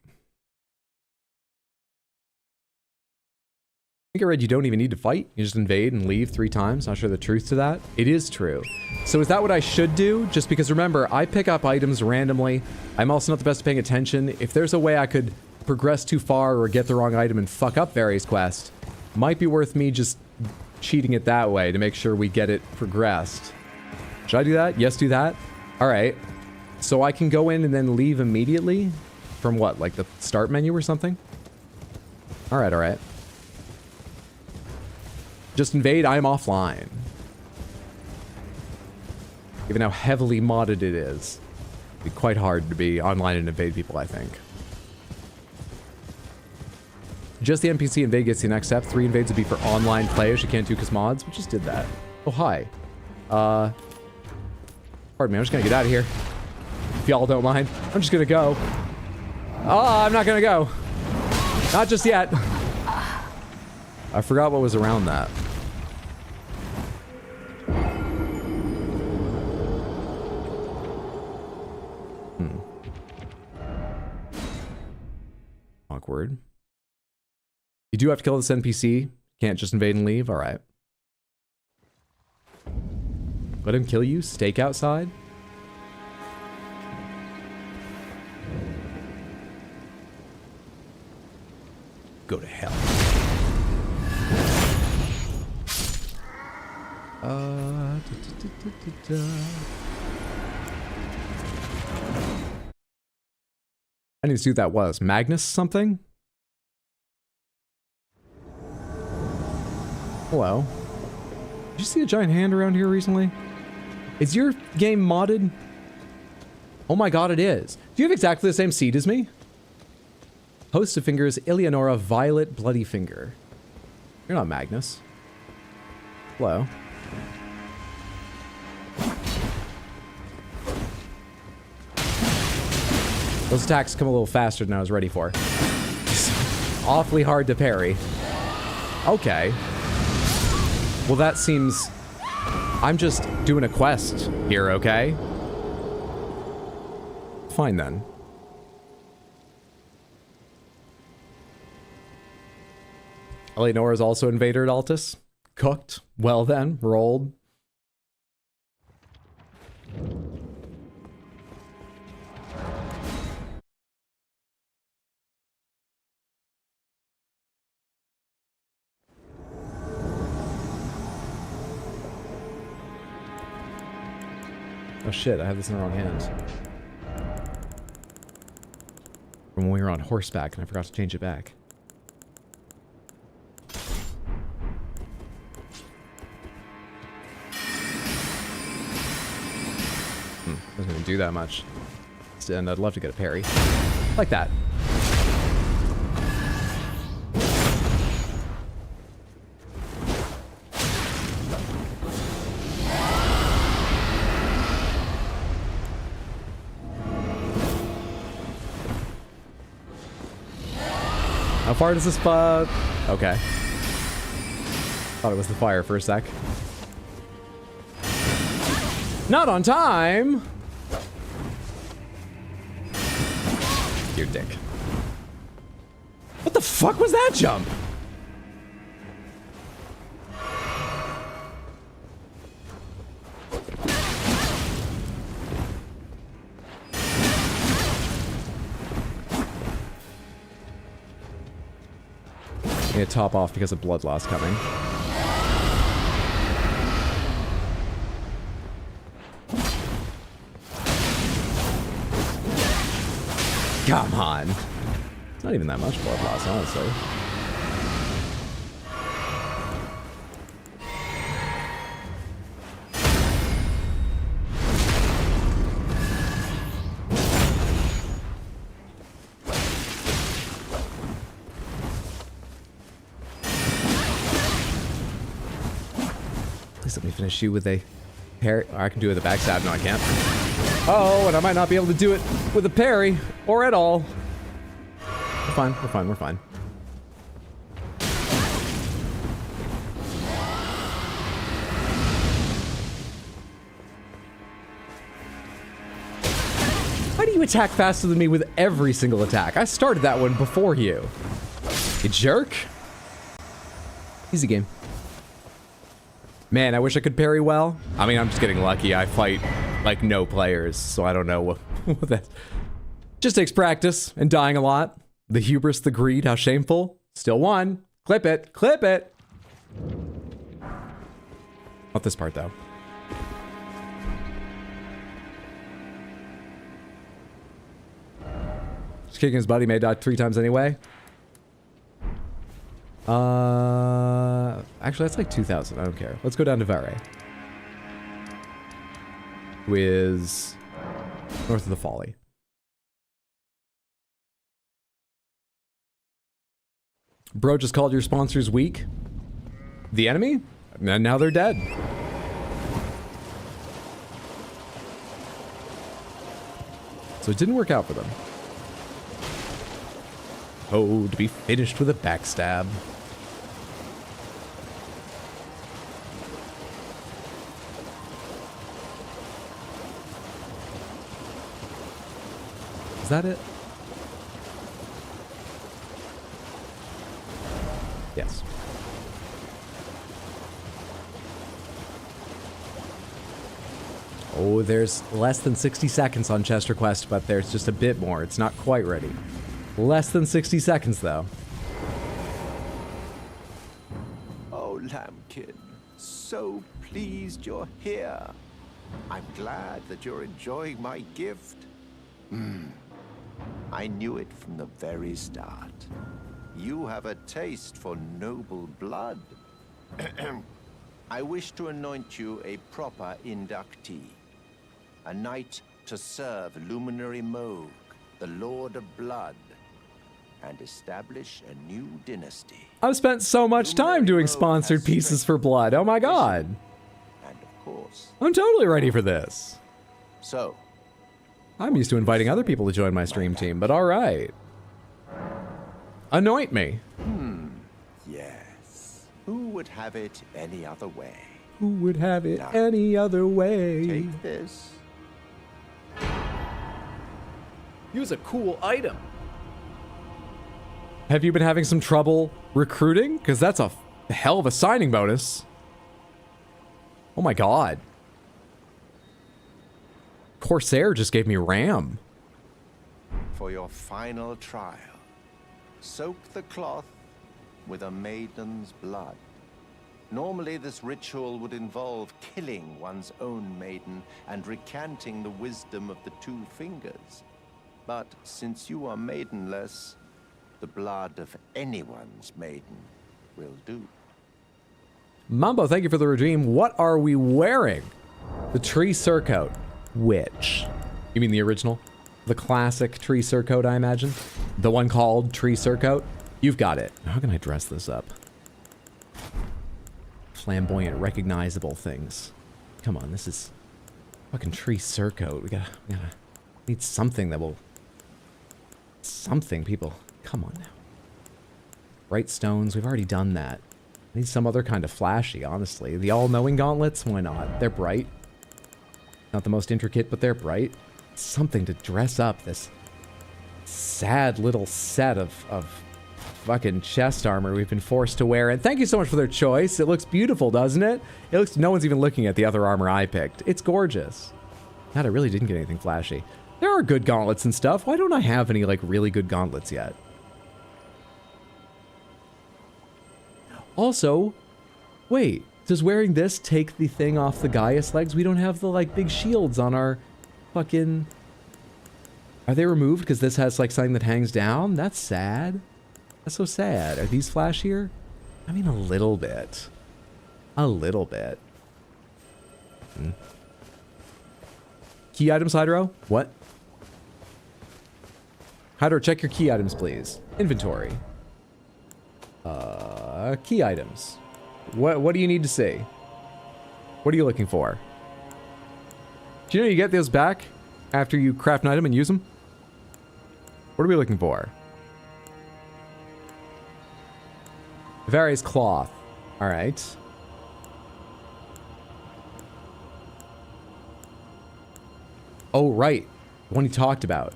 I think I read you don't even need to fight. You just invade and leave 3 times. Not sure the truth to that. It is true. So is that what I should do? Just because remember, I pick up items randomly. I'm also not the best at paying attention. If there's a way I could progress too far or get the wrong item and fuck up Various Quest, might be worth me just cheating it that way to make sure we get it progressed. Should I do that? Yes, do that. All right. So I can go in and then leave immediately from what, like the start menu or something? All right, all right. Just invade, I am offline. Given how heavily modded it is, it'd be quite hard to be online and invade people, I think. Just the NPC invade gets the next step. 3 invades would be for online players. You can't do cause mods. We just did that. Oh, hi. Pardon me, I'm just gonna get out of here. If y'all don't mind. I'm just gonna go. Oh, I'm not gonna go. Not just yet. I forgot what was around that. Awkward. You do have to kill this NPC. Can't just invade and leave. All right. Let him kill you. Stake outside. Go to hell. I need to see who that was. Magnus something? Hello. Did you see a giant hand around here recently? Is your game modded? Oh my god, it is. Do you have exactly the same seed as me? Host of Fingers, Eleonora Violet Bloody Finger. You're not Magnus. Hello. Those attacks come a little faster than I was ready for. Awfully hard to parry. Okay. Well, that seems... I'm just doing a quest here, okay? Fine, then. Eleonora is also Invader at Altus. Cooked. Well then, rolled. Oh shit, I have this in the wrong hand. From when we were on horseback and I forgot to change it back. Doesn't even do that much. And I'd love to get a parry. Like that. How far does this okay. Thought it was the fire for a sec. Not on time! Your dick. What the fuck was that jump? I'm gonna top off because of blood loss coming. Come on. It's not even that much blood loss, honestly. Please let me finish you with a parry. Or I can do it with a backstab. No, I can't. Oh, and I might not be able to do it with a parry, or at all. We're fine, we're fine, we're fine. Why do you attack faster than me with every single attack? I started that one before you. You jerk. Easy game. Man, I wish I could parry well. I mean, I'm just getting lucky. I fight like no players, so I don't know what that just takes practice and dying a lot. The hubris, the greed, how shameful. Still won. Clip it, clip it. Not this part though. Just kicking his buddy may die 3 times anyway. Actually that's like 2,000, I don't care. Let's go down to Vare. Who is north of the Folly. Bro just called your sponsors weak. The enemy? And now they're dead. So it didn't work out for them. Oh, to be finished with a backstab. Is that it? Yes. Oh, there's less than 60 seconds on Chester Quest, but there's just a bit more. It's not quite ready. Less than 60 seconds, though. Oh, Lambkin, so pleased you're here. I'm glad that you're enjoying my gift. I knew it from the very start. You have a taste for noble blood. I wish to anoint you a proper inductee. A knight to serve Luminary Moog, the Lord of Blood, and establish a new dynasty. I've spent so much time doing sponsored pieces for blood. Oh my god. And of course, I'm totally ready for this. So, I'm used to inviting other people to join my stream team, but all right. Anoint me. Yes. Who would have it any other way? Who would have it Now, any other way? Take this. Use a cool item. Have you been having some trouble recruiting? Because that's a hell of a signing bonus. Oh my god. Corsair just gave me RAM. For your final trial, soak the cloth with a maiden's blood. Normally, this ritual would involve killing one's own maiden and recanting the wisdom of the two fingers. But since you are maidenless, the blood of anyone's maiden will do. Mambo, thank you for the redeem. What are we wearing? The tree surcoat. Which? You mean the original? The classic tree surcoat, I imagine? The one called tree surcoat? You've got it. How can I dress this up? Flamboyant, recognizable things. Come on, this is fucking tree surcoat. We gotta need something that will... Something, people. Come on now. Bright stones, we've already done that. I need some other kind of flashy, honestly. The all-knowing gauntlets? Why not? They're bright. Not the most intricate, but they're bright. Something to dress up this sad little set of fucking chest armor we've been forced to wear. And thank you so much for their choice. It looks beautiful, doesn't it? It looks... No one's even looking at the other armor I picked. It's gorgeous. God, I really didn't get anything flashy. There are good gauntlets and stuff. Why don't I have any, like, really good gauntlets yet? Also, wait, does wearing this take the thing off the Gaius legs? We don't have the, like, big shields on our fucking... Are they removed because this has, like, something that hangs down? That's sad. That's so sad. Are these flashier? I mean, a little bit. A little bit. Key items, Hydro? What? Hydro, check your key items, please. Inventory. Key items. What do you need to see? What are you looking for? Do you know you get those back after you craft an item and use them? What are we looking for? Various cloth. All right. Oh, right. The one he talked about.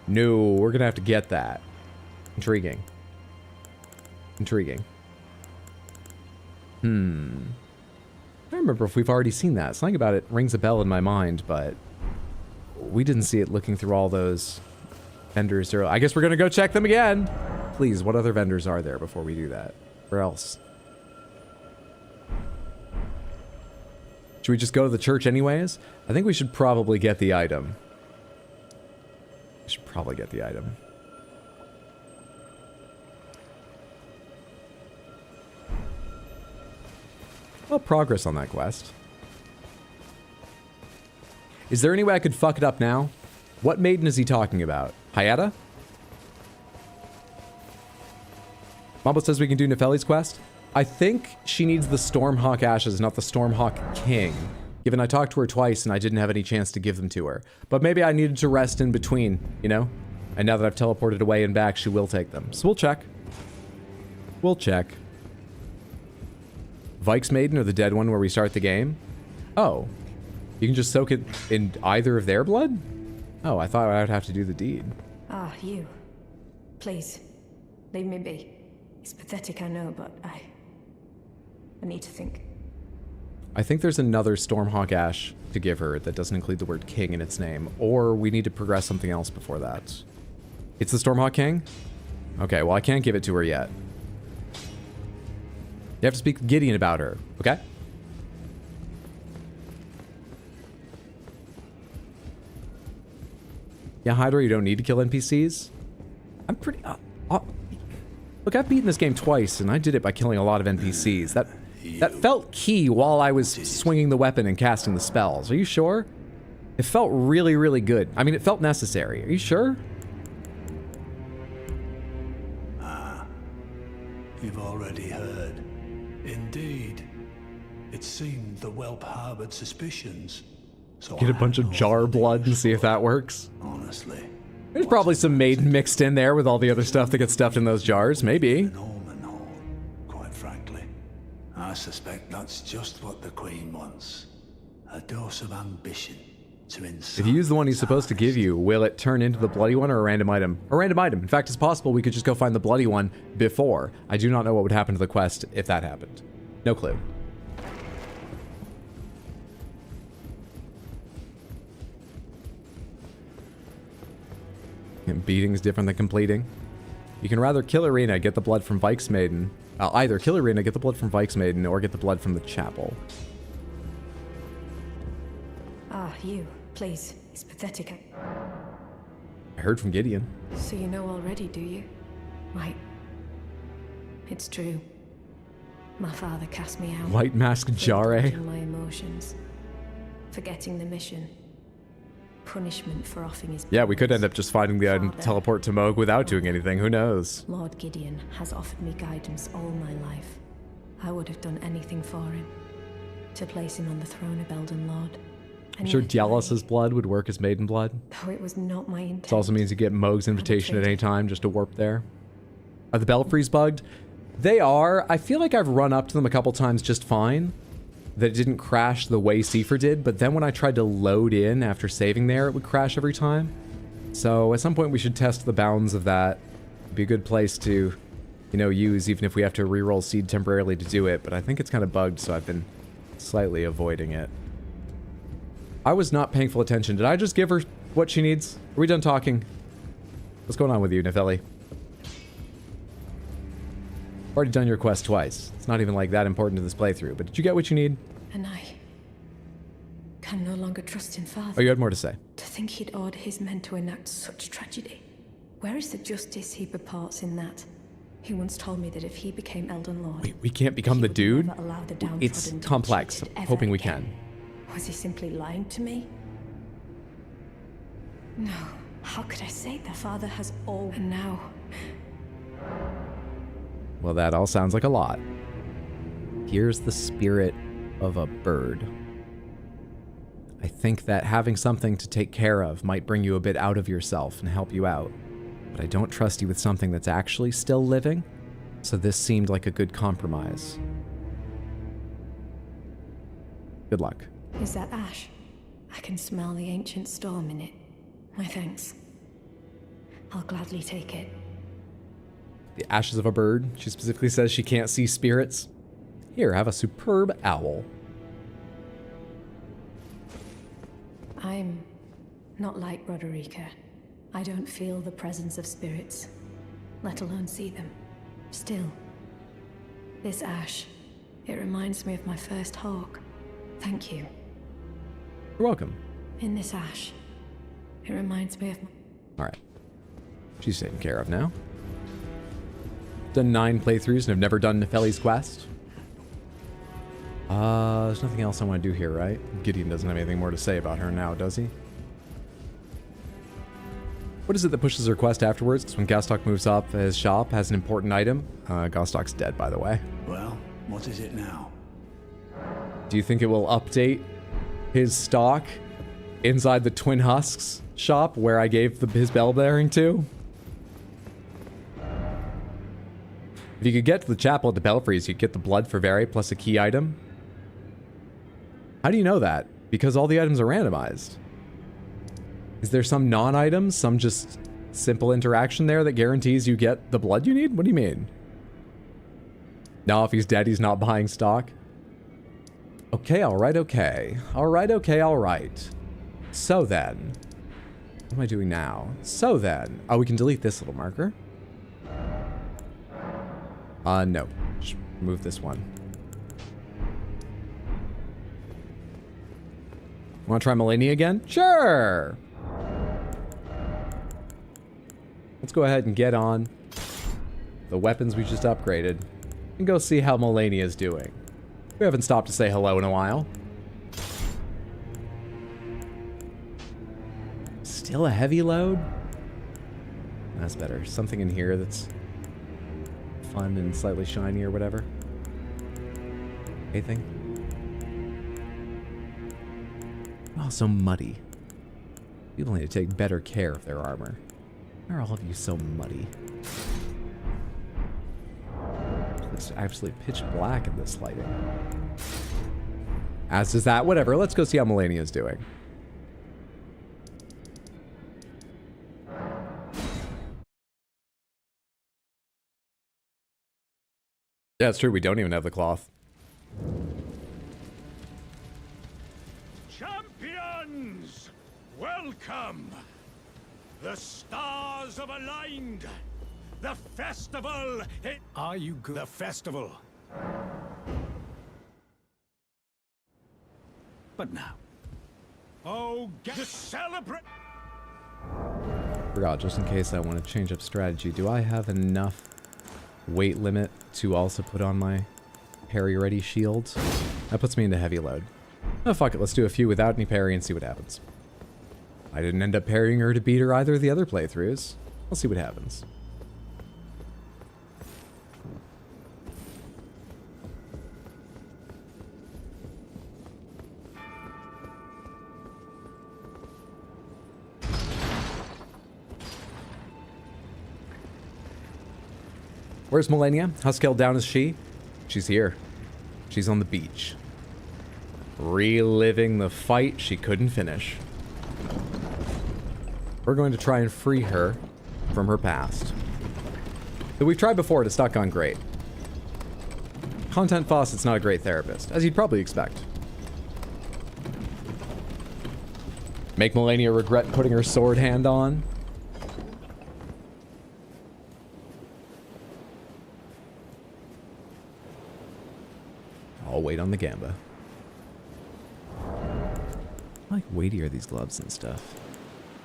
No, we're gonna have to get that. Intriguing. Intriguing. I don't remember if we've already seen that. Something about it rings a bell in my mind, but we didn't see it looking through all those vendors. I guess we're gonna go check them again. Please, what other vendors are there before we do that? Where else? Should we just go to the church anyways? I think we should probably get the item. We should probably get the item. Well, progress on that quest. Is there any way I could fuck it up now? What maiden is he talking about? Hyetta? Mumble says we can do Nefeli's quest. I think she needs the Stormhawk Ashes, not the Stormhawk King. Given I talked to her twice and I didn't have any chance to give them to her. But maybe I needed to rest in between, you know? And now that I've teleported away and back, she will take them. So we'll check. We'll check. Vike's Maiden or the dead one where we start the game? Oh. You can just soak it in either of their blood? Oh, I thought I would have to do the deed. Ah, you. Please, leave me be. It's pathetic, I know, but I need to think. I think there's another Stormhawk Ash to give her that doesn't include the word king in its name, or we need to progress something else before that. It's the Stormhawk King? Okay, well I can't give it to her yet. You have to speak to Gideon about her, okay? Yeah, Hydra, you don't need to kill NPCs. I'm pretty... look, I've beaten this game twice, and I did it by killing a lot of NPCs. That felt key while I was swinging the weapon and casting the spells. Are you sure? It felt really, really good. I mean, it felt necessary. Are you sure? You've already heard. Indeed. It seemed the whelp harbored suspicions. So Get a I bunch of know jar the blood and English see if word. that works. Honestly. There's probably some maiden mixed in there with all the other stuff that gets stuffed in those jars. Maybe. An omen hole, quite frankly. I suspect that's just what the Queen wants. A dose of ambition to incite. If you use the one he's supposed to give you, will it turn into the bloody one or a random item? A random item. In fact, it's possible we could just go find the bloody one before. I do not know what would happen to the quest if that happened. No clue. And beating's different than completing. You can rather kill Liurnia, get the blood from Vike's Maiden. Either kill Liurnia, get the blood from Vike's Maiden, or get the blood from the chapel. Ah, you. Please. It's pathetic. I heard from Gideon. So you know already, do you? Right. It's true. My father cast me out. White Mask for Jare. indulging my emotions. Forgetting the mission. Punishment for offing his Yeah, we could end up just finding the item to teleport to Moog without doing anything. Who knows? Lord Gideon has offered me guidance all my life. I would have done anything for him. To place him on the throne of Elden Lord. I'm sure Dialos' blood would work as maiden blood. Though it was not my intent. This also means you get Moog's invitation at any time just to warp there. Are the belfries bugged? They are. I feel like I've run up to them a couple times just fine. That it didn't crash the way Seifer did, but then when I tried to load in after saving there, it would crash every time. So at some point we should test the bounds of that. It'd be a good place to, you know, use even if we have to reroll seed temporarily to do it, but I think it's kind of bugged, so I've been slightly avoiding it. I was not paying full attention. Did I just give her what she needs? Are we done talking? What's going on with you, Nepheli? Already done your quest twice. It's not even like that important to this playthrough, but did you get what you need? And I can no longer trust in Father. Oh, you had more to say. To think he'd order his men to enact such tragedy. Where is the justice he purports in that? He once told me that if he became Elden Lord, We can't become the dude? never allow the downtrodden It's to be complex. cheated ever Hoping we again. can. Was he simply lying to me? No. How could I say that Father has all and now? Well, that all sounds like a lot. Here's the spirit of a bird. I think that having something to take care of might bring you a bit out of yourself and help you out. But I don't trust you with something that's actually still living, so this seemed like a good compromise. Good luck. Is that ash? I can smell the ancient storm in it. My thanks. I'll gladly take it. The ashes of a bird. She specifically says she can't see spirits. Here, have a superb owl. I'm not like Roderica. I don't feel the presence of spirits, let alone see them. Still, this ash, it reminds me of my first hawk. Thank you. You're welcome. In this ash, it reminds me of... Alright. She's taken care of now. Done 9 playthroughs and have never done Nepheli's quest. There's nothing else I want to do here, right? Gideon doesn't have anything more to say about her now, does he? What is it that pushes her quest afterwards? Because when Gastok moves up, his shop has an important item. Gastok's dead, by the way. Well, what is it now? Do you think it will update his stock inside the Twin Husks shop where I gave his bell bearing to? If you could get to the chapel at the Belfries, you'd get the blood for Veri plus a key item. How do you know that? Because all the items are randomized. Is there some non-items, some just simple interaction there that guarantees you get the blood you need? What do you mean? No, if he's dead, he's not buying stock. Okay, alright, okay. Alright, okay, alright. So then. What am I doing now? So then. Oh, we can delete this little marker. No. Just remove this one. Want to try Liurnia again? Sure! Let's go ahead and get on the weapons we just upgraded and go see how Liurnia is doing. We haven't stopped to say hello in a while. Still a heavy load? That's better. Something in here that's fun and slightly shiny or whatever. Anything? Oh, so muddy. People need to take better care of their armor. Why are all of you so muddy? It's actually pitch black in this lighting. As is that. Whatever. Let's go see how Melania's doing. Yeah, it's true. We don't even have the cloth. Champions! Welcome! The stars have aligned! The festival! Are you good? The festival! But now... Oh, get to celebrate! Forgot, just in case I want to change up strategy. Do I have enough weight limit to also put on my parry-ready shield? That puts me into heavy load. Oh, fuck it. Let's do a few without any parry and see what happens. I didn't end up parrying her to beat her either of the other playthroughs. We'll see what happens. Where's Melania? How scaled down is she? She's here. She's on the beach. Reliving the fight she couldn't finish. We're going to try and free her from her past. That we've tried before, it's not gone great. Content Fawcett's not a great therapist, as you'd probably expect. Make Melania regret putting her sword hand on. I'll wait on the Gamba. I like weightier these gloves and stuff.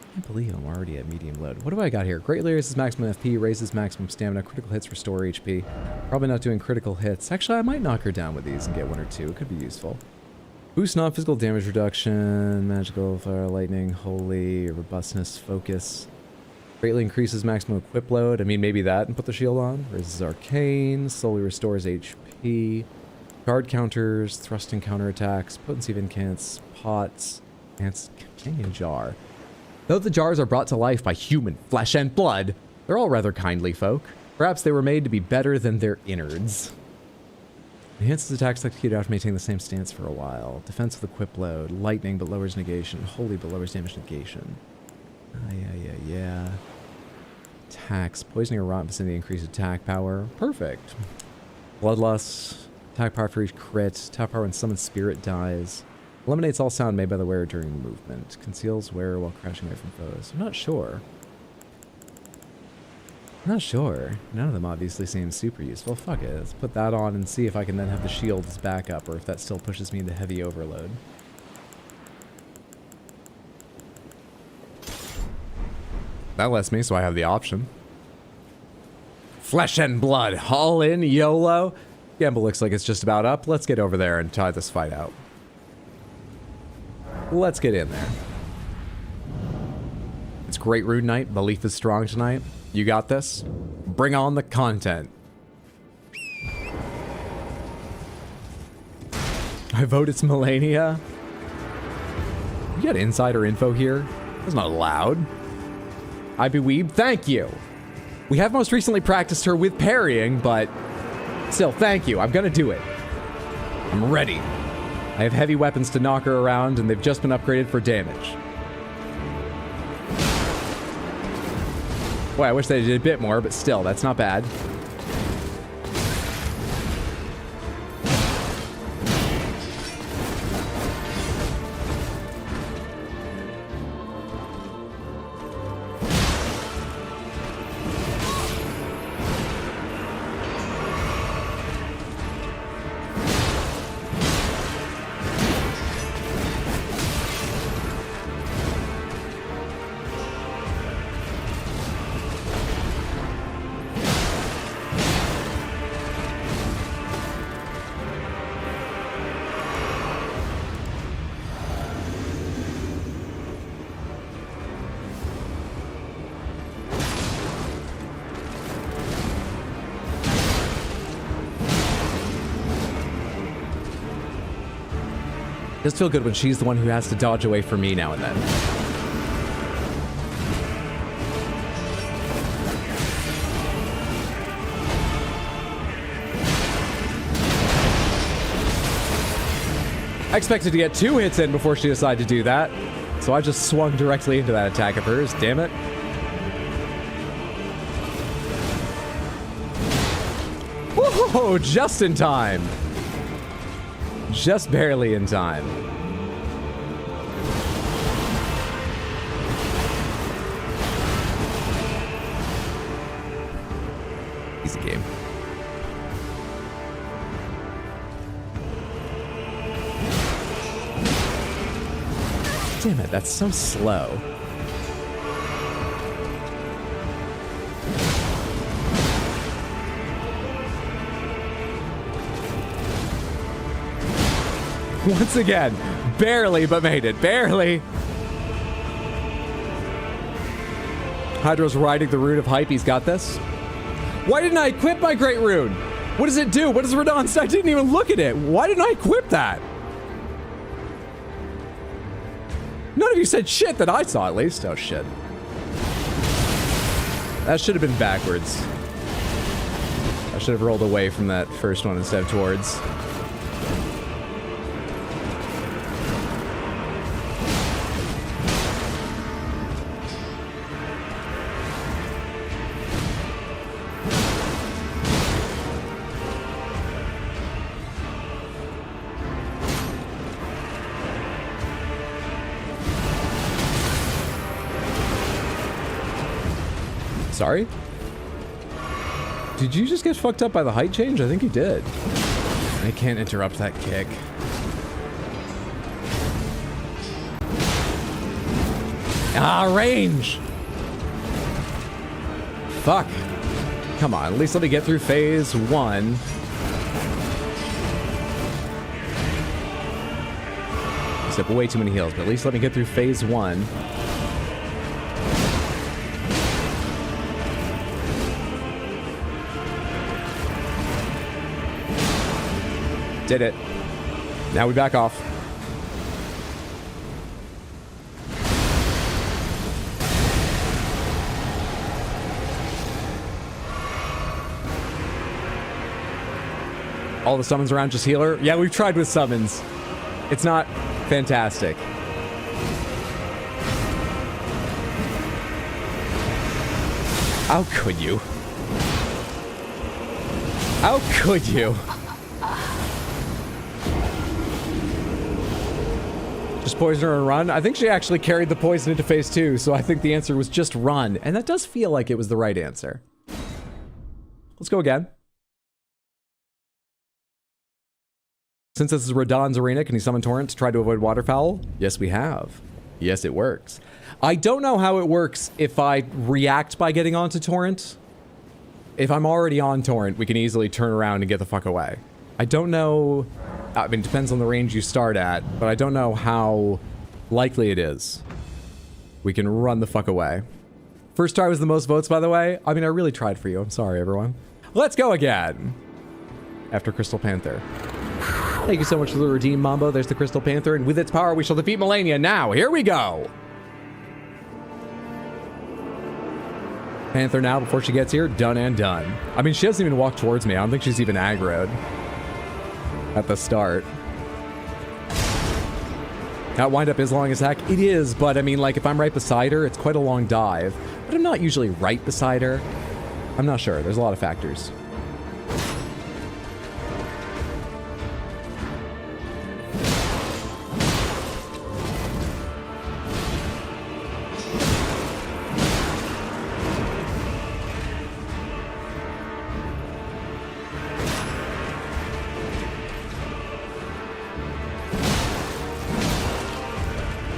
I can't believe I'm already at medium load. What do I got here? Greatly raises maximum FP, raises maximum stamina, critical hits restore HP. Probably not doing critical hits. Actually, I might knock her down with these and get one or two. It could be useful. Boost non-physical damage reduction, magical, fire, lightning, holy, robustness, focus. Greatly increases maximum equip load. I mean, maybe that and put the shield on. Raises arcane, slowly restores HP. Guard counters, thrusting counterattacks, potency of incants, pots, and companion jar. Though the jars are brought to life by human flesh and blood, they're all rather kindly folk. Perhaps they were made to be better than their innards. Enhances attacks executed after maintaining the same stance for a while. Defense with equip load. Lightning but lowers negation. Holy but lowers damage negation. Yeah. Attacks. Poisoning or rot vicinity increased attack power. Perfect. Bloodlust. Attack power for each crit. Attack power when summoned spirit dies. Eliminates all sound made by the wearer during movement. Conceals wearer while crashing away from foes. I'm not sure. None of them obviously seem super useful. Fuck it. Let's put that on and see if I can then have the shield as backup, or if that still pushes me into heavy overload. That lets me, so I have the option. Flesh and blood. All in, YOLO. Gamble looks like it's just about up. Let's get over there and tie this fight out. Let's get in there. It's great rune night. Belief is strong tonight. You got this. Bring on the content. I vote it's Melania. You got insider info here? That's not allowed. I be weeb. Thank you. We have most recently practiced her with parrying, but still, thank you. I'm gonna do it. I'm ready. I have heavy weapons to knock her around, and they've just been upgraded for damage. Boy, I wish they did a bit more, but still, that's not bad. Does feel good when she's the one who has to dodge away from me now and then. I expected to get 2 hits in before she decided to do that, so I just swung directly into that attack of hers, damn it. Whoa, just in time. Just barely in time. Easy game. Damn it, that's so slow. Once again, barely, but made it. Barely. Hydro's riding the rune of hype. He's got this. Why didn't I equip my great rune? What does it do? What does Radon say? I didn't even look at it. Why didn't I equip that? None of you said shit that I saw, at least. Oh, shit. That should have been backwards. I should have rolled away from that first one instead of towards. Sorry? Did you just get fucked up by the height change? I think you did. I can't interrupt that kick. Ah, range! Fuck. Come on, at least let me get through phase 1. Except way too many heals, but at least let me get through phase 1. Did it. Now we back off. All the summons around just healer? Yeah, we've tried with summons. It's not fantastic. How could you? How could you? Just poison her and run? I think she actually carried the poison into phase 2, so I think the answer was just run. And that does feel like it was the right answer. Let's go again. Since this is Radon's arena, can he summon Torrent to try to avoid Waterfowl? Yes, we have. Yes, it works. I don't know how it works if I react by getting onto Torrent. If I'm already on Torrent, we can easily turn around and get the fuck away. I don't know... I mean, it depends on the range you start at, but I don't know how likely it is. We can run the fuck away. First try was the most votes, by the way. I mean, I really tried for you. I'm sorry, everyone. Let's go again. After Crystal Panther. Thank you so much for the redeem, Mambo. There's the Crystal Panther, and with its power, we shall defeat Melania. Now, here we go. Panther now, before she gets here, done and done. I mean, she doesn't even walk towards me. I don't think she's even aggroed at the start. That wind up is long as heck. It is, but I mean, like, if I'm right beside her, it's quite a long dive. But I'm not usually right beside her. I'm not sure. There's a lot of factors.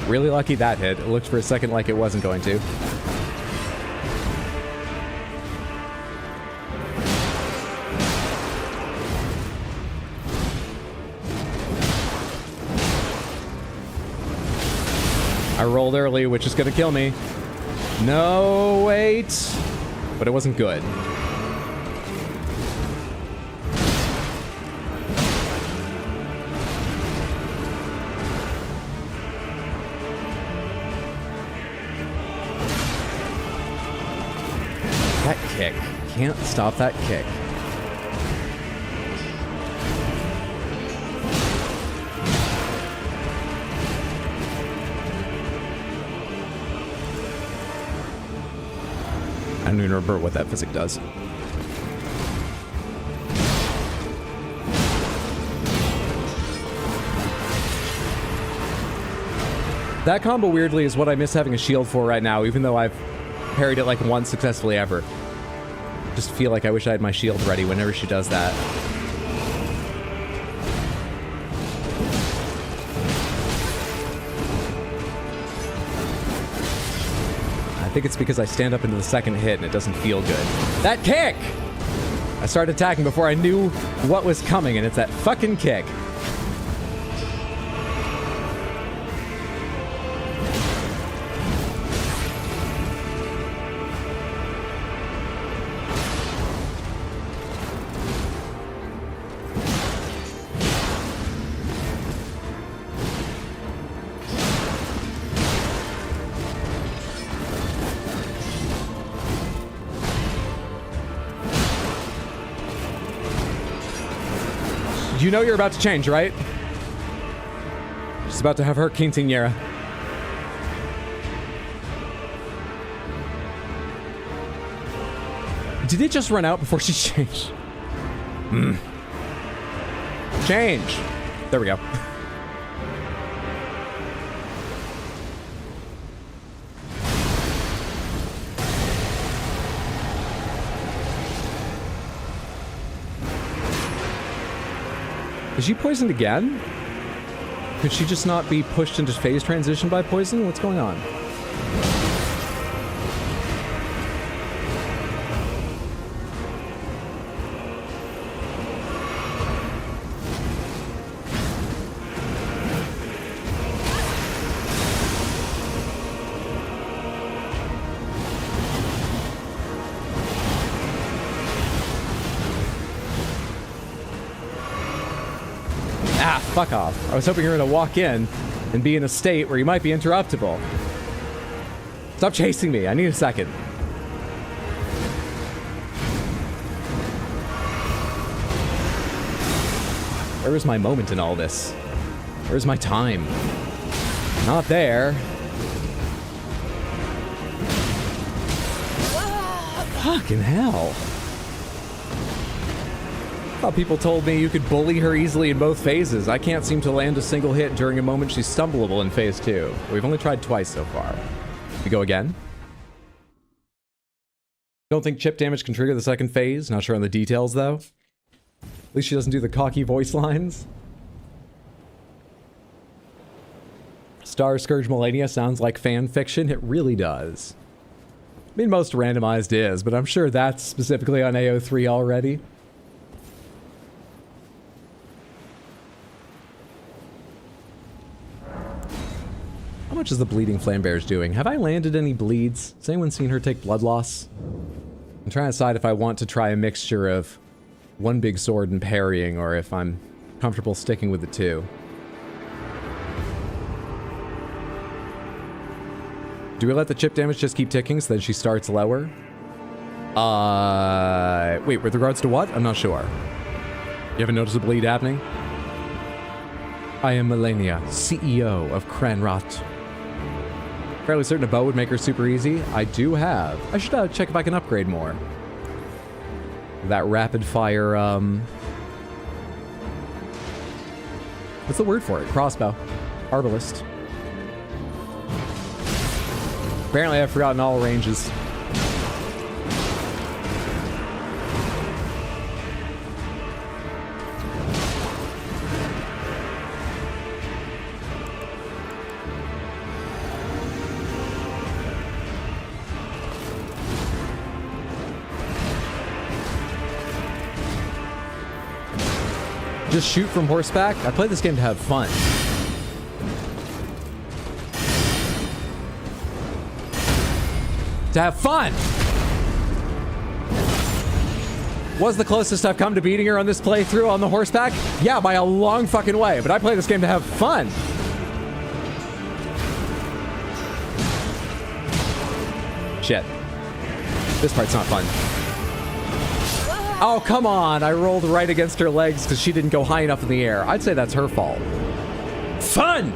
Really lucky that hit. It looked for a second like it wasn't going to. I rolled early, which is going to kill me. No, wait. But it wasn't good. kick. Can't stop that kick. I don't even remember what that physic does. That combo, weirdly, is what I miss having a shield for right now, even though I've parried it like once successfully ever. Just feel like I wish I had my shield ready whenever she does that. I think it's because I stand up into the second hit and it doesn't feel good. That kick! I started attacking before I knew what was coming, and it's that fucking kick. You know you're about to change, right? She's about to have her quinceañera. Did it just run out before she changed? Change. There we go. Is she poisoned again? Could she just not be pushed into phase transition by poison? What's going on? Fuck off. I was hoping you were going to walk in and be in a state where you might be interruptible. Stop chasing me. I need a second. Where was my moment in all this? Where's my time? Not there. Fucking hell. I thought people told me you could bully her easily in both phases. I can't seem to land a single hit during a moment she's stumbleable in phase 2. We've only tried twice so far. We go again? Don't think chip damage can trigger the second phase. Not sure on the details, though. At least she doesn't do the cocky voice lines. Star Scourge Melania sounds like fan fiction. It really does. I mean, most randomized is, but I'm sure that's specifically on AO3 already. How much is the Bleeding Flambear's doing? Have I landed any bleeds? Has anyone seen her take blood loss? I'm trying to decide if I want to try a mixture of one big sword and parrying, or if I'm comfortable sticking with the two. Do we let the chip damage just keep ticking so that she starts lower? Wait, with regards to what? I'm not sure. You haven't noticed a bleed happening? I am Melania, CEO of Cranrot. Fairly certain a bow would make her super easy. I do have. I should check if I can upgrade more. That rapid fire, what's the word for it? Crossbow. Arbalist. Apparently I've forgotten all ranges. Just shoot from horseback? I play this game to have fun. To have fun! Was the closest I've come to beating her on this playthrough on the horseback? Yeah, by a long fucking way, but I play this game to have fun! Shit. This part's not fun. Oh, come on. I rolled right against her legs because she didn't go high enough in the air. I'd say that's her fault. Fun!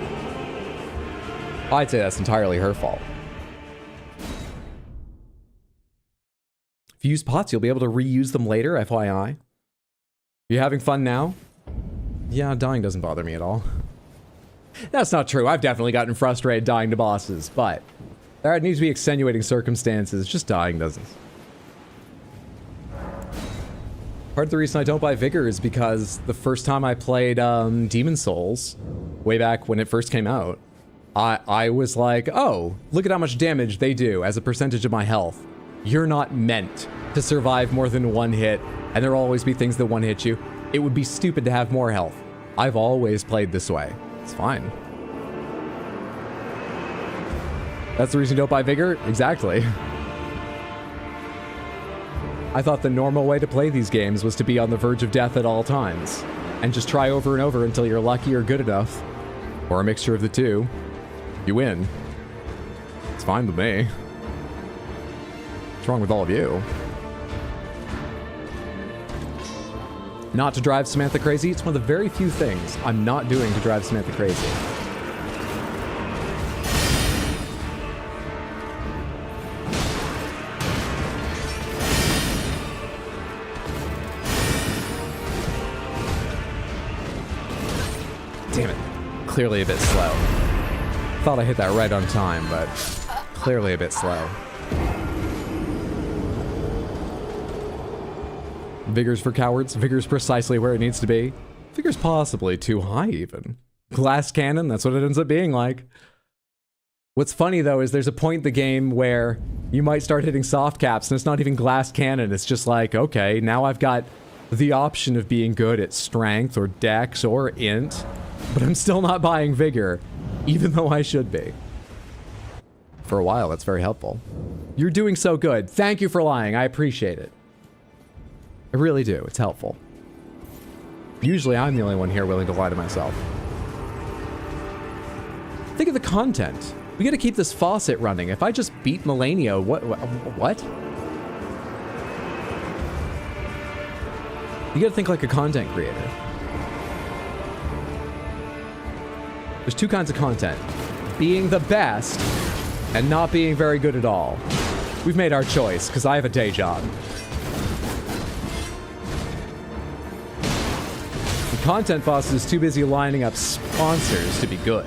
I'd say that's entirely her fault. If you use pots, you'll be able to reuse them later, FYI. You having fun now? Yeah, dying doesn't bother me at all. That's not true. I've definitely gotten frustrated dying to bosses, but there needs to be extenuating circumstances. Just dying doesn't. Part of the reason I don't buy Vigor is because the first time I played Demon Souls, way back when it first came out, I was like, oh, look at how much damage they do as a percentage of my health. You're not meant to survive more than one hit, and there'll always be things that one hit you. It would be stupid to have more health. I've always played this way. It's fine. That's the reason you don't buy Vigor? Exactly. I thought the normal way to play these games was to be on the verge of death at all times, and just try over and over until you're lucky or good enough, or a mixture of the two. You win. It's fine with me. What's wrong with all of you? Not to drive Samantha crazy, it's one of the very few things I'm not doing to drive Samantha crazy. Damn it. Clearly a bit slow. Thought I hit that right on time, but clearly a bit slow. Vigor's for cowards. Vigor's precisely where it needs to be. Vigor's possibly too high even. Glass cannon, that's what it ends up being like. What's funny though is there's a point in the game where you might start hitting soft caps and it's not even glass cannon. It's just like, okay, now I've got the option of being good at strength or dex or int, but I'm still not buying Vigor, even though I should be. For a while, that's very helpful. You're doing so good. Thank you for lying. I appreciate it. I really do. It's helpful. Usually I'm the only one here willing to lie to myself. Think of the content. We gotta keep this faucet running. If I just beat Melania, what? You gotta think like a content creator. There's two kinds of content. Being the best and not being very good at all. We've made our choice, because I have a day job. The content faucet is too busy lining up sponsors to be good.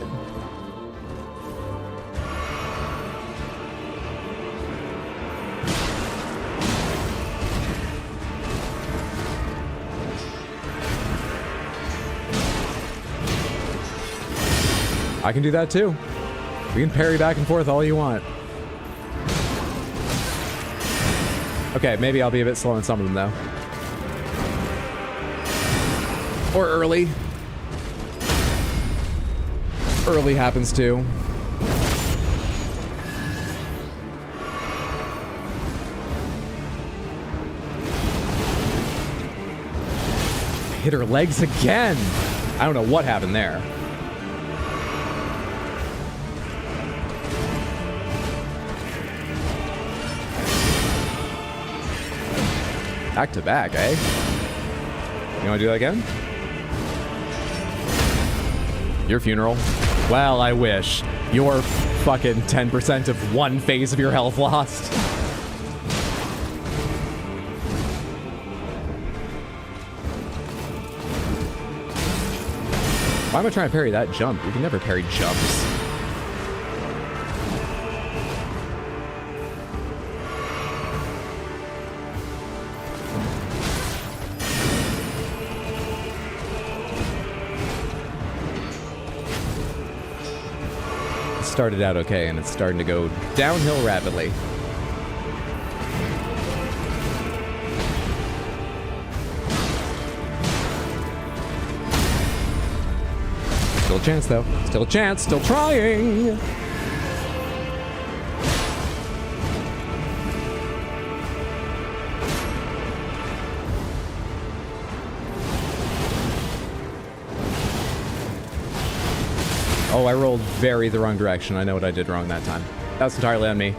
I can do that too. We can parry back and forth all you want. Okay, maybe I'll be a bit slow on some of them though. Or early. Early happens too. Hit her legs again. I don't know what happened there. Back to back, eh? You wanna do that again? Your funeral? Well, I wish. You're fucking 10% of one phase of your health lost. Why am I trying to parry that jump? You can never parry jumps. Started out okay, and it's starting to go downhill rapidly. Still a chance, though. Still a chance. Still trying. Oh, I rolled very the wrong direction. I know what I did wrong that time. That's entirely on me.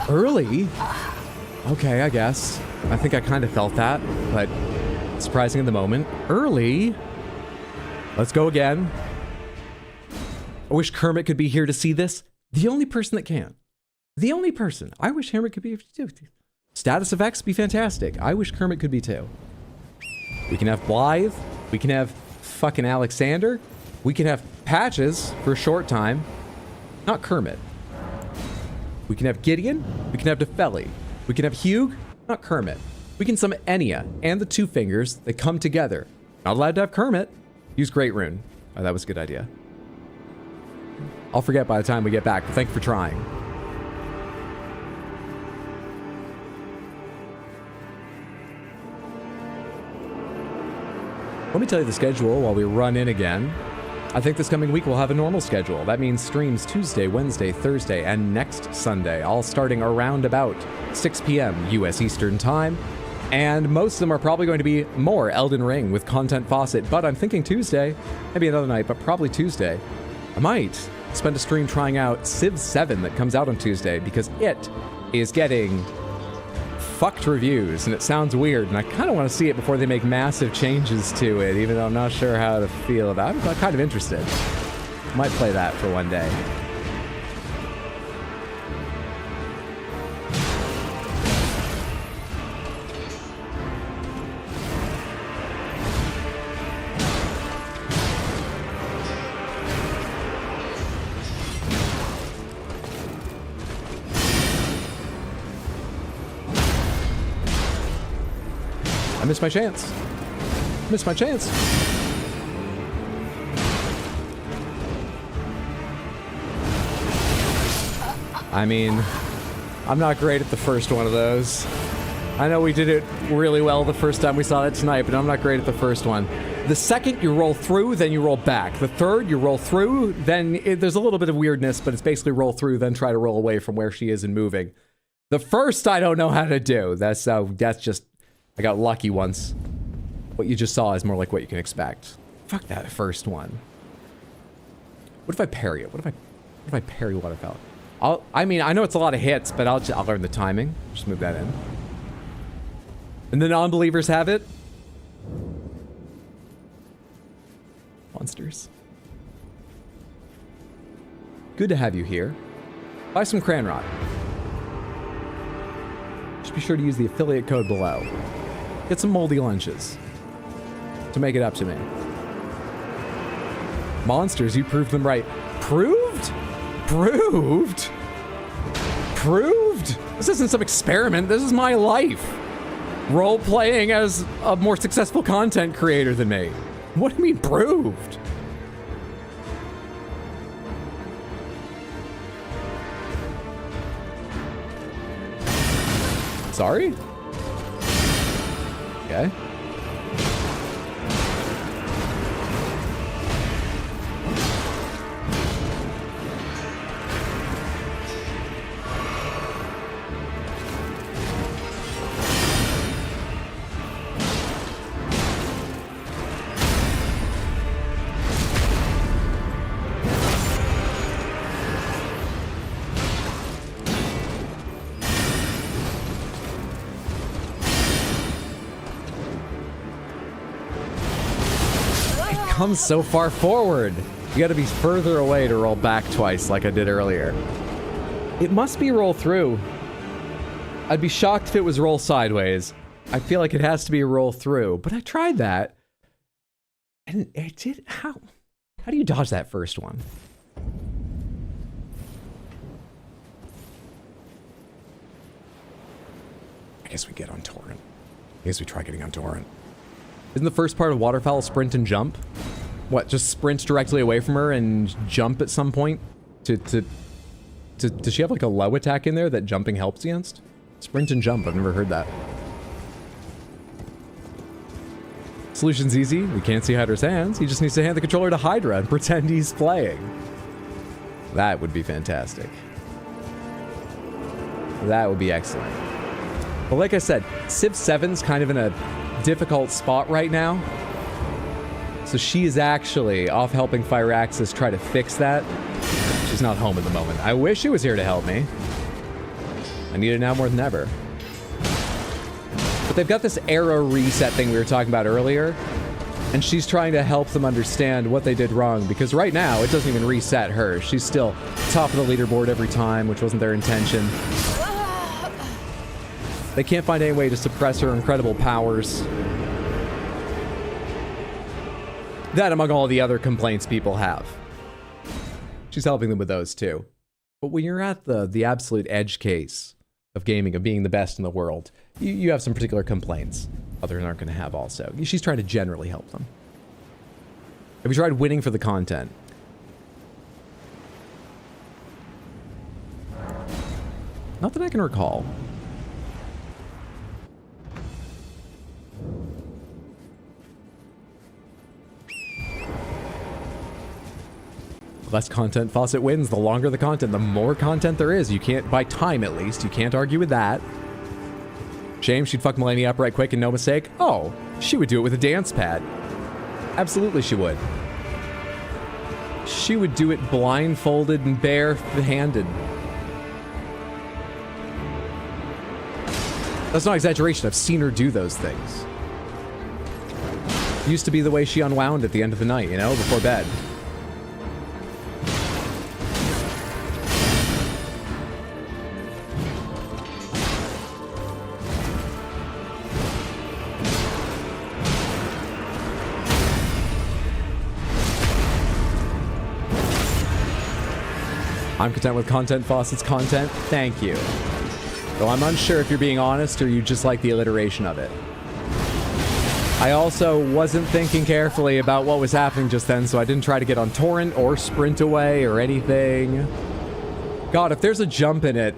Early? Okay, I guess. I think I kind of felt that, but surprising in the moment. Early? Let's go again. I wish Kermit could be here to see this. The only person that can. The only person. I wish Kermit could be here too. Status effects be fantastic. I wish Kermit could be too. We can have Blythe. We can have fucking Alexander. We can have Patches for a short time. Not Kermit. We can have Gideon. We can have Nepheli. We can have Hugh. Not Kermit. We can summon Enya and the Two Fingers. They come together. Not allowed to have Kermit. Use Great Rune. Oh, that was a good idea. I'll forget by the time we get back, but thank you for trying. Let me tell you the schedule while we run in again. I think this coming week we'll have a normal schedule. That means streams Tuesday, Wednesday, Thursday, and next Sunday, all starting around about 6 p.m. U.S. Eastern Time. And most of them are probably going to be more Elden Ring with content faucet, but I'm thinking Tuesday, maybe another night, but probably Tuesday. I might spend a stream trying out Civ 7 that comes out on Tuesday because it is getting fucked reviews, and it sounds weird, and I kind of want to see it before they make massive changes to it, even though I'm not sure how to feel about it. I'm kind of interested. Might play that for one day. I missed my chance. Missed my chance. I mean, I'm not great at the first one of those. I know we did it really well the first time we saw it tonight, but I'm not great at the first one. The second, you roll through, then you roll back. The third, you roll through, then there's a little bit of weirdness, but it's basically roll through, then try to roll away from where she is and moving. The first, I don't know how to do. That's just... I got lucky once. What you just saw is more like what you can expect. Fuck that first one. What if I parry it? What if I parry Waterfell? I mean, I know it's a lot of hits, but I'll learn the timing. Just move that in. And the non-believers have it. Monsters. Good to have you here. Buy some Cranrod. Just be sure to use the affiliate code below. Get some moldy lunches to make it up to me. Monsters, you proved them right. Proved? Proved? Proved? This isn't some experiment. This is my life. Role-playing as a more successful content creator than me. What do you mean proved? Sorry? Okay. Comes so far forward. You gotta be further away to roll back twice like I did earlier. It must be roll through. I'd be shocked if it was roll sideways. I feel like it has to be a roll through, but I tried that. And it did, how do you dodge that first one? I guess we get on Torrent. I guess we try getting on Torrent. Isn't the first part of Waterfowl sprint and jump? What, just sprint directly away from her and jump at some point? Does she have like a low attack in there that jumping helps against? Sprint and jump, I've never heard that. Solution's easy, we can't see Hydra's hands. He just needs to hand the controller to Hydra and pretend he's playing. That would be fantastic. That would be excellent. But like I said, Civ 7's kind of in a difficult spot right now. So she is actually off helping Firaxis try to fix that. She's not home at the moment. I wish she was here to help me. I need it now more than ever. But they've got this era reset thing we were talking about earlier, and she's trying to help them understand what they did wrong, because right now it doesn't even reset her. She's still top of the leaderboard every time, which wasn't their intention. They can't find any way to suppress her incredible powers. That among all the other complaints people have. She's helping them with those too. But when you're at the absolute edge case of gaming, of being the best in the world, you have some particular complaints others aren't going to have also. She's trying to generally help them. Have you tried winning for the content? Not that I can recall. Less content faucet wins. The longer the content, the more content there is. You can't, by time at least, you can't argue with that. Shame she'd fuck Melania up right quick and no mistake. Oh, she would do it with a dance pad. Absolutely she would. She would do it blindfolded and bare-handed. That's not exaggeration. I've seen her do those things. Used to be the way she unwound at the end of the night, you know, before bed. I'm content with content faucet's content. Thank you. Though I'm unsure if you're being honest or you just like the alliteration of it. I also wasn't thinking carefully about what was happening just then, so I didn't try to get on torrent or sprint away or anything. God, if there's a jump in it,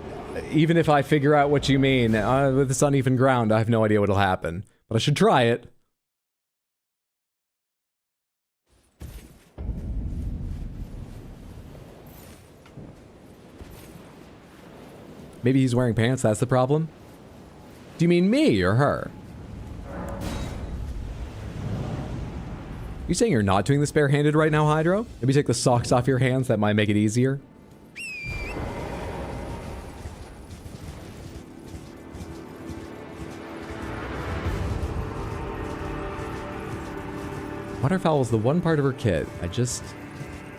even if I figure out what you mean, with this uneven ground, I have no idea what'll happen. But I should try it. Maybe he's wearing pants, that's the problem? Do you mean me or her? You saying you're not doing this barehanded right now, Hydro? Maybe take the socks off your hands, that might make it easier. Waterfowl is the one part of her kit I just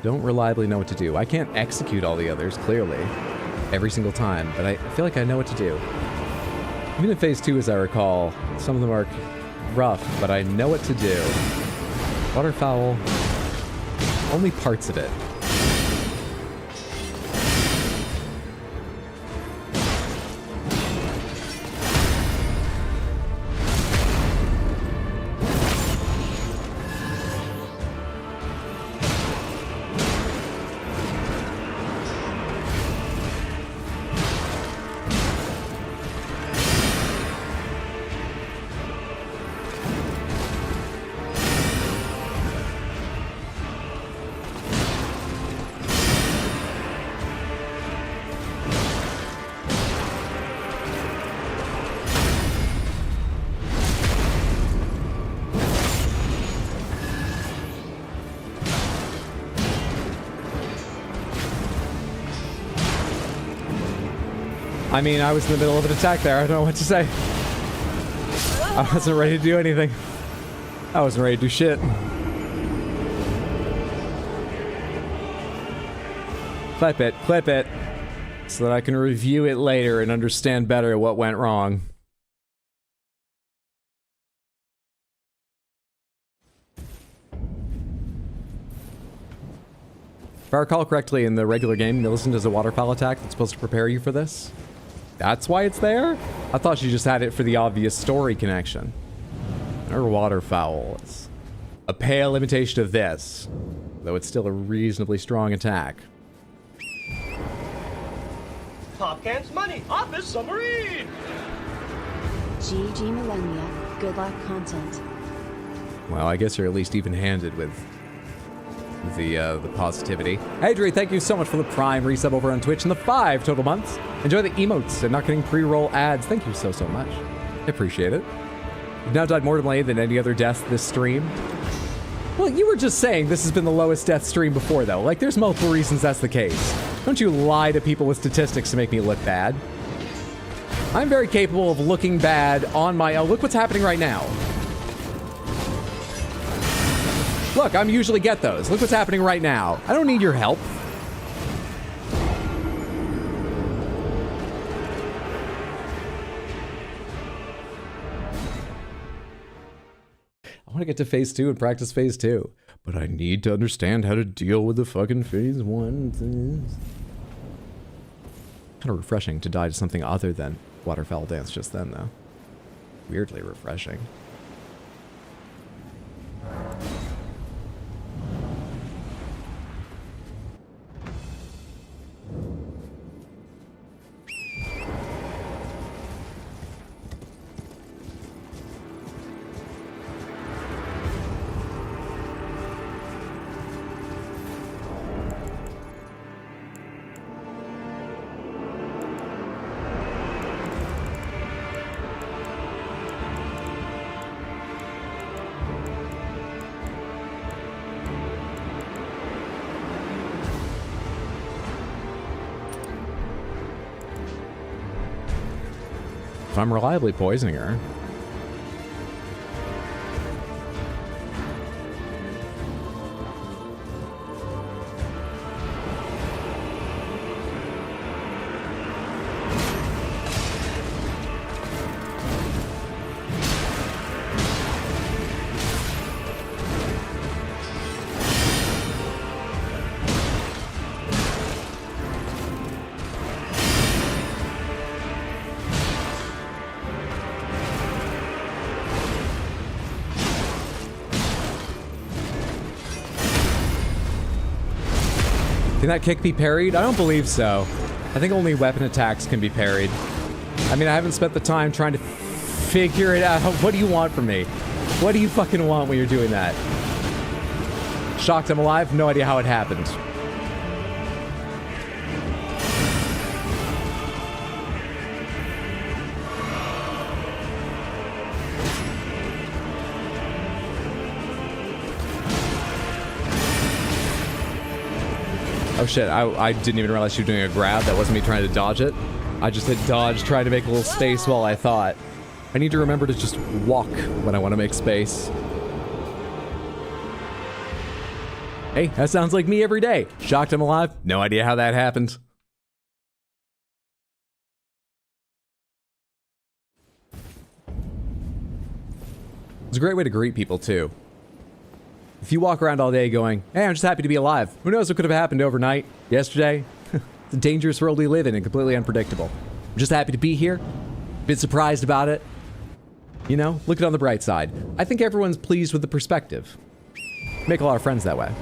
don't reliably know what to do. I can't execute all the others, clearly. Every single time, but I feel like I know what to do. Even in phase 2, as I recall, some of them are rough, but I know what to do. Waterfowl, only parts of it. I mean, I was in the middle of an attack there. I don't know what to say. I wasn't ready to do anything. I wasn't ready to do shit. Clip it, so that I can review it later and understand better what went wrong. If I recall correctly, in the regular game, Millicent does a waterfowl attack that's supposed to prepare you for this. That's why it's there? I thought she just had it for the obvious story connection. Her waterfowl is a pale imitation of this, though it's still a reasonably strong attack. Popcan's money, office submarine! GG Millennia, good luck content. Well, I guess you're at least even-handed with the positivity. Hey, Dre, thank you so much for the Prime resub over on Twitch and the 5 total months. Enjoy the emotes and not getting pre-roll ads. Thank you so much. I appreciate it. You've now died more delayed than any other death this stream. Well, you were just saying this has been the lowest death stream before, though. Like, there's multiple reasons that's the case. Don't you lie to people with statistics to make me look bad. I'm very capable of looking bad on my own. Look what's happening right now. Look, I'm usually get those. Look what's happening right now. I don't need your help. I want to get to phase 2 and practice phase 2. But I need to understand how to deal with the fucking phase 1 things. Kind of refreshing to die to something other than Waterfowl Dance just then, though. Weirdly refreshing. If I'm reliably poisoning her. Can that kick be parried? I don't believe so. I think only weapon attacks can be parried. I mean, I haven't spent the time trying to figure it out. What do you want from me? What do you fucking want when you're doing that? Shocked I'm alive? No idea how it happened. Oh shit, I didn't even realize she was doing a grab. That wasn't me trying to dodge it. I just hit dodge, trying to make a little space while I thought. I need to remember to just walk when I want to make space. Hey, that sounds like me every day. Shocked I'm alive? No idea how that happened. It's a great way to greet people, too. If you walk around all day going, hey, I'm just happy to be alive. Who knows what could have happened overnight, yesterday? It's a dangerous world we live in and completely unpredictable. I'm just happy to be here. Been surprised about it. You know, look at it on the bright side. I think everyone's pleased with the perspective. Make a lot of friends that way.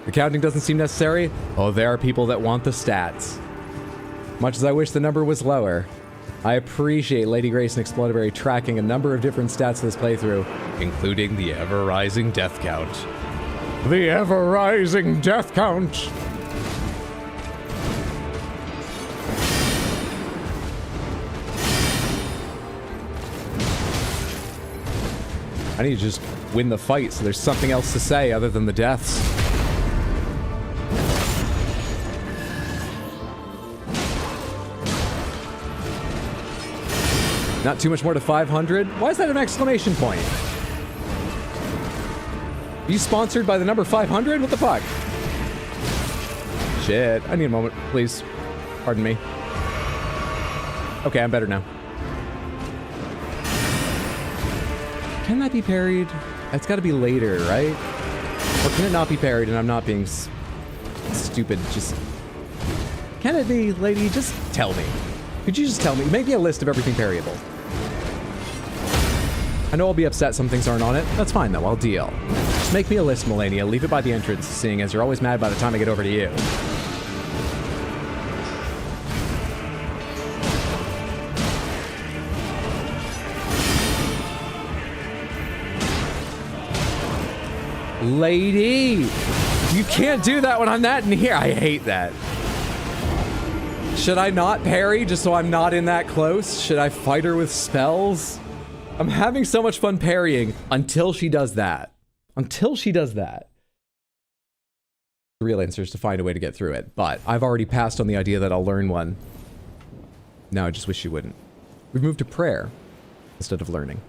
The counting doesn't seem necessary. Oh, there are people that want the stats. Much as I wish the number was lower, I appreciate Lady Grace and Explodberry tracking a number of different stats this playthrough, including the ever-rising death count. The ever-rising death count! I need to just win the fight so there's something else to say other than the deaths. Not too much more to 500? Why is that an exclamation point? Are you sponsored by the number 500? What the fuck? Shit. I need a moment, please. Pardon me. Okay, I'm better now. Can that be parried? It's gotta be later, right? Or can it not be parried and I'm not being stupid? Just... Can it be, lady? Just tell me. Could you just tell me? Make me a list of everything parryable. I know I'll be upset some things aren't on it. That's fine, though. I'll deal. Just make me a list, Melania. Leave it by the entrance, seeing as you're always mad by the time I get over to you. Lady! You can't do that when I'm that near. I hate that. Should I not parry just so I'm not in that close? Should I fight her with spells? I'm having so much fun parrying until she does that. Until she does that. The real answer is to find a way to get through it. But I've already passed on the idea that I'll learn one. Now I just wish you wouldn't. We've moved to prayer instead of learning.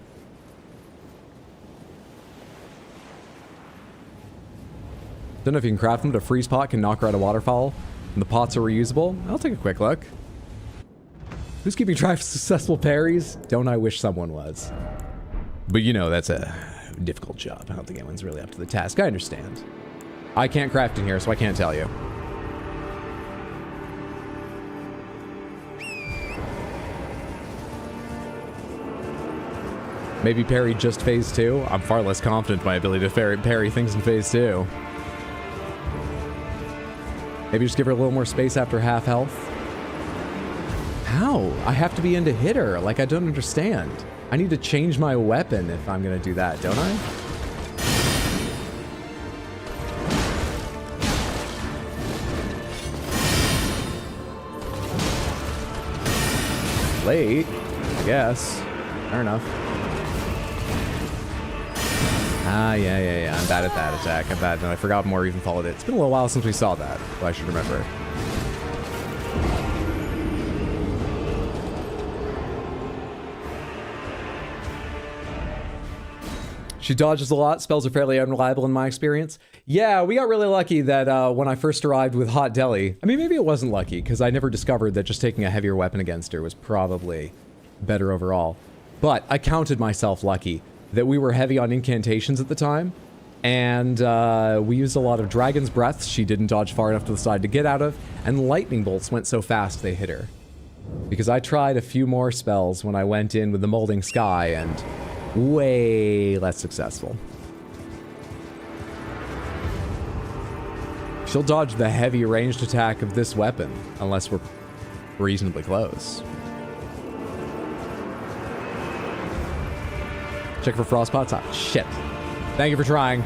Don't know if you can craft them, but a freeze pot can knock her out a waterfall. And the pots are reusable. I'll take a quick look. Who's keeping track of successful parries? Don't I wish someone was. But you know, that's a difficult job. I don't think anyone's really up to the task. I understand. I can't craft in here, so I can't tell you. Maybe parry just phase 2? I'm far less confident in my ability to parry things in phase 2. Maybe just give her a little more space after half health. How? I have to be in to hit her. Like, I don't understand. I need to change my weapon if I'm gonna do that, don't I? Late, I guess. Fair enough. Ah, yeah. I'm bad at that attack. I'm bad. And I forgot more even followed it. It's been a little while since we saw that, but I should remember. She dodges a lot. Spells are fairly unreliable in my experience. Yeah, we got really lucky that when I first arrived with Hot Deli, I mean, maybe it wasn't lucky because I never discovered that just taking a heavier weapon against her was probably better overall. But I counted myself lucky that we were heavy on incantations at the time, and we used a lot of Dragon's Breath she didn't dodge far enough to the side to get out of, and Lightning Bolts went so fast they hit her. Because I tried a few more spells when I went in with the Molding Sky, and way less successful. She'll dodge the heavy ranged attack of this weapon, unless we're reasonably close. Check for frost pots. Ah, shit. Thank you for trying.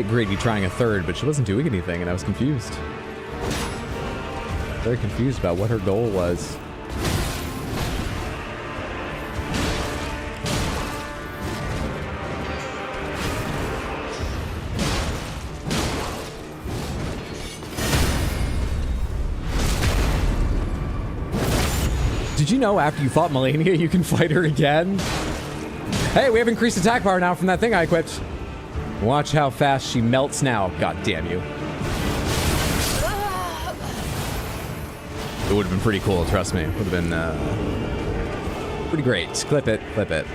Grady trying a third, but she wasn't doing anything, and I was confused. Very confused about what her goal was. Did you know after you fought Melania, you can fight her again? Hey, we have increased attack power now from that thing I equipped. Watch how fast she melts now. God damn you. It would have been pretty cool, trust me. It would have been pretty great. Clip it, clip it.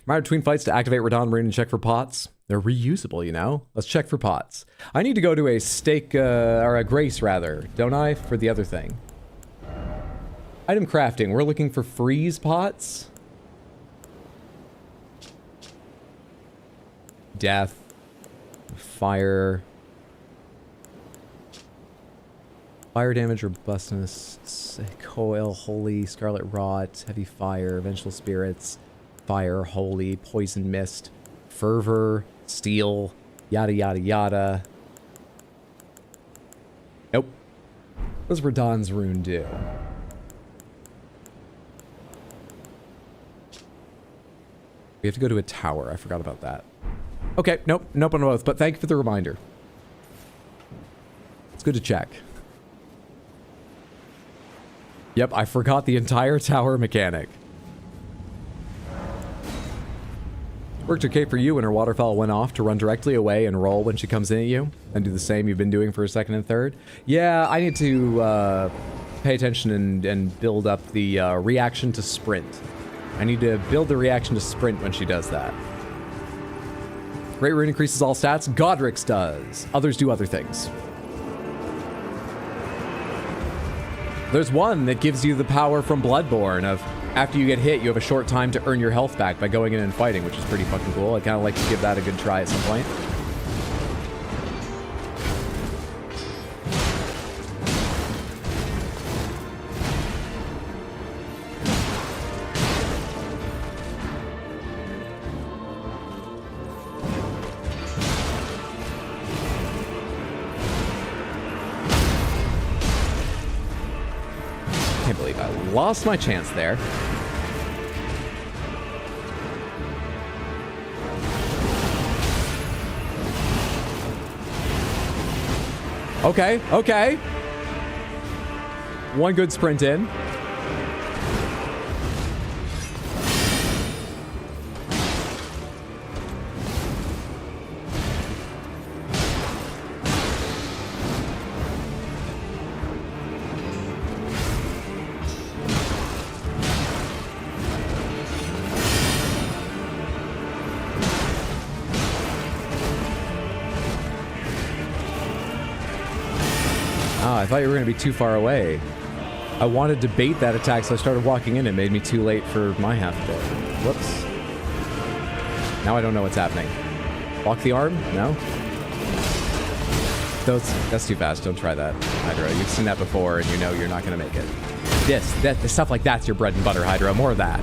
Remember between fights to activate Radon Rune and check for pots? They're reusable, you know? Let's check for pots. I need to go to a stake, or a grace rather, don't I? For the other thing. Item crafting. We're looking for freeze pots. Death, fire damage, robustness, coil, holy, scarlet rot, heavy fire, vengeful spirits, fire, holy, poison mist, fervor, steel, yada yada yada. Nope. What does Radon's rune do? We have to go to a tower. I forgot about that. Okay, nope on both, but thank you for the reminder. It's good to check. Yep, I forgot the entire tower mechanic. Worked okay for you when her waterfall went off to run directly away and roll when she comes in at you, and do the same you've been doing for a second and third. Yeah, I need to pay attention and build up the reaction to sprint. I need to build the reaction to sprint when she does that. Great Rune increases all stats. Godric's does. Others do other things. There's one that gives you the power from Bloodborne of after you get hit, you have a short time to earn your health back by going in and fighting, which is pretty fucking cool. I'd kind of like to give that a good try at some point. Can't believe I lost my chance there. Okay, okay. One good sprint in. I thought you were going to be too far away. I wanted to bait that attack, so I started walking in. It made me too late for my half of it. Whoops. Now I don't know what's happening. Lock the arm? No? That's too fast. Don't try that, Hydra. You've seen that before, and you know you're not going to make it. The stuff like that's your bread and butter, Hydra. More of that.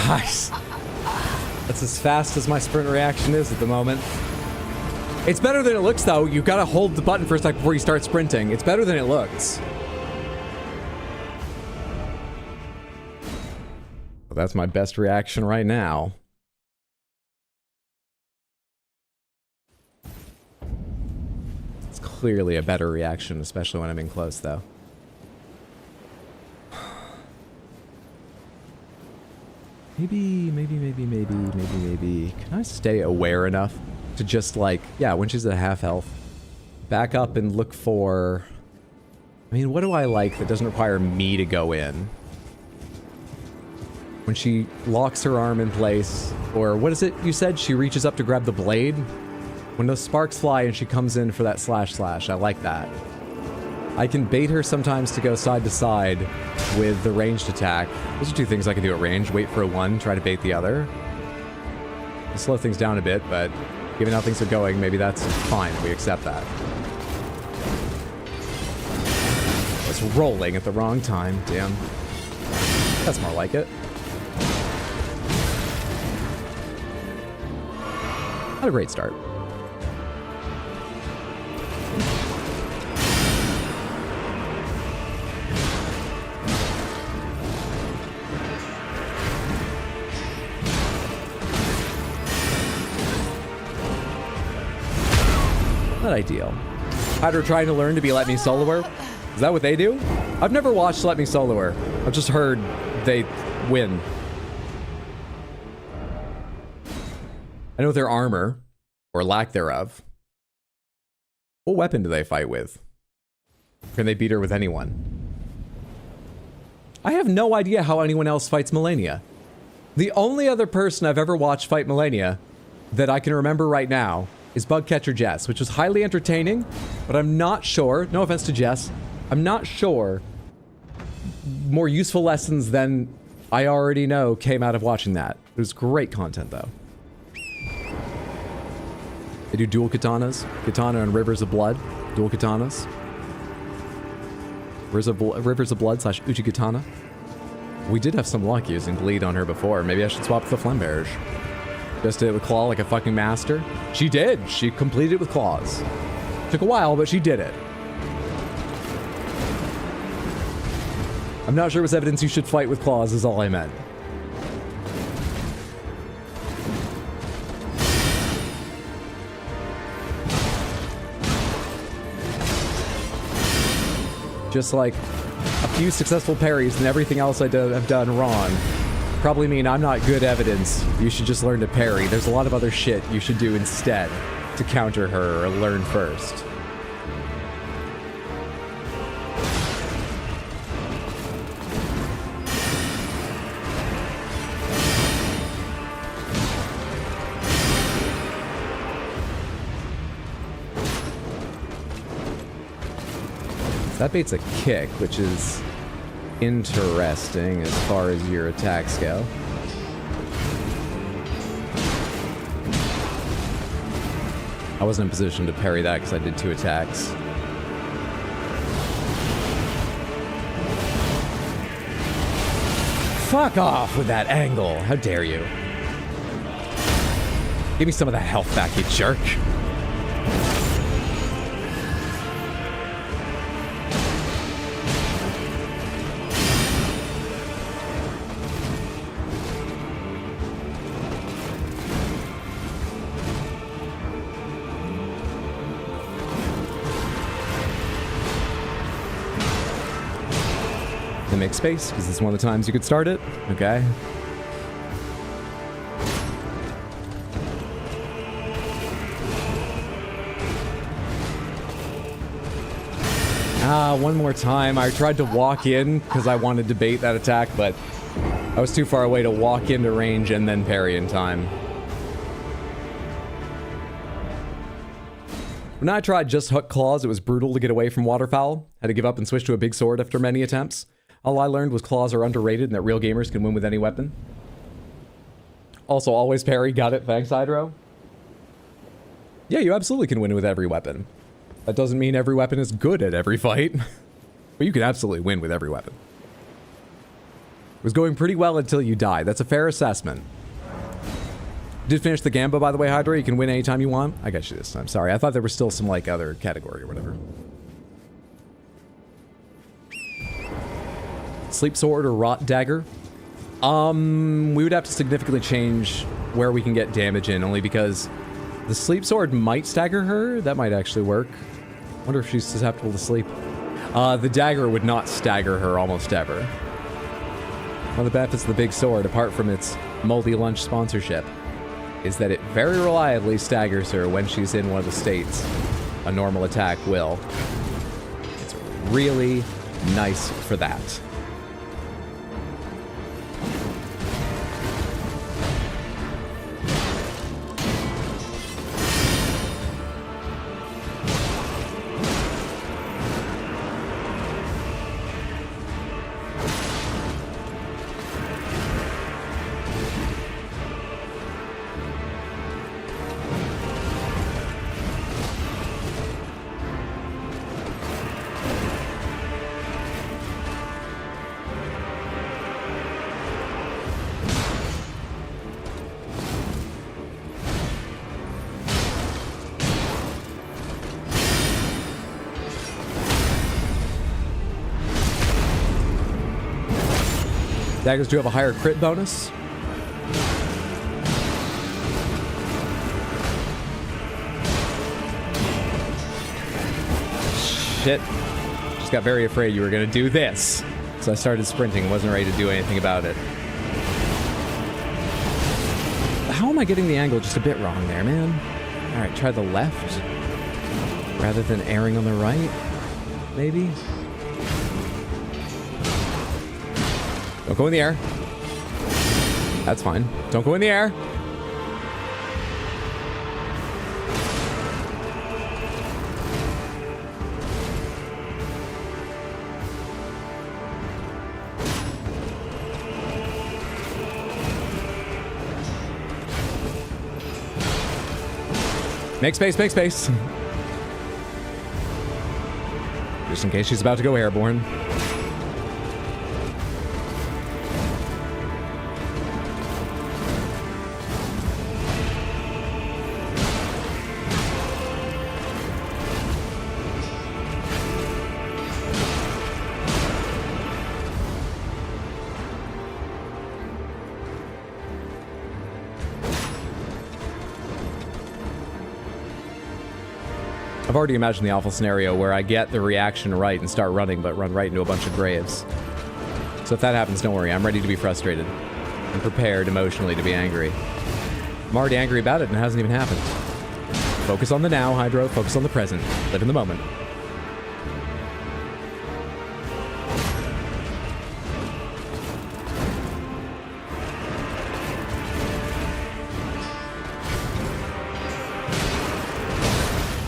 Nice. That's as fast as my sprint reaction is at the moment. It's better than it looks, though. You've got to hold the button for a sec before you start sprinting. It's better than it looks. Well, that's my best reaction right now. It's clearly a better reaction, especially when I'm in close, though. Maybe. Can I stay aware enough to just, like, yeah, when she's at half health, back up and look for... I mean, what do I like that doesn't require me to go in? When she locks her arm in place, or what is it you said? She reaches up to grab the blade? When those sparks fly and she comes in for that slash, I like that. I can bait her sometimes to go side to side with the ranged attack. Those are two things I can do at range. Wait for one, try to bait the other. It'll slow things down a bit, but given how things are going, maybe that's fine. We accept that. It's rolling at the wrong time. Damn. That's more like it. Not a great start. Not ideal. Hydra trying to learn to be Let Me Soloer? Is that what they do? I've never watched Let Me Soloer. I've just heard they win. I know their armor, or lack thereof. What weapon do they fight with? Can they beat her with anyone? I have no idea how anyone else fights Malenia. The only other person I've ever watched fight Malenia that I can remember right now is Bugcatcher Jess, which was highly entertaining, but I'm not sure, no offense to Jess, I'm not sure more useful lessons than I already know came out of watching that. It was great content, though. They do dual katanas, katana and Rivers of Blood, dual katanas. Rivers of Blood / Uchigatana. We did have some luck using bleed on her before. Maybe I should swap the Flamberge. Just did it with claw like a fucking master. She did. She completed it with claws. Took a while, but she did it. I'm not sure it was evidence you should fight with claws is all I meant. Just like a few successful parries and everything else I have done wrong probably mean I'm not good evidence. You should just learn to parry. There's a lot of other shit you should do instead to counter her or learn first. That bait's a kick, which is interesting as far as your attacks go. I wasn't in position to parry that because I did 2 attacks. Fuck off with that angle. How dare you? Give me some of that health back, you jerk. Make space, because it's one of the times you could start it. Okay. One more time. I tried to walk in because I wanted to bait that attack, but I was too far away to walk into range and then parry in time. When I tried just hook claws, it was brutal to get away from waterfowl. Had to give up and switch to a big sword after many attempts. All I learned was claws are underrated and that real gamers can win with any weapon. Also, always parry. Got it. Thanks, Hydro. Yeah, you absolutely can win with every weapon. That doesn't mean every weapon is good at every fight. But you can absolutely win with every weapon. It was going pretty well until you died. That's a fair assessment. Did finish the Gamba, by the way, Hydra. You can win anytime you want. I got you this time. Sorry, I thought there was still some, like, other category or whatever. Sleep Sword or Rot Dagger? We would have to significantly change where we can get damage in, only because the Sleep Sword might stagger her. That might actually work. Wonder if she's susceptible to sleep. The dagger would not stagger her almost ever. One of the benefits of the big sword, apart from its multi-lunch sponsorship, is that it very reliably staggers her when she's in one of the states a normal attack will. It's really nice for that. Daggers do have a higher crit bonus. Shit. Just got very afraid you were going to do this. So I started sprinting, wasn't ready to do anything about it. How am I getting the angle just a bit wrong there, man? Alright, try the left. Rather than airing on the right. Maybe? Don't go in the air. That's fine. Don't go in the air. Make space, make space. Just in case she's about to go airborne. I've already imagined the awful scenario where I get the reaction right and start running, but run right into a bunch of graves. So if that happens, don't worry. I'm ready to be frustrated. I'm prepared emotionally to be angry. I'm already angry about it and it hasn't even happened. Focus on the now, Hydro. Focus on the present. Live in the moment.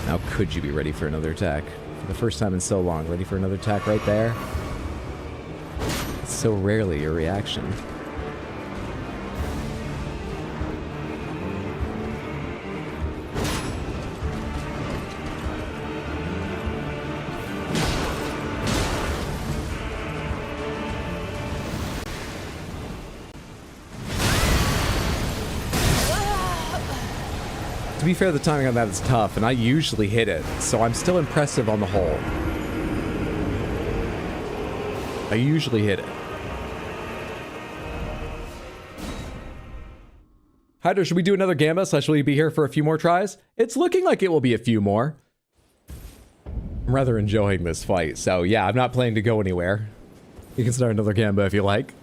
Now, could you be ready for another attack? For the first time in so long, ready for another attack right there? It's so rarely your reaction. To be fair, the timing on that is tough, and I usually hit it, so I'm still impressive on the whole. I usually hit it. Hydro, should we do another Gambus? Will you be here for a few more tries? It's looking like it will be a few more. I'm rather enjoying this fight, so yeah, I'm not planning to go anywhere. You can start another Gamba if you like.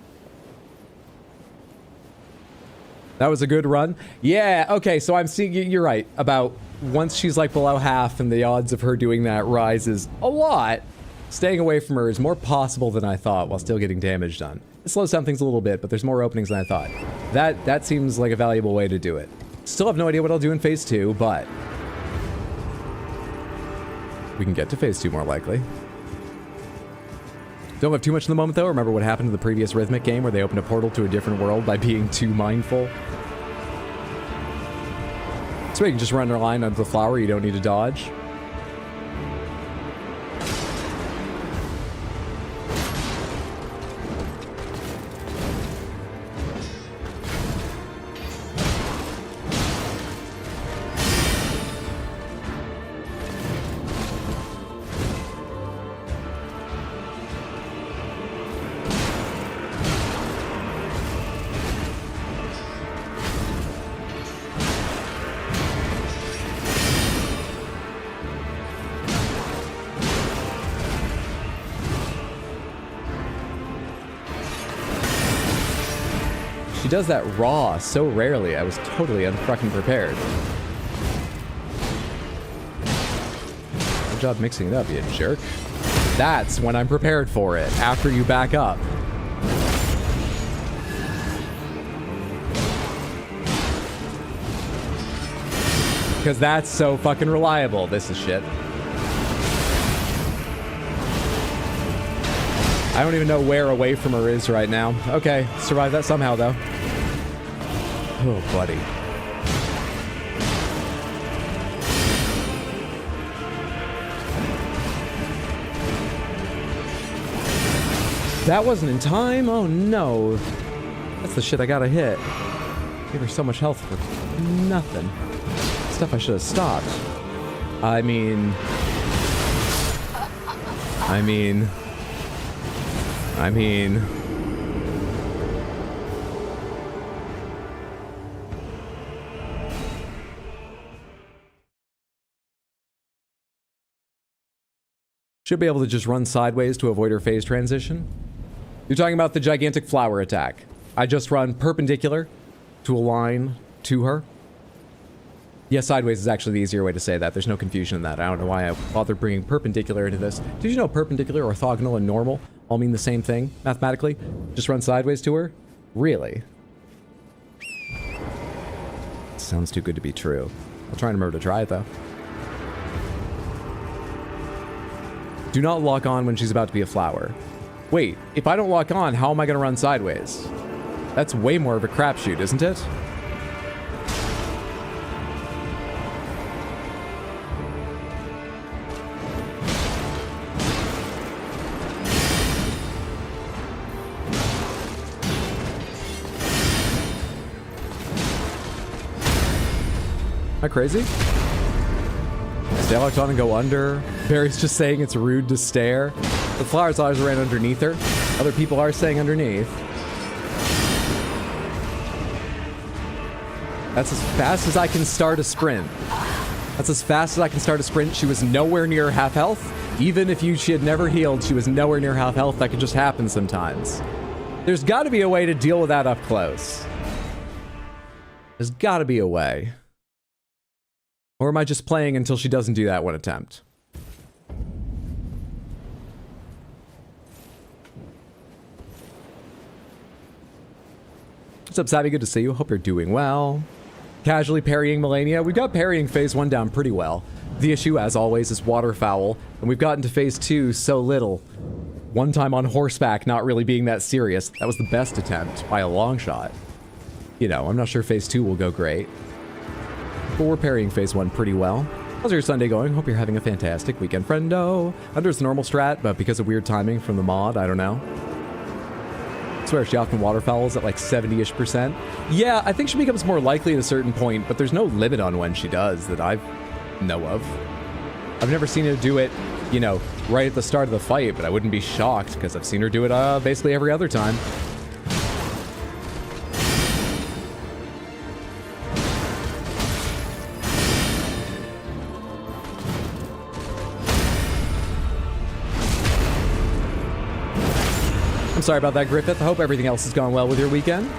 That was a good run. Yeah, okay, so I'm seeing, you're right, about once she's like below half and the odds of her doing that rises a lot, staying away from her is more possible than I thought while still getting damage done. It slows down things a little bit, but there's more openings than I thought. That seems like a valuable way to do it. Still have no idea what I'll do in phase 2, but we can get to phase 2 more likely. Don't have too much in the moment though. Remember what happened in the previous Rhythmic game where they opened a portal to a different world by being too mindful? So you can just run a line under the flower, you don't need to dodge. She does that raw so rarely, I was totally unfucking prepared. Good job mixing it up, you jerk. That's when I'm prepared for it, after you back up. Because that's so fucking reliable. This is shit. I don't even know where away from her is right now. Okay, survive that somehow, though. Oh, buddy. That wasn't in time? Oh, no. That's the shit I gotta hit. Gave her so much health for nothing. Stuff I should have stopped. I mean... Should be able to just run sideways to avoid her phase transition. You're talking about the gigantic flower attack. I just run perpendicular to align to her. Yeah, sideways is actually the easier way to say that. There's no confusion in that. I don't know why I bothered bringing perpendicular into this. Did you know perpendicular, orthogonal, and normal all mean the same thing mathematically? Just run sideways to her? Really? Sounds too good to be true. I'll try and remember to try it, though. Do not lock on when she's about to be a flower. Wait, if I don't lock on, how am I going to run sideways? That's way more of a crapshoot, isn't it? Am I crazy? Stay locked on and go under. Barry's just saying it's rude to stare. The flowers always ran underneath her. Other people are saying underneath. That's as fast as I can start a sprint. That's as fast as I can start a sprint. She was nowhere near half health. Even if she had never healed, she was nowhere near half health. That could just happen sometimes. There's got to be a way to deal with that up close. There's got to be a way. Or am I just playing until she doesn't do that one attempt? What's up, Savvy? Good to see you. Hope you're doing well. Casually parrying Melania. We've got parrying phase 1 down pretty well. The issue, as always, is waterfowl. And we've gotten to phase 2 so little. One time on horseback not really being that serious. That was the best attempt by a long shot. You know, I'm not sure phase 2 will go great. But we're parrying phase 1 pretty well. How's your Sunday going? Hope you're having a fantastic weekend, friendo. Under its normal strat, but because of weird timing from the mod, I don't know. I swear she often waterfowls at like 70-ish%. Yeah, I think she becomes more likely at a certain point, but there's no limit on when she does that I know of. I've never seen her do it, you know, right at the start of the fight, but I wouldn't be shocked because I've seen her do it basically every other time. I'm sorry about that, Griffith. I hope everything else has gone well with your weekend.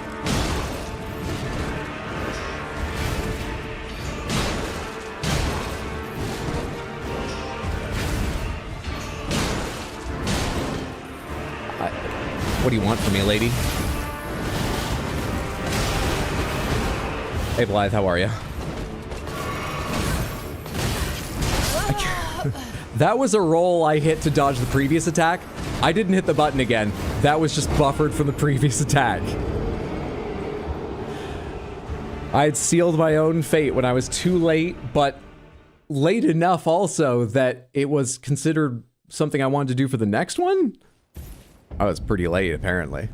What do you want from me, lady? Hey, Blythe, how are you? That was a roll I hit to dodge the previous attack. I didn't hit the button again. That was just buffered from the previous attack. I had sealed my own fate when I was too late, but late enough also that it was considered something I wanted to do for the next one? I was pretty late, apparently.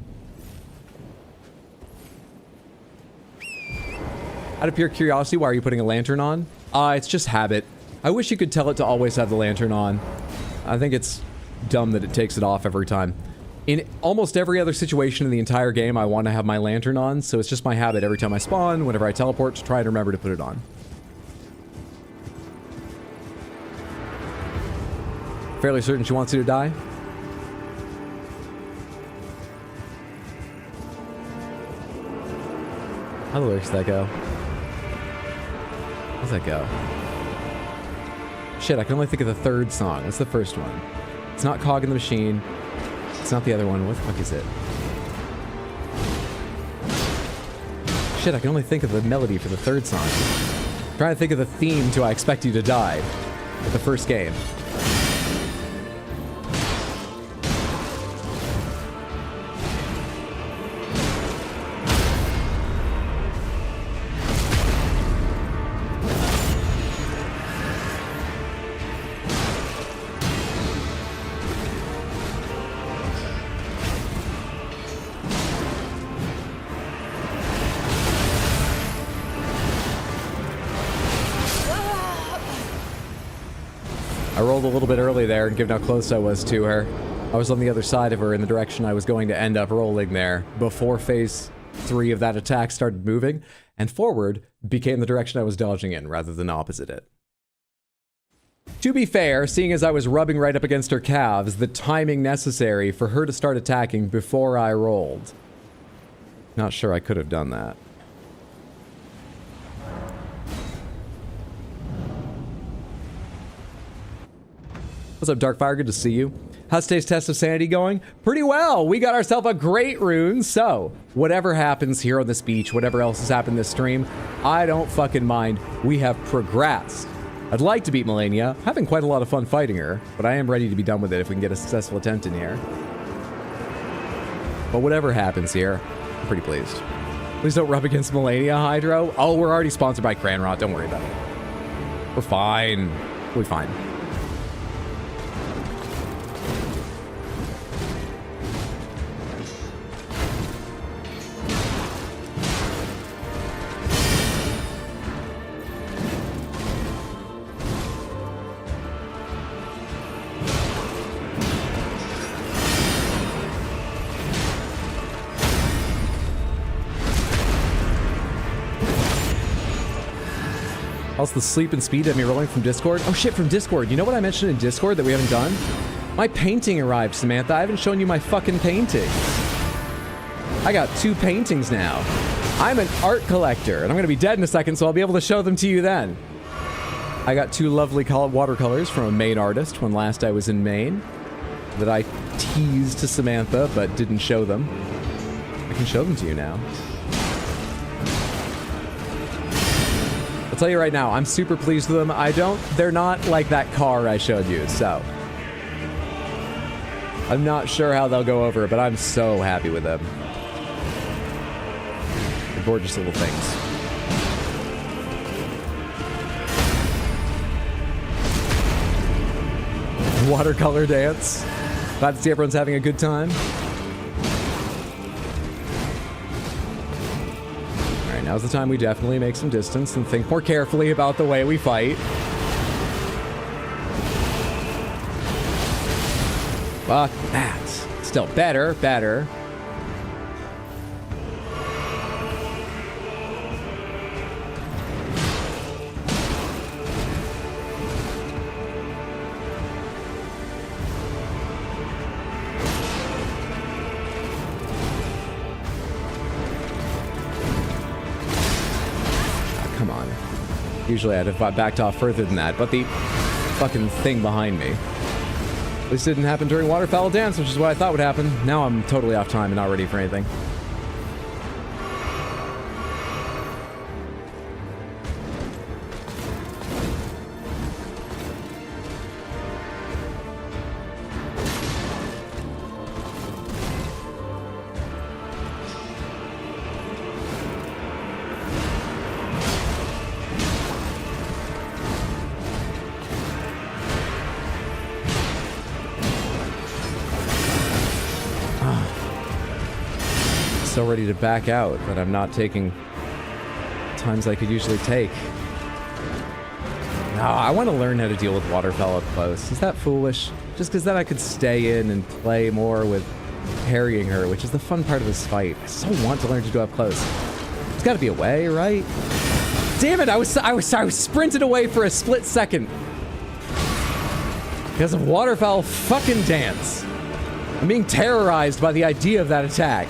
Out of pure curiosity, why are you putting a lantern on? It's just habit. I wish you could tell it to always have the lantern on. I think it's dumb that it takes it off every time. In almost every other situation in the entire game, I want to have my lantern on, so it's just my habit every time I spawn, whenever I teleport, to try and remember to put it on. Fairly certain she wants you to die? How the lyrics that go? How's that go? Shit, I can only think of the third song. What's the first one? It's not Cog in the Machine. It's not the other one. What the fuck is it? Shit, I can only think of the melody for the third song. I'm trying to think of the theme to I Expect You to Die with the first game. I rolled a little bit early there, and given how close I was to her, I was on the other side of her in the direction I was going to end up rolling there before phase 3 of that attack started moving, and forward became the direction I was dodging in rather than opposite it. To be fair, seeing as I was rubbing right up against her calves, the timing necessary for her to start attacking before I rolled. Not sure I could have done that. What's up, Darkfire? Good to see you. How's today's test of sanity going? Pretty well. We got ourselves a great rune. So, whatever happens here on this beach, whatever else has happened this stream, I don't fucking mind. We have progressed. I'd like to beat Melania. Having quite a lot of fun fighting her, but I am ready to be done with it if we can get a successful attempt in here. But whatever happens here, I'm pretty pleased. Please don't rub against Melania, Hydro. Oh, we're already sponsored by Cranrot. Don't worry about it. We're fine. We'll be fine. Also, the sleep and speed of me rolling from Discord. Oh shit, from Discord. You know what I mentioned in Discord that we haven't done? My painting arrived, Samantha. I haven't shown you my fucking painting. I got 2 paintings now. I'm an art collector, and I'm going to be dead in a second, so I'll be able to show them to you then. I got 2 lovely watercolors from a Maine artist when last I was in Maine that I teased to Samantha, but didn't show them. I can show them to you now. I'll tell you right now, I'm super pleased with them. They're not like that car I showed you, so. I'm not sure how they'll go over, but I'm so happy with them. They're gorgeous little things. Watercolor dance. Glad to see everyone's having a good time. Alright, now's the time we definitely make some distance and think more carefully about the way we fight. Fuck that. Still better. Come on. Usually I'd have backed off further than that, but the fucking thing behind me. This didn't happen during Waterfowl Dance, which is what I thought would happen. Now I'm totally off time and not ready for anything. So ready to back out, but I'm not taking times I could usually take. No, I want to learn how to deal with Waterfowl up close. Is that foolish? Just because then I could stay in and play more with parrying her, which is the fun part of this fight. I so want to learn to do up close. There's got to be a way, right? Damn it! I was sprinted away for a split second because of Waterfowl fucking Dance. I'm being terrorized by the idea of that attack.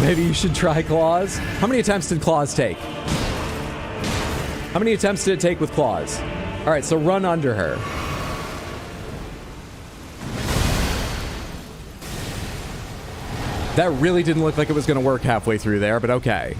Maybe you should try claws. How many attempts did claws take? How many attempts did it take with claws? All right, so run under her. That really didn't look like it was going to work halfway through there, but okay.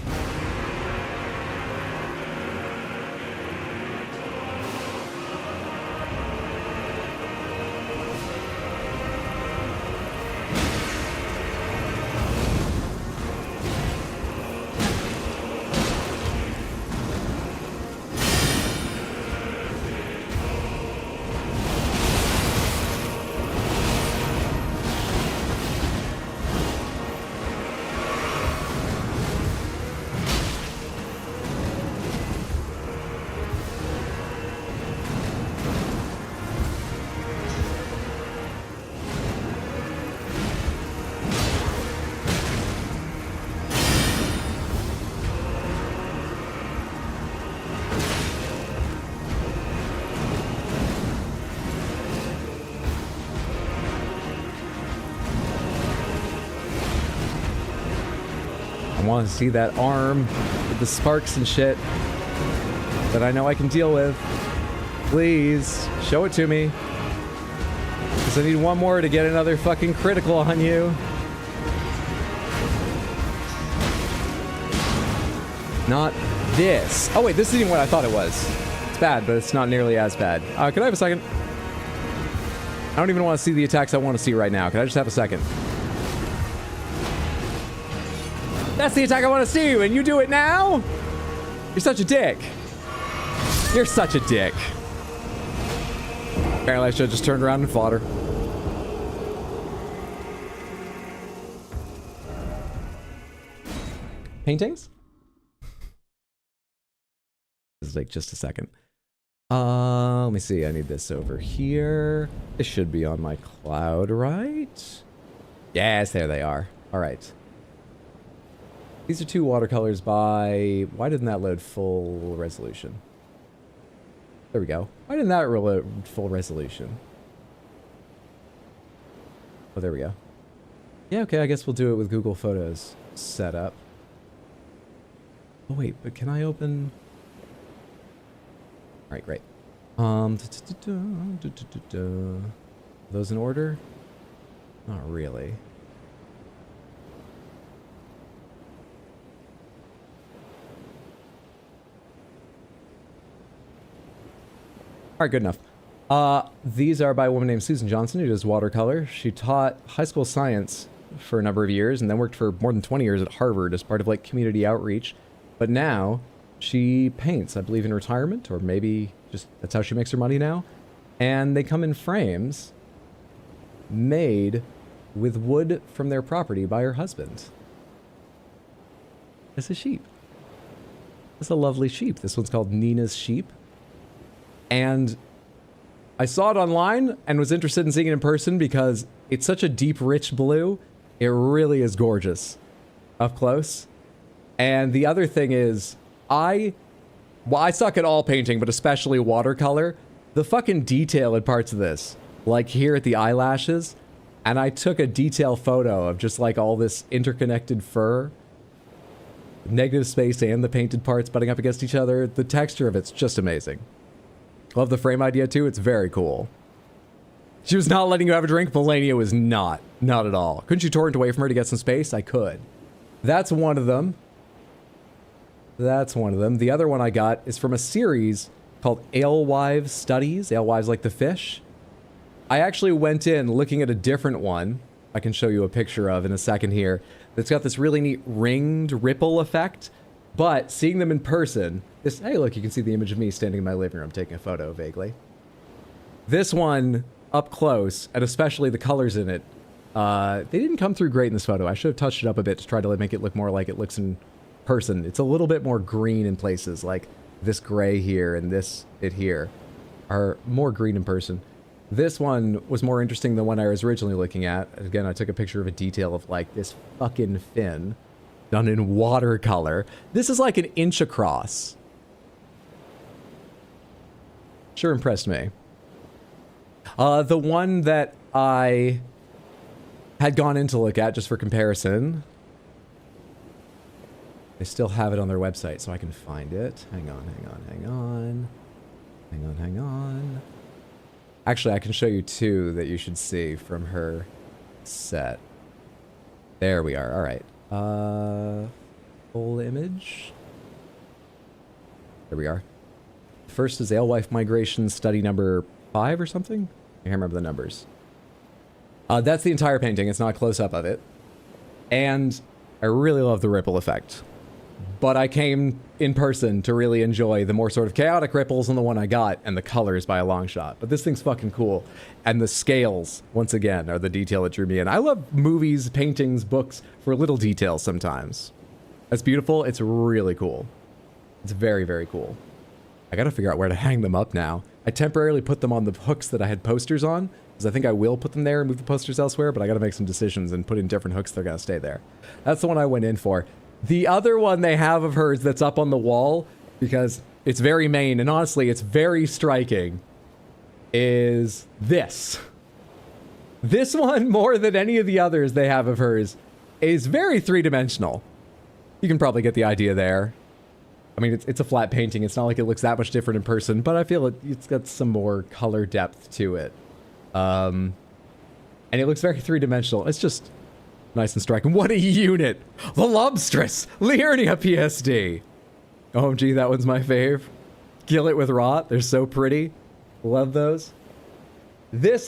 I want to see that arm with the sparks and shit that I know I can deal with. Please, show it to me. Because I need one more to get another fucking critical on you. Not this. Oh wait, this isn't even what I thought it was. It's bad, but it's not nearly as bad. Can I have a second? I don't even want to see the attacks I want to see right now. Can I just have a second? That's the attack I want to see, and you do it now? You're such a dick. You're such a dick. Apparently I should have just turned around and fought her. Paintings? This is like just a second. Let me see. I need this over here. This should be on my cloud, right? Yes, there they are. All right. These are 2 watercolors by... Why didn't that load full resolution? There we go. Why didn't that load full resolution? Oh, there we go. Yeah, okay, I guess we'll do it with Google Photos set up. Oh, wait, but can I open... All right, great. Those in order? Not really. All right, good enough. These are by a woman named Susan Johnson, who does watercolor. She taught high school science for a number of years and then worked for more than 20 years at Harvard as part of like community outreach. But now she paints, I believe, in retirement, or maybe just that's how she makes her money now. And they come in frames made with wood from their property by her husband. It's a sheep. It's a lovely sheep. This one's called Nina's Sheep. And I saw it online and was interested in seeing it in person because it's such a deep, rich blue. It really is gorgeous up close. And the other thing is, I suck at all painting, but especially watercolor. The fucking detail in parts of this, like here at the eyelashes, and I took a detail photo of just like all this interconnected fur, negative space and the painted parts butting up against each other. The texture of it's just amazing. Love the frame idea too. It's very cool. She was not letting you have a drink. Melania was not. Not at all. Couldn't you torrent away from her to get some space? I could. That's one of them. That's one of them. The other one I got is from a series called Alewives Studies. Alewives like the fish. I actually went in looking at a different one I can show you a picture of in a second here. That's got this really neat ringed ripple effect. But seeing them in person, this, hey look, you can see the image of me standing in my living room taking a photo vaguely. This one up close, and especially the colors in it, they didn't come through great in this photo. I should have touched it up a bit to try to make it look more like it looks in person. It's a little bit more green in places, like this gray here and this bit here are more green in person. This one was more interesting than the one I was originally looking at. Again, I took a picture of a detail of like this fucking fin done in watercolor. This is like an inch across. Sure impressed me. The one that I had gone in to look at just for comparison, they still have it on their website, so I can find it. Hang on. Actually, I can show you two that you should see from her set. There we are. All right. Full image. There we are. First is Alewife Migration Study number 5 or something? I can't remember the numbers. That's the entire painting. It's not a close-up of it. And I really love the ripple effect. But I came in person to really enjoy the more sort of chaotic ripples on the one I got and the colors by a long shot. But this thing's fucking cool. And the scales, once again, are the detail that drew me in. I love movies, paintings, books for little details sometimes. That's beautiful. It's really cool. It's very, very cool. I gotta figure out where to hang them up now. I temporarily put them on the hooks that I had posters on, because I think I will put them there and move the posters elsewhere, but I gotta make some decisions and put in different hooks that are gonna stay there. That's the one I went in for. The other one they have of hers that's up on the wall, because it's very main, and honestly, it's very striking, is this. This one, more than any of the others they have of hers, is very three-dimensional. You can probably get the idea there. I mean, it's a flat painting. It's not like it looks that much different in person, but I feel it's got some more color depth to it. And it looks very three-dimensional. It's just nice and striking. What a unit! The Lobstress! Liurnia PSD! OMG, that one's my fave. Kill it with rot. They're so pretty. Love those. This,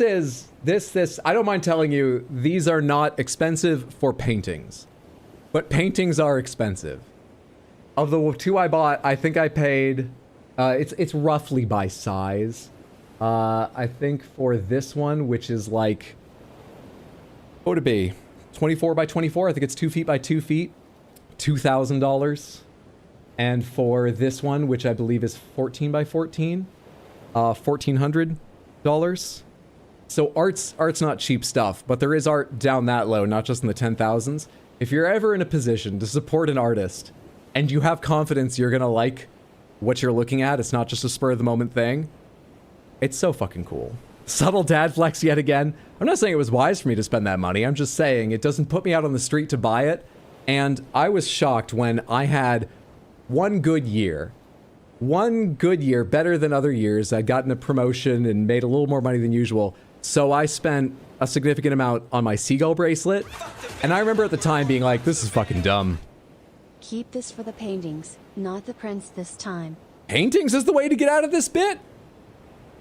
I don't mind telling you, these are not expensive for paintings. But paintings are expensive. Of the two I bought, I think I paid, it's roughly by size. I think for this one, which is like, what would it be? 24 by 24? I think it's 2 feet by 2 feet. $2,000. And for this one, which I believe is 14 by 14, $1,400. So art's not cheap stuff, but there is art down that low, not just in the 10,000s. If you're ever in a position to support an artist, and you have confidence you're gonna like what you're looking at, it's not just a spur of the moment thing, it's so fucking cool. Subtle dad flex yet again. I'm not saying it was wise for me to spend that money. I'm just saying it doesn't put me out on the street to buy it. And I was shocked when I had one good year, better than other years. I'd gotten a promotion and made a little more money than usual. So I spent a significant amount on my seagull bracelet. And I remember at the time being like, this is fucking dumb. Keep this for the paintings, not the prints this time. Paintings is the way to get out of this bit?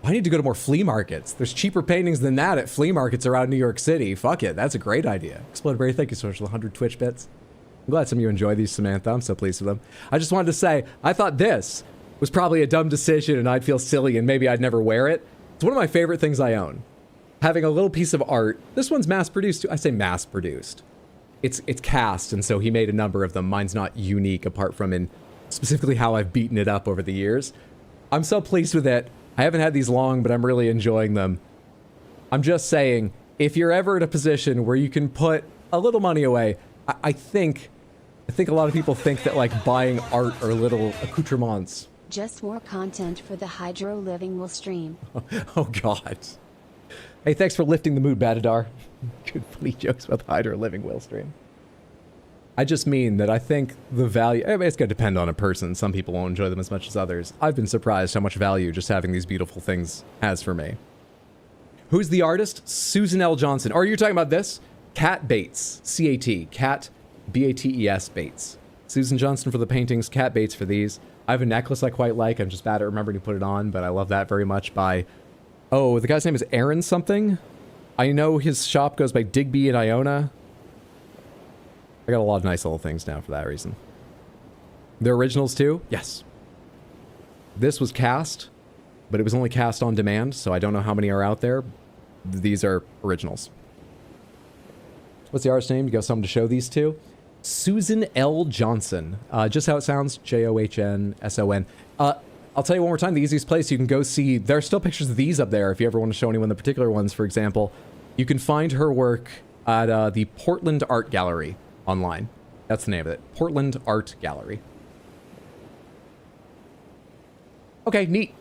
I need to go to more flea markets. There's cheaper paintings than that at flea markets around New York City. Fuck it, that's a great idea. Explode Berry, thank you so much for the 100 Twitch bits. I'm glad some of you enjoy these, Samantha. I'm so pleased with them. I just wanted to say, I thought this was probably a dumb decision and I'd feel silly and maybe I'd never wear it. It's one of my favorite things I own. Having a little piece of art. This one's mass-produced too. I say mass-produced. It's cast, and so he made a number of them. Mine's not unique apart from in specifically how I've beaten it up over the years. I'm so pleased with it. I haven't had these long, but I'm really enjoying them. I'm just saying, if you're ever in a position where you can put a little money away, I think a lot of people think that like buying art or little accoutrements. Just more content for the Hydro Living will stream. Oh God. Hey, thanks for lifting the mood, Batadar. Good funny jokes about the Hydro Living will stream. I just mean that I think the value, I mean, it's going to depend on a person. Some people won't enjoy them as much as others. I've been surprised how much value just having these beautiful things has for me. Who's the artist? Susan L. Johnson. Or are you talking about this? Cat Bates. C-A-T. Cat, B-A-T-E-S, Bates. Susan Johnson for the paintings, Cat Bates for these. I have a necklace I quite like. I'm just bad at remembering to put it on, but I love that very much by... Oh, the guy's name is Aaron something? I know his shop goes by Digby and Iona. I got a lot of nice little things now for that reason. They're originals too? Yes. This was cast, but it was only cast on demand, so I don't know how many are out there. These are originals. What's the artist's name? You got someone to show these to? Susan L. Johnson. Just how it sounds, Johnsson. I'll tell you one more time, the easiest place you can go see, there are still pictures of these up there if you ever want to show anyone the particular ones, for example. You can find her work at the Portland Art Gallery online. That's the name of it. Portland Art Gallery. Okay, neat.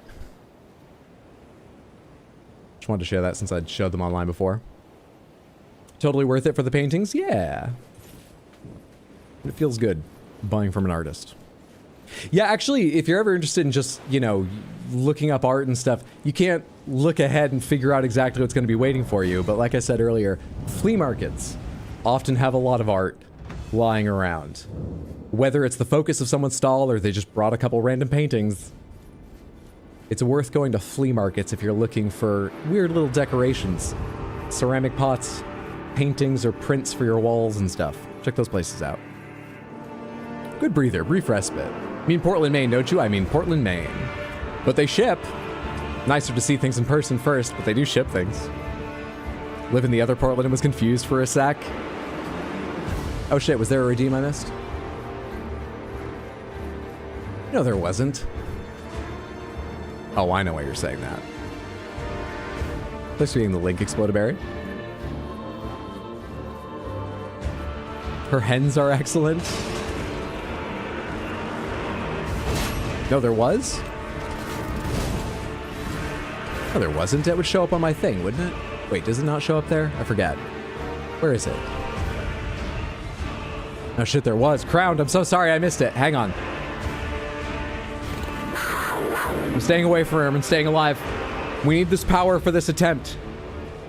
Just wanted to share that since I'd showed them online before. Totally worth it for the paintings? Yeah. It feels good buying from an artist. Yeah, actually, if you're ever interested in just, you know, looking up art and stuff, you can't look ahead and figure out exactly what's going to be waiting for you. But like I said earlier, flea markets often have a lot of art lying around. Whether it's the focus of someone's stall or they just brought a couple random paintings, it's worth going to flea markets if you're looking for weird little decorations, ceramic pots, paintings, or prints for your walls and stuff. Check those places out. Good breather, brief respite. I mean Portland, Maine, don't you? I mean Portland, Maine. But they ship. Nicer to see things in person first, but they do ship things. Live in the other Portland and was confused for a sec. Oh shit, was there a redeem I missed? No, there wasn't. Oh, I know why you're saying that. Thanks for getting the link, Explodaberry. Her hens are excellent. No, there was? No, there wasn't. It would show up on my thing, wouldn't it? Wait, does it not show up there? I forget. Where is it? Oh shit, there was. Crowned. I'm so sorry I missed it. Hang on. I'm staying away from him and staying alive. We need this power for this attempt.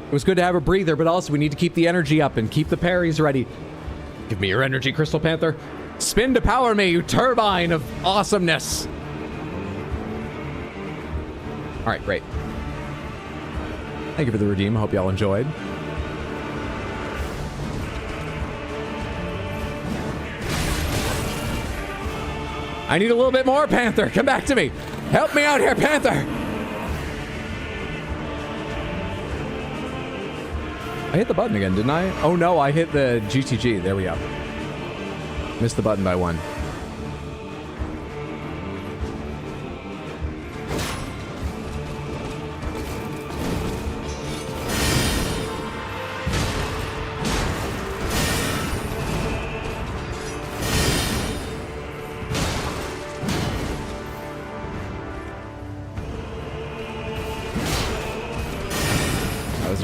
It was good to have a breather, but also we need to keep the energy up and keep the parries ready. Give me your energy, Crystal Panther. Spin to power me, you turbine of awesomeness. All right, great. Thank you for the redeem. I hope y'all enjoyed. I need a little bit more, Panther. Come back to me. Help me out here, Panther. I hit the button again, didn't I? Oh no, I hit the GTG. There we go. Missed the button by one.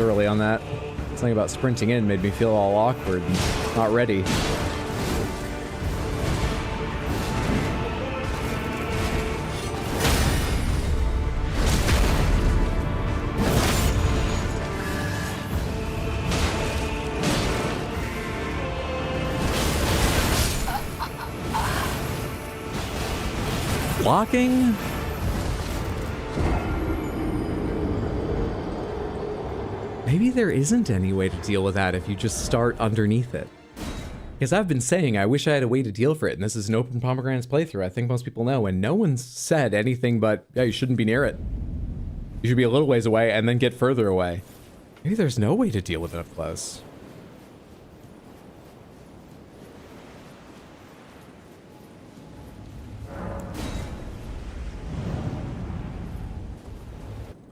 this early on that. Something about sprinting in made me feel all awkward and not ready. Blocking? Maybe there isn't any way to deal with that if you just start underneath it. Because I've been saying I wish I had a way to deal for it, and this is an open pomegranates playthrough. I think most people know, and no one's said anything but, yeah, you shouldn't be near it. You should be a little ways away and then get further away. Maybe there's no way to deal with it up close.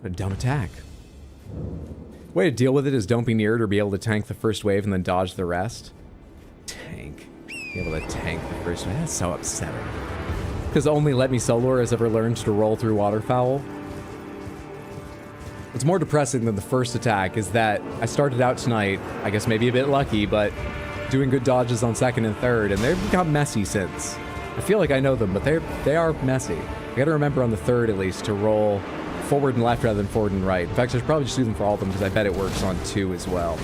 What a dumb attack. Way to deal with it is don't be near it or be able to tank the first wave and then dodge the rest. Tank. Be able to tank the first wave. That's so upsetting. Because only Let Me Solor has ever learned to roll through waterfowl. What's more depressing than the first attack is that I started out tonight, I guess maybe a bit lucky, but doing good dodges on second and third, and they've got messy since. I feel like I know them, but they are messy. I gotta remember on the third at least to roll forward and left rather than forward and right. In fact, I should probably just do them for all of them because I bet it works on 2 as well.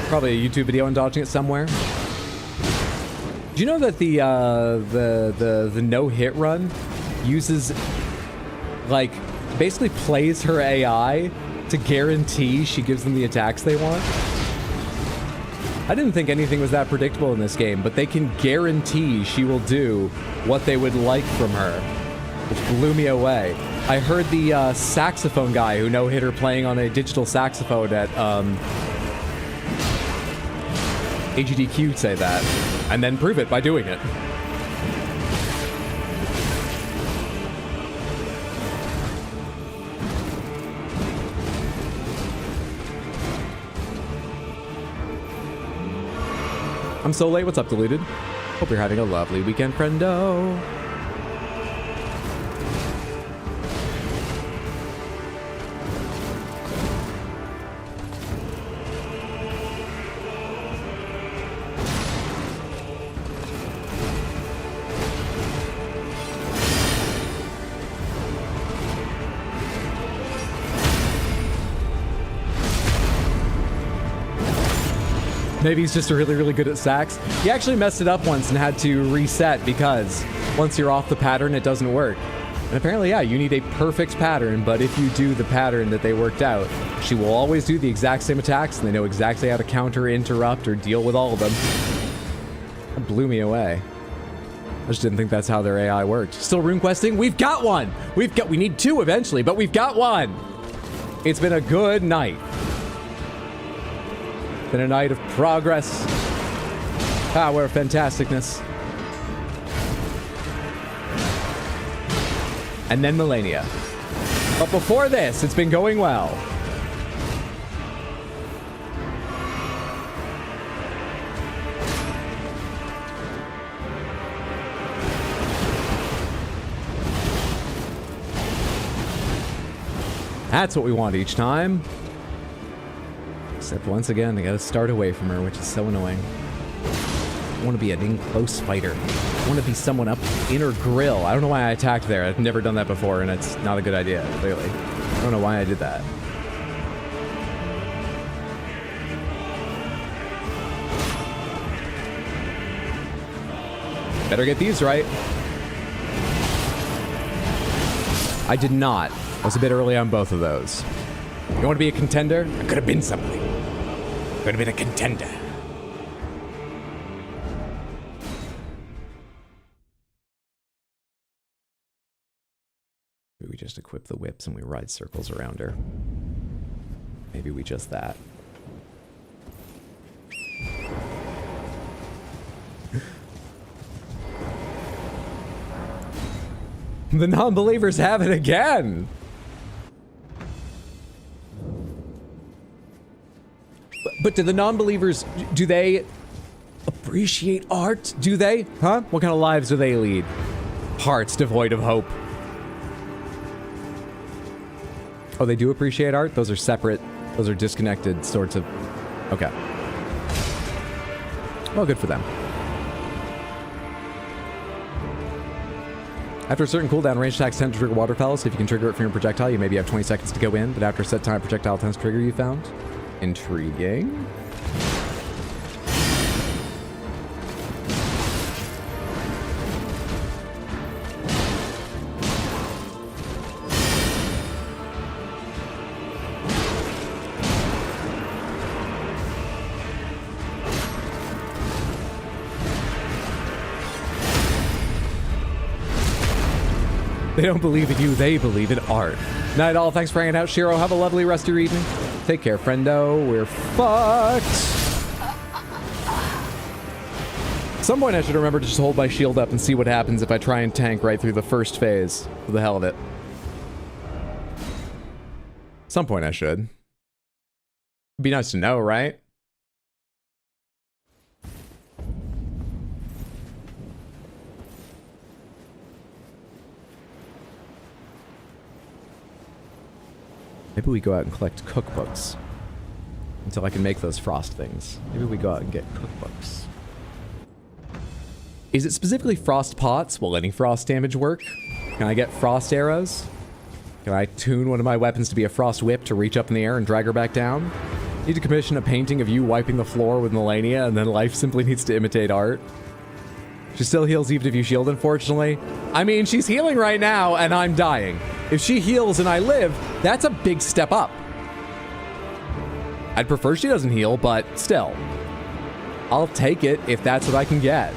Probably a YouTube video on dodging it somewhere. Do you know that the no-hit run uses, like, basically plays her AI to guarantee she gives them the attacks they want? I didn't think anything was that predictable in this game, but they can guarantee she will do what they would like from her, which blew me away. I heard the saxophone guy who no-hit her playing on a digital saxophone at AGDQ say that, and then prove it by doing it. I'm so late, what's up, Deleted? Hope you're having a lovely weekend, friendo. Maybe he's just really, really good at sax. He actually messed it up once and had to reset because once you're off the pattern, it doesn't work. And apparently, yeah, you need a perfect pattern, but if you do the pattern that they worked out, she will always do the exact same attacks, and they know exactly how to counter, interrupt, or deal with all of them. That blew me away. I just didn't think that's how their AI worked. Still rune questing? We've got one! We need 2 eventually, but we've got 1! It's been a good night. Been a night of progress, power, fantasticness. And then Millennia. But before this, it's been going well. That's what we want each time. Except once again, I gotta start away from her, which is so annoying. I want to be an in-close fighter. I want to be someone up in her grill. I don't know why I attacked there. I've never done that before, and it's not a good idea, clearly. I don't know why I did that. Better get these right. I did not. I was a bit early on both of those. You want to be a contender? I could have been something. Could have been a contender. we just equip the whips and we ride circles around her. Maybe we just that. The non-believers have it again! But do the non-believers, do they appreciate art? Do they? Huh? What kind of lives do they lead? Hearts devoid of hope. Oh, they do appreciate art? Those are separate, those are disconnected sorts of... Okay. Well, good for them. After a certain cooldown, range attacks tend to trigger waterfowl, so if you can trigger it from your projectile, you maybe have 20 seconds to go in, but after a set time, projectile tends to trigger, you found. Intriguing. They don't believe in you, they believe in art. Night all, thanks for hanging out, Shiro. Have a lovely rest of your evening. Take care, friendo. We're fucked. At some point I should remember to just hold my shield up and see what happens if I try and tank right through the first phase. For the hell of it. At some point I should. It'd be nice to know, right? Maybe we go out and collect cookbooks until I can make those frost things. Maybe we go out and get cookbooks. Is it specifically frost pots? Will any frost damage work? Can I get frost arrows? Can I tune one of my weapons to be a frost whip to reach up in the air and drag her back down? Need to commission a painting of you wiping the floor with Liurnia, and then life simply needs to imitate art. She still heals even if you shield, unfortunately. I mean, she's healing right now, and I'm dying. If she heals and I live, that's a big step up. I'd prefer she doesn't heal, but still. I'll take it if that's what I can get.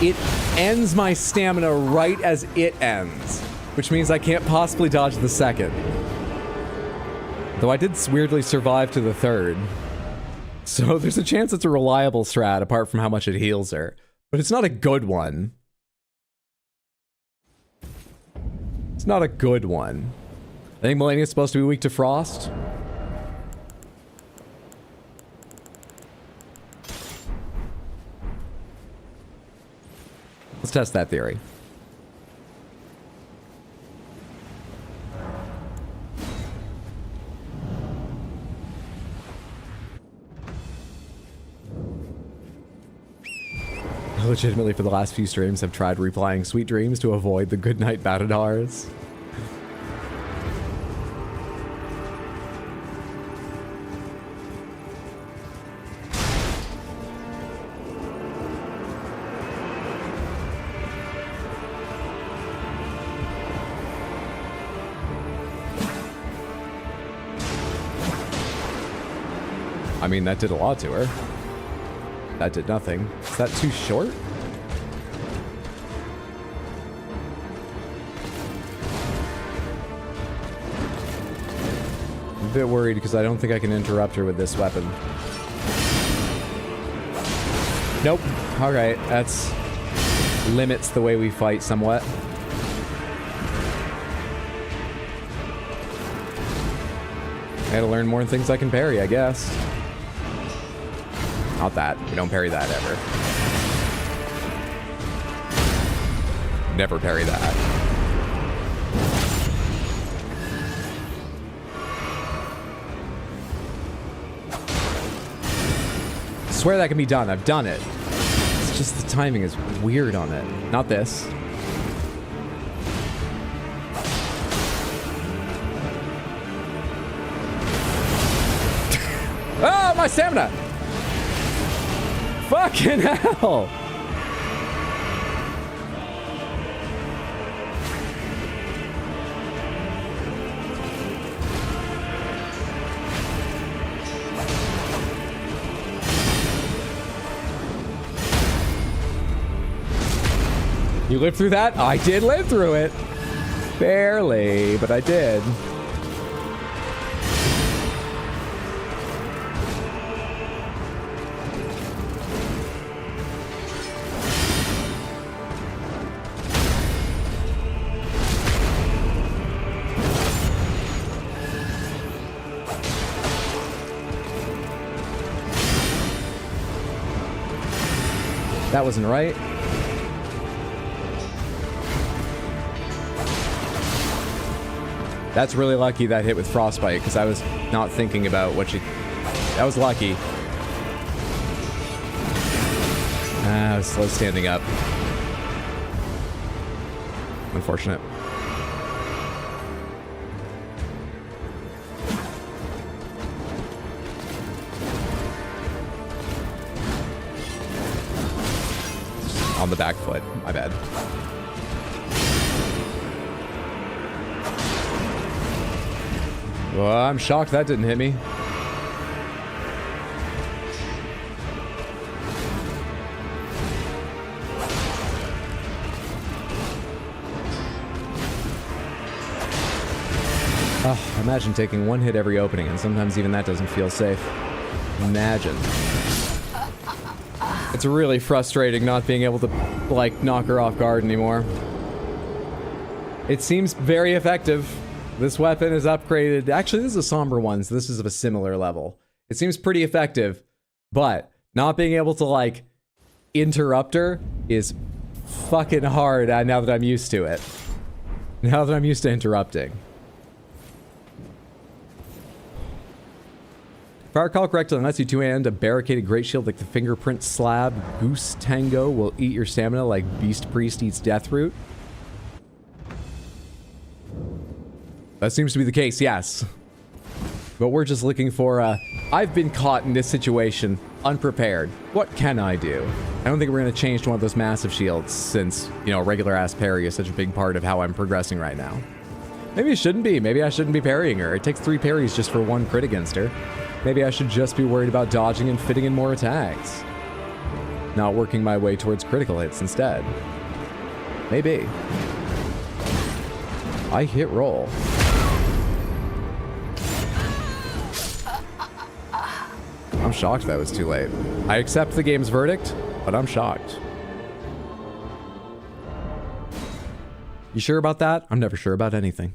It ends my stamina right as it ends, which means I can't possibly dodge the second. Though I did weirdly survive to the third. So there's a chance it's a reliable strat apart from how much it heals her. But it's not a good one. It's not a good one. I think Liurnia's supposed to be weak to frost. Let's test that theory. I legitimately, for the last few streams, have tried replying sweet dreams to avoid the goodnight Batadars. I mean, that did a lot to her. That did nothing. Is that too short? I'm a bit worried because I don't think I can interrupt her with this weapon. Nope. Alright, that's... limits the way we fight somewhat. I gotta learn more things I can parry, I guess. Not that. We don't parry that ever. Never parry that. I swear that can be done. I've done it. It's just the timing is weird on it. Not this. Oh, my stamina! Fucking hell! You lived through that? I did live through it. Barely, but I did. That wasn't right. That's really lucky that hit with frostbite, because I was not thinking about what she... That was lucky. I was slow standing up. Unfortunate. On the back foot. My bad. Well, I'm shocked that didn't hit me. Oh, imagine taking one hit every opening, and sometimes even that doesn't feel safe. Imagine. It's really frustrating not being able to, like, knock her off guard anymore. It seems very effective. This weapon is upgraded. Actually, this is a somber one, so this is of a similar level. It seems pretty effective, but not being able to, like, interrupt her is fucking hard now that I'm used to it. Now that I'm used to interrupting. If I recall correctly, unless you two-hand a barricaded great shield like the fingerprint slab, Goose Tango will eat your stamina like Beast Priest eats Deathroot. That seems to be the case, yes. But we're just looking for, I've been caught in this situation, unprepared. What can I do? I don't think we're going to change to one of those massive shields since, you know, regular-ass parry is such a big part of how I'm progressing right now. Maybe it shouldn't be. Maybe I shouldn't be parrying her. It takes 3 parries just for 1 crit against her. Maybe I should just be worried about dodging and fitting in more attacks. Not working my way towards critical hits instead. Maybe. I hit roll. I'm shocked that was too late. I accept the game's verdict, but I'm shocked. You sure about that? I'm never sure about anything.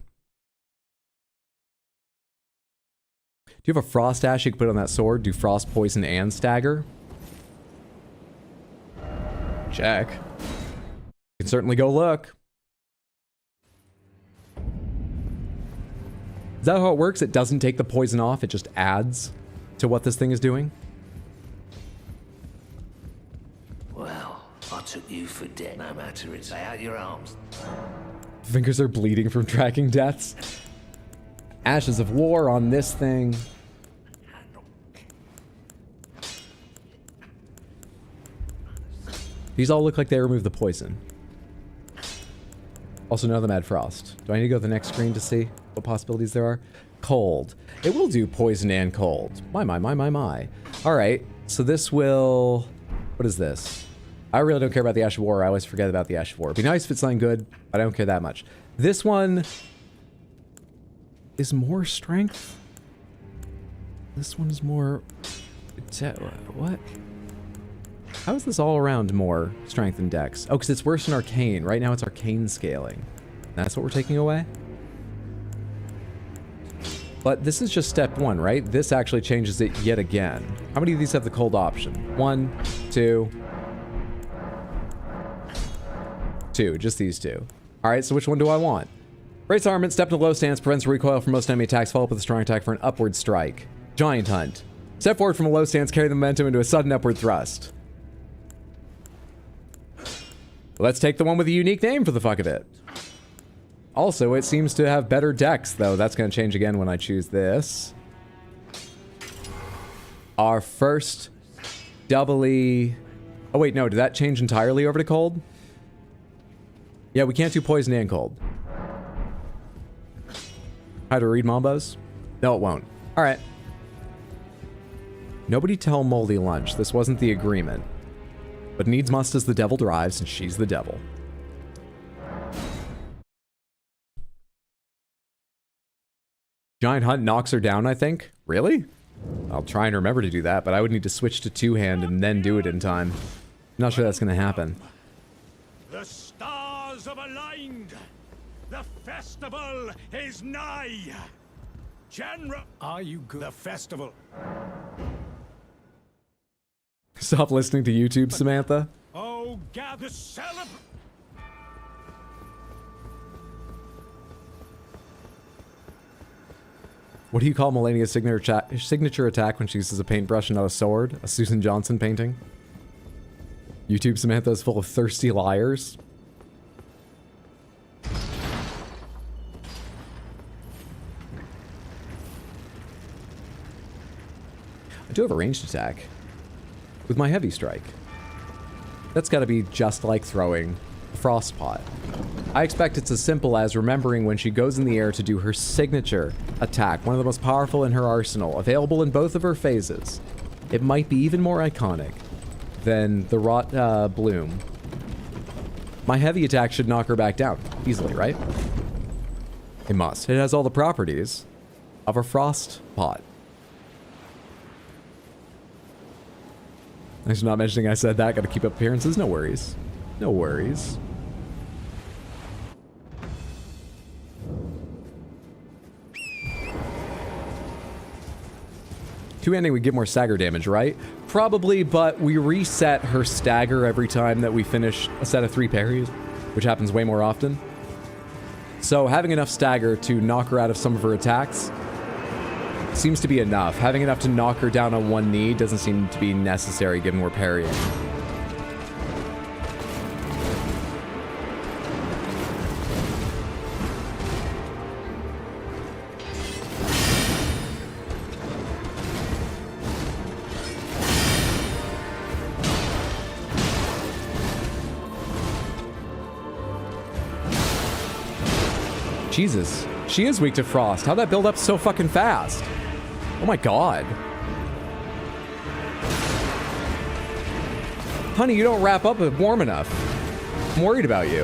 Do you have a frost ash you can put on that sword? Do frost, poison, and stagger? Check. You can certainly go look. Is that how it works? It doesn't take the poison off, it just adds to what this thing is doing? Well, I took you for dead, no matter it's out your arms. Fingers are bleeding from tracking deaths. Ashes of war on this thing. These all look like they removed the poison. Also, none of them had frost. Do I need to go to the next screen to see what possibilities there are? Cold. It will do poison and cold. My. Alright, so this will... What is this? I really don't care about the Ash of War. I always forget about the Ash of War. It'd be nice if it's something good, but I don't care that much. This one... is more strength? This one is more... What? How is this all around more strength and dex? Oh, because it's worse than arcane. Right now it's arcane scaling. That's what we're taking away? But this is just step 1, right? This actually changes it yet again. How many of these have the cold option? 1, 2... 2, just these 2. Alright, so which one do I want? Race armament, step into low stance, prevents recoil from most enemy attacks, follow up with a strong attack for an upward strike. Giant Hunt. Step forward from a low stance, carry the momentum into a sudden upward thrust. Let's take the one with a unique name for the fuck of it. Also, it seems to have better dex, though. That's going to change again when I choose this. our first doubly... Oh wait, no, did that change entirely over to cold? Yeah, we can't do poison and cold. How to read Mambos? No, it won't. Alright. Nobody tell Moldy lunch. This wasn't the agreement. But needs must as the devil drives, and she's the devil. Giant Hunt knocks her down, I think. Really? I'll try and remember to do that, but I would need to switch to two-hand and then do it in time. Not sure that's gonna happen. The stars have aligned. The festival is nigh. General, are you good? The festival. Stop listening to YouTube, Samantha. Oh, gather celebrate. What do you call Melania's signature attack when she uses a paintbrush and not a sword? A Susan Johnson painting? YouTube Samantha is full of thirsty liars. I do have a ranged attack. With my heavy strike. That's gotta be just like throwing a frost pot. I expect it's as simple as remembering when she goes in the air to do her signature attack, one of the most powerful in her arsenal, available in both of her phases. It might be even more iconic than the Rot Bloom. My heavy attack should knock her back down easily, right? It must. It has all the properties of a frost pot. Thanks for not mentioning I said that. Gotta keep up appearances. No worries. No worries. Two-handing would get more stagger damage, right? Probably, but we reset her stagger every time that we finish a set of 3 parries, which happens way more often. So having enough stagger to knock her out of some of her attacks seems to be enough. Having enough to knock her down on one knee doesn't seem to be necessary given we're parrying. Jesus, she is weak to frost. How'd that build up so fucking fast? Oh my god. Honey, you don't wrap up warm enough. I'm worried about you.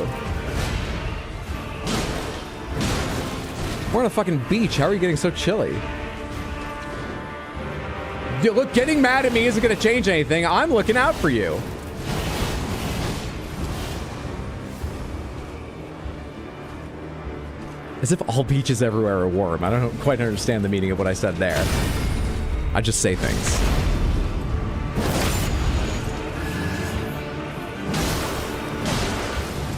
We're on a fucking beach. How are you getting so chilly? Look, getting mad at me isn't going to change anything. I'm looking out for you. As if all beaches everywhere are warm. I don't quite understand the meaning of what I said there. I just say things.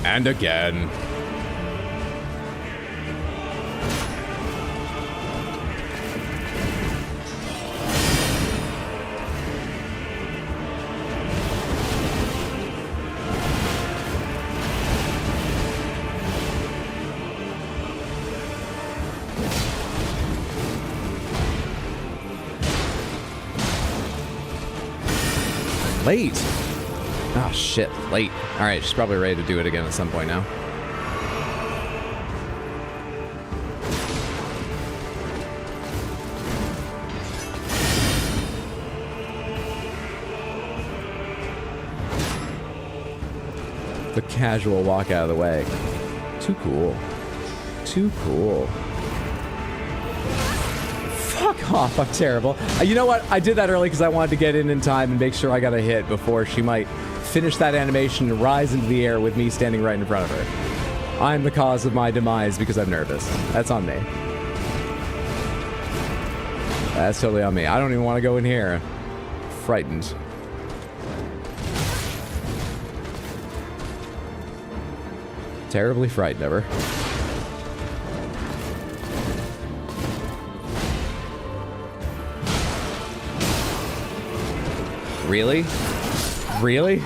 And again. Late. Oh shit, late. Alright, she's probably ready to do it again at some point now. The casual walk out of the way. Too cool. Too cool. Fuck off, I'm terrible. You know what? I did that early because I wanted to get in time and make sure I got a hit before she might finish that animation and rise into the air with me standing right in front of her. I'm the cause of my demise because I'm nervous. That's on me. That's totally on me. I don't even want to go in here. Frightened. Terribly frightened of her. Really? Really?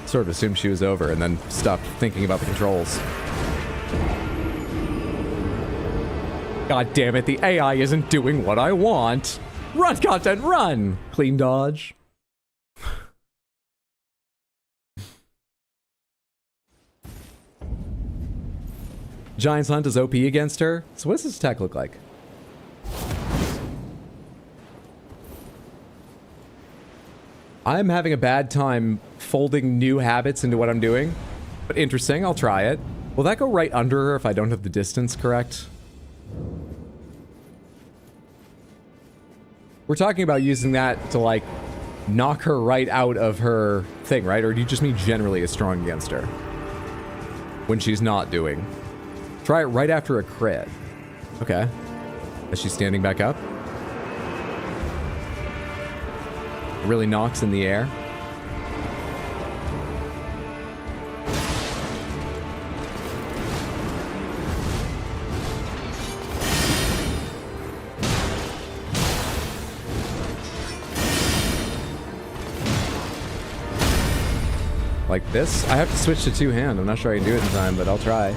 Sort of assumed she was over and then stopped thinking about the controls. God damn it, the AI isn't doing what I want. Run, content, run! Clean dodge. Giant's Hunt is OP against her. So what does this attack look like? I'm having a bad time folding new habits into what I'm doing. But interesting, I'll try it. Will that go right under her if I don't have the distance correct? We're talking about using that to, like, knock her right out of her thing, right? Or do you just mean generally is strong against her? When she's not doing. Try it right after a crit. Okay. Is she standing back up? Really knocks in the air. Like this? I have to switch to two-hand. I'm not sure I can do it in time, but I'll try.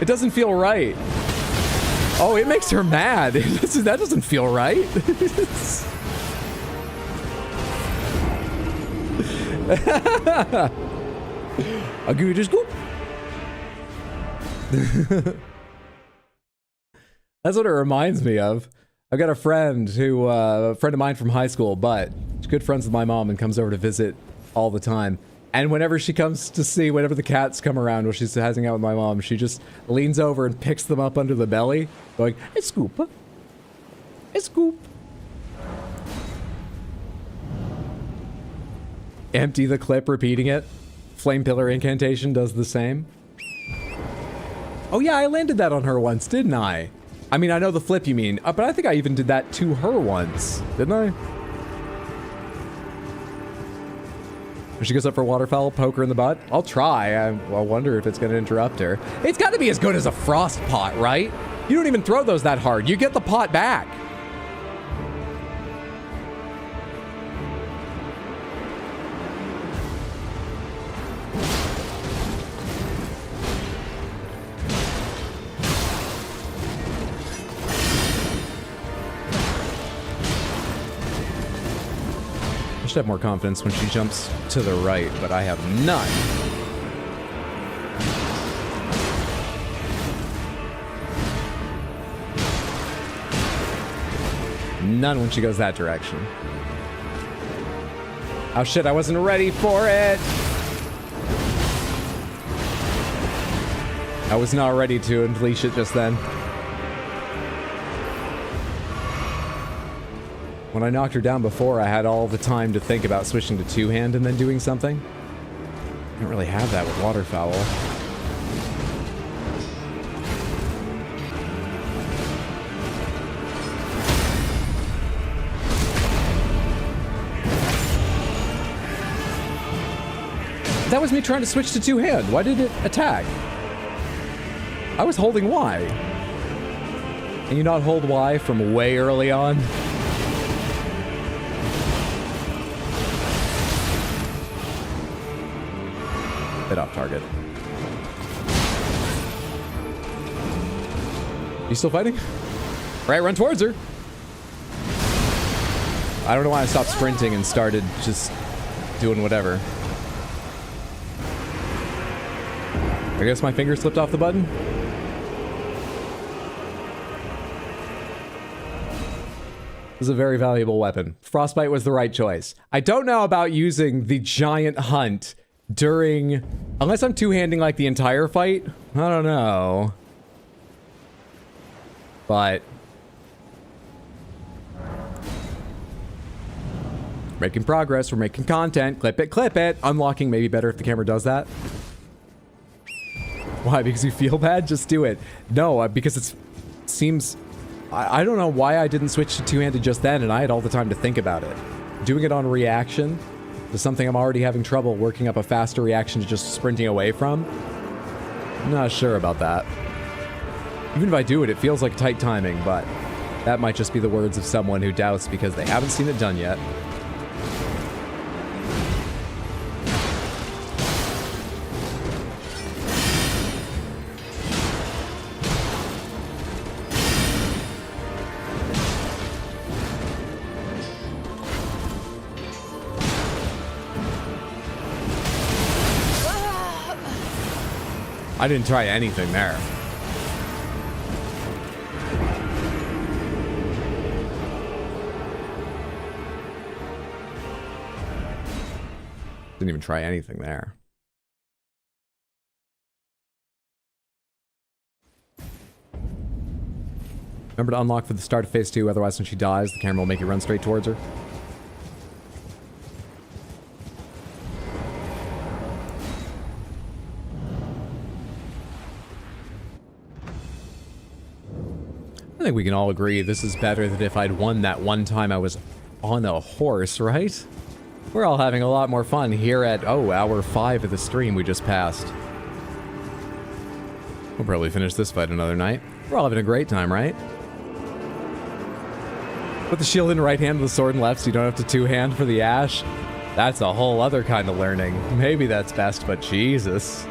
It doesn't feel right. Oh, it makes her mad. That doesn't feel right. A good scoop. That's what it reminds me of. I've got a friend who, a friend of mine from high school, but she's good friends with my mom and comes over to visit all the time. And whenever she comes to see, whenever the cats come around while she's hanging out with my mom, she just leans over and picks them up under the belly, going, "Hey, scoop. Hey, scoop." Empty the clip, repeating it. Flame Pillar Incantation does the same. Oh yeah, I landed that on her once, didn't I? I mean, I know the flip you mean, but I think I even did that to her once, didn't I? When she goes up for waterfowl, poke her in the butt. I'll try. I'll wonder if it's going to interrupt her. It's got to be as good as a frost pot, right? You don't even throw those that hard. You get the pot back. I should have more confidence when she jumps to the right, but I have none. None when she goes that direction. Oh shit, I wasn't ready for it! I was not ready to unleash it just then. When I knocked her down before, I had all the time to think about switching to two-hand and then doing something. I don't really have that with waterfowl. That was me trying to switch to two-hand. Why did it attack? I was holding Y. Can you not hold Y from way early on? Bit off target. You still fighting? Right, run towards her. I don't know why I stopped sprinting and started just doing whatever. I guess my finger slipped off the button. This is a very valuable weapon. Frostbite was the right choice. I don't know about using the giant hunt during... Unless I'm two-handing like the entire fight. I don't know. But... making progress. We're making content. Clip it, clip it. Unlocking may be better if the camera does that. Why? Because you feel bad? Just do it. No, because it seems... I don't know why I didn't switch to two-handed just then, and I had all the time to think about it. Doing it on reaction to something I'm already having trouble working up a faster reaction to just sprinting away from. I'm not sure about that. Even if I do it, it feels like tight timing, but that might just be the words of someone who doubts because they haven't seen it done yet. I didn't try anything there. Didn't even try anything there. Remember to unlock for the start of phase 2, otherwise when she dies, the camera will make you run straight towards her. I think we can all agree this is better than if I'd won that one time I was on a horse, right? We're all having a lot more fun here at, oh, hour 5 of the stream we just passed. We'll probably finish this fight another night. We're all having a great time, right? Put the shield in the right hand and the sword in left so you don't have to two-hand for the Ash. That's a whole other kind of learning. Maybe that's best, but Jesus.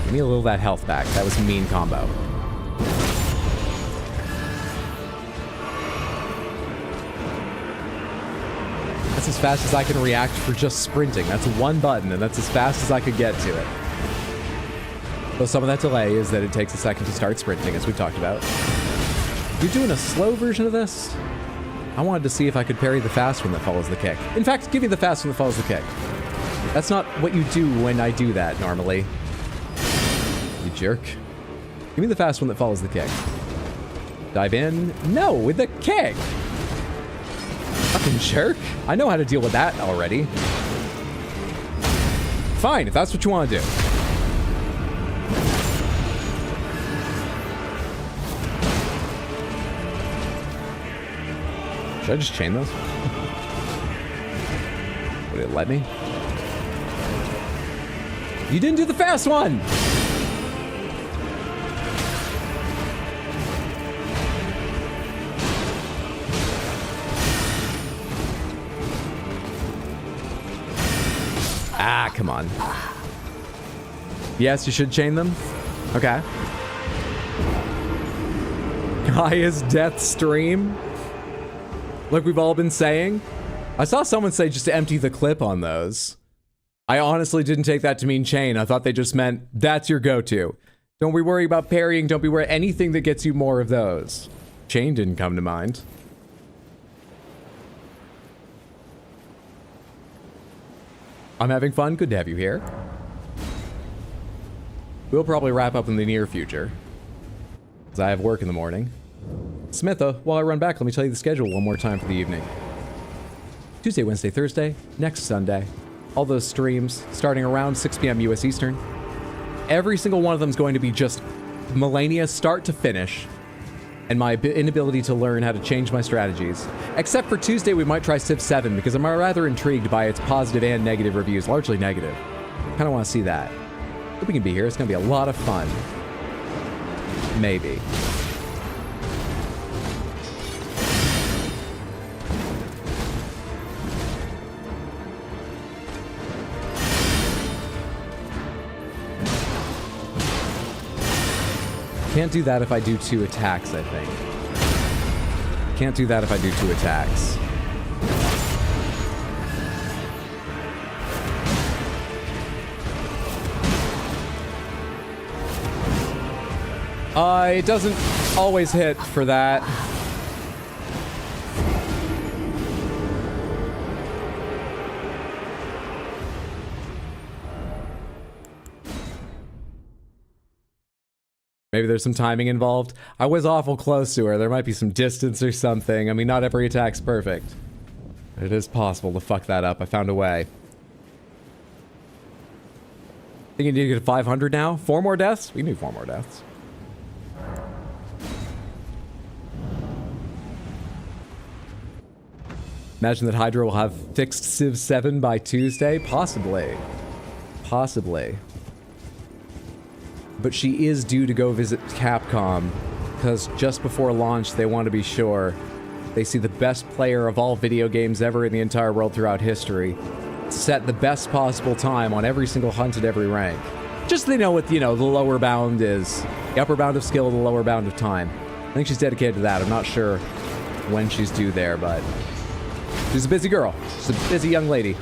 Give me a little of that health back. That was a mean combo. That's as fast as I can react for just sprinting. That's one button, and that's as fast as I could get to it. So some of that delay is that it takes a second to start sprinting, as we've talked about. You're doing a slow version of this? I wanted to see if I could parry the fast one that follows the kick. In fact, give me the fast one that follows the kick. That's not what you do when I do that, normally. You jerk. Give me the fast one that follows the kick. Dive in. No, with the kick! Fucking jerk. I know how to deal with that already. Fine, if that's what you want to do. Should I just chain those? Would it let me? You didn't do the fast one! Ah, come on. Yes, you should chain them? Okay. Gaia's death stream? Like we've all been saying? I saw someone say just to empty the clip on those. I honestly didn't take that to mean chain. I thought they just meant that's your go-to. Don't be worried about parrying. Don't be worried anything that gets you more of those. Chain didn't come to mind. I'm having fun. Good to have you here. We'll probably wrap up in the near future, because I have work in the morning. Smitha, while I run back, let me tell you the schedule one more time for the evening. Tuesday, Wednesday, Thursday, next Sunday. All those streams starting around 6 p.m. US Eastern. Every single one of them is going to be just Malenia start to finish, and my inability to learn how to change my strategies. Except for Tuesday, we might try Civ 7, because I'm rather intrigued by its positive and negative reviews, largely negative. Kind of want to see that. Hope we can be here. It's going to be a lot of fun. Maybe. Can't do that if I do 2 attacks, I think. Can't do that if I do 2 attacks. It doesn't always hit for that. Maybe there's some timing involved. I was awful close to her. There might be some distance or something. I mean, not every attack's perfect. But it is possible to fuck that up. I found a way. Think you need to get to 500 now? 4 more deaths? We can do 4 more deaths. Imagine that Hydra will have fixed Civ 7 by Tuesday? Possibly. Possibly. But she is due to go visit Capcom, because just before launch, they want to be sure they see the best player of all video games ever in the entire world throughout history set the best possible time on every single hunt at every rank. Just so they know what, the lower bound is. The upper bound of skill, the lower bound of time. I think she's dedicated to that. I'm not sure when she's due there, but she's a busy girl. She's a busy young lady.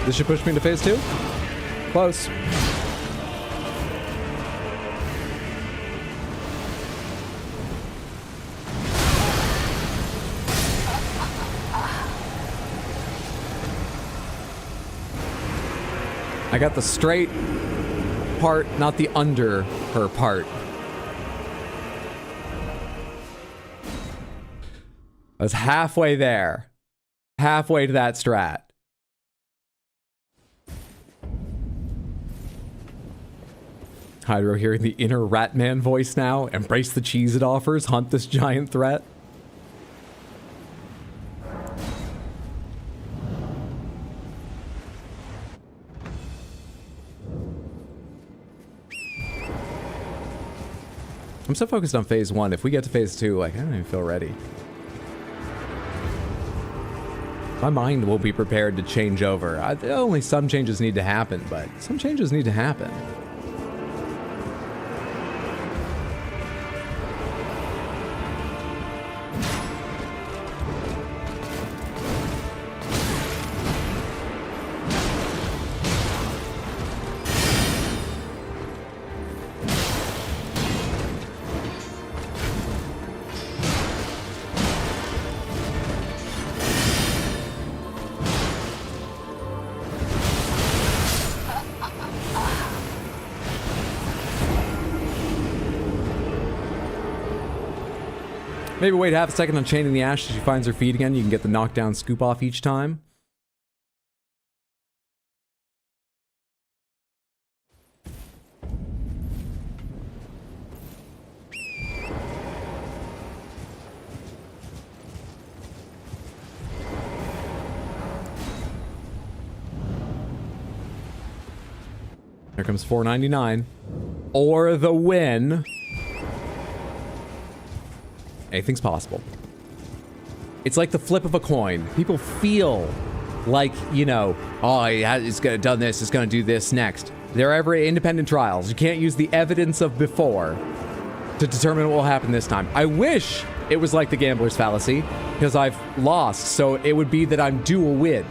This should push me to phase 2? Close. I got the straight part, not the under her part. I was halfway there. Halfway to that strat. Hydro hearing the inner Ratman voice now. Embrace the cheese it offers. Hunt this giant threat. I'm so focused on phase 1. If we get to phase 2, like, I don't even feel ready. My mind will be prepared to change over. Only some changes need to happen, but some changes need to happen. Maybe wait half a second on chaining the ash as she finds her feet again. You can get the knockdown scoop off each time. Here comes $4.99. Or the win. Anything's possible. It's like the flip of a coin. People feel like, oh, it's gonna done this, it's gonna do this next. They're every independent trials. You can't use the evidence of before to determine what will happen this time. I wish it was like the gambler's fallacy, because I've lost, so it would be that I'm due a win.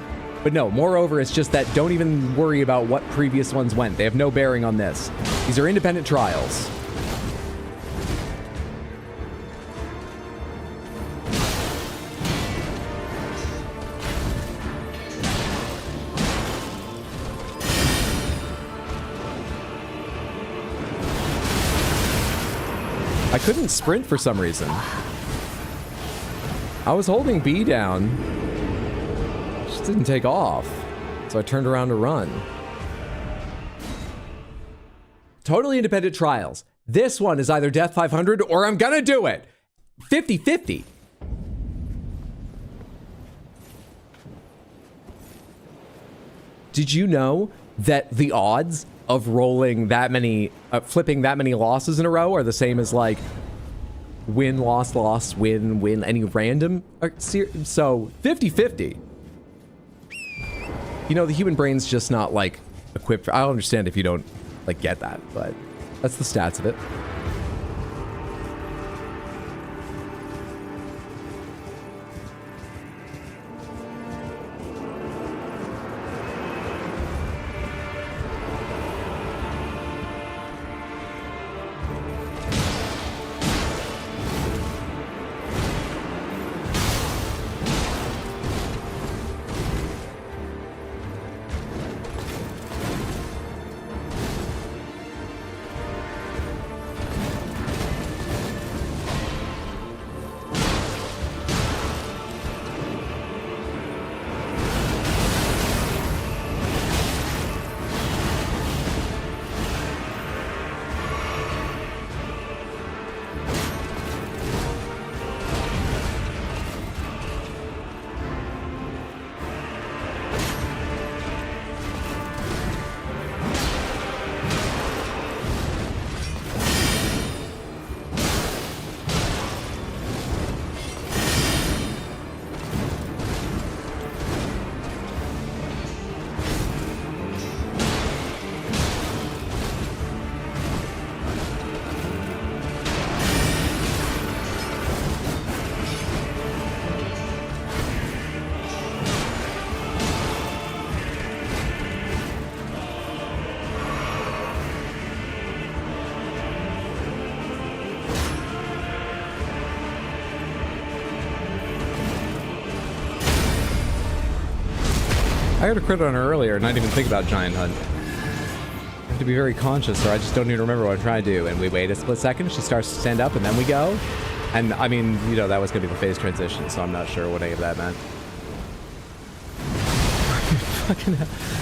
But no, moreover, it's just that don't even worry about what previous ones went. They have no bearing on this. These are independent trials. I couldn't sprint for some reason. I was holding B down. It just didn't take off. So I turned around to run. Totally independent trials. This one is either Death 500 or I'm gonna do it. 50-50. Did you know that the odds of rolling that many, flipping that many losses in a row are the same as like win, loss, loss, win, win, any random? So 50-50. The human brain's just not like equipped for, I don't understand if you don't like get that, but that's the stats of it. I got a crit on her earlier, not even think about Giant Hunt. I have to be very conscious or I just don't even remember what I'm trying to do. And we wait a split second, she starts to stand up, and then we go. And I mean, you know, that was going to be the phase transition, so I'm not sure what any of that meant.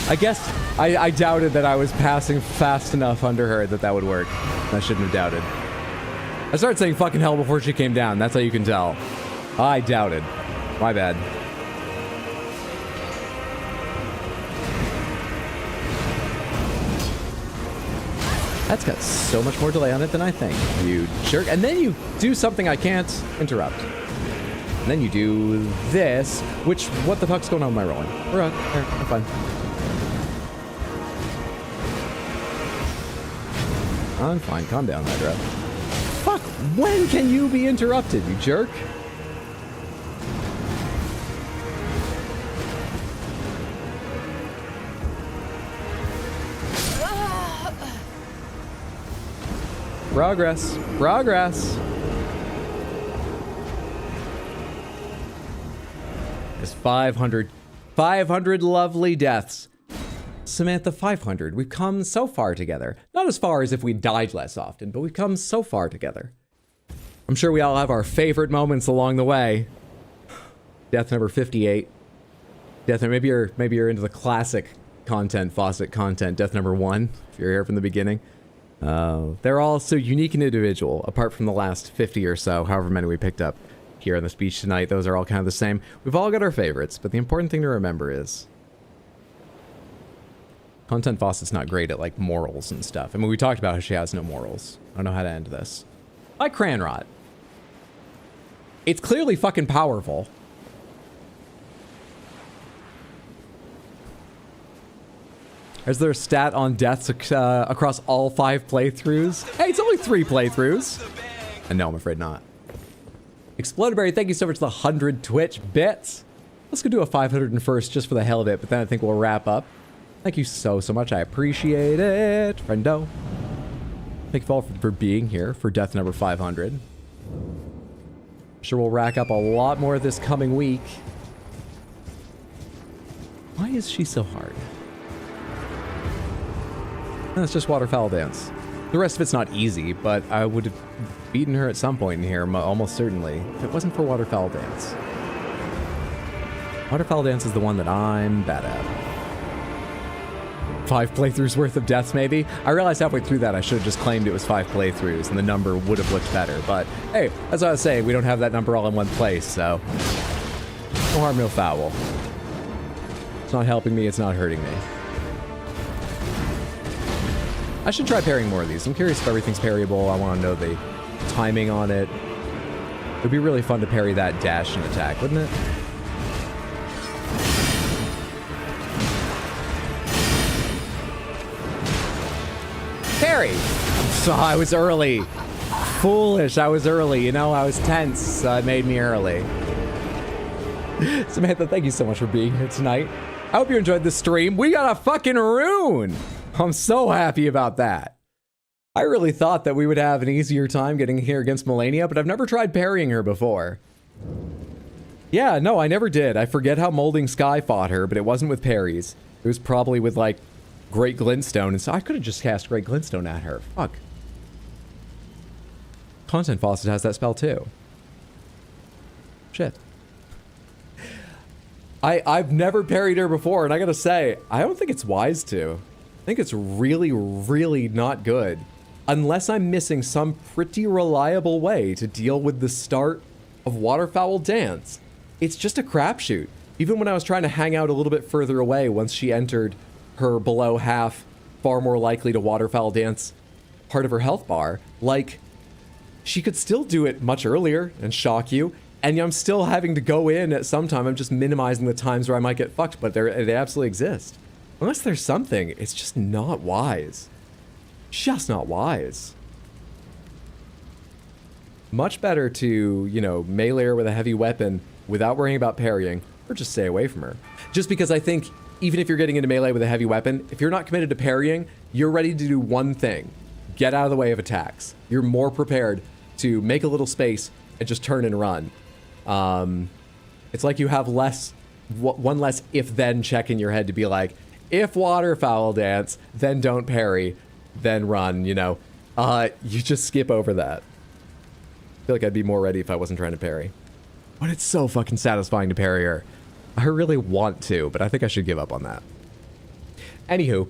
I guess I doubted that I was passing fast enough under her that would work. I shouldn't have doubted. I started saying fucking hell before she came down. That's how you can tell. I doubted. My bad. That's got so much more delay on it than I think, you jerk. And then you do something I can't interrupt. And then you do this, which, what the fuck's going on with my rolling? We're on. Here, I'm fine. I'm fine. Calm down, Hydra. Fuck, when can you be interrupted, you jerk? Progress. Progress. It's 500. 500 lovely deaths. Samantha, 500. We've come so far together. Not as far as if we died less often, but we've come so far together. I'm sure we all have our favorite moments along the way. Death number 58. Death number, maybe you're into the classic content, Fawcett content. Death number 1, if you're here from the beginning. They're all so unique and individual, apart from the last 50 or so, however many we picked up here on the speech tonight. Those are all kind of the same. We've all got our favorites, but the important thing to remember is Content Fawcett's not great at, like, morals and stuff. I mean, we talked about how she has no morals. I don't know how to end this. Like Cranrot. It's clearly fucking powerful. Is there a stat on deaths across all 5 playthroughs? Hey, it's only 3 playthroughs. And no, I'm afraid not. Explodaberry, thank you so much for the 100 Twitch bits. Let's go do a 501st just for the hell of it, but then I think we'll wrap up. Thank you so much. I appreciate it, friendo. Thank you all for being here for death number 500. I'm sure we'll rack up a lot more this coming week. Why is she so hard? That's just Waterfowl Dance. The rest of it's not easy, but I would have beaten her at some point in here, almost certainly, if it wasn't for Waterfowl Dance. Waterfowl Dance is the one that I'm bad at. 5 playthroughs worth of deaths, maybe? I realized halfway through that I should have just claimed it was 5 playthroughs, and the number would have looked better, but hey, as I was saying, we don't have that number all in one place, so no harm, no foul. It's not helping me, it's not hurting me. I should try parrying more of these. I'm curious if everything's parryable. I want to know the timing on it. It would be really fun to parry that dash and attack, wouldn't it? Parry! So I was early. Foolish, I was early. You know, I was tense, so it made me early. Samantha, thank you so much for being here tonight. I hope you enjoyed this stream. We got a fucking rune! I'm so happy about that. I really thought that we would have an easier time getting here against Melania, but I've never tried parrying her before. Yeah, no, I never did. I forget how Molding Sky fought her, but it wasn't with parries. It was probably with, like, Great Glintstone, and so I could have just cast Great Glintstone at her. Fuck. Content Fawcett has that spell, too. Shit. I've never parried her before, and I gotta say, I don't think it's wise to. I think it's really, really not good. Unless I'm missing some pretty reliable way to deal with the start of Waterfowl Dance. It's just a crapshoot. Even when I was trying to hang out a little bit further away once she entered her below half, far more likely to Waterfowl Dance part of her health bar, like, she could still do it much earlier and shock you, and I'm still having to go in at some time. I'm just minimizing the times where I might get fucked, but they absolutely exist. Unless there's something, it's just not wise. Just not wise. Much better to, you know, melee her with a heavy weapon without worrying about parrying, or just stay away from her. Just because I think, even if you're getting into melee with a heavy weapon, if you're not committed to parrying, you're ready to do one thing. Get out of the way of attacks. You're more prepared to make a little space and just turn and run. It's like you have less one less if-then check in your head to be like, if waterfowl dance, then don't parry, then run, you know. You just skip over that. I feel like I'd be more ready if I wasn't trying to parry. But it's so fucking satisfying to parry her. I really want to, but I think I should give up on that. Anywho,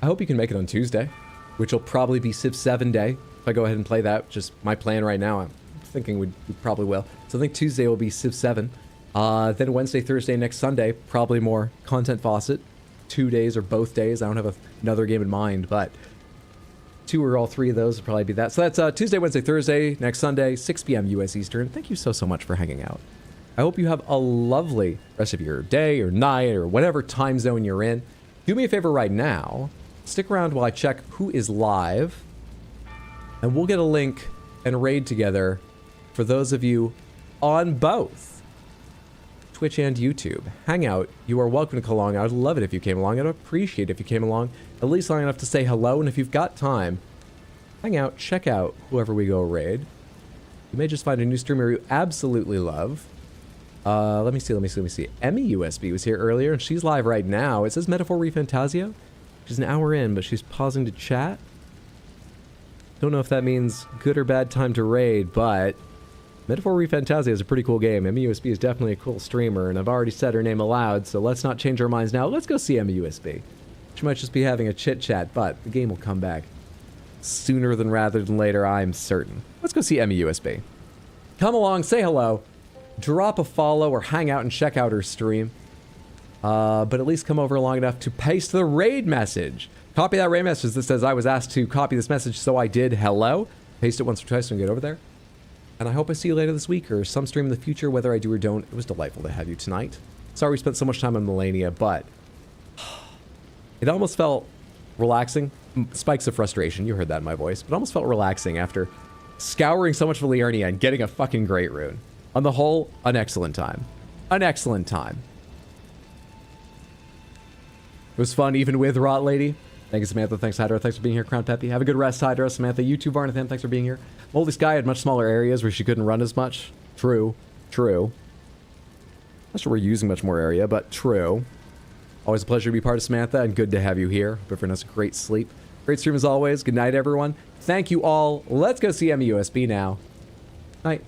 I hope you can make it on Tuesday, which will probably be Civ 7 day. If I go ahead and play that, just my plan right now, I'm thinking we probably will. So I think Tuesday will be Civ 7. Then Wednesday, Thursday, next Sunday, probably more content faucet. 2 days or both days. I don't have another game in mind, but 2 or all 3 of those would probably be that. So that's Tuesday, Wednesday, Thursday, next Sunday, 6 p.m. U.S. Eastern. Thank you so much for hanging out. I hope you have a lovely rest of your day or night or whatever time zone you're in. Do me a favor right now. Stick around while I check who is live. And we'll get a link and raid together for those of you on both Twitch and YouTube. Hangout, you are welcome to come along. I would love it if you came along. I'd appreciate it if you came along at least long enough to say hello. And if you've got time, hang out, check out whoever we go raid. You may just find a new streamer you absolutely love. Let me see. Emmy USB was here earlier, and she's live right now. It says Metaphor Refantasio. She's an hour in, but she's pausing to chat. Don't know if that means good or bad time to raid, but Metaphor Refantasio is a pretty cool game. Emmy USB is definitely a cool streamer, and I've already said her name aloud, so let's not change our minds now. Let's go see Emmy USB. She might just be having a chit-chat, but the game will come back sooner than rather than later, I'm certain. Let's go see Emmy USB. Come along, say hello. Drop a follow or hang out and check out her stream. But at least come over long enough to paste the raid message. Copy that raid message that says I was asked to copy this message, so I did. Hello. Paste it once or twice and get over there. And I hope I see you later this week or some stream in the future, whether I do or don't. It was delightful to have you tonight. Sorry we spent so much time on Melania, but it almost felt relaxing. Spikes of frustration, you heard that in my voice, but it almost felt relaxing after scouring so much for Liurnia and getting a fucking great rune. On the whole, an excellent time. An excellent time. It was fun even with Rot Lady. Thank you, Samantha. Thanks, Hydra. Thanks for being here, Crown Peppy. Have a good rest, Hydra. Samantha, you too, Varnathan. Thanks for being here. Moldy Sky had much smaller areas where she couldn't run as much. True. True. Not sure we're using much more area, but true. Always a pleasure to be part of Samantha, and good to have you here. Hope everyone has a great sleep. Great stream as always. Good night, everyone. Thank you all. Let's go see Emmy USB now. Night.